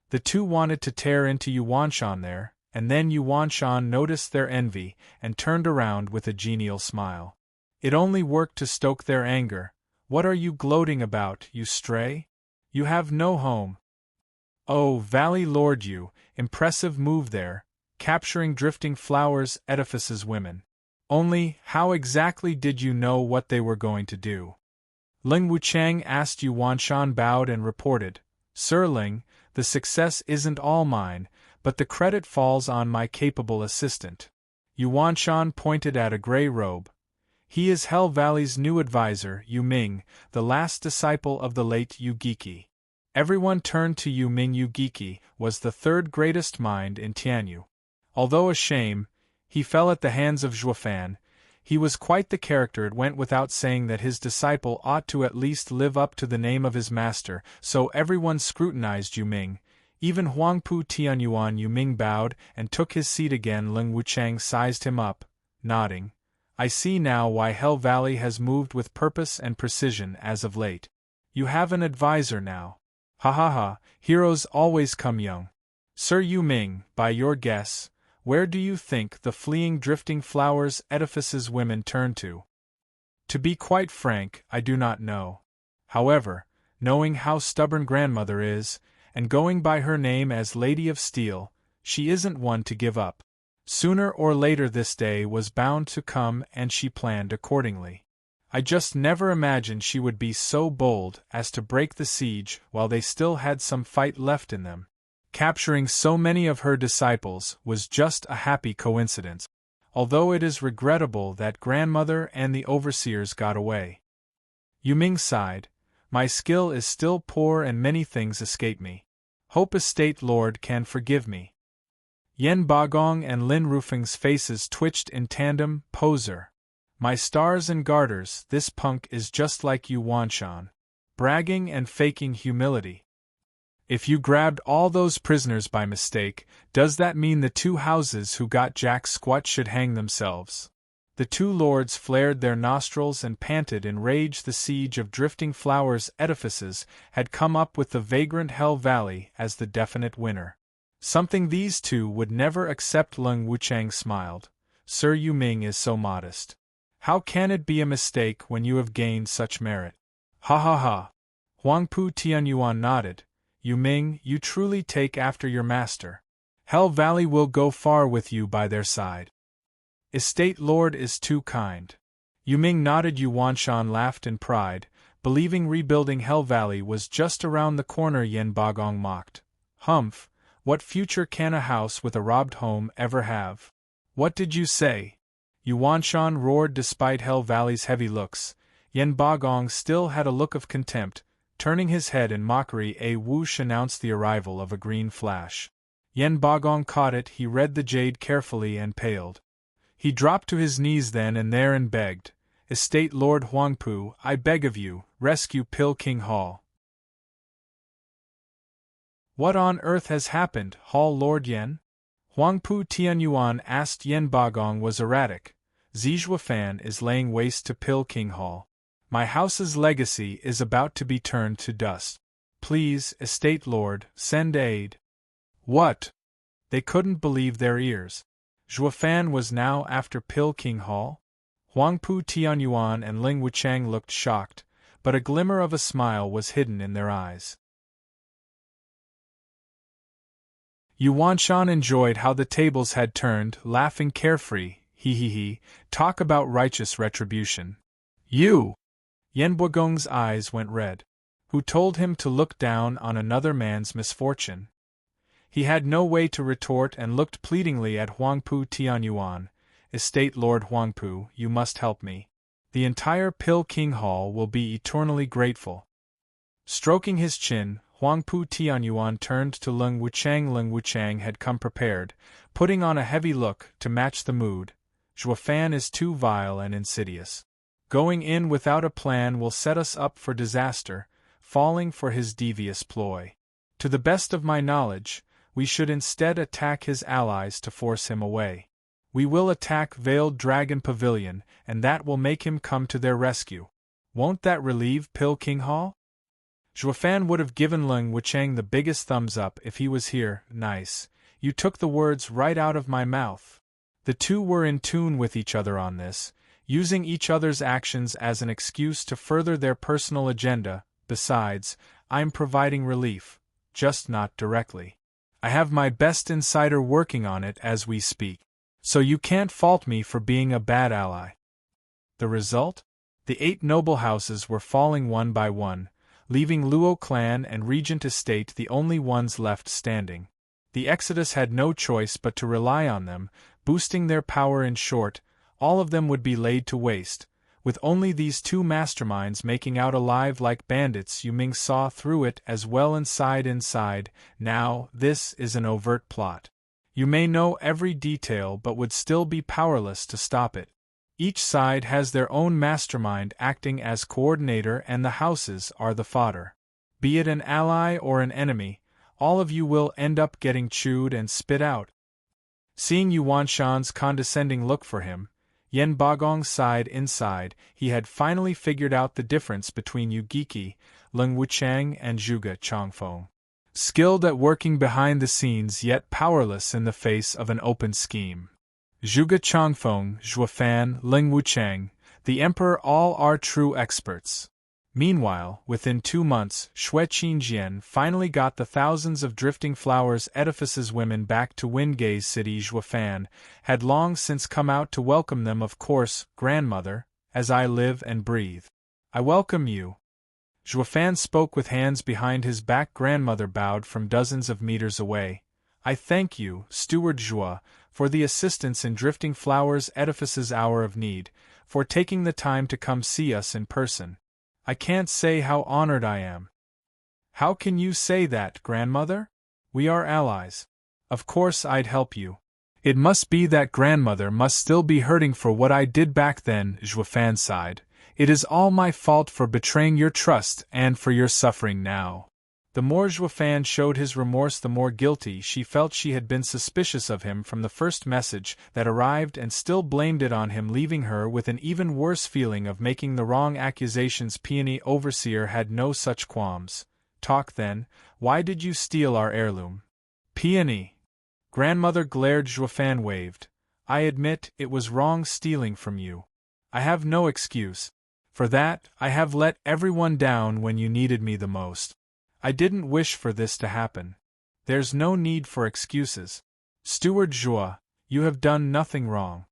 The two wanted to tear into Yuanshan there, and then Yuanshan noticed their envy and turned around with a genial smile. It only worked to stoke their anger. What are you gloating about, you stray? You have no home. Oh, Valley Lord you, impressive move there, capturing Drifting Flowers Edifices women. Only, how exactly did you know what they were going to do? Ling Wuchang asked. Yuanshan bowed and reported, Sir Ling, the success isn't all mine, but the credit falls on my capable assistant. Yuanshan pointed at a gray robe. He is Hell Valley's new advisor, Yu Ming, the last disciple of the late Yu Giki. Everyone turned to Yu Ming. Yu Giki was the third greatest mind in Tianyu. Although a shame, he fell at the hands of Zhuo. He was quite the character. It went without saying that his disciple ought to at least live up to the name of his master, so everyone scrutinized Yu Ming. Even Huangpu Tianyuan. Yu Ming bowed and took his seat again. Ling Wuchang sized him up, nodding. I see now why Hell Valley has moved with purpose and precision as of late. You have an advisor now. Ha ha ha, heroes always come young. Sir Yu Ming, by your guess, where do you think the fleeing Drifting Flowers Edifices women turn to? To be quite frank, I do not know. However, knowing how stubborn grandmother is, and going by her name as Lady of Steel, she isn't one to give up. Sooner or later this day was bound to come, and she planned accordingly. I just never imagined she would be so bold as to break the siege while they still had some fight left in them. Capturing so many of her disciples was just a happy coincidence, although it is regrettable that grandmother and the overseers got away. Yu Ming sighed. My skill is still poor and many things escape me. Hope Estate Lord can forgive me. Yen Bagong and Lin Rufeng's faces twitched in tandem. Poser. My stars and garters, this punk is just like Yuanshan. Bragging and faking humility. If you grabbed all those prisoners by mistake, does that mean the two houses who got Jack Squat should hang themselves? The two lords flared their nostrils and panted in rage. The siege of Drifting Flowers Edifices had come up with the vagrant Hell Valley as the definite winner. Something these two would never accept. Ling Wuchang smiled. Sir Yu Ming is so modest. How can it be a mistake when you have gained such merit? Ha ha ha. Huangpu Tianyuan nodded. Yu Ming, you truly take after your master. Hell Valley will go far with you by their side. Estate Lord is too kind. Yu Ming nodded. Yuanshan laughed in pride, believing rebuilding Hell Valley was just around the corner. Yen Bagong mocked. Humph, what future can a house with a robbed home ever have? What did you say? Yuanshan roared. Despite Hell Valley's heavy looks, Yen Bagong still had a look of contempt. Turning his head in mockery, a whoosh announced the arrival of a green flash. Yen Bagong caught it. He read the jade carefully and paled. He dropped to his knees then and there and begged, Estate Lord Huangpu, I beg of you, rescue Pil King Hall. What on earth has happened, Hall Lord Yen? Huangpu Tianyuan asked. Yen Bagong was erratic. Zhuo is laying waste to Pil King Hall. My house's legacy is about to be turned to dust. Please, Estate Lord, send aid. What? They couldn't believe their ears. Zhuo was now after Pil King Hall? Huangpu Tianyuan and Ling Wuchang looked shocked, but a glimmer of a smile was hidden in their eyes. Yuanshan enjoyed how the tables had turned, laughing carefree, he, talk about righteous retribution. You! Yenbogong's eyes went red. Who told him to look down on another man's misfortune? He had no way to retort and looked pleadingly at Huangpu Tianyuan. Estate Lord Huangpu, you must help me. The entire Pil King Hall will be eternally grateful. Stroking his chin, Huangpu Tianyuan turned to Leng Wuchang. Leng Wuchang had come prepared, putting on a heavy look to match the mood. Zhuo is too vile and insidious. Going in without a plan will set us up for disaster, falling for his devious ploy. To the best of my knowledge, we should instead attack his allies to force him away. We will attack Veiled Dragon Pavilion, and that will make him come to their rescue. Won't that relieve Pil King Hall? Zhuo would have given Leng Wuchang the biggest thumbs up if he was here. Nice. You took the words right out of my mouth. The two were in tune with each other on this, using each other's actions as an excuse to further their personal agenda. Besides, I'm providing relief, just not directly. I have my best insider working on it as we speak. So you can't fault me for being a bad ally. The result? The 8 noble houses were falling one by one, leaving Luo clan and Regent estate the only ones left standing. The Exodus had no choice but to rely on them, boosting their power. In short, all of them would be laid to waste, with only these 2 masterminds making out alive like bandits. Yuming saw through it as well. Inside. Now, this is an overt plot. You may know every detail but would still be powerless to stop it. Each side has their own mastermind acting as coordinator, and the houses are the fodder. Be it an ally or an enemy, all of you will end up getting chewed and spit out. Seeing Yuanshan's condescending look for him, Yen Bagong sighed. Inside, he had finally figured out the difference between Yugiki, Leng Wuchang and Zhuge Changfeng. Skilled at working behind the scenes yet powerless in the face of an open scheme. Zhuge Changfeng, Zhuo, Leng Wuchang, the Emperor, all are true experts. Meanwhile, within 2 months, Xue Qingjian finally got the thousands of Drifting Flowers Edifices women back to Windgaze City. Zhuo had long since come out to welcome them. Of course, grandmother, as I live and breathe. I welcome you. Zhuo spoke with hands behind his back. Grandmother bowed from dozens of meters away. I thank you, Steward Zhuo, for the assistance in Drifting Flowers Edifices' hour of need, for taking the time to come see us in person. I can't say how honored I am. How can you say that, grandmother? We are allies. Of course I'd help you. It must be that grandmother must still be hurting for what I did back then. Zhuo sighed. It is all my fault for betraying your trust and for your suffering now. The more Zhuo showed his remorse, the more guilty she felt. She had been suspicious of him from the first message that arrived and still blamed it on him, leaving her with an even worse feeling of making the wrong accusations. Peony Overseer had no such qualms. Talk then, why did you steal our heirloom? Peony. Grandmother glared. Zhuo waved. I admit it was wrong stealing from you. I have no excuse. For that, I have let everyone down when you needed me the most. I didn't wish for this to happen. There's no need for excuses. Steward Zhuo, you have done nothing wrong.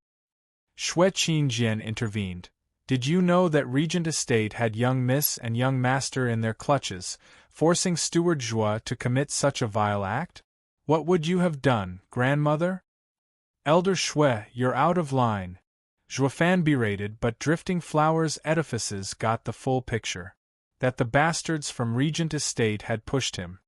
Xue Qingjian intervened. Did you know that Regent Estate had young Miss and young Master in their clutches, forcing Steward Zhuo to commit such a vile act? What would you have done, grandmother? Elder Xue, you're out of line. Zhuo berated, but Drifting Flowers Edifices got the full picture. That the bastards from Regent Estate had pushed him.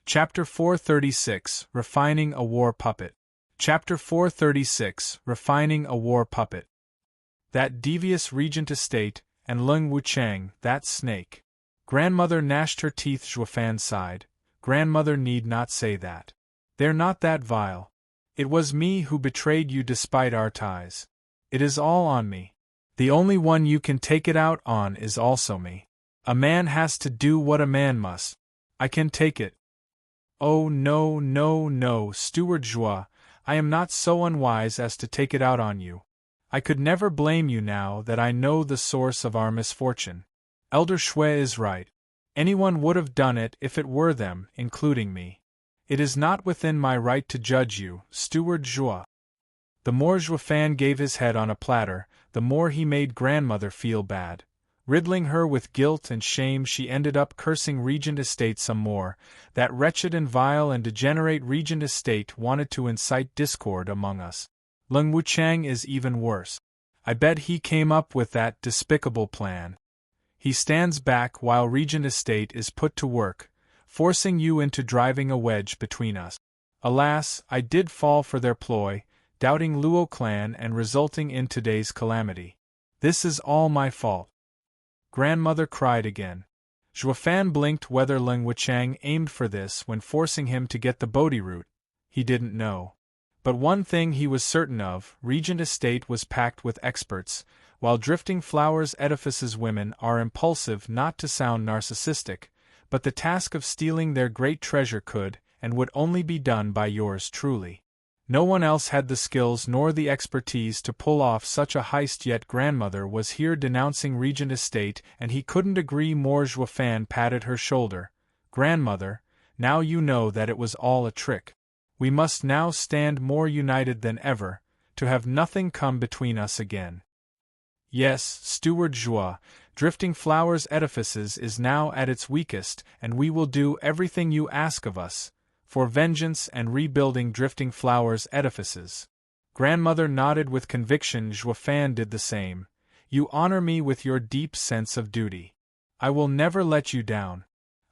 Chapter 436, Refining a War Puppet. Chapter 436, Refining a War Puppet. That devious Regent Estate, and Leng Wuchang, that snake. Grandmother gnashed her teeth. Zhuo sighed. Grandmother need not say that. They're not that vile. It was me who betrayed you despite our ties. It is all on me. The only one you can take it out on is also me. A man has to do what a man must. I can take it. Oh no, Steward Zhuo, I am not so unwise as to take it out on you. I could never blame you now that I know the source of our misfortune. Elder Xue is right. Anyone would have done it if it were them, including me. It is not within my right to judge you, Steward Zhuo. The more Zhuo gave his head on a platter, the more he made grandmother feel bad. Riddling her with guilt and shame, she ended up cursing Regent Estate some more. That wretched and vile and degenerate Regent Estate wanted to incite discord among us. Leng Wuchang is even worse. I bet he came up with that despicable plan. He stands back while Regent Estate is put to work, forcing you into driving a wedge between us. Alas, I did fall for their ploy, doubting Luo clan and resulting in today's calamity. This is all my fault. Grandmother cried again. Zhuo blinked whether Leng Wuchang aimed for this when forcing him to get the Bodhi root. He didn't know. But one thing he was certain of, Regent Estate was packed with experts, while Drifting Flowers Edifices women are impulsive, not to sound narcissistic, but the task of stealing their great treasure could and would only be done by yours truly. No one else had the skills nor the expertise to pull off such a heist, yet grandmother was here denouncing Regent Estate, and he couldn't agree more. Zhuo patted her shoulder. Grandmother, now you know that it was all a trick. We must now stand more united than ever, to have nothing come between us again. Yes, Steward Zhuo, Drifting Flowers Edifices is now at its weakest, and we will do everything you ask of us, for vengeance and rebuilding Drifting Flowers Edifices. Grandmother nodded with conviction. Zhuo did the same. You honor me with your deep sense of duty. I will never let you down.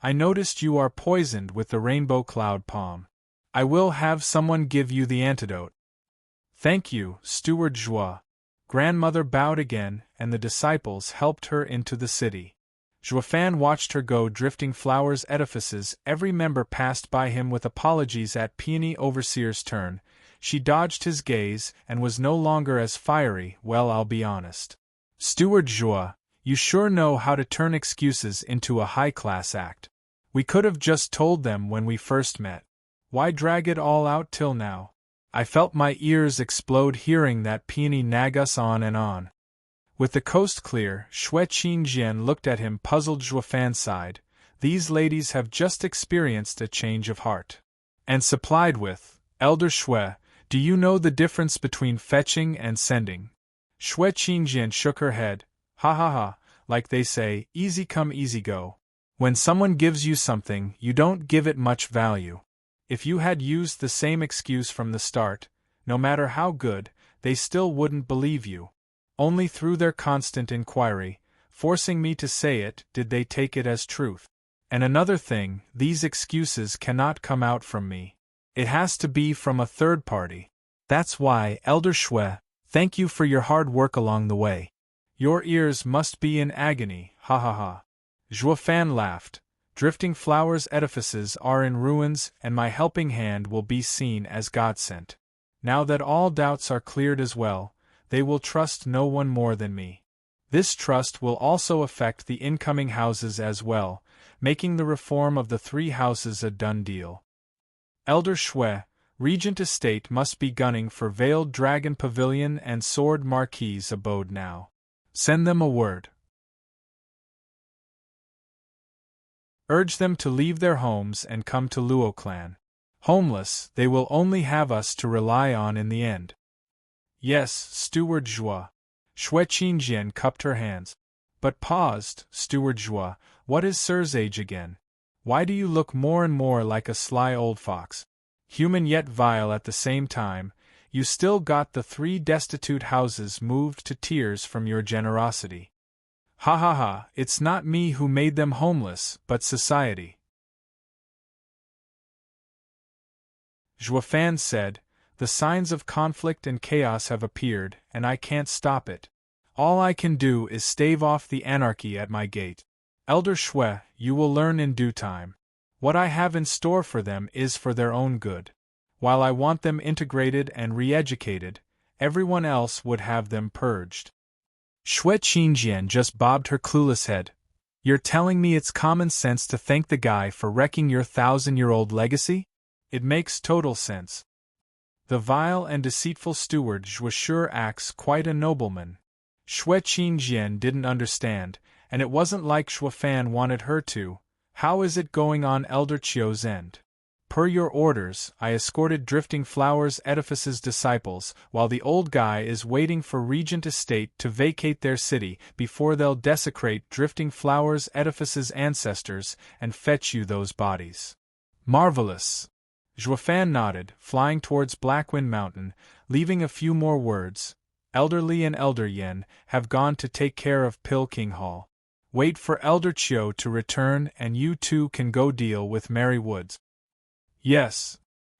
I noticed you are poisoned with the rainbow cloud palm. I will have someone give you the antidote. Thank you, Steward Zhuo. Grandmother bowed again, and the disciples helped her into the city. Zhuo watched her go. Drifting Flowers Edifices. Every member passed by him with apologies. At Peony Overseer's turn, she dodged his gaze and was no longer as fiery. Well, I'll be honest. Steward Zhuo, you sure know how to turn excuses into a high-class act. We could have just told them when we first met. Why drag it all out till now? I felt my ears explode hearing that Peony nag us on and on. With the coast clear, Shui Qingjian looked at him puzzled. Zhuo sighed. These ladies have just experienced a change of heart. And supplied with, Elder Shui, do you know the difference between fetching and sending? Shui Qingjian shook her head. Ha ha ha, like they say, easy come easy go. When someone gives you something, you don't give it much value. If you had used the same excuse from the start, no matter how good, they still wouldn't believe you. Only through their constant inquiry, forcing me to say it, did they take it as truth. And another thing, these excuses cannot come out from me. It has to be from a third party. That's why, Elder Shui, thank you for your hard work along the way. Your ears must be in agony, ha ha ha. Zhuo laughed. Drifting Flowers Edifices are in ruins, and my helping hand will be seen as God-sent. Now that all doubts are cleared as well, they will trust no one more than me. This trust will also affect the incoming houses as well, making the reform of the 3 houses a done deal. Elder Shui, Regent Estate must be gunning for Veiled Dragon Pavilion and Sword Marquis abode now. Send them a word. Urge them to leave their homes and come to Luo clan. Homeless, they will only have us to rely on in the end. Yes, Steward Zhuo. Shui Qingjian cupped her hands. But paused. Steward Zhuo, what is Sir's age again? Why do you look more and more like a sly old fox? Human yet vile at the same time, you still got the 3 destitute houses moved to tears from your generosity. Ha ha ha, it's not me who made them homeless, but society. Zhuo said, the signs of conflict and chaos have appeared, and I can't stop it. All I can do is stave off the anarchy at my gate. Elder Shui, you will learn in due time. What I have in store for them is for their own good. While I want them integrated and re-educated, everyone else would have them purged. Shui Qingjian just bobbed her clueless head. You're telling me it's common sense to thank the guy for wrecking your 1,000-year-old legacy? It makes total sense. The vile and deceitful steward Zhuo sure acts quite a nobleman. Shui Qingjian didn't understand, and it wasn't like Zhuo wanted her to, How is it going on Elder Zhuo's end? Per your orders, I escorted Drifting Flowers Edifices disciples, while the old guy is waiting for Regent Estate to vacate their city before they'll desecrate Drifting Flowers Edifices' ancestors and fetch you those bodies. Marvelous! Zhuo nodded, flying towards Blackwind Mountain, leaving a few more words. Elder Li and Elder Yen have gone to take care of Pill King Hall. Wait for Elder Zhuo to return and you two can go deal with Mary Woods. Yes.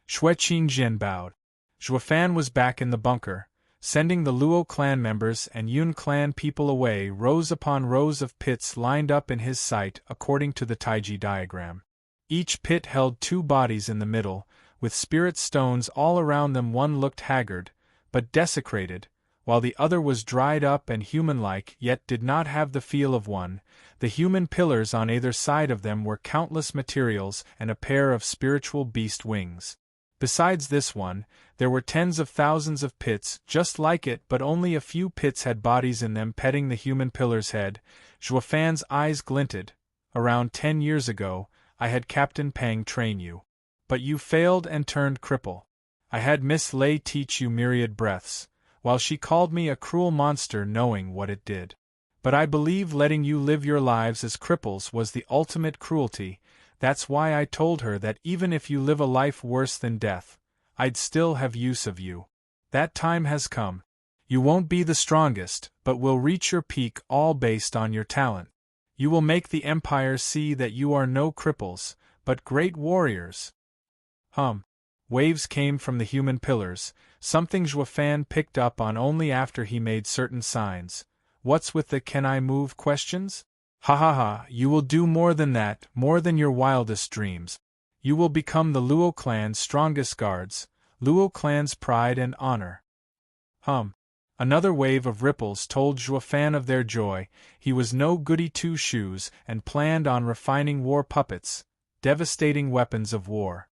Xue Qingjian bowed. Zhuo was back in the bunker, sending the Luo clan members and Yun clan people away rows upon rows of pits lined up in his sight according to the Taiji diagram. Each pit held 2 bodies in the middle, with spirit stones all around them. One looked haggard, but desecrated, while the other was dried up and human-like yet did not have the feel of one. The human pillars on either side of them were countless materials and a pair of spiritual beast wings. Besides this one, there were tens of thousands of pits just like it, but only a few pits had bodies in them petting the human pillar's head. Zhuo's eyes glinted. Around 10 years ago, I had Captain Pang train you. But you failed and turned cripple. I had Miss Lei teach you myriad breaths, while she called me a cruel monster knowing what it did. But I believe letting you live your lives as cripples was the ultimate cruelty. That's why I told her that even if you live a life worse than death, I'd still have use of you. That time has come. You won't be the strongest, but will reach your peak all based on your talent. You will make the Empire see that you are no cripples, but great warriors. Waves came from the human pillars, something Zhuo picked up on only after he made certain signs. What's with the "can I move" questions? Ha ha ha, you will do more than that, more than your wildest dreams. You will become the Luo clan's strongest guards, Luo clan's pride and honor. Another wave of ripples told Zhuo of their joy. He was no goody two-shoes and planned on refining war puppets, devastating weapons of war.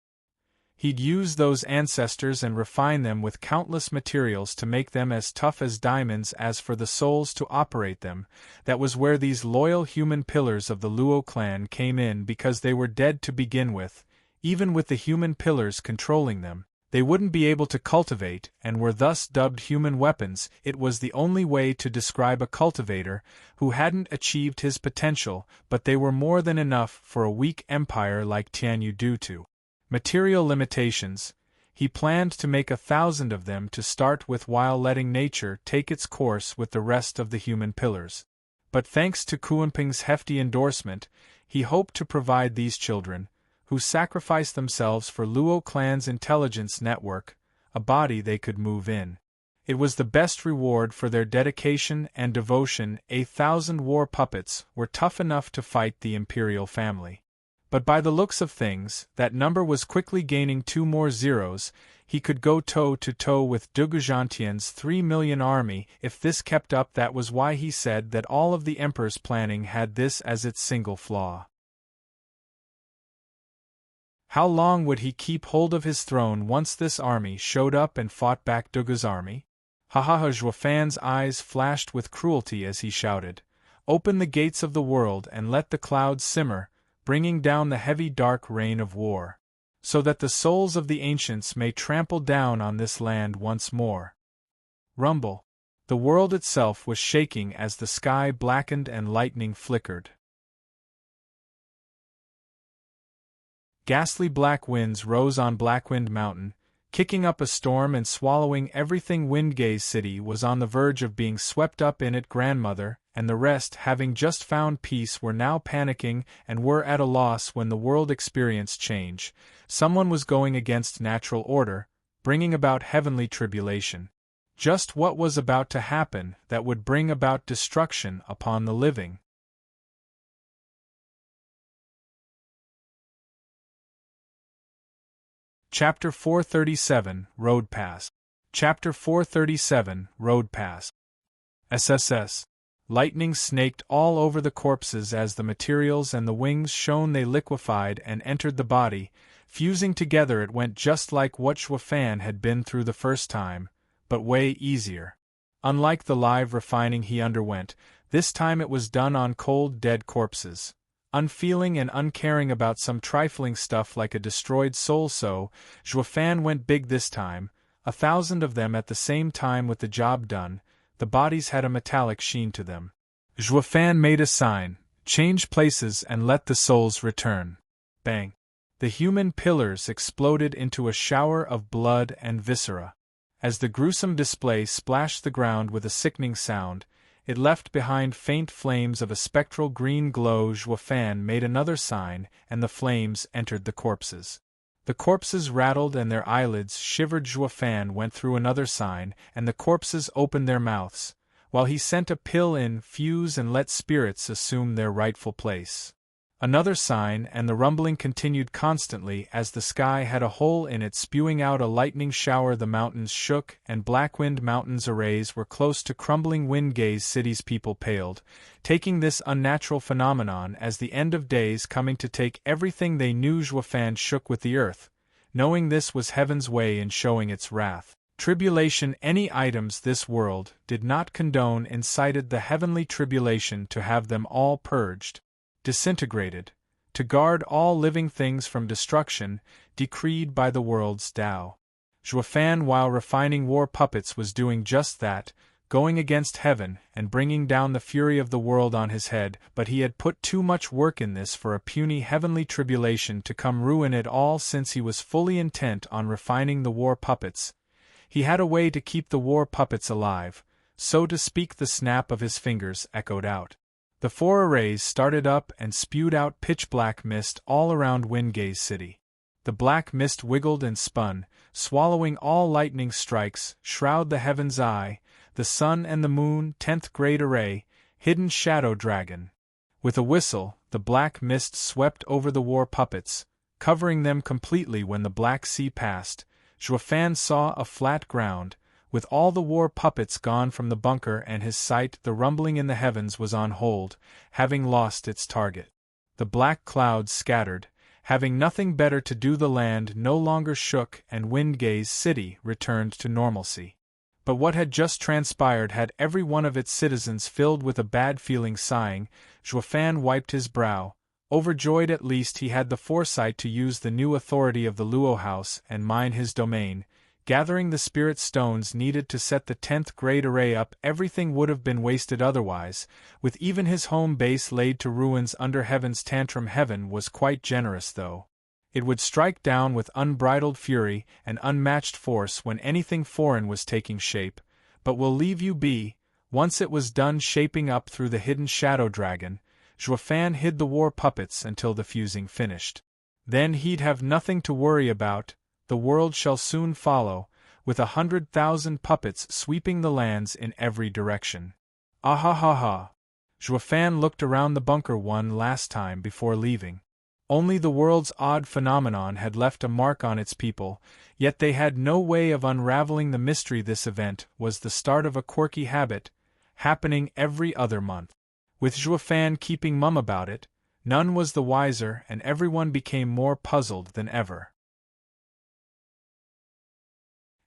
He'd use those ancestors and refine them with countless materials to make them as tough as diamonds. As for the souls to operate them, that was where these loyal human pillars of the Luo clan came in, because they were dead to begin with. Even with the human pillars controlling them, they wouldn't be able to cultivate and were thus dubbed human weapons. It was the only way to describe a cultivator who hadn't achieved his potential, but they were more than enough for a weak empire like Tianyu due to material limitations. He planned to make 1,000 of them to start with while letting nature take its course with the rest of the human pillars. But thanks to Kuanping's hefty endorsement, he hoped to provide these children, who sacrificed themselves for Luo clan's intelligence network, a body they could move in. It was the best reward for their dedication and devotion. 1,000 war puppets were tough enough to fight the imperial family. But by the looks of things, that number was quickly gaining 2 more zeros. He could go toe-to-toe with Duguzhantian's 3 million army if this kept up. That was why he said that all of the Emperor's planning had this as its single flaw. How long would he keep hold of his throne once this army showed up and fought back Dugu's army? Zhuo's eyes flashed with cruelty as he shouted, "Open the gates of the world and let the clouds simmer, bringing down the heavy dark rain of war, so that the souls of the ancients may trample down on this land once more." Rumble. The world itself was shaking as the sky blackened and lightning flickered. Ghastly black winds rose on Blackwind Mountain, kicking up a storm and swallowing everything. Windgaze City was on the verge of being swept up in it. Grandmother and the rest, having just found peace, were now panicking and were at a loss when the world experienced change. Someone was going against natural order, bringing about heavenly tribulation. Just what was about to happen that would bring about destruction upon the living? Chapter 437, Road Pass. Chapter 437, Road Pass. SSS. Lightning snaked all over the corpses as the materials and the wings shone. They liquefied and entered the body, fusing together. It went just like what Zhuo had been through the first time, but way easier. Unlike the live refining he underwent, this time it was done on cold, dead corpses. unfeeling and uncaring about some trifling stuff like a destroyed soul. So, Zhuo went big this time, 1,000 of them at the same time with the job done. The bodies had a metallic sheen to them. Zhuo made a sign, change places and let the souls return. Bang! The human pillars exploded into a shower of blood and viscera. As the gruesome display splashed the ground with a sickening sound, it left behind faint flames of a spectral green glow. Zhuo made another sign, and the flames entered the corpses. The corpses rattled and their eyelids shivered. Zhuo went through another sign, and the corpses opened their mouths, while he sent a pill in fuse and let spirits assume their rightful place. Another sign, and the rumbling continued constantly as the sky had a hole in it spewing out a lightning shower. The mountains shook, and Blackwind Mountain's arrays were close to crumbling. Windgaze City's people paled, taking this unnatural phenomenon as the end of days coming to take everything they knew. Zhuo shook with the earth, knowing this was heaven's way in showing its wrath. Tribulation, any items this world did not condone, incited the heavenly tribulation to have them all purged, disintegrated, to guard all living things from destruction, decreed by the world's Tao. Zhuo, while refining war puppets, was doing just that, going against heaven and bringing down the fury of the world on his head, but he had put too much work in this for a puny heavenly tribulation to come ruin it all. Since he was fully intent on refining the war puppets, he had a way to keep the war puppets alive, so to speak. The snap of his fingers echoed out. The 4 arrays started up and spewed out pitch-black mist all around Windgaze City. The black mist wiggled and spun, swallowing all lightning strikes, shroud the heaven's eye, the sun and the moon. 10th grade array, hidden shadow dragon. With a whistle, the black mist swept over the war puppets, covering them completely. When the Black Sea passed, Zhuo saw a flat ground, with all the war puppets gone from the bunker and his sight. The rumbling in the heavens was on hold, having lost its target. The black clouds scattered, having nothing better to do. The land no longer shook, and Windgaze City returned to normalcy. But what had just transpired had every one of its citizens filled with a bad feeling. Sighing, Zhuo wiped his brow. Overjoyed, at least he had the foresight to use the new authority of the Luo House and mine his domain, gathering the spirit stones needed to set the 10th grade array up. Everything would have been wasted otherwise, with even his home base laid to ruins under heaven's tantrum. Heaven was quite generous, though. It would strike down with unbridled fury and unmatched force when anything foreign was taking shape, but will leave you be. Once it was done shaping up through the hidden shadow dragon, Zhuo hid the war puppets until the fusing finished. Then he'd have nothing to worry about. The world shall soon follow, with 100,000 puppets sweeping the lands in every direction. Ah ha ha ha! Zhuo looked around the bunker one last time before leaving. Only the world's odd phenomenon had left a mark on its people, yet they had no way of unraveling the mystery. This event was the start of a quirky habit, happening every other month. With Zhuo keeping mum about it, none was the wiser, and everyone became more puzzled than ever.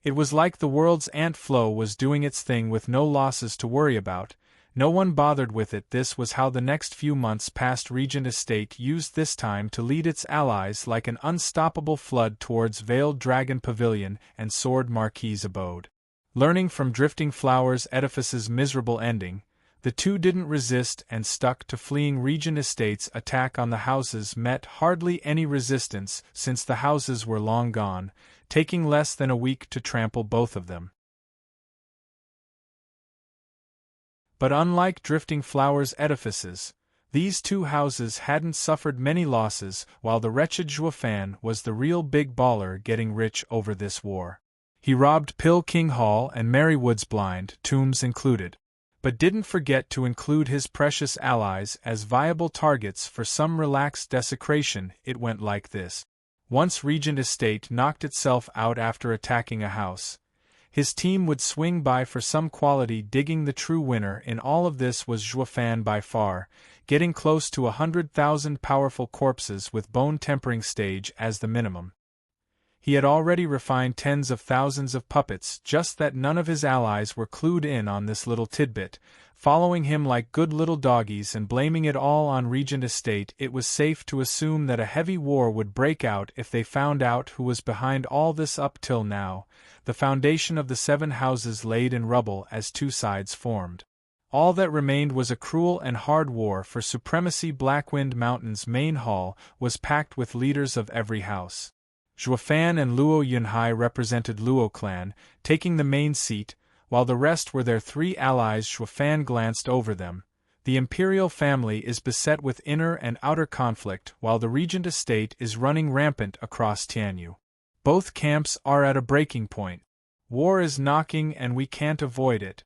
It was like the world's ant flow was doing its thing with no losses to worry about. No one bothered with it. This was how the next few months passed. Regent Estate used this time to lead its allies like an unstoppable flood towards Veiled Dragon Pavilion and Sword Marquis' abode. Learning from Drifting Flowers' Edifices' miserable ending, the two didn't resist and stuck to fleeing. Regent Estate's attack on the houses met hardly any resistance, since the houses were long gone, taking less than a week to trample both of them. But unlike Drifting Flowers' Edifices, these 2 houses hadn't suffered many losses, while the wretched Zhuo was the real big baller, getting rich over this war. He robbed Pill King Hall and Marywood's blind tombs included, but didn't forget to include his precious allies as viable targets for some relaxed desecration. It went like this. Once Regent Estate knocked itself out after attacking a house, his team would swing by for some quality digging. The true winner in all of this was Zhuo by far, getting close to 100,000 powerful corpses with bone tempering stage as the minimum. He had already refined tens of thousands of puppets, just that none of his allies were clued in on this little tidbit, following him like good little doggies and blaming it all on Regent Estate. It was safe to assume that a heavy war would break out if they found out who was behind all this. Up till now, the foundation of the 7 houses laid in rubble as 2 sides formed. All that remained was a cruel and hard war for supremacy. Blackwind Mountain's main hall was packed with leaders of every house. Zhuo and Luo Yunhai represented Luo clan, taking the main seat, while the rest were their 3 allies. Zhuo glanced over them. The imperial family is beset with inner and outer conflict, while the regent estate is running rampant across Tianyu. Both camps are at a breaking point. War is knocking and we can't avoid it.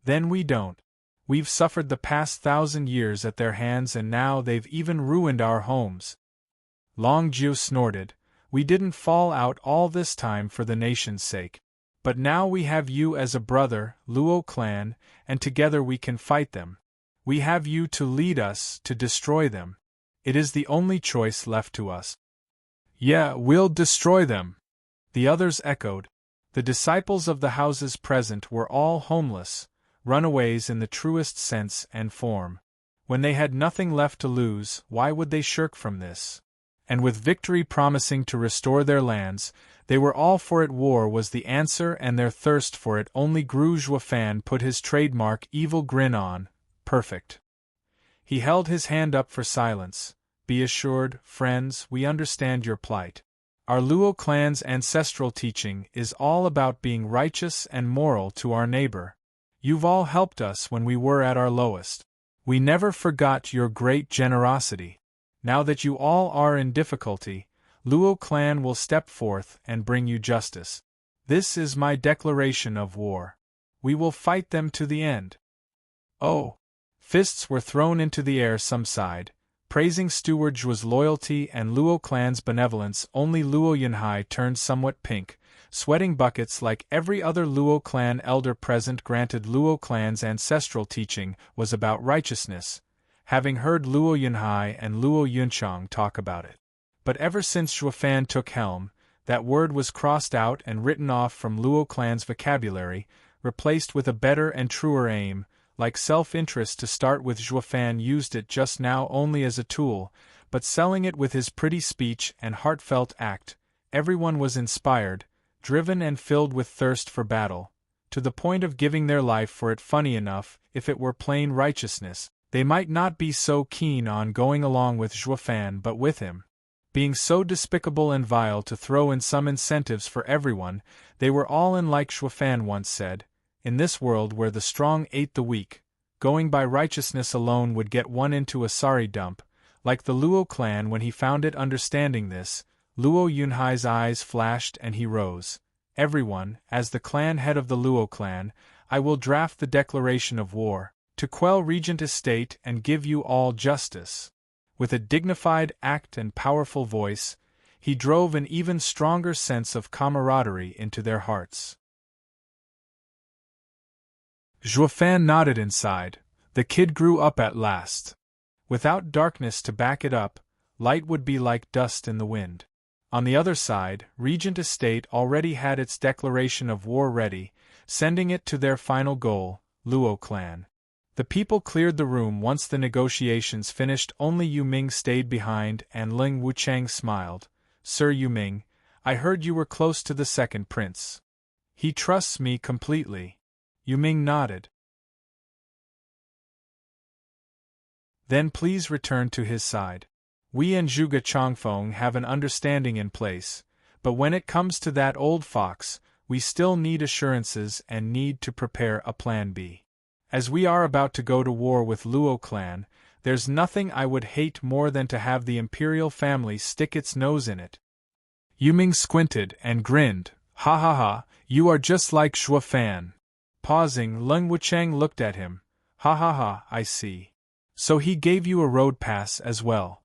Then we don't. We've suffered the past 1,000 years at their hands and now they've even ruined our homes. Long Zhuo snorted. We didn't fall out all this time for the nation's sake. But now we have you as a brother, Luo clan, and together we can fight them. We have you to lead us, to destroy them. It is the only choice left to us. Yeah, we'll destroy them. The others echoed. The disciples of the houses present were all homeless, runaways in the truest sense and form. When they had nothing left to lose, why would they shirk from this? And with victory promising to restore their lands, they were all for it. War was the answer and their thirst for it only grew. Zhuo put his trademark evil grin on. Perfect. He held his hand up for silence. Be assured, friends, we understand your plight. Our Luo clan's ancestral teaching is all about being righteous and moral to our neighbor. You've all helped us when we were at our lowest. We never forgot your great generosity. Now that you all are in difficulty, Luo clan will step forth and bring you justice. This is my declaration of war. We will fight them to the end. Oh! Fists were thrown into the air. Some sighed, praising Steward Zhuo's loyalty and Luo clan's benevolence. Only Luo Yunhai turned somewhat pink, sweating buckets like every other Luo clan elder present. Granted, Luo clan's ancestral teaching was about righteousness, having heard Luo Yunhai and Luo Yunchang talk about it. But ever since Zhuo took helm, that word was crossed out and written off from Luo clan's vocabulary, replaced with a better and truer aim, like self-interest. To start with, Zhuo used it just now only as a tool, but selling it with his pretty speech and heartfelt act, everyone was inspired, driven and filled with thirst for battle, to the point of giving their life for it. Funny enough, if it were plain righteousness, they might not be so keen on going along with Zhuo, but with him being so despicable and vile to throw in some incentives for everyone, they were all in. Like Zhuo once said, in this world where the strong ate the weak, going by righteousness alone would get one into a sorry dump, like the Luo clan. When he found it. Understanding this, Luo Yunhai's eyes flashed and he rose. Everyone, as the clan head of the Luo clan, I will draft the declaration of war, to quell Regent Estate and give you all justice. With a dignified act and powerful voice, he drove an even stronger sense of camaraderie into their hearts. Zhuo nodded inside. The kid grew up at last. Without darkness to back it up, light would be like dust in the wind. On the other side, Regent Estate already had its declaration of war ready, sending it to their final goal, Luo clan. The people cleared the room once the negotiations finished. Only Yu Ming stayed behind, and Ling Wuchang smiled. Sir Yu Ming, I heard you were close to the second prince. He trusts me completely. Yu Ming nodded. Then please return to his side. We and Zhuge Changfeng have an understanding in place, but when it comes to that old fox, we still need assurances and need to prepare a plan B. As we are about to go to war with Luo clan, there's nothing I would hate more than to have the imperial family stick its nose in it. Yu Ming squinted and grinned. Ha ha ha, you are just like Zhuo. Pausing, Ling Wuchang looked at him. Ha ha ha, I see. So he gave you a road pass as well.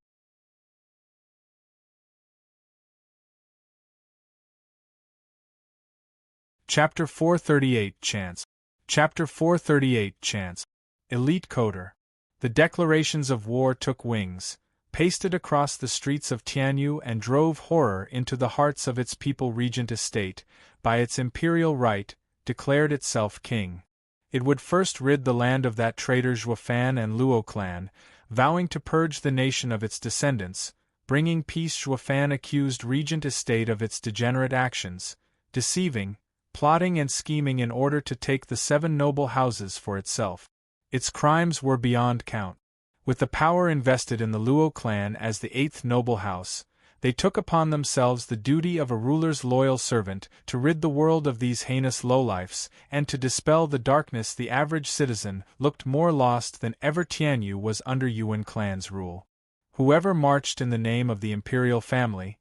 Chapter 438 Chance. Chapter 438 Chance. Elite Coder. The declarations of war took wings, pasted across the streets of Tianyu and drove horror into the hearts of its people. Regent estate, by its imperial right, declared itself king. It would first rid the land of that traitor Zhuo and Luo clan, vowing to purge the nation of its descendants. Bringing peace. Zhuo accused Regent estate of its degenerate actions, deceiving, plotting and scheming in order to take the 7 noble houses for itself. Its crimes were beyond count. With the power invested in the Luo clan as the 8th noble house, they took upon themselves the duty of a ruler's loyal servant to rid the world of these heinous lowlifes and to dispel the darkness. The average citizen looked more lost than ever. Tianyu was under Yuan clan's rule. Whoever marched in the name of the imperial family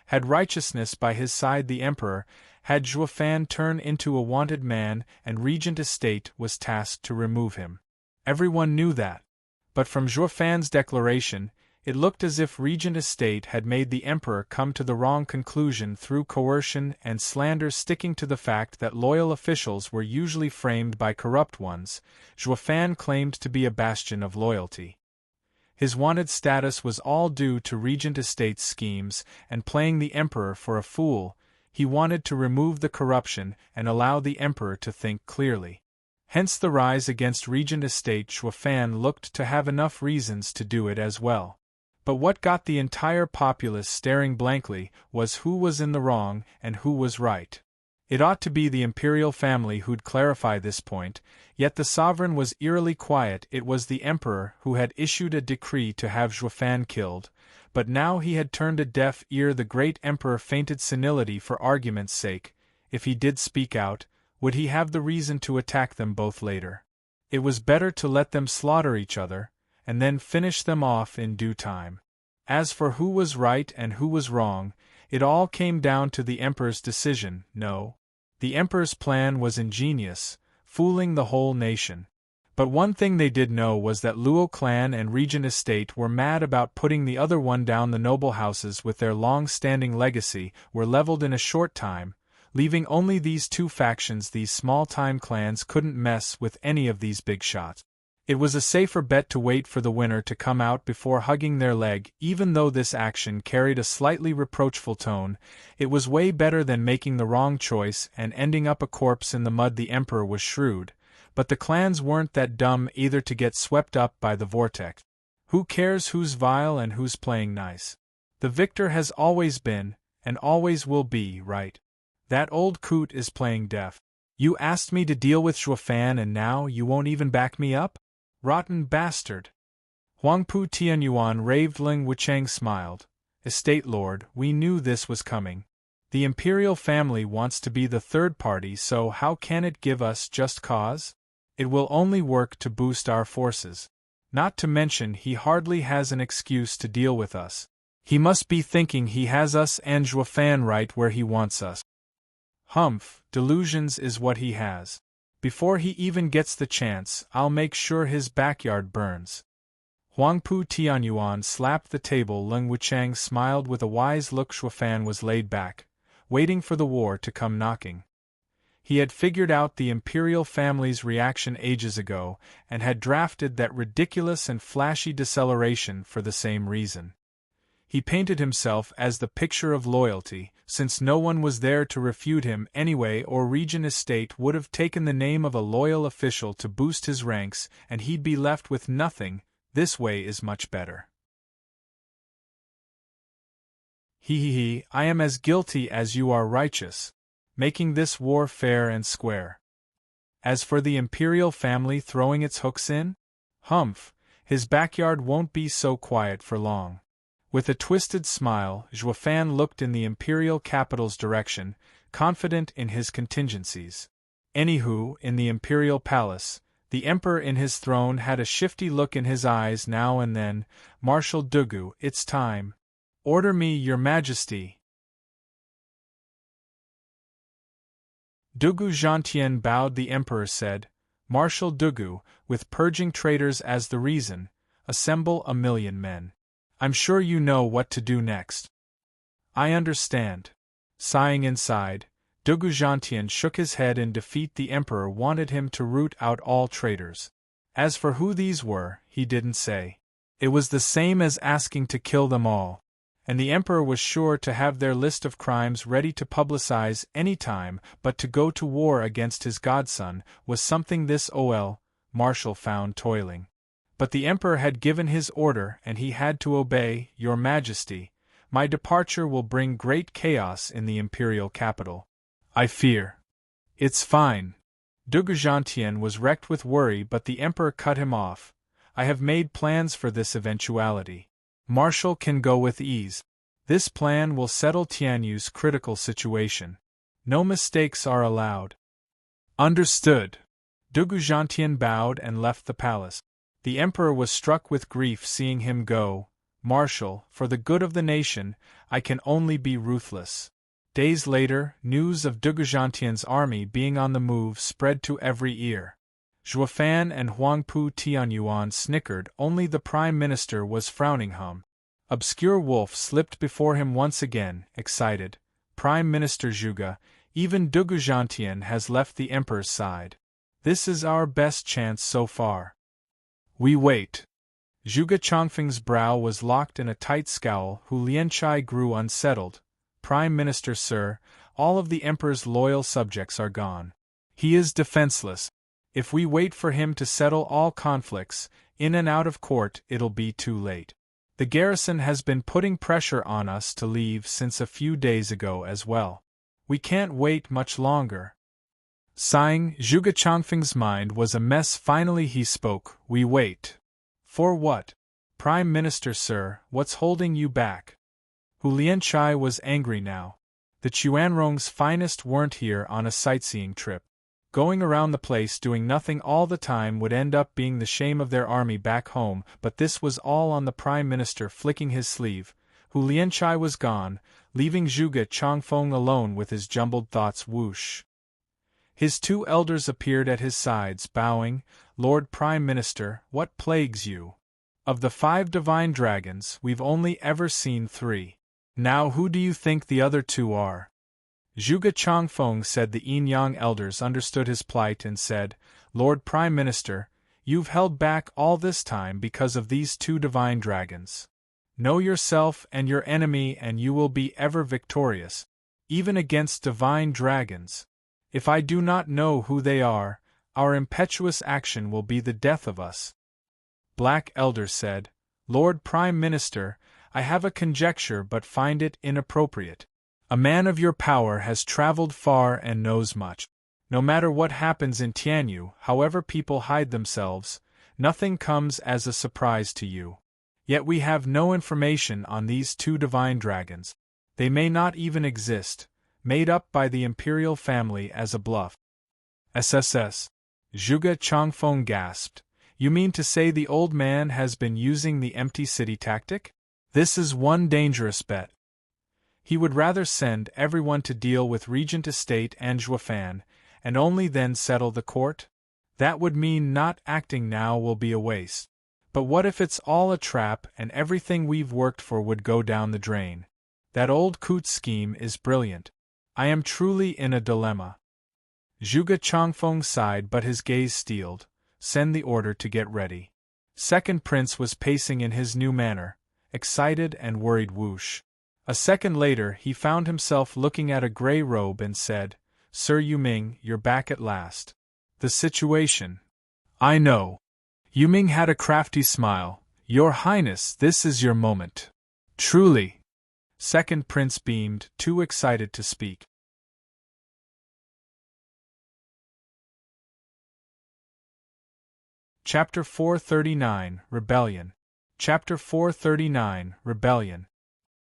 had righteousness by his side. The emperor had Zhuo turn into a wanted man, and Regent estate was tasked to remove him. Everyone knew that. But from Zhuo's declaration, it looked as if Regent estate had made the emperor come to the wrong conclusion through coercion and slander. Sticking to the fact that loyal officials were usually framed by corrupt ones, Zhuo claimed to be a bastion of loyalty. His wanted status was all due to Regent estate's schemes, and playing the emperor for a fool, he wanted to remove the corruption and allow the emperor to think clearly. Hence the rise against Regent estate. Zhuo looked to have enough reasons to do it as well. But what got the entire populace staring blankly was who was in the wrong and who was right. It ought to be the imperial family who'd clarify this point, yet the sovereign was eerily quiet. It was the emperor who had issued a decree to have Zhuo killed, but now he had turned a deaf ear. The great emperor feinted senility for argument's sake. If he did speak out, would he have the reason to attack them both later? It was better to let them slaughter each other, and then finish them off in due time. As for who was right and who was wrong, it all came down to the emperor's decision. No. The emperor's plan was ingenious, fooling the whole nation. But one thing they did know was that Luo clan and Regent estate were mad about putting the other one down. The noble houses with their long-standing legacy were leveled in a short time, leaving only these 2 factions. These small-time clans couldn't mess with any of these big shots. It was a safer bet to wait for the winner to come out before hugging their leg. Even though this action carried a slightly reproachful tone, it was way better than making the wrong choice and ending up a corpse in the mud. The emperor was shrewd, but the clans weren't that dumb either to get swept up by the vortex. Who cares who's vile and who's playing nice? The victor has always been, and always will be, right. That old coot is playing deaf. You asked me to deal with Zhuo and now you won't even back me up? Rotten bastard! Huangpu Tianyuan raved. Ling Wucheng smiled. Estate lord, we knew this was coming. The imperial family wants to be the third party, so how can it give us just cause? It will only work to boost our forces. Not to mention he hardly has an excuse to deal with us. He must be thinking he has us and Zhuo right where he wants us. Humph, delusions is what he has. Before he even gets the chance, I'll make sure his backyard burns. Huangpu Tianyuan slapped the table. Ling Wucheng smiled with a wise look. Zhuo was laid back, waiting for the war to come knocking. He had figured out the imperial family's reaction ages ago, and had drafted that ridiculous and flashy Desecration for the same reason. He painted himself as the picture of loyalty, since no one was there to refute him anyway, or Regent estate would have taken the name of a loyal official to boost his ranks, and he'd be left with nothing. This way is much better. He, I am as guilty as you are righteous, making this war fair and square. As for the imperial family throwing its hooks in? Humph, his backyard won't be so quiet for long. With a twisted smile, Zhuo looked in the imperial capital's direction, confident in his contingencies. Anywho, in the imperial palace, the emperor in his throne had a shifty look in his eyes now and then. Marshal Dugu, it's time. Order me, your majesty. Dugu Zhantian bowed. The emperor said, Marshal Dugu, with purging traitors as the reason, assemble 1,000,000 men. I'm sure you know what to do next. I understand. Sighing inside, Dugu Zhantian shook his head in defeat. The emperor wanted him to root out all traitors. As for who these were, he didn't say. It was the same as asking to kill them all, and the emperor was sure to have their list of crimes ready to publicize any time, but to go to war against his godson was something this Marshal found toiling. But the emperor had given his order and he had to obey. Your Majesty, my departure will bring great chaos in the imperial capital. I fear. It's fine. Desecration was wrecked with worry, but the emperor cut him off. I have made plans for this eventuality. Marshal can go with ease. This plan will settle Tianyu's critical situation. No mistakes are allowed. Understood. Desecration bowed and left the palace. The emperor was struck with grief seeing him go. Marshal, for the good of the nation, I can only be ruthless. Days later, news of Desecration's army being on the move spread to every ear. Zhuo and Huangpu Tianyuan snickered, only the prime minister was frowning. Obscure Wolf slipped before him once again, excited. Prime Minister Zhuge, even Desecration has left the emperor's side. This is our best chance so far. We wait. Zhuge Chongfeng's brow was locked in a tight scowl. Hu Lianchai grew unsettled. Prime Minister, sir, all of the emperor's loyal subjects are gone. He is defenseless. If we wait for him to settle all conflicts, in and out of court, it'll be too late. The garrison has been putting pressure on us to leave since a few days ago as well. We can't wait much longer. Sighing, Zhuge Chongfeng's mind was a mess. Finally he spoke. We wait. For what? Prime Minister, sir, what's holding you back? Hu Lianchai was angry now. The Chuanrong's finest weren't here on a sightseeing trip. Going around the place doing nothing all the time would end up being the shame of their army back home, but this was all on the Prime Minister flicking his sleeve. Hu Lianchai was gone, leaving Zhuge Chongfeng alone with his jumbled thoughts. Whoosh. His two elders appeared at his sides, bowing. Lord Prime Minister, what plagues you? Of the 5 divine dragons, we've only ever seen 3. Now who do you think the other 2 are? Zhuge Chongfeng said. The Yin-Yang elders understood his plight and said, Lord Prime Minister, you've held back all this time because of these 2 divine dragons. Know yourself and your enemy and you will be ever victorious, even against divine dragons. If I do not know who they are, our impetuous action will be the death of us. Black Elder said, Lord Prime Minister, I have a conjecture but find it inappropriate. A man of your power has traveled far and knows much. No matter what happens in Tianyu, however people hide themselves, nothing comes as a surprise to you. Yet we have no information on these 2 divine dragons. They may not even exist, made up by the imperial family as a bluff. SSS. Zhuge Chongfeng gasped. You mean to say the old man has been using the empty city tactic? This is one dangerous bet. He would rather send everyone to deal with Regent Estate and Zhuo, and only then settle the court? That would mean not acting now will be a waste. But what if it's all a trap and everything we've worked for would go down the drain? That old coot scheme is brilliant. I am truly in a dilemma. Zhuge Chongfeng sighed, but his gaze steeled. Send the order to get ready. Second Prince was pacing in his new manner, excited and worried. Whoosh. A second later he found himself looking at a gray robe and said, Sir Yuming, you're back at last. The situation. I know. Yuming had a crafty smile. Your Highness, this is your moment. Truly. Second Prince beamed, too excited to speak. Chapter 439, Rebellion. Chapter 439, Rebellion.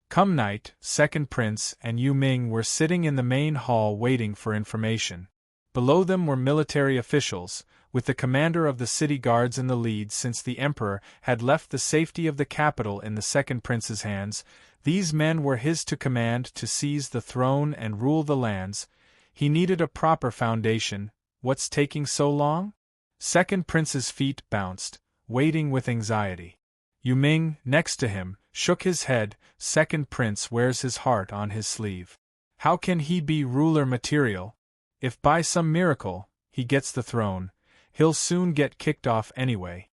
Come night, Second Prince and Yu Ming were sitting in the main hall waiting for information. Below them were military officials, with the commander of the city guards in the lead. Since the emperor had left the safety of the capital in the Second Prince's hands, these men were his to command, to seize the throne and rule the lands. He needed a proper foundation. What's taking so long? Second Prince's feet bounced, waiting with anxiety. Yu Ming, next to him, shook his head. Second Prince wears his heart on his sleeve. How can he be ruler material? If by some miracle he gets the throne, he'll soon get kicked off anyway.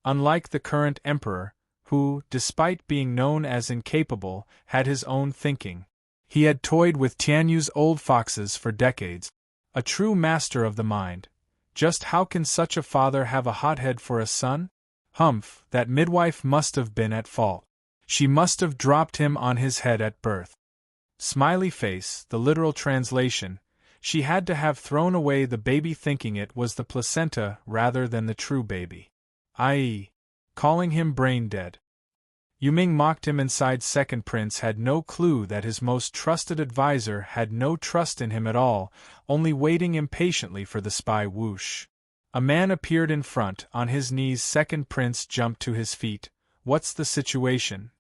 unlike the current emperor, who, despite being known as incapable, had his own thinking. He had toyed with Tianyu's old foxes for decades. A true master of the mind. Just how can such a father have a hothead for a son? Humph, that midwife must have been at fault. She must have dropped him on his head at birth. Smiley face, the literal translation. She had to have thrown away the baby thinking it was the placenta rather than the true baby. I.e., calling him brain dead. Yuming mocked him inside. Second Prince had no clue that his most trusted advisor had no trust in him at all, only waiting impatiently for the spy. Whoosh. A man appeared in front, on his knees. Second Prince jumped to his feet. What's the situation?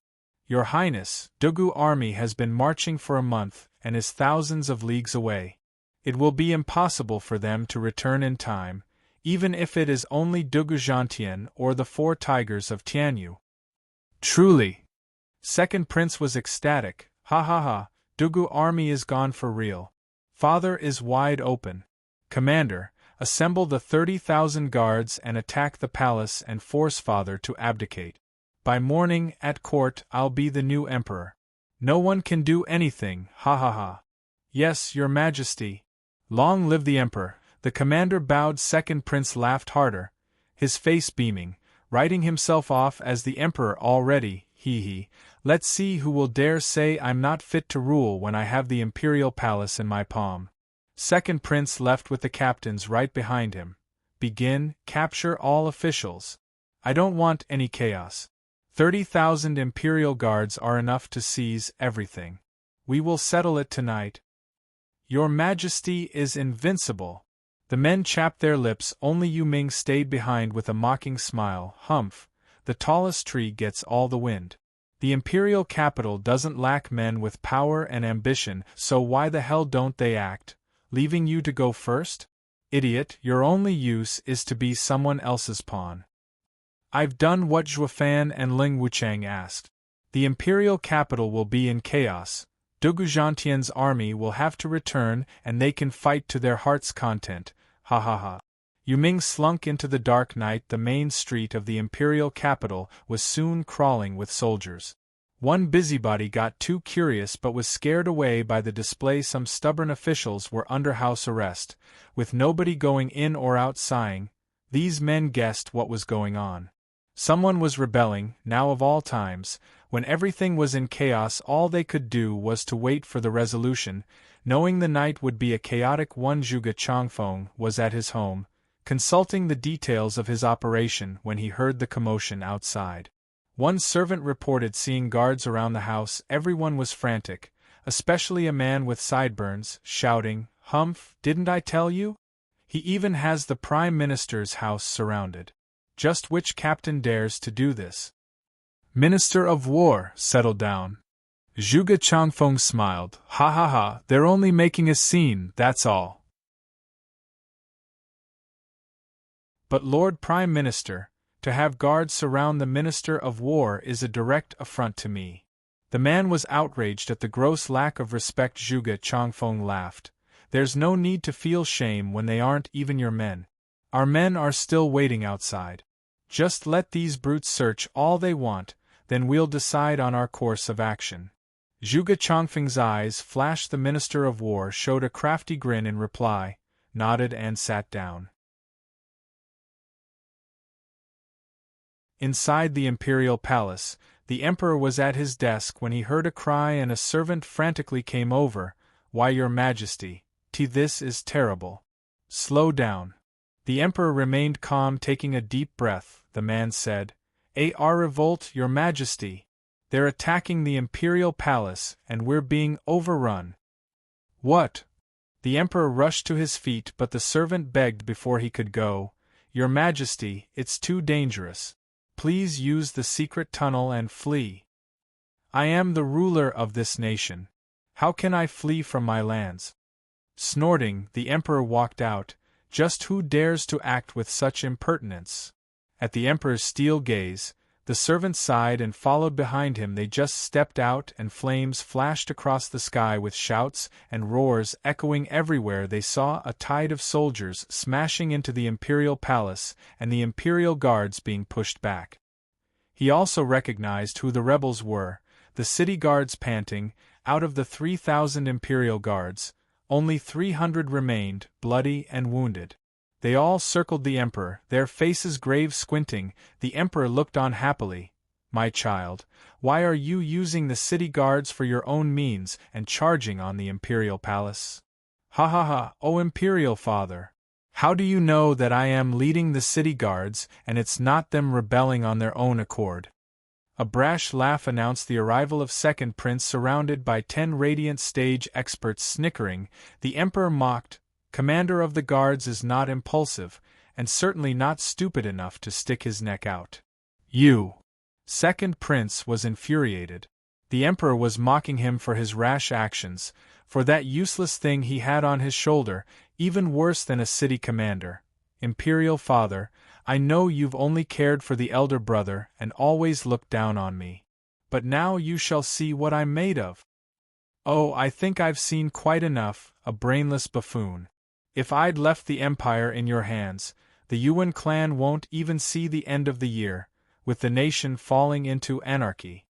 Your Highness, Dugu army has been marching for a month, and is thousands of leagues away. It will be impossible for them to return in time, even if it is only Dugu Zhantian or the 4 tigers of Tianyu. Truly. Second Prince was ecstatic. Ha ha ha, Dugu army is gone for real. Father is wide open. Commander, assemble the 30,000 guards and attack the palace and force Father to abdicate. By morning, at court, I'll be the new emperor. No one can do anything, ha ha ha. Yes, your majesty. Long live the emperor. The commander bowed. Second Prince laughed harder, his face beaming, writing himself off as the emperor already. Hee. Let's see who will dare say I'm not fit to rule when I have the imperial palace in my palm. Second Prince left with the captains right behind him. Begin, capture all officials. I don't want any chaos. 30,000 imperial guards are enough to seize everything. We will settle it tonight. Your Majesty is invincible. The men chapped their lips. Only Yuming stayed behind with a mocking smile. Humph, the tallest tree gets all the wind. The imperial capital doesn't lack men with power and ambition, so why the hell don't they act, leaving you to go first? Idiot, your only use is to be someone else's pawn. I've done what Zhuofan and Ling Wuchang asked. The imperial capital will be in chaos. Dugu Zhantian's army will have to return and they can fight to their heart's content. Ha ha ha. Yuming slunk into the dark night. The main street of the imperial capital was soon crawling with soldiers. One busybody got too curious but was scared away by the display. Some stubborn officials were under house arrest, with nobody going in or out. Sighing, these men guessed what was going on. Someone was rebelling. Now of all times, when everything was in chaos, all they could do was to wait for the resolution, knowing the night would be a chaotic one. Zhuge Changfeng was at his home, consulting the details of his operation when he heard the commotion outside. One servant reported seeing guards around the house. Everyone was frantic, especially a man with sideburns, shouting, "Humph, didn't I tell you? He even has the Prime Minister's house surrounded. Just which captain dares to do this?" Minister of War, settle down. Zhuge Changfeng smiled. Ha ha ha, they're only making a scene, that's all. But Lord Prime Minister, to have guards surround the Minister of War is a direct affront to me. The man was outraged at the gross lack of respect. Zhuge Changfeng laughed. There's no need to feel shame when they aren't even your men. Our men are still waiting outside. Just let these brutes search all they want, then we'll decide on our course of action. Zhuge Changfeng's eyes flashed. The Minister of War showed a crafty grin in reply, nodded and sat down. Inside the imperial palace, the emperor was at his desk when he heard a cry and a servant frantically came over. Why, your majesty, this is terrible. Slow down. The emperor remained calm, taking a deep breath. The man said, "Our revolt, your majesty. They're attacking the imperial palace, and we're being overrun." What? The emperor rushed to his feet, but the servant begged before he could go. Your majesty, it's too dangerous. Please use the secret tunnel and flee. I am the ruler of this nation. How can I flee from my lands? Snorting, the emperor walked out. Just who dares to act with such impertinence? At the emperor's steel gaze, The servant sighed and followed behind him. They just stepped out and flames flashed across the sky with shouts and roars echoing everywhere. They saw a tide of soldiers smashing into the imperial palace and the imperial guards being pushed back. He also recognized who the rebels were, the city guards panting. Out of the 3,000 imperial guards, only 300 remained, bloody and wounded. They all circled the emperor, their faces grave, squinting. The emperor looked on happily. "My child, why are you using the city guards for your own means and charging on the imperial palace?" "Ha ha ha, oh imperial father! How do you know that I am leading the city guards and it's not them rebelling on their own accord?" A brash laugh announced the arrival of second prince, surrounded by 10 radiant stage experts. Snickering, the emperor mocked, "Commander of the guards is not impulsive, and certainly not stupid enough to stick his neck out." "You!" Second prince was infuriated. The emperor was mocking him for his rash actions, for that useless thing he had on his shoulder, even worse than a city commander. "Imperial father, I know you've only cared for the elder brother and always looked down on me. But now you shall see what I'm made of." "Oh, I think I've seen quite enough, a brainless buffoon. If I'd left the empire in your hands, the Yuan clan won't even see the end of the year, with the nation falling into anarchy."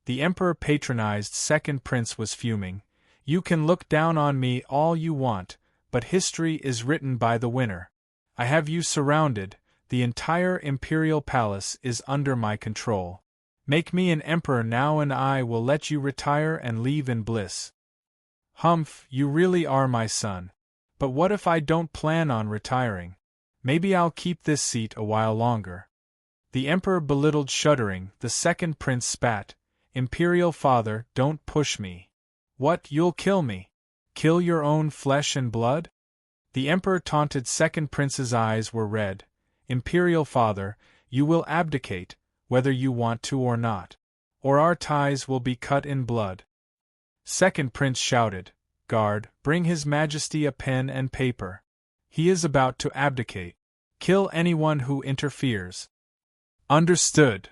The emperor patronized second prince was fuming. "You can look down on me all you want, but history is written by the winner. I have you surrounded, the entire imperial palace is under my control. Make me an emperor now and I will let you retire and leave in bliss." "Humph, you really are my son. But what if I don't plan on retiring? Maybe I'll keep this seat a while longer." The emperor belittled, shuddering. The second prince spat. "Imperial father, don't push me." "What, you'll kill me? Kill your own flesh and blood?" The emperor taunted. Second prince's eyes were red. "Imperial father, you will abdicate, whether you want to or not. Or our ties will be cut in blood." Second prince shouted, "Guard, bring His Majesty a pen and paper. He is about to abdicate. Kill anyone who interferes." "Understood."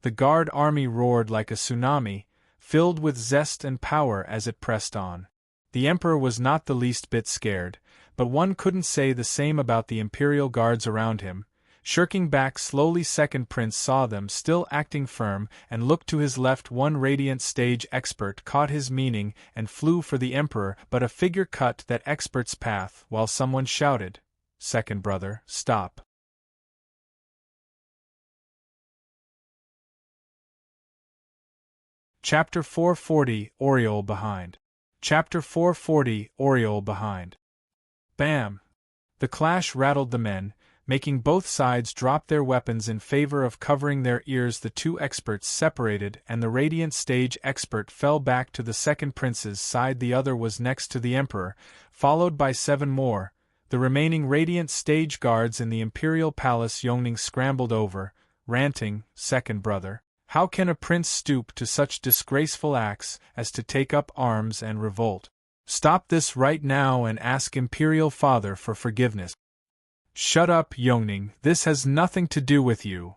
The guard army roared like a tsunami, filled with zest and power as it pressed on. The emperor was not the least bit scared, but one couldn't say the same about the imperial guards around him. Shirking back slowly, second prince saw them still acting firm and looked to his left. One radiant stage expert caught his meaning and flew for the emperor, but a figure cut that expert's path while someone shouted, "Second brother, stop." Chapter 440 Oriole Behind. Chapter 440 Oriole Behind. Bam! The clash rattled the men, making both sides drop their weapons in favor of covering their ears. The two experts separated and the radiant stage expert fell back to the second prince's side. The other was next to the emperor, followed by 7 more. The remaining radiant stage guards in the imperial palace Yongning scrambled over, ranting, "Second brother, how can a prince stoop to such disgraceful acts as to take up arms and revolt? Stop this right now and ask imperial father for forgiveness." "Shut up, Yongning, this has nothing to do with you."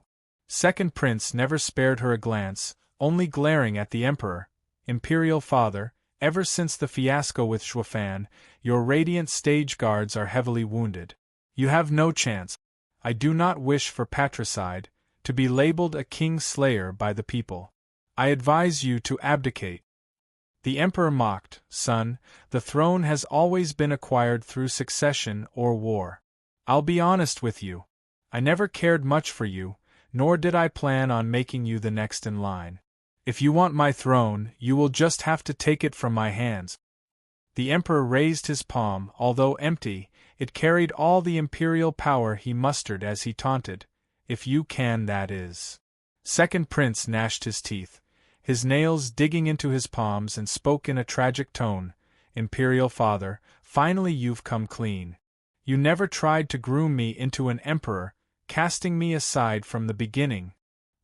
Second prince never spared her a glance, only glaring at the emperor. "Imperial father, ever since the fiasco with Zhuo, your radiant stage guards are heavily wounded. You have no chance. I do not wish for patricide, to be labeled a king slayer by the people. I advise you to abdicate." The emperor mocked, "Son, the throne has always been acquired through succession or war. I'll be honest with you. I never cared much for you, nor did I plan on making you the next in line. If you want my throne, you will just have to take it from my hands." The emperor raised his palm. Although empty, it carried all the imperial power he mustered as he taunted, "If you can, that is." Second prince gnashed his teeth, his nails digging into his palms, and spoke in a tragic tone, "Imperial father, finally you've come clean. You never tried to groom me into an emperor, casting me aside from the beginning.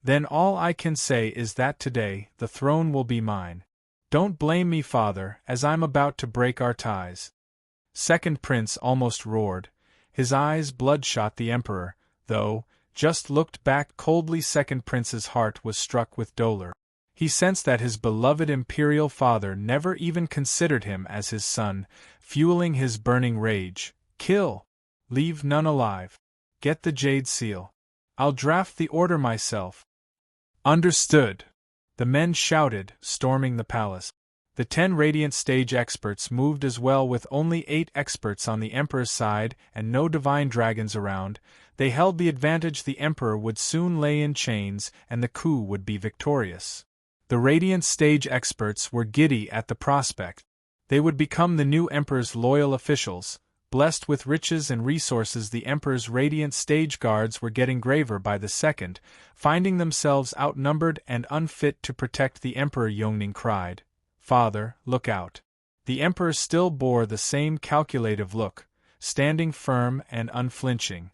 Then all I can say is that today the throne will be mine. Don't blame me, father, as I'm about to break our ties." Second prince almost roared, his eyes bloodshot. The emperor, though, just looked back coldly. Second Prince's heart was struck with dolor. He sensed that his beloved imperial father never even considered him as his son, fueling his burning rage. Kill! Leave none alive. Get the jade seal. I'll draft the order myself. Understood! The men shouted, storming the palace. The 10 Radiant Stage experts moved as well. With only 8 experts on the Emperor's side and no divine dragons around, they held the advantage. The Emperor would soon lay in chains and the coup would be victorious. The Radiant Stage experts were giddy at the prospect. They would become the new Emperor's loyal officials, blessed with riches and resources. The Emperor's Radiant Stage guards were getting graver by the second, finding themselves outnumbered and unfit to protect the Emperor. Yongning cried, "Father, look out." The Emperor still bore the same calculative look, standing firm and unflinching.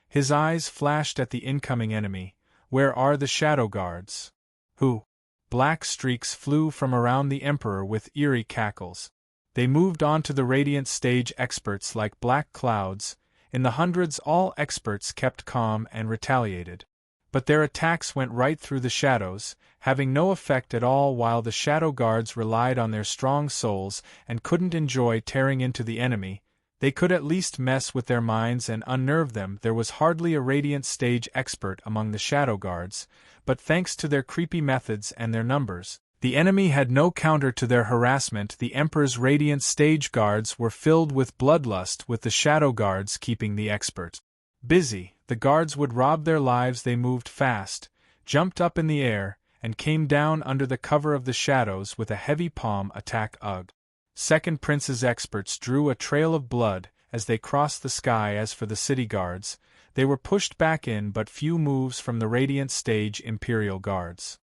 His eyes flashed at the incoming enemy. Where are the shadow guards? Who? Black streaks flew from around the Emperor with eerie cackles. They moved on to the Radiant Stage experts like black clouds. In the hundreds, all experts kept calm and retaliated. But their attacks went right through the shadows, having no effect at all. While the shadow guards relied on their strong souls and couldn't enjoy tearing into the enemy, they could at least mess with their minds and unnerve them. There was hardly a Radiant Stage expert among the shadow guards, but thanks to their creepy methods and their numbers, the enemy had no counter to their harassment. The Emperor's Radiant Stage guards were filled with bloodlust, with the shadow guards keeping the expert busy. The guards would rob their lives. They moved fast, jumped up in the air, and came down under the cover of the shadows with a heavy palm attack. Ugh! Second Prince's experts drew a trail of blood as they crossed the sky. As for the city guards, they were pushed back in but few moves from the Radiant Stage Imperial Guards.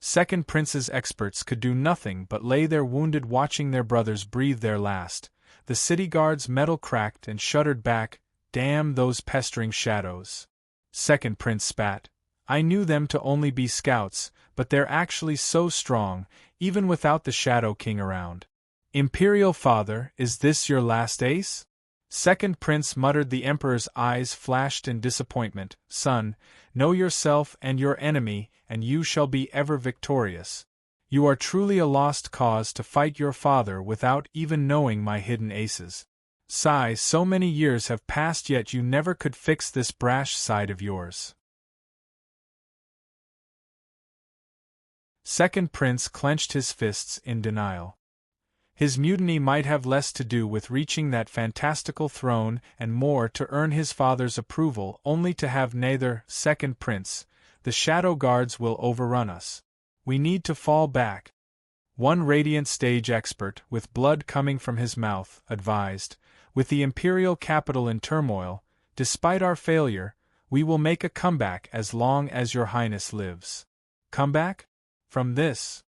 Second Prince's experts could do nothing but lay there wounded, watching their brothers breathe their last. The city guards' metal cracked and shuddered back. Damn those pestering shadows! Second Prince spat. I knew them to only be scouts, but they're actually so strong, even without the Shadow King around. Imperial Father, is this your last ace? Second Prince muttered. The Emperor's eyes flashed in disappointment. Son, know yourself and your enemy, and you shall be ever victorious. You are truly a lost cause to fight your father without even knowing my hidden aces. Sigh, so many years have passed yet you never could fix this brash side of yours. Second Prince clenched his fists in denial. His mutiny might have less to do with reaching that fantastical throne and more to earn his father's approval, only to have neither. Second Prince, the Shadow Guards will overrun us. We need to fall back. One Radiant Stage expert, with blood coming from his mouth, advised, with the Imperial capital in turmoil, despite our failure, we will make a comeback as long as your Highness lives. Comeback? From this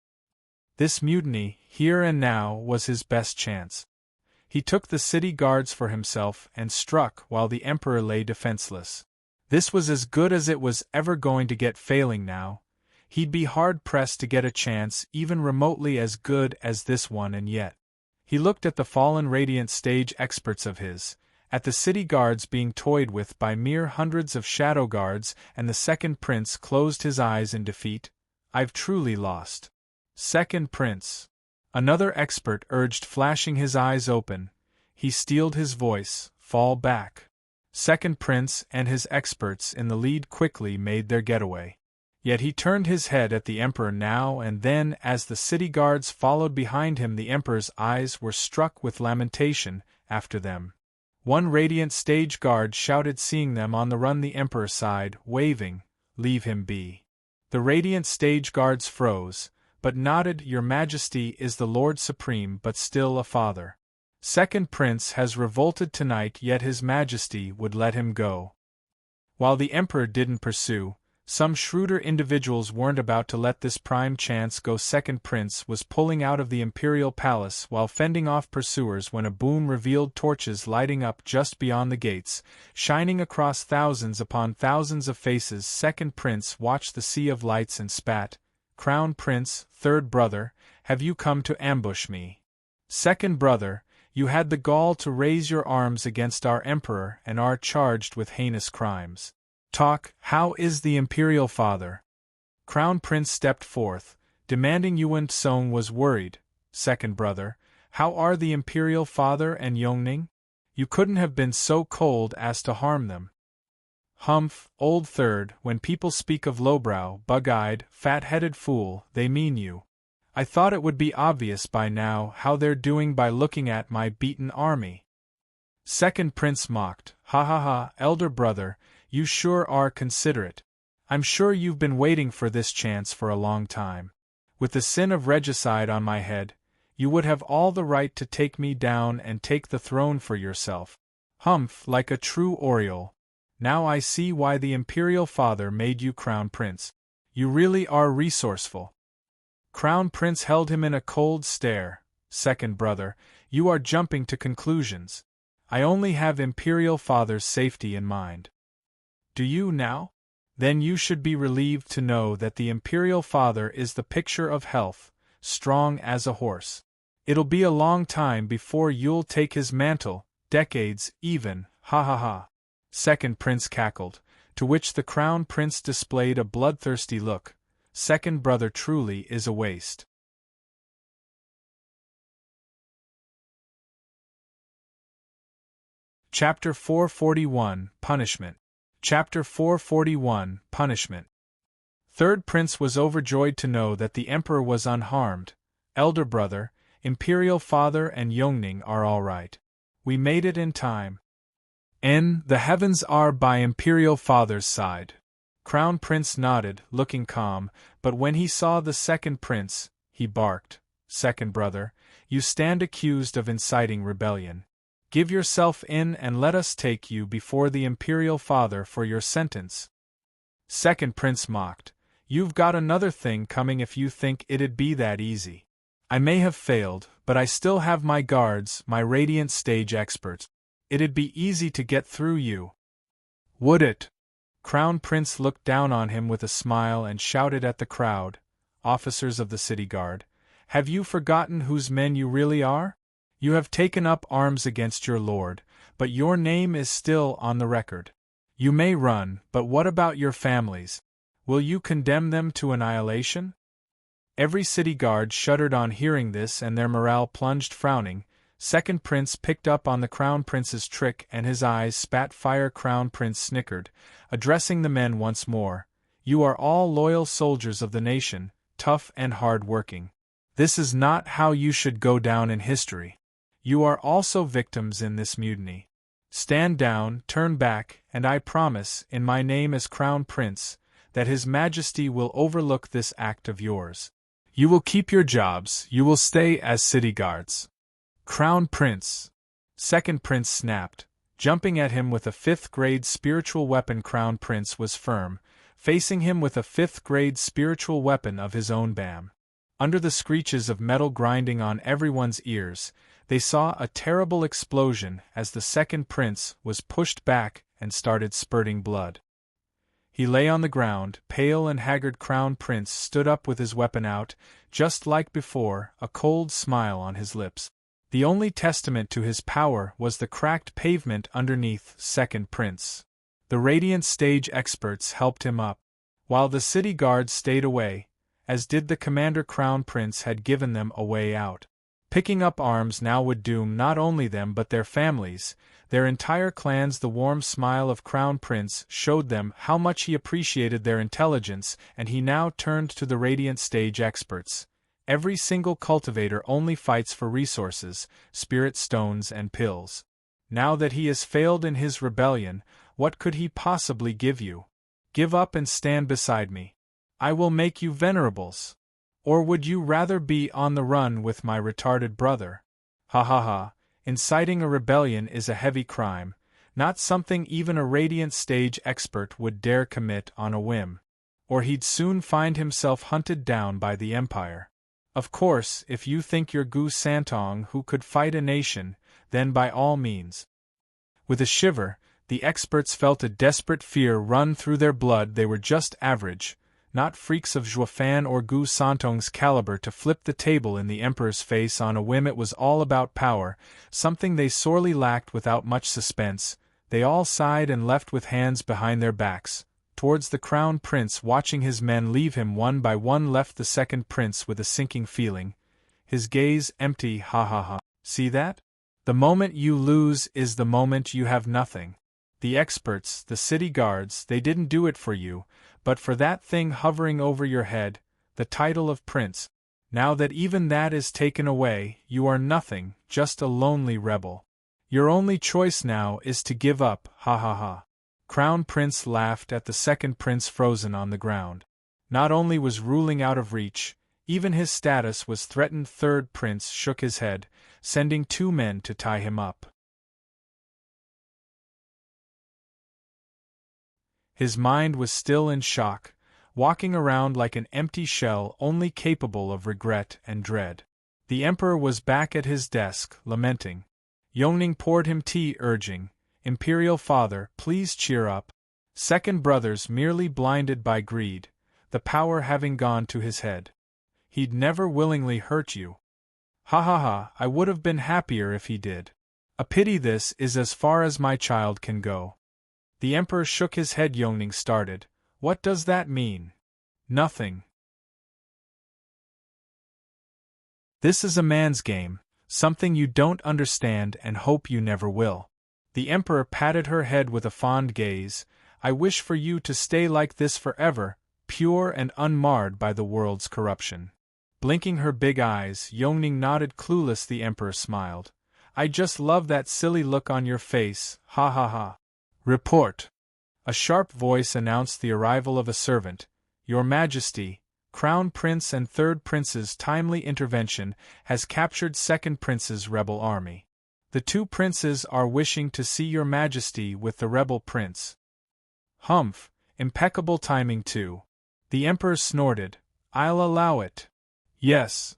mutiny, here and now, was his best chance. He took the city guards for himself and struck while the Emperor lay defenseless. This was as good as it was ever going to get. Failing now, he'd be hard-pressed to get a chance even remotely as good as this one. And yet, he looked at the fallen Radiant Stage experts of his, at the city guards being toyed with by mere hundreds of shadow guards, and the Second Prince closed his eyes in defeat. I've truly lost. Second Prince, another expert urged, flashing his eyes open. He steeled his voice, fall back. Second Prince and his experts in the lead quickly made their getaway. Yet he turned his head at the Emperor now and then as the city guards followed behind him. The Emperor's eyes were struck with lamentation. After them. One Radiant Stage guard shouted, seeing them on the run. The Emperor sighed, waving, leave him be. The Radiant Stage guards froze, but nodded. Your Majesty is the Lord Supreme but still a father. Second Prince has revolted tonight, yet His Majesty would let him go. While the Emperor didn't pursue, some shrewder individuals weren't about to let this prime chance go. Second Prince was pulling out of the Imperial Palace while fending off pursuers when a boom revealed torches lighting up just beyond the gates, shining across thousands upon thousands of faces. Second Prince watched the sea of lights and spat, Crown Prince, third brother, have you come to ambush me? Second brother, You had the gall to raise your arms against our emperor and are charged with heinous crimes. Talk, how is the imperial father? Crown Prince stepped forth, demanding. Yuan Song was worried. Second brother, how are the imperial father and Yongning? You couldn't have been so cold as to harm them. Humph, old third, when people speak of lowbrow, bug-eyed, fat-headed fool, they mean you. I thought it would be obvious by now how they're doing by looking at my beaten army. Second Prince mocked. Ha ha ha, elder brother, you sure are considerate. I'm sure you've been waiting for this chance for a long time. With the sin of regicide on my head, you would have all the right to take me down and take the throne for yourself. Humph, like a true Oriole. Now I see why the imperial father made you crown prince. You really are resourceful. Crown Prince held him in a cold stare. Second brother, you are jumping to conclusions. I only have imperial father's safety in mind. Do you now? Then you should be relieved to know that the imperial father is the picture of health, strong as a horse. It'll be a long time before you'll take his mantle, decades even, ha ha ha. Second Prince cackled, to which the Crown Prince displayed a bloodthirsty look. Second brother truly is a waste. Chapter 441, Punishment. Chapter 441, Punishment. Third Prince was overjoyed to know that the Emperor was unharmed. Elder brother, imperial father and Yongning are all right. We made it in time. The heavens are by imperial father's side. Crown Prince nodded, looking calm, but when he saw the second prince, he barked. Second brother, you stand accused of inciting rebellion. Give yourself in and let us take you before the imperial father for your sentence. Second Prince mocked. You've got another thing coming if you think it'd be that easy. I may have failed, but I still have my guards, my radiant stage experts. It'd be easy to get through you. Would it? Crown Prince looked down on him with a smile and shouted at the crowd. Officers of the city guard, have you forgotten whose men you really are? You have taken up arms against your lord, but your name is still on the record. You may run, but what about your families? Will you condemn them to annihilation? Every city guard shuddered on hearing this and their morale plunged frowning. Second Prince picked up on the Crown Prince's trick and his eyes spat fire. Crown Prince snickered, addressing the men once more. You are all loyal soldiers of the nation, tough and hard-working. This is not how you should go down in history. You are also victims in this mutiny. Stand down, turn back, and I promise, in my name as Crown Prince, that His Majesty will overlook this act of yours. You will keep your jobs, you will stay as city guards. Crown Prince. Second Prince snapped, jumping at him with a 5th-grade spiritual weapon. Crown Prince was firm, facing him with a 5th-grade spiritual weapon of his own. Bam! Under the screeches of metal grinding on everyone's ears, they saw a terrible explosion as the second prince was pushed back and started spurting blood. He lay on the ground, pale and haggard. Crown Prince stood up with his weapon out, just like before, a cold smile on his lips. The only testament to his power was the cracked pavement underneath Second Prince. The radiant stage experts helped him up, while the city guards stayed away, as did the commander. Crown Prince had given them a way out. Picking up arms now would doom not only them but their families, their entire clans. The warm smile of Crown Prince showed them how much he appreciated their intelligence, and he now turned to the radiant stage experts. Every single cultivator only fights for resources, spirit stones and pills. Now that he has failed in his rebellion, what could he possibly give you? Give up and stand beside me. I will make you venerables. Or would you rather be on the run with my retarded brother? Ha ha ha, inciting a rebellion is a heavy crime, not something even a radiant stage expert would dare commit on a whim. Or he'd soon find himself hunted down by the Empire. Of course, if you think you're Gu Santong who could fight a nation, then by all means. With a shiver, the experts felt a desperate fear run through their blood. They were just average, not freaks of Zhuo or Gu Santong's caliber to flip the table in the Emperor's face on a whim. It was all about power, something they sorely lacked. Without much suspense, they all sighed and left with hands behind their backs. Towards the Crown Prince, watching his men leave him one by one, left the second prince with a sinking feeling, his gaze empty. Ha ha ha. See that? The moment you lose is the moment you have nothing. The experts, the city guards, they didn't do it for you, but for that thing hovering over your head, the title of prince. Now that even that is taken away, you are nothing, just a lonely rebel. Your only choice now is to give up. Ha ha ha. Crown Prince laughed at the second prince frozen on the ground. Not only was ruling out of reach, even his status was threatened. Third prince shook his head, sending 2 men to tie him up. His mind was still in shock, walking around like an empty shell, only capable of regret and dread. The Emperor was back at his desk, lamenting. Yongning poured him tea, urging, "Imperial Father, please cheer up." Second brother's merely blinded by greed, the power having gone to his head. He'd never willingly hurt you. Ha ha ha, I would have been happier if he did. A pity. This is as far as my child can go. The Emperor shook his head. Yongning started. What does that mean? Nothing. This is a man's game, something you don't understand and hope you never will. The Emperor patted her head with a fond gaze. I wish for you to stay like this forever, pure and unmarred by the world's corruption. Blinking her big eyes, Yongning nodded clueless. The Emperor smiled. I just love that silly look on your face, ha ha ha. Report. A sharp voice announced the arrival of a servant. Your Majesty, Crown Prince and Third Prince's timely intervention has captured Second Prince's rebel army. The 2 princes are wishing to see your Majesty with the rebel prince. Humph, impeccable timing too. The Emperor snorted. I'll allow it. Yes.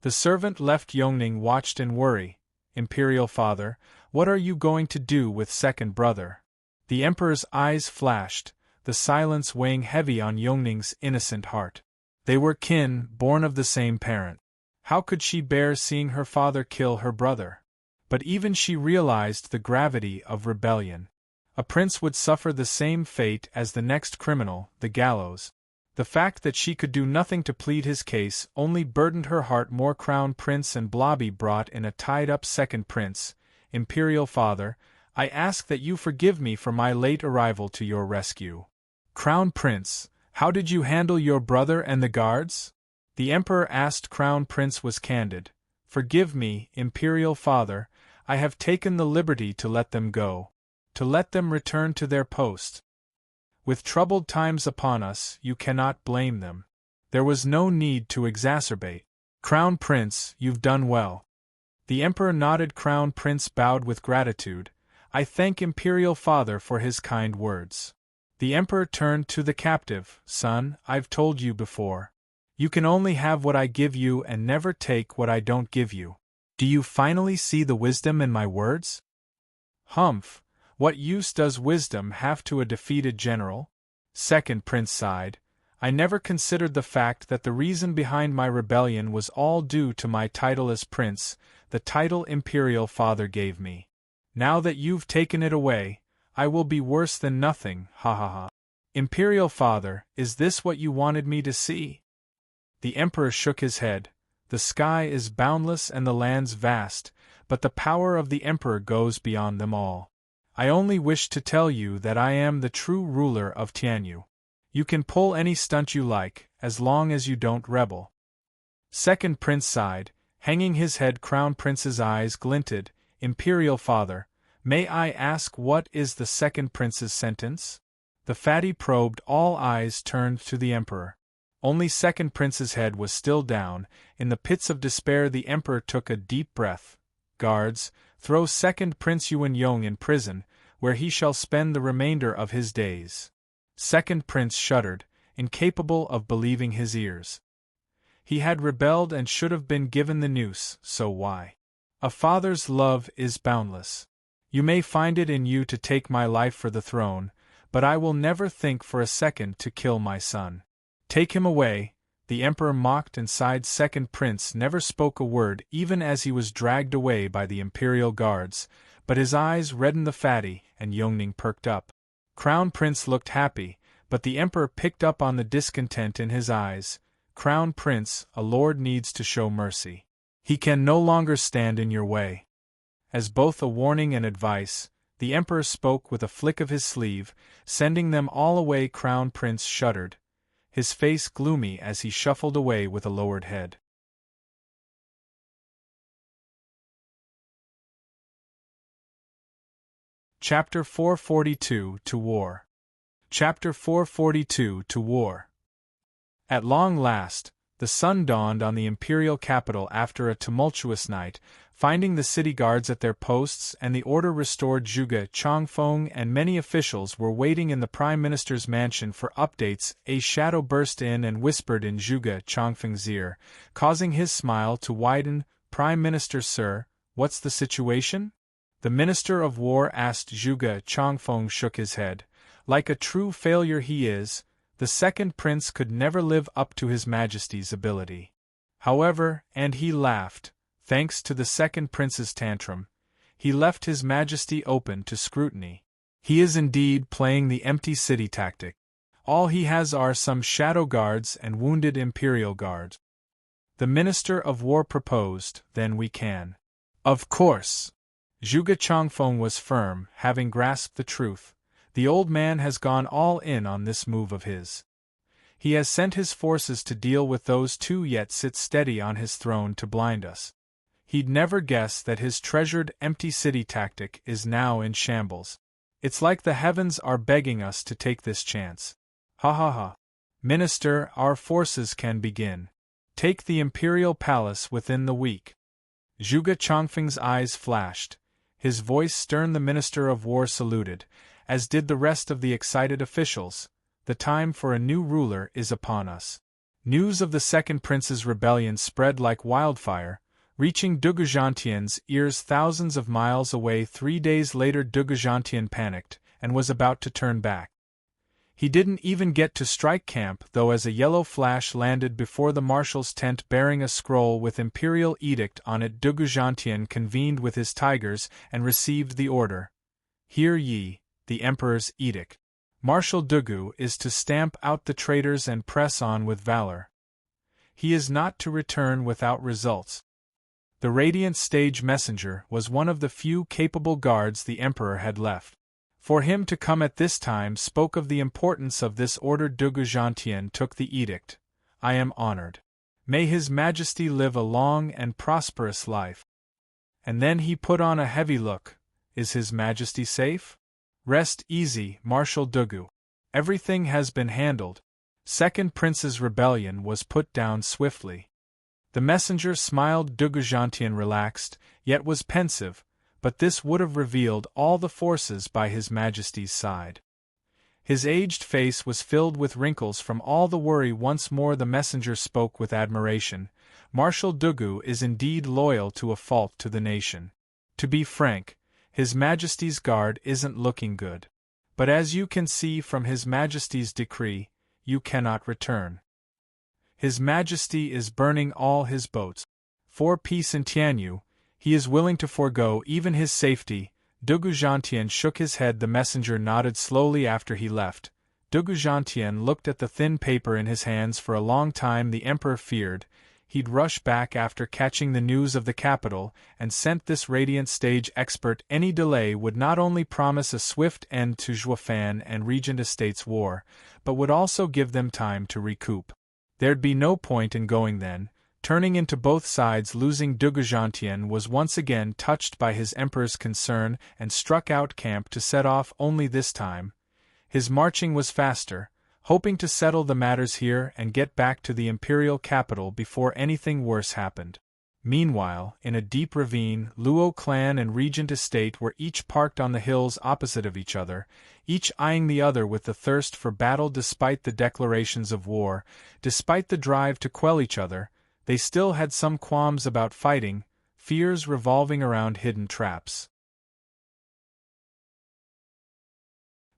The servant left. Yongning watched in worry. Imperial Father, what are you going to do with second brother? The Emperor's eyes flashed, the silence weighing heavy on Yongning's innocent heart. They were kin, born of the same parent. How could she bear seeing her father kill her brother? But even she realized the gravity of rebellion. A prince would suffer the same fate as the next criminal, the gallows. The fact that she could do nothing to plead his case only burdened her heart more. Crown Prince and Blobby brought in a tied-up second prince. Imperial Father, I ask that you forgive me for my late arrival to your rescue. Crown Prince, how did you handle your brother and the guards? The Emperor asked. Crown Prince was candid. Forgive me, Imperial Father, I have taken the liberty to let them go. To let them return to their post. With troubled times upon us, you cannot blame them. There was no need to exacerbate. Crown Prince, you've done well. The Emperor nodded. Crown Prince bowed with gratitude. I thank Imperial Father for his kind words. The Emperor turned to the captive. Son, I've told you before. You can only have what I give you and never take what I don't give you. Do you finally see the wisdom in my words? Humph, what use does wisdom have to a defeated general? Second Prince sighed. I never considered the fact that the reason behind my rebellion was all due to my title as prince, the title Imperial Father gave me. Now that you've taken it away, I will be worse than nothing, ha ha ha. Imperial Father, is this what you wanted me to see? The Emperor shook his head. The sky is boundless and the lands vast, but the power of the Emperor goes beyond them all. I only wish to tell you that I am the true ruler of Tianyu. You can pull any stunt you like, as long as you don't rebel. Second Prince sighed, hanging his head. Crown Prince's eyes glinted. Imperial Father, may I ask what is the Second Prince's sentence? The fatty probed. All eyes turned to the Emperor. Only Second Prince's head was still down. In the pits of despair the Emperor took a deep breath. Guards, throw Second Prince Yuan Yong in prison, where he shall spend the remainder of his days. Second Prince shuddered, incapable of believing his ears. He had rebelled and should have been given the noose, so why? A father's love is boundless. You may find it in you to take my life for the throne, but I will never think for a second to kill my son. Take him away, the emperor mocked, and sighed. Second prince never spoke a word even as he was dragged away by the imperial guards, but his eyes reddened. The fatty and Yongning perked up. Crown Prince looked happy, but the emperor picked up on the discontent in his eyes. Crown Prince, a lord needs to show mercy. He can no longer stand in your way. As both a warning and advice, the emperor spoke with a flick of his sleeve, sending them all away. Crown Prince shuddered, his face gloomy as he shuffled away with a lowered head. Chapter 442 to War. Chapter 442 to War. At long last, the sun dawned on the imperial capital after a tumultuous night, finding the city guards at their posts and the order restored. Zhuge Changfeng and many officials were waiting in the prime minister's mansion for updates. A shadow burst in and whispered in Zhuge Changfeng's ear, causing his smile to widen. Prime Minister, sir, what's the situation? The Minister of War asked. Zhuge Changfeng shook his head. Like a true failure he is, the second prince could never live up to his majesty's ability. However, and he laughed, thanks to the second prince's tantrum, he left his majesty open to scrutiny. He is indeed playing the empty city tactic. All he has are some shadow guards and wounded imperial guards. The Minister of War proposed, then we can. Of course. Zhuge Changfeng was firm, having grasped the truth. The old man has gone all in on this move of his. He has sent his forces to deal with those two, yet sits steady on his throne to blind us. He'd never guess that his treasured empty city tactic is now in shambles. It's like the heavens are begging us to take this chance. Ha ha ha. Minister, our forces can begin. Take the imperial palace within the week. Zhuge Changfeng's eyes flashed. His voice stern. The Minister of War saluted, as did the rest of the excited officials. The time for a new ruler is upon us. News of the second prince's rebellion spread like wildfire, reaching Duguzhantian's ears thousands of miles away. 3 days later, Duguzhantian panicked and was about to turn back. He didn't even get to strike camp, though, as a yellow flash landed before the marshal's tent bearing a scroll with imperial edict on it. Duguzhantian convened with his tigers and received the order. Hear ye, the emperor's edict. Marshal Dugu is to stamp out the traitors and press on with valor. He is not to return without results. The radiant stage messenger was one of the few capable guards the emperor had left. For him to come at this time spoke of the importance of this order. Duguzhantian took the edict. I am honored. May his majesty live a long and prosperous life. And then he put on a heavy look. Is his majesty safe? Rest easy, Marshal Dugu. Everything has been handled. Second prince's rebellion was put down swiftly. The messenger smiled. Duguzhantian relaxed, yet was pensive, but this would have revealed all the forces by his majesty's side. His aged face was filled with wrinkles from all the worry. Once more the messenger spoke with admiration. Marshal Dugu is indeed loyal to a fault to the nation. To be frank, His Majesty's guard isn't looking good. But as you can see from His Majesty's decree, you cannot return. His Majesty is burning all his boats. For peace in Tianyu, he is willing to forego even his safety. Duguzhantian shook his head. The messenger nodded slowly after he left. Duguzhantian looked at the thin paper in his hands for a long time. The emperor feared he'd rush back after catching the news of the capital, and sent this radiant stage expert. Any delay would not only promise a swift end to Zhuo and Regent Estates' war, but would also give them time to recoup. There'd be no point in going then, turning into both sides losing. Duguzhantian was once again touched by his emperor's concern and struck out camp to set off. Only this time, his marching was faster, hoping to settle the matters here and get back to the imperial capital before anything worse happened. Meanwhile, in a deep ravine, Luo clan and Regent Estate were each parked on the hills opposite of each other, each eyeing the other with the thirst for battle. Despite the declarations of war, despite the drive to quell each other, they still had some qualms about fighting, fears revolving around hidden traps.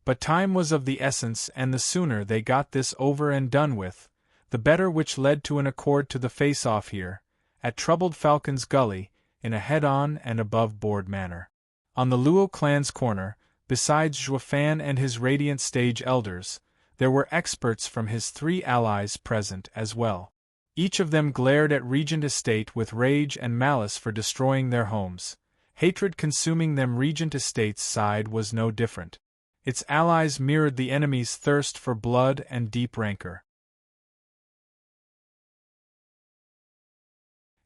But time was of the essence, and the sooner they got this over and done with, the better, which led to an accord to the face-off here, at Troubled Falcon's Gully, in a head-on and above-board manner. On the Luo clan's corner, besides Zhuo Fan and his Radiant Stage Elders, there were experts from his 3 allies present as well. Each of them glared at Regent Estate with rage and malice for destroying their homes. Hatred consuming them. Regent Estate's side was no different. Its allies mirrored the enemy's thirst for blood and deep rancor.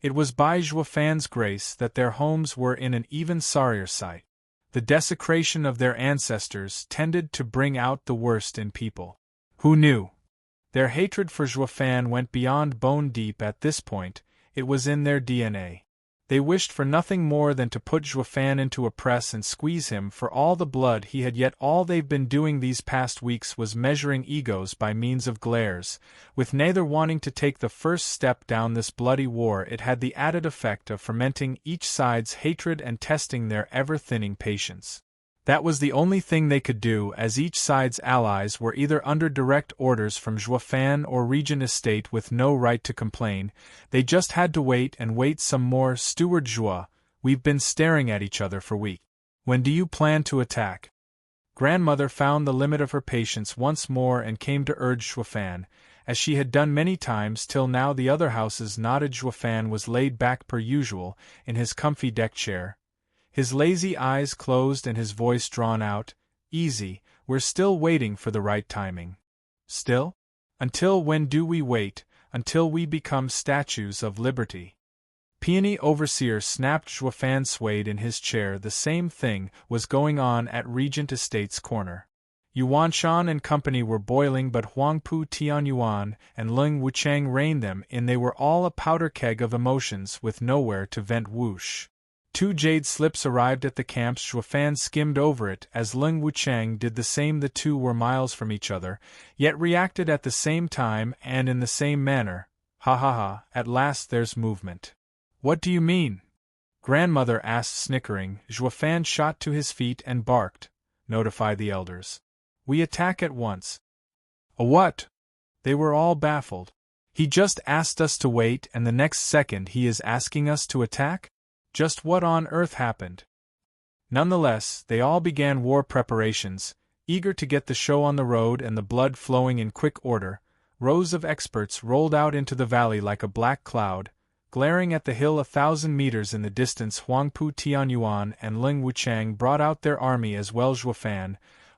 It was by Zhuo Fan's grace that their homes were in an even sorrier sight. The desecration of their ancestors tended to bring out the worst in people. Who knew? Their hatred for Zhuo Fan went beyond bone deep at this point. It was in their DNA. They wished for nothing more than to put Zhuo Fan into a press and squeeze him for all the blood he had, yet all they've been doing these past weeks was measuring egos by means of glares. With neither wanting to take the first step down this bloody war, it had the added effect of fermenting each side's hatred and testing their ever-thinning patience. That was the only thing they could do, as each side's allies were either under direct orders from Zhuo Fan or Regent Estate with no right to complain. They just had to wait and wait some more. Steward Zhuo, we've been staring at each other for weeks. When do you plan to attack? Grandmother found the limit of her patience once more and came to urge Zhuo Fan, as she had done many times till now. The other houses nodded. Zhuo Fan was laid back per usual in his comfy deck chair, his lazy eyes closed and his voice drawn out. Easy, we're still waiting for the right timing. Still? Until when do we wait? Until we become statues of liberty. Peony Overseer snapped. Zhuo Fan swayed in his chair. The same thing was going on at Regent Estate's corner. Yuan Shan and company were boiling, but Huangpu Tianyuan and Ling Wuchang reined them in. They were all a powder keg of emotions with nowhere to vent. Whoosh! 2 jade slips arrived at the camps. Zhuo Fan skimmed over it as Ling Wuchang did the same. The two were miles from each other, yet reacted at the same time and in the same manner. Ha ha ha, at last there's movement. What do you mean? Grandmother asked, snickering. Zhuo Fan shot to his feet and barked, "Notify the elders. We attack at once." A what? They were all baffled. He just asked us to wait, and the next second he is asking us to attack? Just what on earth happened? Nonetheless, they all began war preparations, eager to get the show on the road and the blood flowing in quick order. Rows of experts rolled out into the valley like a black cloud, glaring at the hill 1,000 meters in the distance. Huangpu Tianyuan and Ling Wuchang brought out their army as well. Zhuo Fan,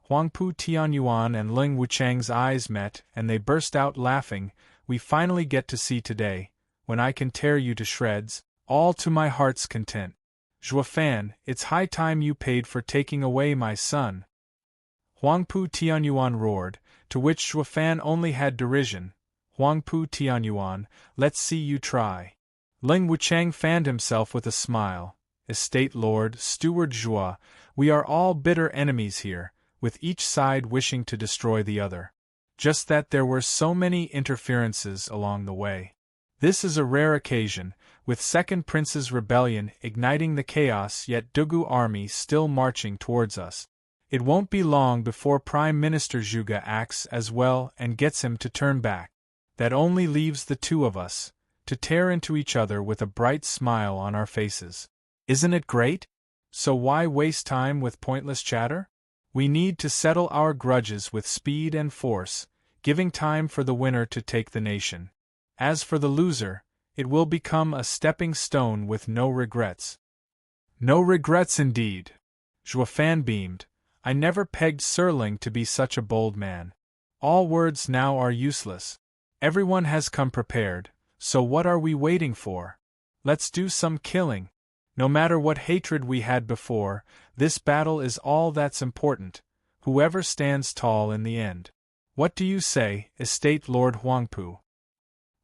Huangpu Tianyuan and Ling Wuchang's eyes met, and they burst out laughing. We finally get to see today, when I can tear you to shreds, all to my heart's content. Zhuo Fan, it's high time you paid for taking away my son. Huangpu Tianyuan roared, to which Zhuo Fan only had derision. Huangpu Tianyuan, let's see you try. Ling Wuchang fanned himself with a smile. Estate Lord, Steward Zhuo, we are all bitter enemies here, with each side wishing to destroy the other. Just that there were so many interferences along the way. This is a rare occasion, with Second Prince's rebellion igniting the chaos, yet Dugu army still marching towards us. It won't be long before Prime Minister Zhuge acts as well and gets him to turn back. That only leaves the two of us, to tear into each other with a bright smile on our faces. Isn't it great? So why waste time with pointless chatter? We need to settle our grudges with speed and force, giving time for the winner to take the nation. As for the loser, it will become a stepping stone with no regrets. No regrets indeed. Zhuo Fan beamed. I never pegged Sir Ling to be such a bold man. All words now are useless. Everyone has come prepared, so what are we waiting for? Let's do some killing. No matter what hatred we had before, this battle is all that's important. Whoever stands tall in the end. What do you say, Estate Lord Huangpu?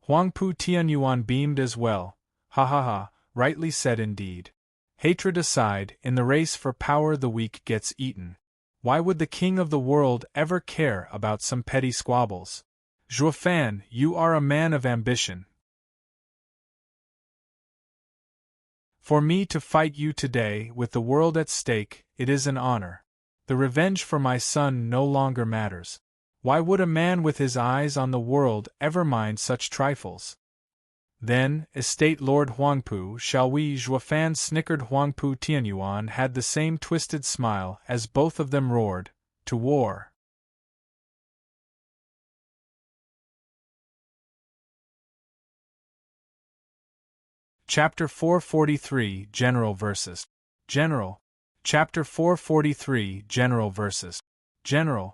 Huangpu Tianyuan beamed as well. Ha ha ha, rightly said indeed. Hatred aside, in the race for power the weak gets eaten. Why would the king of the world ever care about some petty squabbles? Zhuo Fan, you are a man of ambition. For me to fight you today, with the world at stake, it is an honor. The revenge for my son no longer matters. Why would a man with his eyes on the world ever mind such trifles? Then, Estate Lord Huangpu, shall we? Zhuofan snickered. Huangpu Tianyuan had the same twisted smile as both of them roared, to war. Chapter 443 General vs. General. Chapter 443 General vs. General.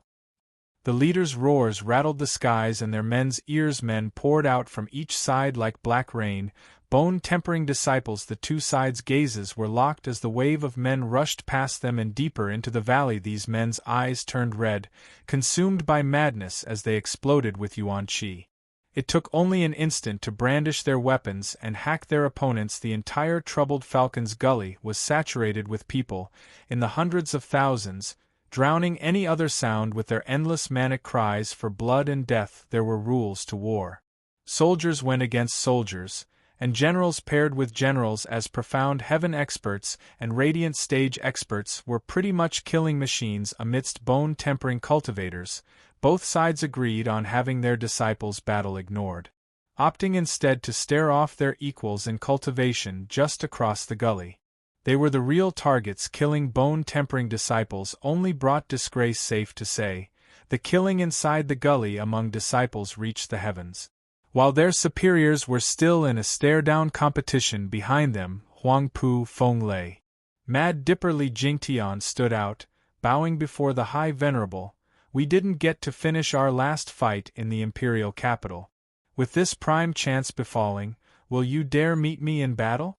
The leaders' roars rattled the skies and their men's ears. Men poured out from each side like black rain, bone-tempering disciples. The two sides' gazes were locked as the wave of men rushed past them and deeper into the valley. These men's eyes turned red, consumed by madness as they exploded with yuan qi. It took only an instant to brandish their weapons and hack their opponents. The entire troubled Falcon's Gully was saturated with people, in the hundreds of thousands, drowning any other sound with their endless manic cries for blood and death. There were rules to war. Soldiers went against soldiers, and generals paired with generals as profound heaven experts and radiant stage experts were pretty much killing machines amidst bone-tempering cultivators. Both sides agreed on having their disciples' battle ignored, opting instead to stare off their equals in cultivation just across the gully. They were the real targets. Killing bone-tempering disciples only brought disgrace. Safe to say, the killing inside the gully among disciples reached the heavens. While their superiors were still in a stare-down competition behind them, Huangpu Fenglei, Mad Dipper Li Jingtian stood out, bowing before the High Venerable. We didn't get to finish our last fight in the imperial capital. With this prime chance befalling, will you dare meet me in battle?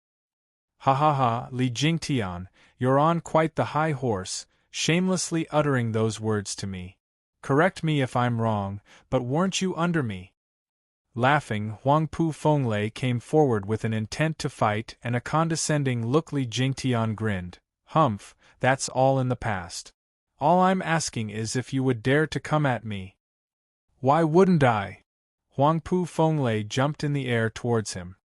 Ha ha ha, Li Jingtian, you're on quite the high horse, shamelessly uttering those words to me. Correct me if I'm wrong, but weren't you under me? Laughing, Huangpu Fenglei came forward with an intent to fight and a condescending look. Li Jingtian grinned. Humph, that's all in the past. All I'm asking is if you would dare to come at me. Why wouldn't I? Huangpu Fenglei jumped in the air towards him.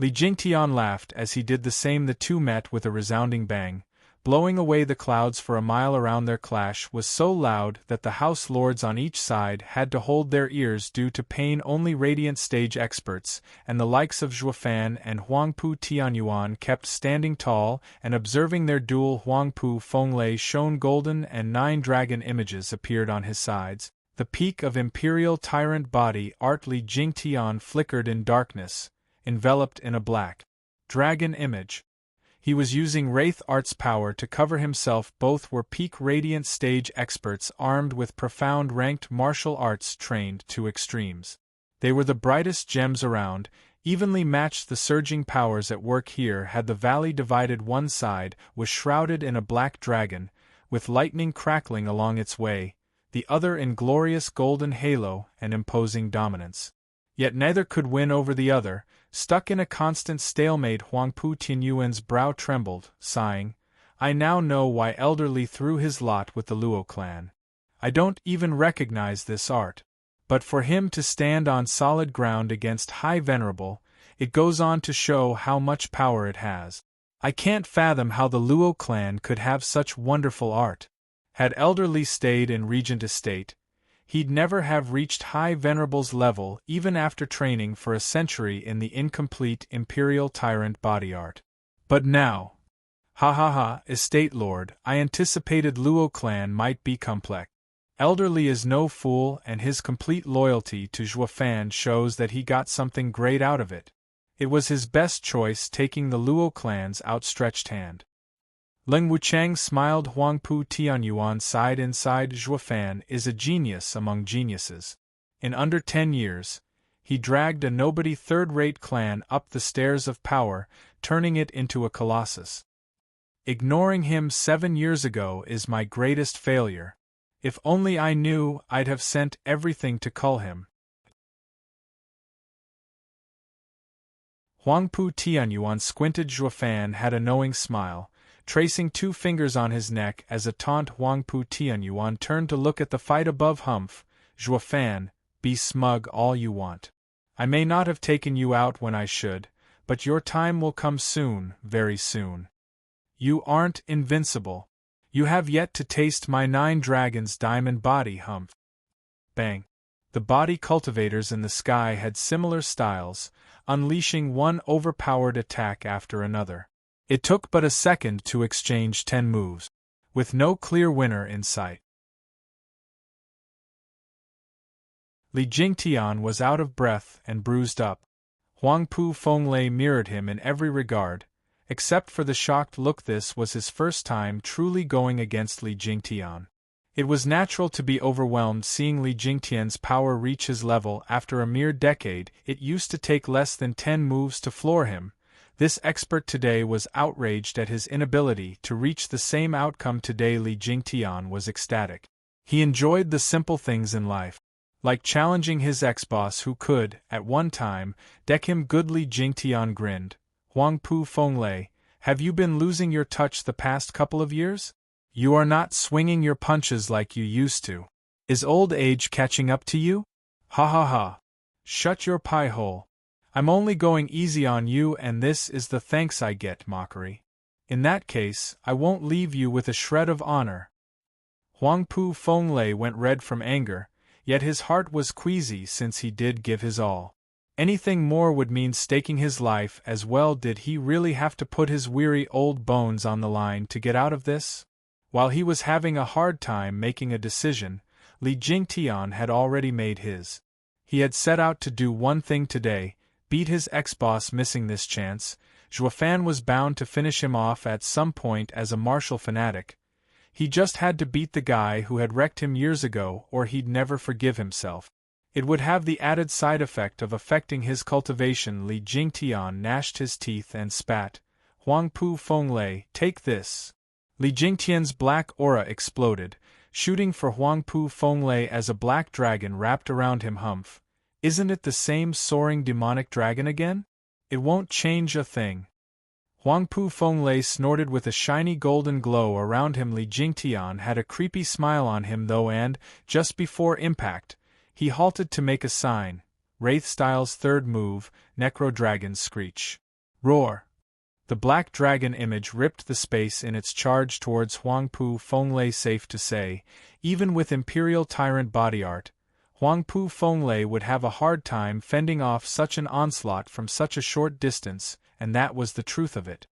Li Jingtian laughed as he did the same. The two met with a resounding bang, blowing away the clouds for a mile around. Their clash was so loud that the house lords on each side had to hold their ears due to pain. Only radiant stage experts and the likes of Zhuofan and Huangpu Tianyuan kept standing tall and observing their duel. Huangpu Fenglei shone golden and 9 dragon images appeared on his sides. The peak of imperial tyrant body art. Li Jingtian flickered in darkness, enveloped in a black dragon image. He was using Wraith Art's power to cover himself. Both were peak radiant stage experts armed with profound ranked martial arts trained to extremes. They were the brightest gems around, evenly matched. The surging powers at work here had the valley divided. One side was shrouded in a black dragon, with lightning crackling along its way, the other in glorious golden halo and imposing dominance. Yet neither could win over the other, stuck in a constant stalemate. Huangpu Tianyuan's brow trembled, sighing, I now know why Elder Li threw his lot with the Luo clan. I don't even recognize this art. But for him to stand on solid ground against High Venerable, it goes on to show how much power it has. I can't fathom how the Luo clan could have such wonderful art. Had Elder Li stayed in Regent Estate, he'd never have reached High Venerable's level even after training for a century in the incomplete Imperial Tyrant body art. But now, ha ha ha, Estate Lord, I anticipated Luo clan might be complex. Elder Li is no fool and his complete loyalty to Zhuofan shows that he got something great out of it. It was his best choice taking the Luo clan's outstretched hand. Leng Wuchang smiled. Huangpu Tianyuan sighed inside. Zhuofan is a genius among geniuses. In under 10 years, he dragged a nobody third-rate clan up the stairs of power, turning it into a colossus. Ignoring him 7 years ago is my greatest failure. If only I knew, I'd have sent everything to cull him. Huangpu Tianyuan squinted. Zhuofan had a knowing smile, tracing 2 fingers on his neck as a taunt. Huangpu Tianyuan turned to look at the fight above. Humph, Zhuofan, be smug all you want. I may not have taken you out when I should, but your time will come soon, very soon. You aren't invincible. You have yet to taste my 9 dragons' diamond body. Humph. bang. The body cultivators in the sky had similar styles, unleashing one overpowered attack after another. It took but a second to exchange 10 moves, with no clear winner in sight. Li Jingtian was out of breath and bruised up. Huangpu Fenglei mirrored him in every regard, except for the shocked look. This was his first time truly going against Li Jingtian. It was natural to be overwhelmed seeing Li Jingtian's power reach his level after a mere decade. It used to take less than 10 moves to floor him. This expert today was outraged at his inability to reach the same outcome today. Li Jingtian was ecstatic. He enjoyed the simple things in life, like challenging his ex-boss who could, at one time, deck him good. Li Jingtian grinned. Huangpu Fenglei, have you been losing your touch the past couple of years? You are not swinging your punches like you used to. Is old age catching up to you? Ha ha ha. Shut your pie hole. I'm only going easy on you and this is the thanks I get. Mockery. In that case, I won't leave you with a shred of honor. Huangpu Fenglei went red from anger, yet his heart was queasy since he did give his all. Anything more would mean staking his life as well. Did he really have to put his weary old bones on the line to get out of this? While he was having a hard time making a decision, Li Jingtian had already made his. He had set out to do one thing today, beat his ex-boss. Missing this chance, Zhuo was bound to finish him off at some point as a martial fanatic. He just had to beat the guy who had wrecked him years ago or he'd never forgive himself. It would have the added side effect of affecting his cultivation. Li Jingtian gnashed his teeth and spat. Huangpu Fenglei, take this. Li Jingtian's black aura exploded, shooting for Huangpu Fenglei as a black dragon wrapped around him. Humph. Isn't it the same soaring demonic dragon again? It won't change a thing. Huangpu Fenglei snorted with a shiny golden glow around him. Li Jingtian had a creepy smile on him though, and, just before impact, he halted to make a sign. Wraith Style's third move, Necro Dragon's Screech. Roar. The black dragon image ripped the space in its charge towards Huangpu Fenglei. Safe to say, even with Imperial Tyrant body art, Huangpu Fenglei would have a hard time fending off such an onslaught from such a short distance, and that was the truth of it.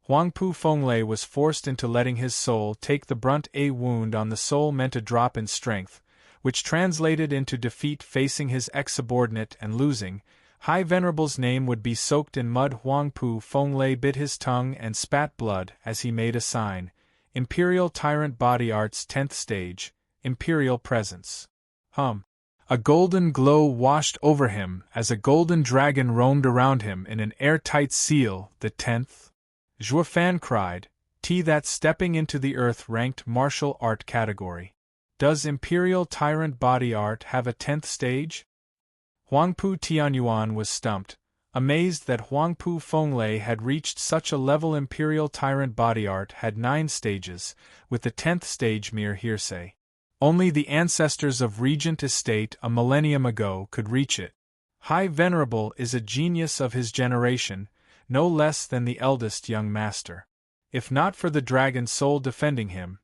Huangpu Fenglei was forced into letting his soul take the brunt. A wound on the soul meant a drop in strength, which translated into defeat facing his ex-subordinate and losing. High Venerable's name would be soaked in mud. Huangpu Fenglei bit his tongue and spat blood as he made a sign. Imperial Tyrant Body Art's 10th stage, Imperial Presence. A golden glow washed over him as a golden dragon roamed around him in an airtight seal. The 10th? Zhuo cried. That's stepping into the earth-ranked martial art category. Does Imperial Tyrant Body Art have a 10th stage? Huangpu Tianyuan was stumped, amazed that Huangpu Fenglei had reached such a level. Imperial Tyrant Body Art had 9 stages, with the 10th stage mere hearsay. Only the ancestors of Regent Estate a millennium ago could reach it. High Venerable is a genius of his generation, no less than the eldest young master. If not for the dragon soul defending him,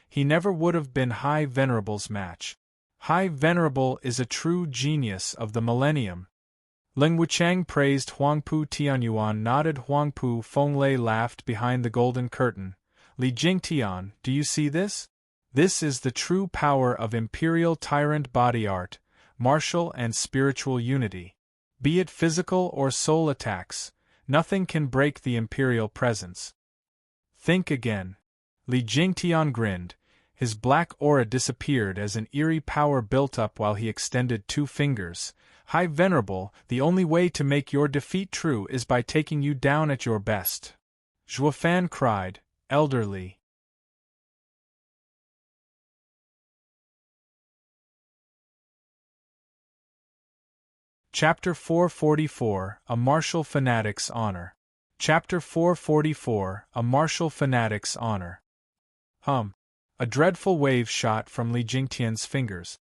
he never would have been High Venerable's match. High Venerable is a true genius of the millennium. Ling Wuchang praised. Huangpu Tianyuan nodded. Huangpu Fenglei laughed behind the golden curtain. Li Jingtian, do you see this? This is the true power of Imperial Tyrant Body Art, martial and spiritual unity. Be it physical or soul attacks, nothing can break the Imperial presence. Think again. Li Jingtian grinned. His black aura disappeared as an eerie power built up while he extended 2 fingers. High Venerable, the only way to make your defeat true is by taking you down at your best. Zhuo cried, elderly. Chapter 444, A Martial Fanatic's Honor. Chapter 444, A Martial Fanatic's Honor. A dreadful wave shot from Li Jingtian's fingers.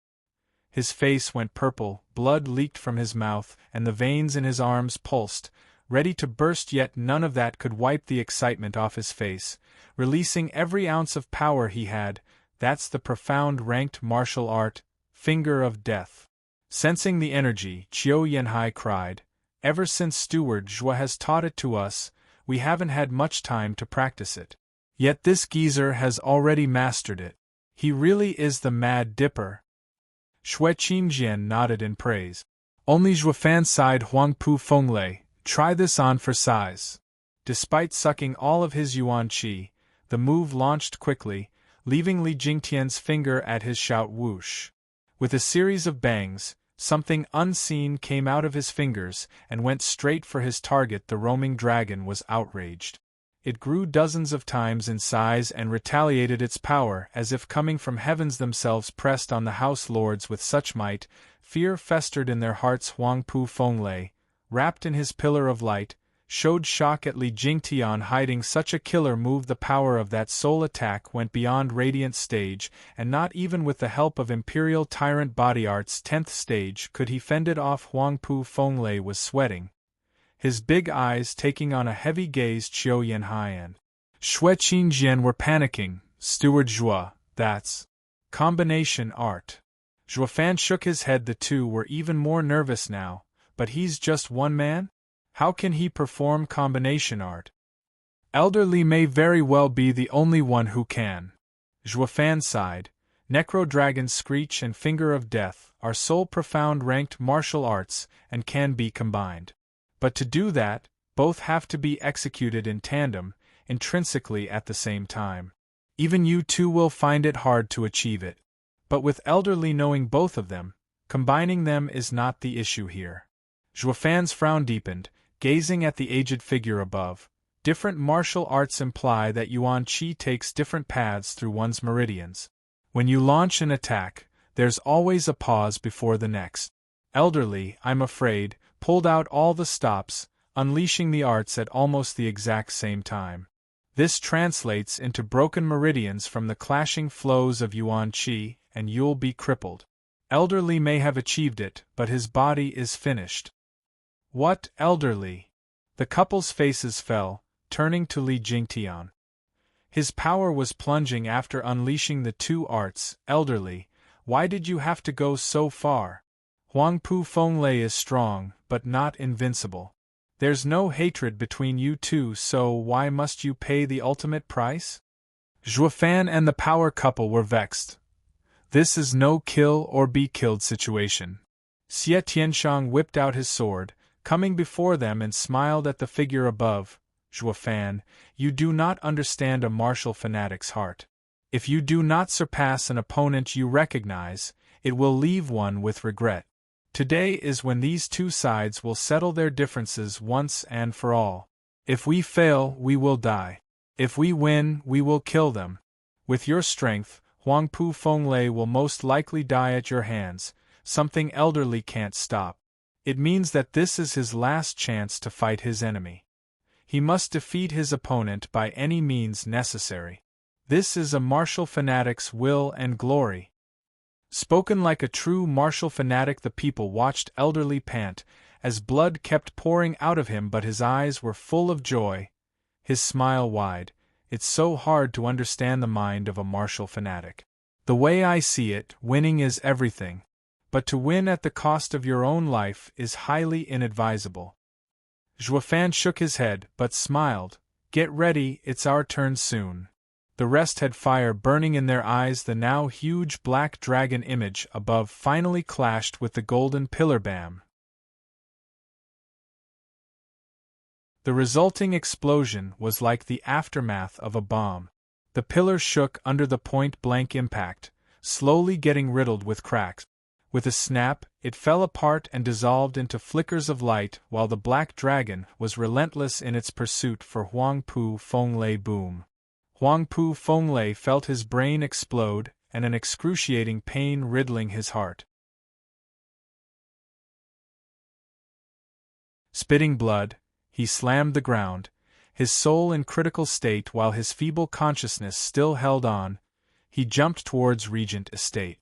His face went purple, blood leaked from his mouth, and the veins in his arms pulsed, ready to burst, yet none of that could wipe the excitement off his face, releasing every ounce of power he had. That's the profound ranked martial art, finger of death. Sensing the energy, Qiu Yanhai cried, "Ever since Steward Zhuo has taught it to us, we haven't had much time to practice it. Yet this geezer has already mastered it. He really is the Mad Dipper." Shui Qingjian nodded in praise. Only Zhuofan sighed. Huangpu Fenglei, try this on for size. Despite sucking all of his yuan qi, the move launched quickly, leaving Li Jingtian's finger at his shout whoosh. With a series of bangs, something unseen came out of his fingers and went straight for his target. The roaming dragon was outraged. It grew dozens of times in size and retaliated its power as if coming from heavens themselves. Pressed on the house lords with such might, fear festered in their hearts. Huangpu Fenglei, wrapped in his pillar of light, showed shock at Li Jingtian hiding such a killer move. The power of that soul attack went beyond Radiant stage, and not even with the help of Imperial Tyrant Body Art's 10th stage could he fend it off. Huangpu Fenglei was sweating, his big eyes taking on a heavy gaze. Qiu Yanhai and Shui Qingjian were panicking. Steward Zhuo, that's combination art. Zhuofan shook his head. The two were even more nervous now. But he's just one man? How can he perform combination art? Elder Li may very well be the only one who can. Zhuofan sighed. Necro Dragon Screech and Finger of Death are sole profound ranked martial arts and can be combined. But to do that, both have to be executed in tandem, intrinsically at the same time. Even you two will find it hard to achieve it. But with Elder Li knowing both of them, combining them is not the issue here. Zhuofan's frown deepened, gazing at the aged figure above. Different martial arts imply that yuan qi takes different paths through one's meridians. When you launch an attack, there's always a pause before the next. Elder Li, I'm afraid, pulled out all the stops, unleashing the arts at almost the exact same time. This translates into broken meridians from the clashing flows of yuan qi, and you'll be crippled. Elder Li may have achieved it, but his body is finished. What, Elder Li? The couple's faces fell, turning to Li Jingtian. His power was plunging after unleashing the two arts. Elder Li, why did you have to go so far? Huangpu Fenglei is strong, but not invincible. There's no hatred between you two, so why must you pay the ultimate price? Zhuofan and the power couple were vexed. This is no kill or be killed situation. Xie Tianshang whipped out his sword, coming before them, and smiled at the figure above. Zhuofan, you do not understand a martial fanatic's heart. If you do not surpass an opponent you recognize, it will leave one with regret. Today is when these two sides will settle their differences once and for all. If we fail, we will die. If we win, we will kill them. With your strength, Huangpu Fenglei will most likely die at your hands, something Elder Li can't stop. It means that this is his last chance to fight his enemy. He must defeat his opponent by any means necessary. This is a martial fanatic's will and glory. Spoken like a true martial fanatic. The people watched Elder Li pant, as blood kept pouring out of him, but his eyes were full of joy, his smile wide. It's so hard to understand the mind of a martial fanatic. The way I see it, winning is everything. But to win at the cost of your own life is highly inadvisable. Zhuofan shook his head, but smiled. Get ready, it's our turn soon. The rest had fire burning in their eyes. The now huge black dragon image above finally clashed with the golden pillar. Bam! The resulting explosion was like the aftermath of a bomb. The pillar shook under the point-blank impact, slowly getting riddled with cracks. With a snap, it fell apart and dissolved into flickers of light, while the black dragon was relentless in its pursuit for Huangpu Fenglei. Boom! Huangpu Fenglei felt his brain explode, and an excruciating pain riddling his heart. Spitting blood, he slammed the ground, his soul in critical state while his feeble consciousness still held on. He jumped towards Regent Estate.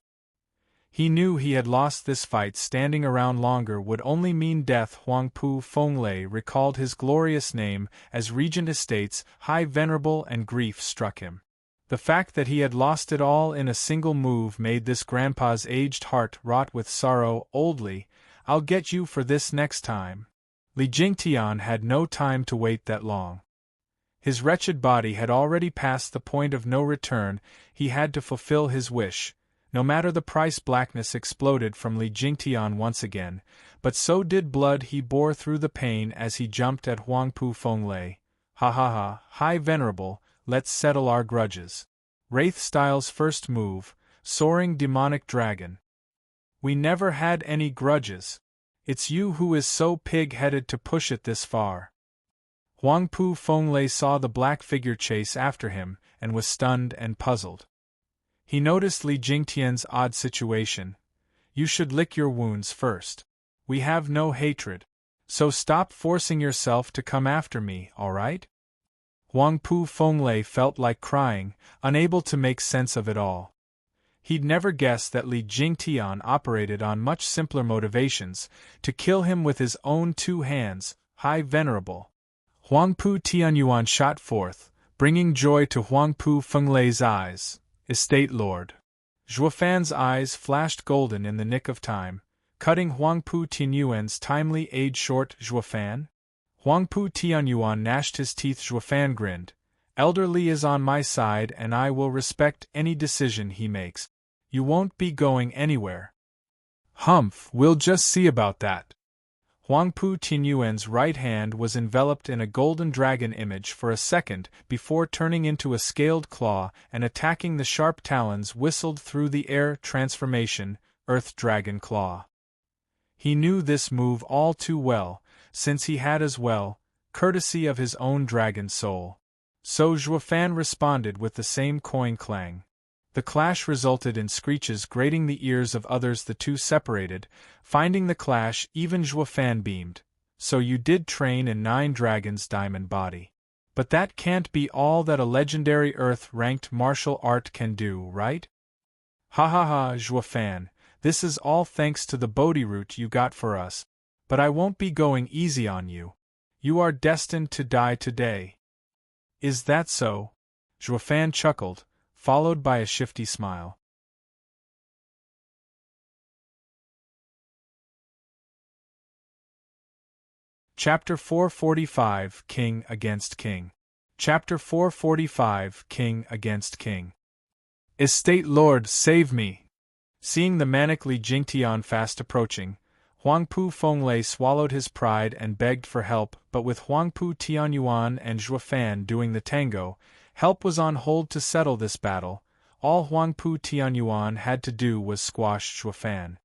He knew he had lost this fight. Standing around longer would only mean death. Huangpu Fenglei recalled his glorious name as Regent Estate's High Venerable, and grief struck him. The fact that he had lost it all in a single move made this grandpa's aged heart rot with sorrow. Oldly, I'll get you for this next time. Li Jingtian had no time to wait that long. His wretched body had already passed the point of no return. He had to fulfill his wish. No matter the price. Blackness exploded from Li Jingtian once again, but so did blood. He bore through the pain as he jumped at Huangpu Fenglei. Ha ha ha, High Venerable, let's settle our grudges. Wraith Style's first move, Soaring Demonic Dragon. We never had any grudges. It's you who is so pig-headed to push it this far. Huangpu Fenglei saw the black figure chase after him, and was stunned and puzzled. He noticed Li Jingtian's odd situation. You should lick your wounds first. We have no hatred. So stop forcing yourself to come after me, alright? Huangpu Fenglei felt like crying, unable to make sense of it all. He'd never guessed that Li Jingtian operated on much simpler motivations, to kill him with his own 2 hands. High Venerable. Huangpu Tianyuan shot forth, bringing joy to Huangpu Fenglei's eyes. Estate Lord. Zhuofan's eyes flashed golden in the nick of time, cutting Huangpu Tianyuan's timely aid short. Zhuofan? Huangpu Tianyuan gnashed his teeth. Zhuofan grinned. Elder Li is on my side and I will respect any decision he makes. You won't be going anywhere. Humph, we'll just see about that. Huangpu Tianyuan's right hand was enveloped in a golden dragon image for a second before turning into a scaled claw and attacking. The sharp talons whistled through the air. Transformation, Earth Dragon Claw. He knew this move all too well, since he had as well, courtesy of his own dragon soul. So Zhuofan responded with the same coin clang. The clash resulted in screeches grating the ears of others. The two separated. Finding the clash, even Zhuofan beamed. So you did train in 9 dragons' diamond body. But that can't be all that a legendary Earth-ranked martial art can do, right? Ha ha ha, Zhuofan, this is all thanks to the Bodhi root you got for us. But I won't be going easy on you. You are destined to die today. Is that so? Zhuofan chuckled, followed by a shifty smile. Chapter 445 King Against King. Chapter 445 King Against King. Estate Lord, save me! Seeing the manic Li Jingtian fast approaching, Huangpu Fenglei swallowed his pride and begged for help, but with Huangpu Tianyuan and Zhuofan doing the tango, help was on hold to settle this battle. All Huangpu Tianyuan had to do was squash Zhuofan.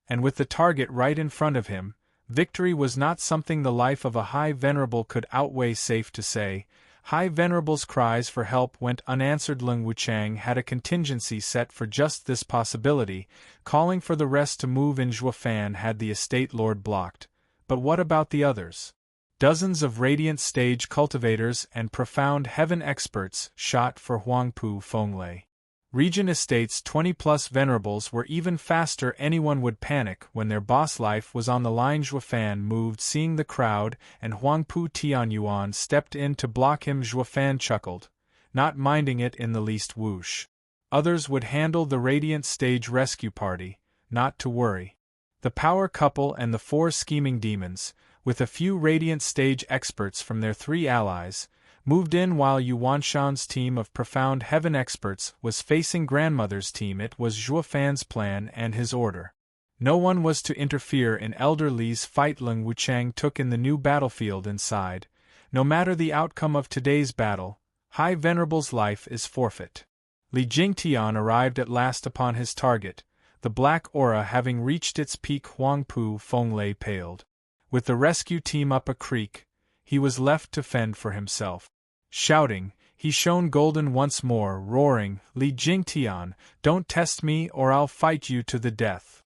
And with the target right in front of him, victory was not something the life of a High Venerable could outweigh. Safe to say, High Venerable's cries for help went unanswered. Leng Wuchang had a contingency set for just this possibility, calling for the rest to move in. Zhuofan had the estate lord blocked. But what about the others? Dozens of radiant stage cultivators and profound heaven experts shot for Huangpu Fenglei. Region Estate's 20-plus Venerables were even faster. Anyone would panic when their boss life was on the line. Zhuofan moved, seeing the crowd, and Huangpu Tianyuan stepped in to block him. Zhuofan chuckled, not minding it in the least. Whoosh. Others would handle the Radiant Stage rescue party, not to worry. The power couple and the 4 scheming demons, with a few Radiant Stage experts from their 3 allies, moved in while Yuanshan's team of profound heaven experts was facing grandmother's team. It was Zhuofan's plan and his order. No one was to interfere in Elder Li's fight. Leng Wuchang took in the new battlefield and sighed. No matter the outcome of today's battle, High Venerable's life is forfeit. Li Jingtian arrived at last upon his target, the black aura having reached its peak. Huangpu Fenglei paled. With the rescue team up a creek, he was left to fend for himself. Shouting, he shone golden once more, roaring, Li Jingtian, don't test me or I'll fight you to the death.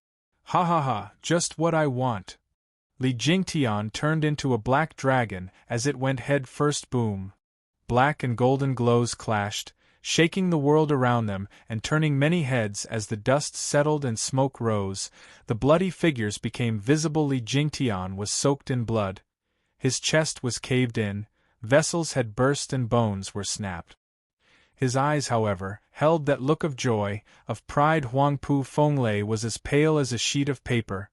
Ha ha ha, just what I want. Li Jingtian turned into a black dragon as it went head first. Boom. Black and golden glows clashed, shaking the world around them and turning many heads. As the dust settled and smoke rose, the bloody figures became visible. Li Jingtian was soaked in blood. His chest was caved in, vessels had burst and bones were snapped. His eyes, however, held that look of joy, of pride. Huangpu Fenglei was as pale as a sheet of paper,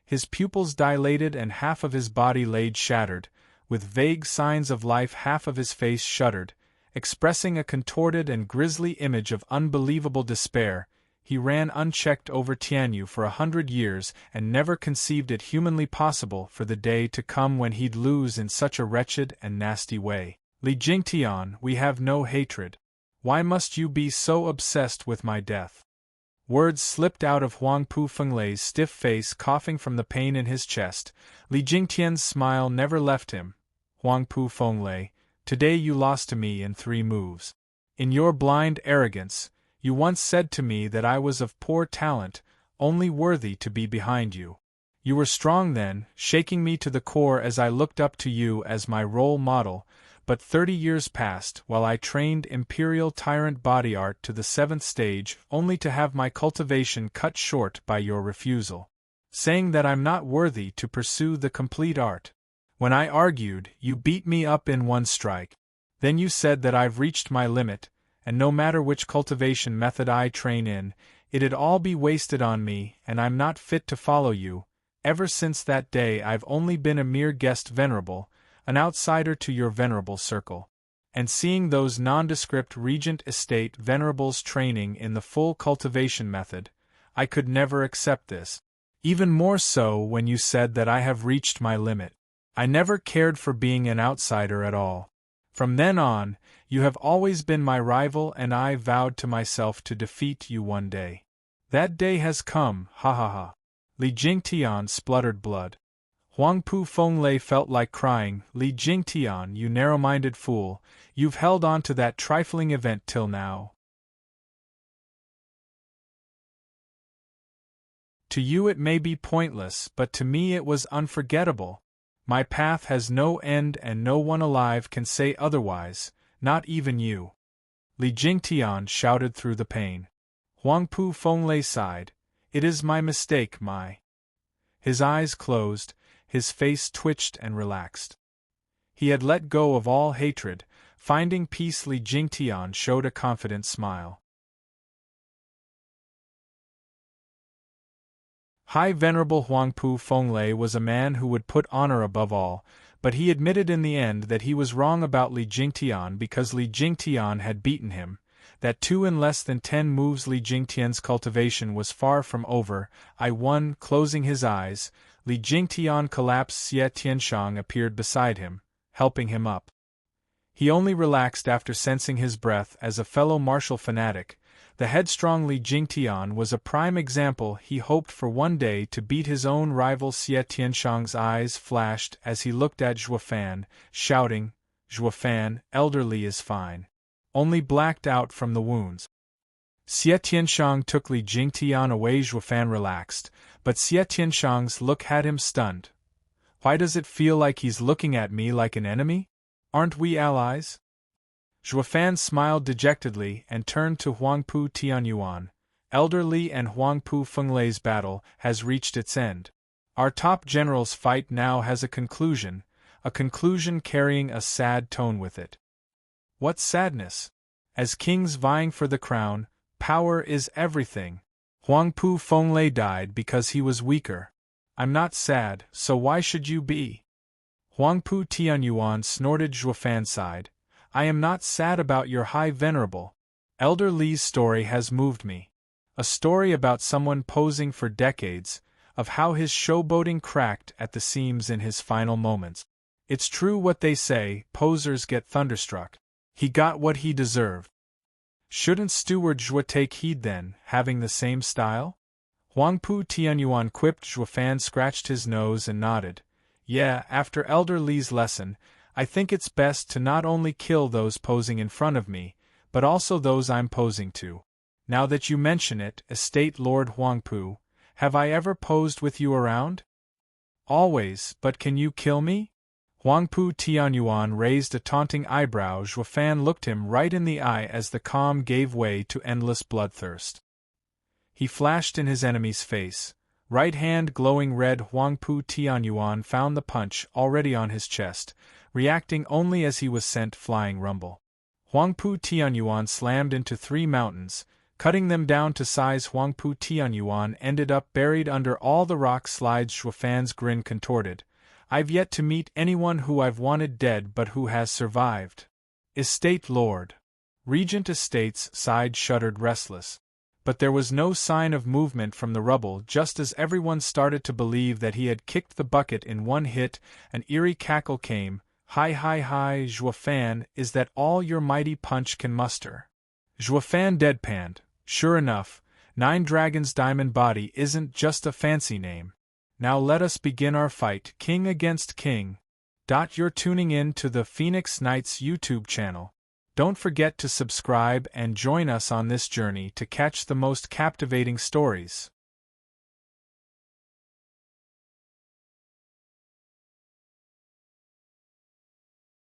his pupils dilated and half of his body laid shattered, with vague signs of life. Half of his face shuddered, expressing a contorted and grisly image of unbelievable despair. He ran unchecked over Tianyu for 100 years and never conceived it humanly possible for the day to come when he'd lose in such a wretched and nasty way. Li Jingtian, we have no hatred. Why must you be so obsessed with my death? Words slipped out of Huangpu Fenglei's stiff face, coughing from the pain in his chest. Li Jingtian's smile never left him. Huangpu Fenglei, today you lost to me in 3 moves. In your blind arrogance, you once said to me that I was of poor talent, only worthy to be behind you. You were strong then, shaking me to the core as I looked up to you as my role model, but 30 years passed while I trained Imperial Tyrant body art to the 7th stage, only to have my cultivation cut short by your refusal, saying that I'm not worthy to pursue the complete art. When I argued, you beat me up in 1 strike. Then you said that I've reached my limit, and no matter which cultivation method I train in, it'd all be wasted on me, and I'm not fit to follow you. Ever since that day I've only been a mere guest venerable, an outsider to your venerable circle. And seeing those nondescript Regent Estate venerables training in the full cultivation method, I could never accept this. Even more so when you said that I have reached my limit. I never cared for being an outsider at all. From then on, you have always been my rival, and I vowed to myself to defeat you one day. That day has come, ha ha ha. Li Jingtian spluttered blood. Huangpu Fenglei felt like crying. Li Jingtian, you narrow-minded fool, you've held on to that trifling event till now. To you it may be pointless, but to me it was unforgettable. My path has no end and no one alive can say otherwise, not even you. Li Jingtian shouted through the pain. Huangpu Fenglei sighed. It is my mistake, my. His eyes closed, his face twitched and relaxed. He had let go of all hatred, finding peace. Li Jingtian showed a confident smile. High Venerable Huangpu Fenglei was a man who would put honor above all, but he admitted in the end that he was wrong about Li Jingtian because Li Jingtian had beaten him, that 2 in less than 10 moves. Li Jingtian's cultivation was far from over. I won. Closing his eyes, Li Jingtian collapsed. Xie Tianshang appeared beside him, helping him up. He only relaxed after sensing his breath as a fellow martial fanatic. The headstrong Li Jingtian was a prime example. He hoped for one day to beat his own rival. Xie Tianshang's eyes flashed as he looked at Zhuo Fan, shouting, Zhuo Fan, Elder Li is fine. Only blacked out from the wounds. Xie Tianshang took Li Jingtian away. Zhuo Fan relaxed, but Xie Tianshang's look had him stunned. Why does it feel like he's looking at me like an enemy? Aren't we allies? Zhuo Fan smiled dejectedly and turned to Huangpu Tianyuan. Elder Li and Huangpu Fenglei's battle has reached its end. Our top general's fight now has a conclusion carrying a sad tone with it. What sadness! As kings vying for the crown, power is everything. Huangpu Fenglei died because he was weaker. I'm not sad, so why should you be? Huangpu Tianyuan snorted. Zhuo Fan sighed. I am not sad about your high venerable. Elder Li's story has moved me. A story about someone posing for decades, of how his showboating cracked at the seams in his final moments. It's true what they say, posers get thunderstruck. He got what he deserved. Shouldn't Steward Zhuo take heed then, having the same style? Huangpu Tianyuan quipped. Zhuo Fan scratched his nose and nodded. Yeah, after Elder Li's lesson, I think it's best to not only kill those posing in front of me, but also those I'm posing to. Now that you mention it, Estate Lord Huangpu, have I ever posed with you around? Always, but can you kill me? Huangpu Tianyuan raised a taunting eyebrow. Zhuo Fan looked him right in the eye as the calm gave way to endless bloodthirst. He flashed in his enemy's face, right hand glowing red. Huangpu Tianyuan found the punch already on his chest, reacting only as he was sent flying rumble. Huangpu Tianyuan slammed into 3 mountains, cutting them down to size. Huangpu Tianyuan ended up buried under all the rock slides. Zhuofan's grin contorted. I've yet to meet anyone who I've wanted dead but who has survived. Estate Lord. Regent Estates sighed, shuddered, restless. But there was no sign of movement from the rubble. Just as everyone started to believe that he had kicked the bucket in one hit, an eerie cackle came. Hi hi hi, Zhuofan, is that all your mighty punch can muster? Zhuofan deadpanned. Sure enough, 9 Dragons Diamond Body isn't just a fancy name. Now let us begin our fight, king against king. You're tuning in to the Phoenix Knights YouTube channel. Don't forget to subscribe and join us on this journey to catch the most captivating stories.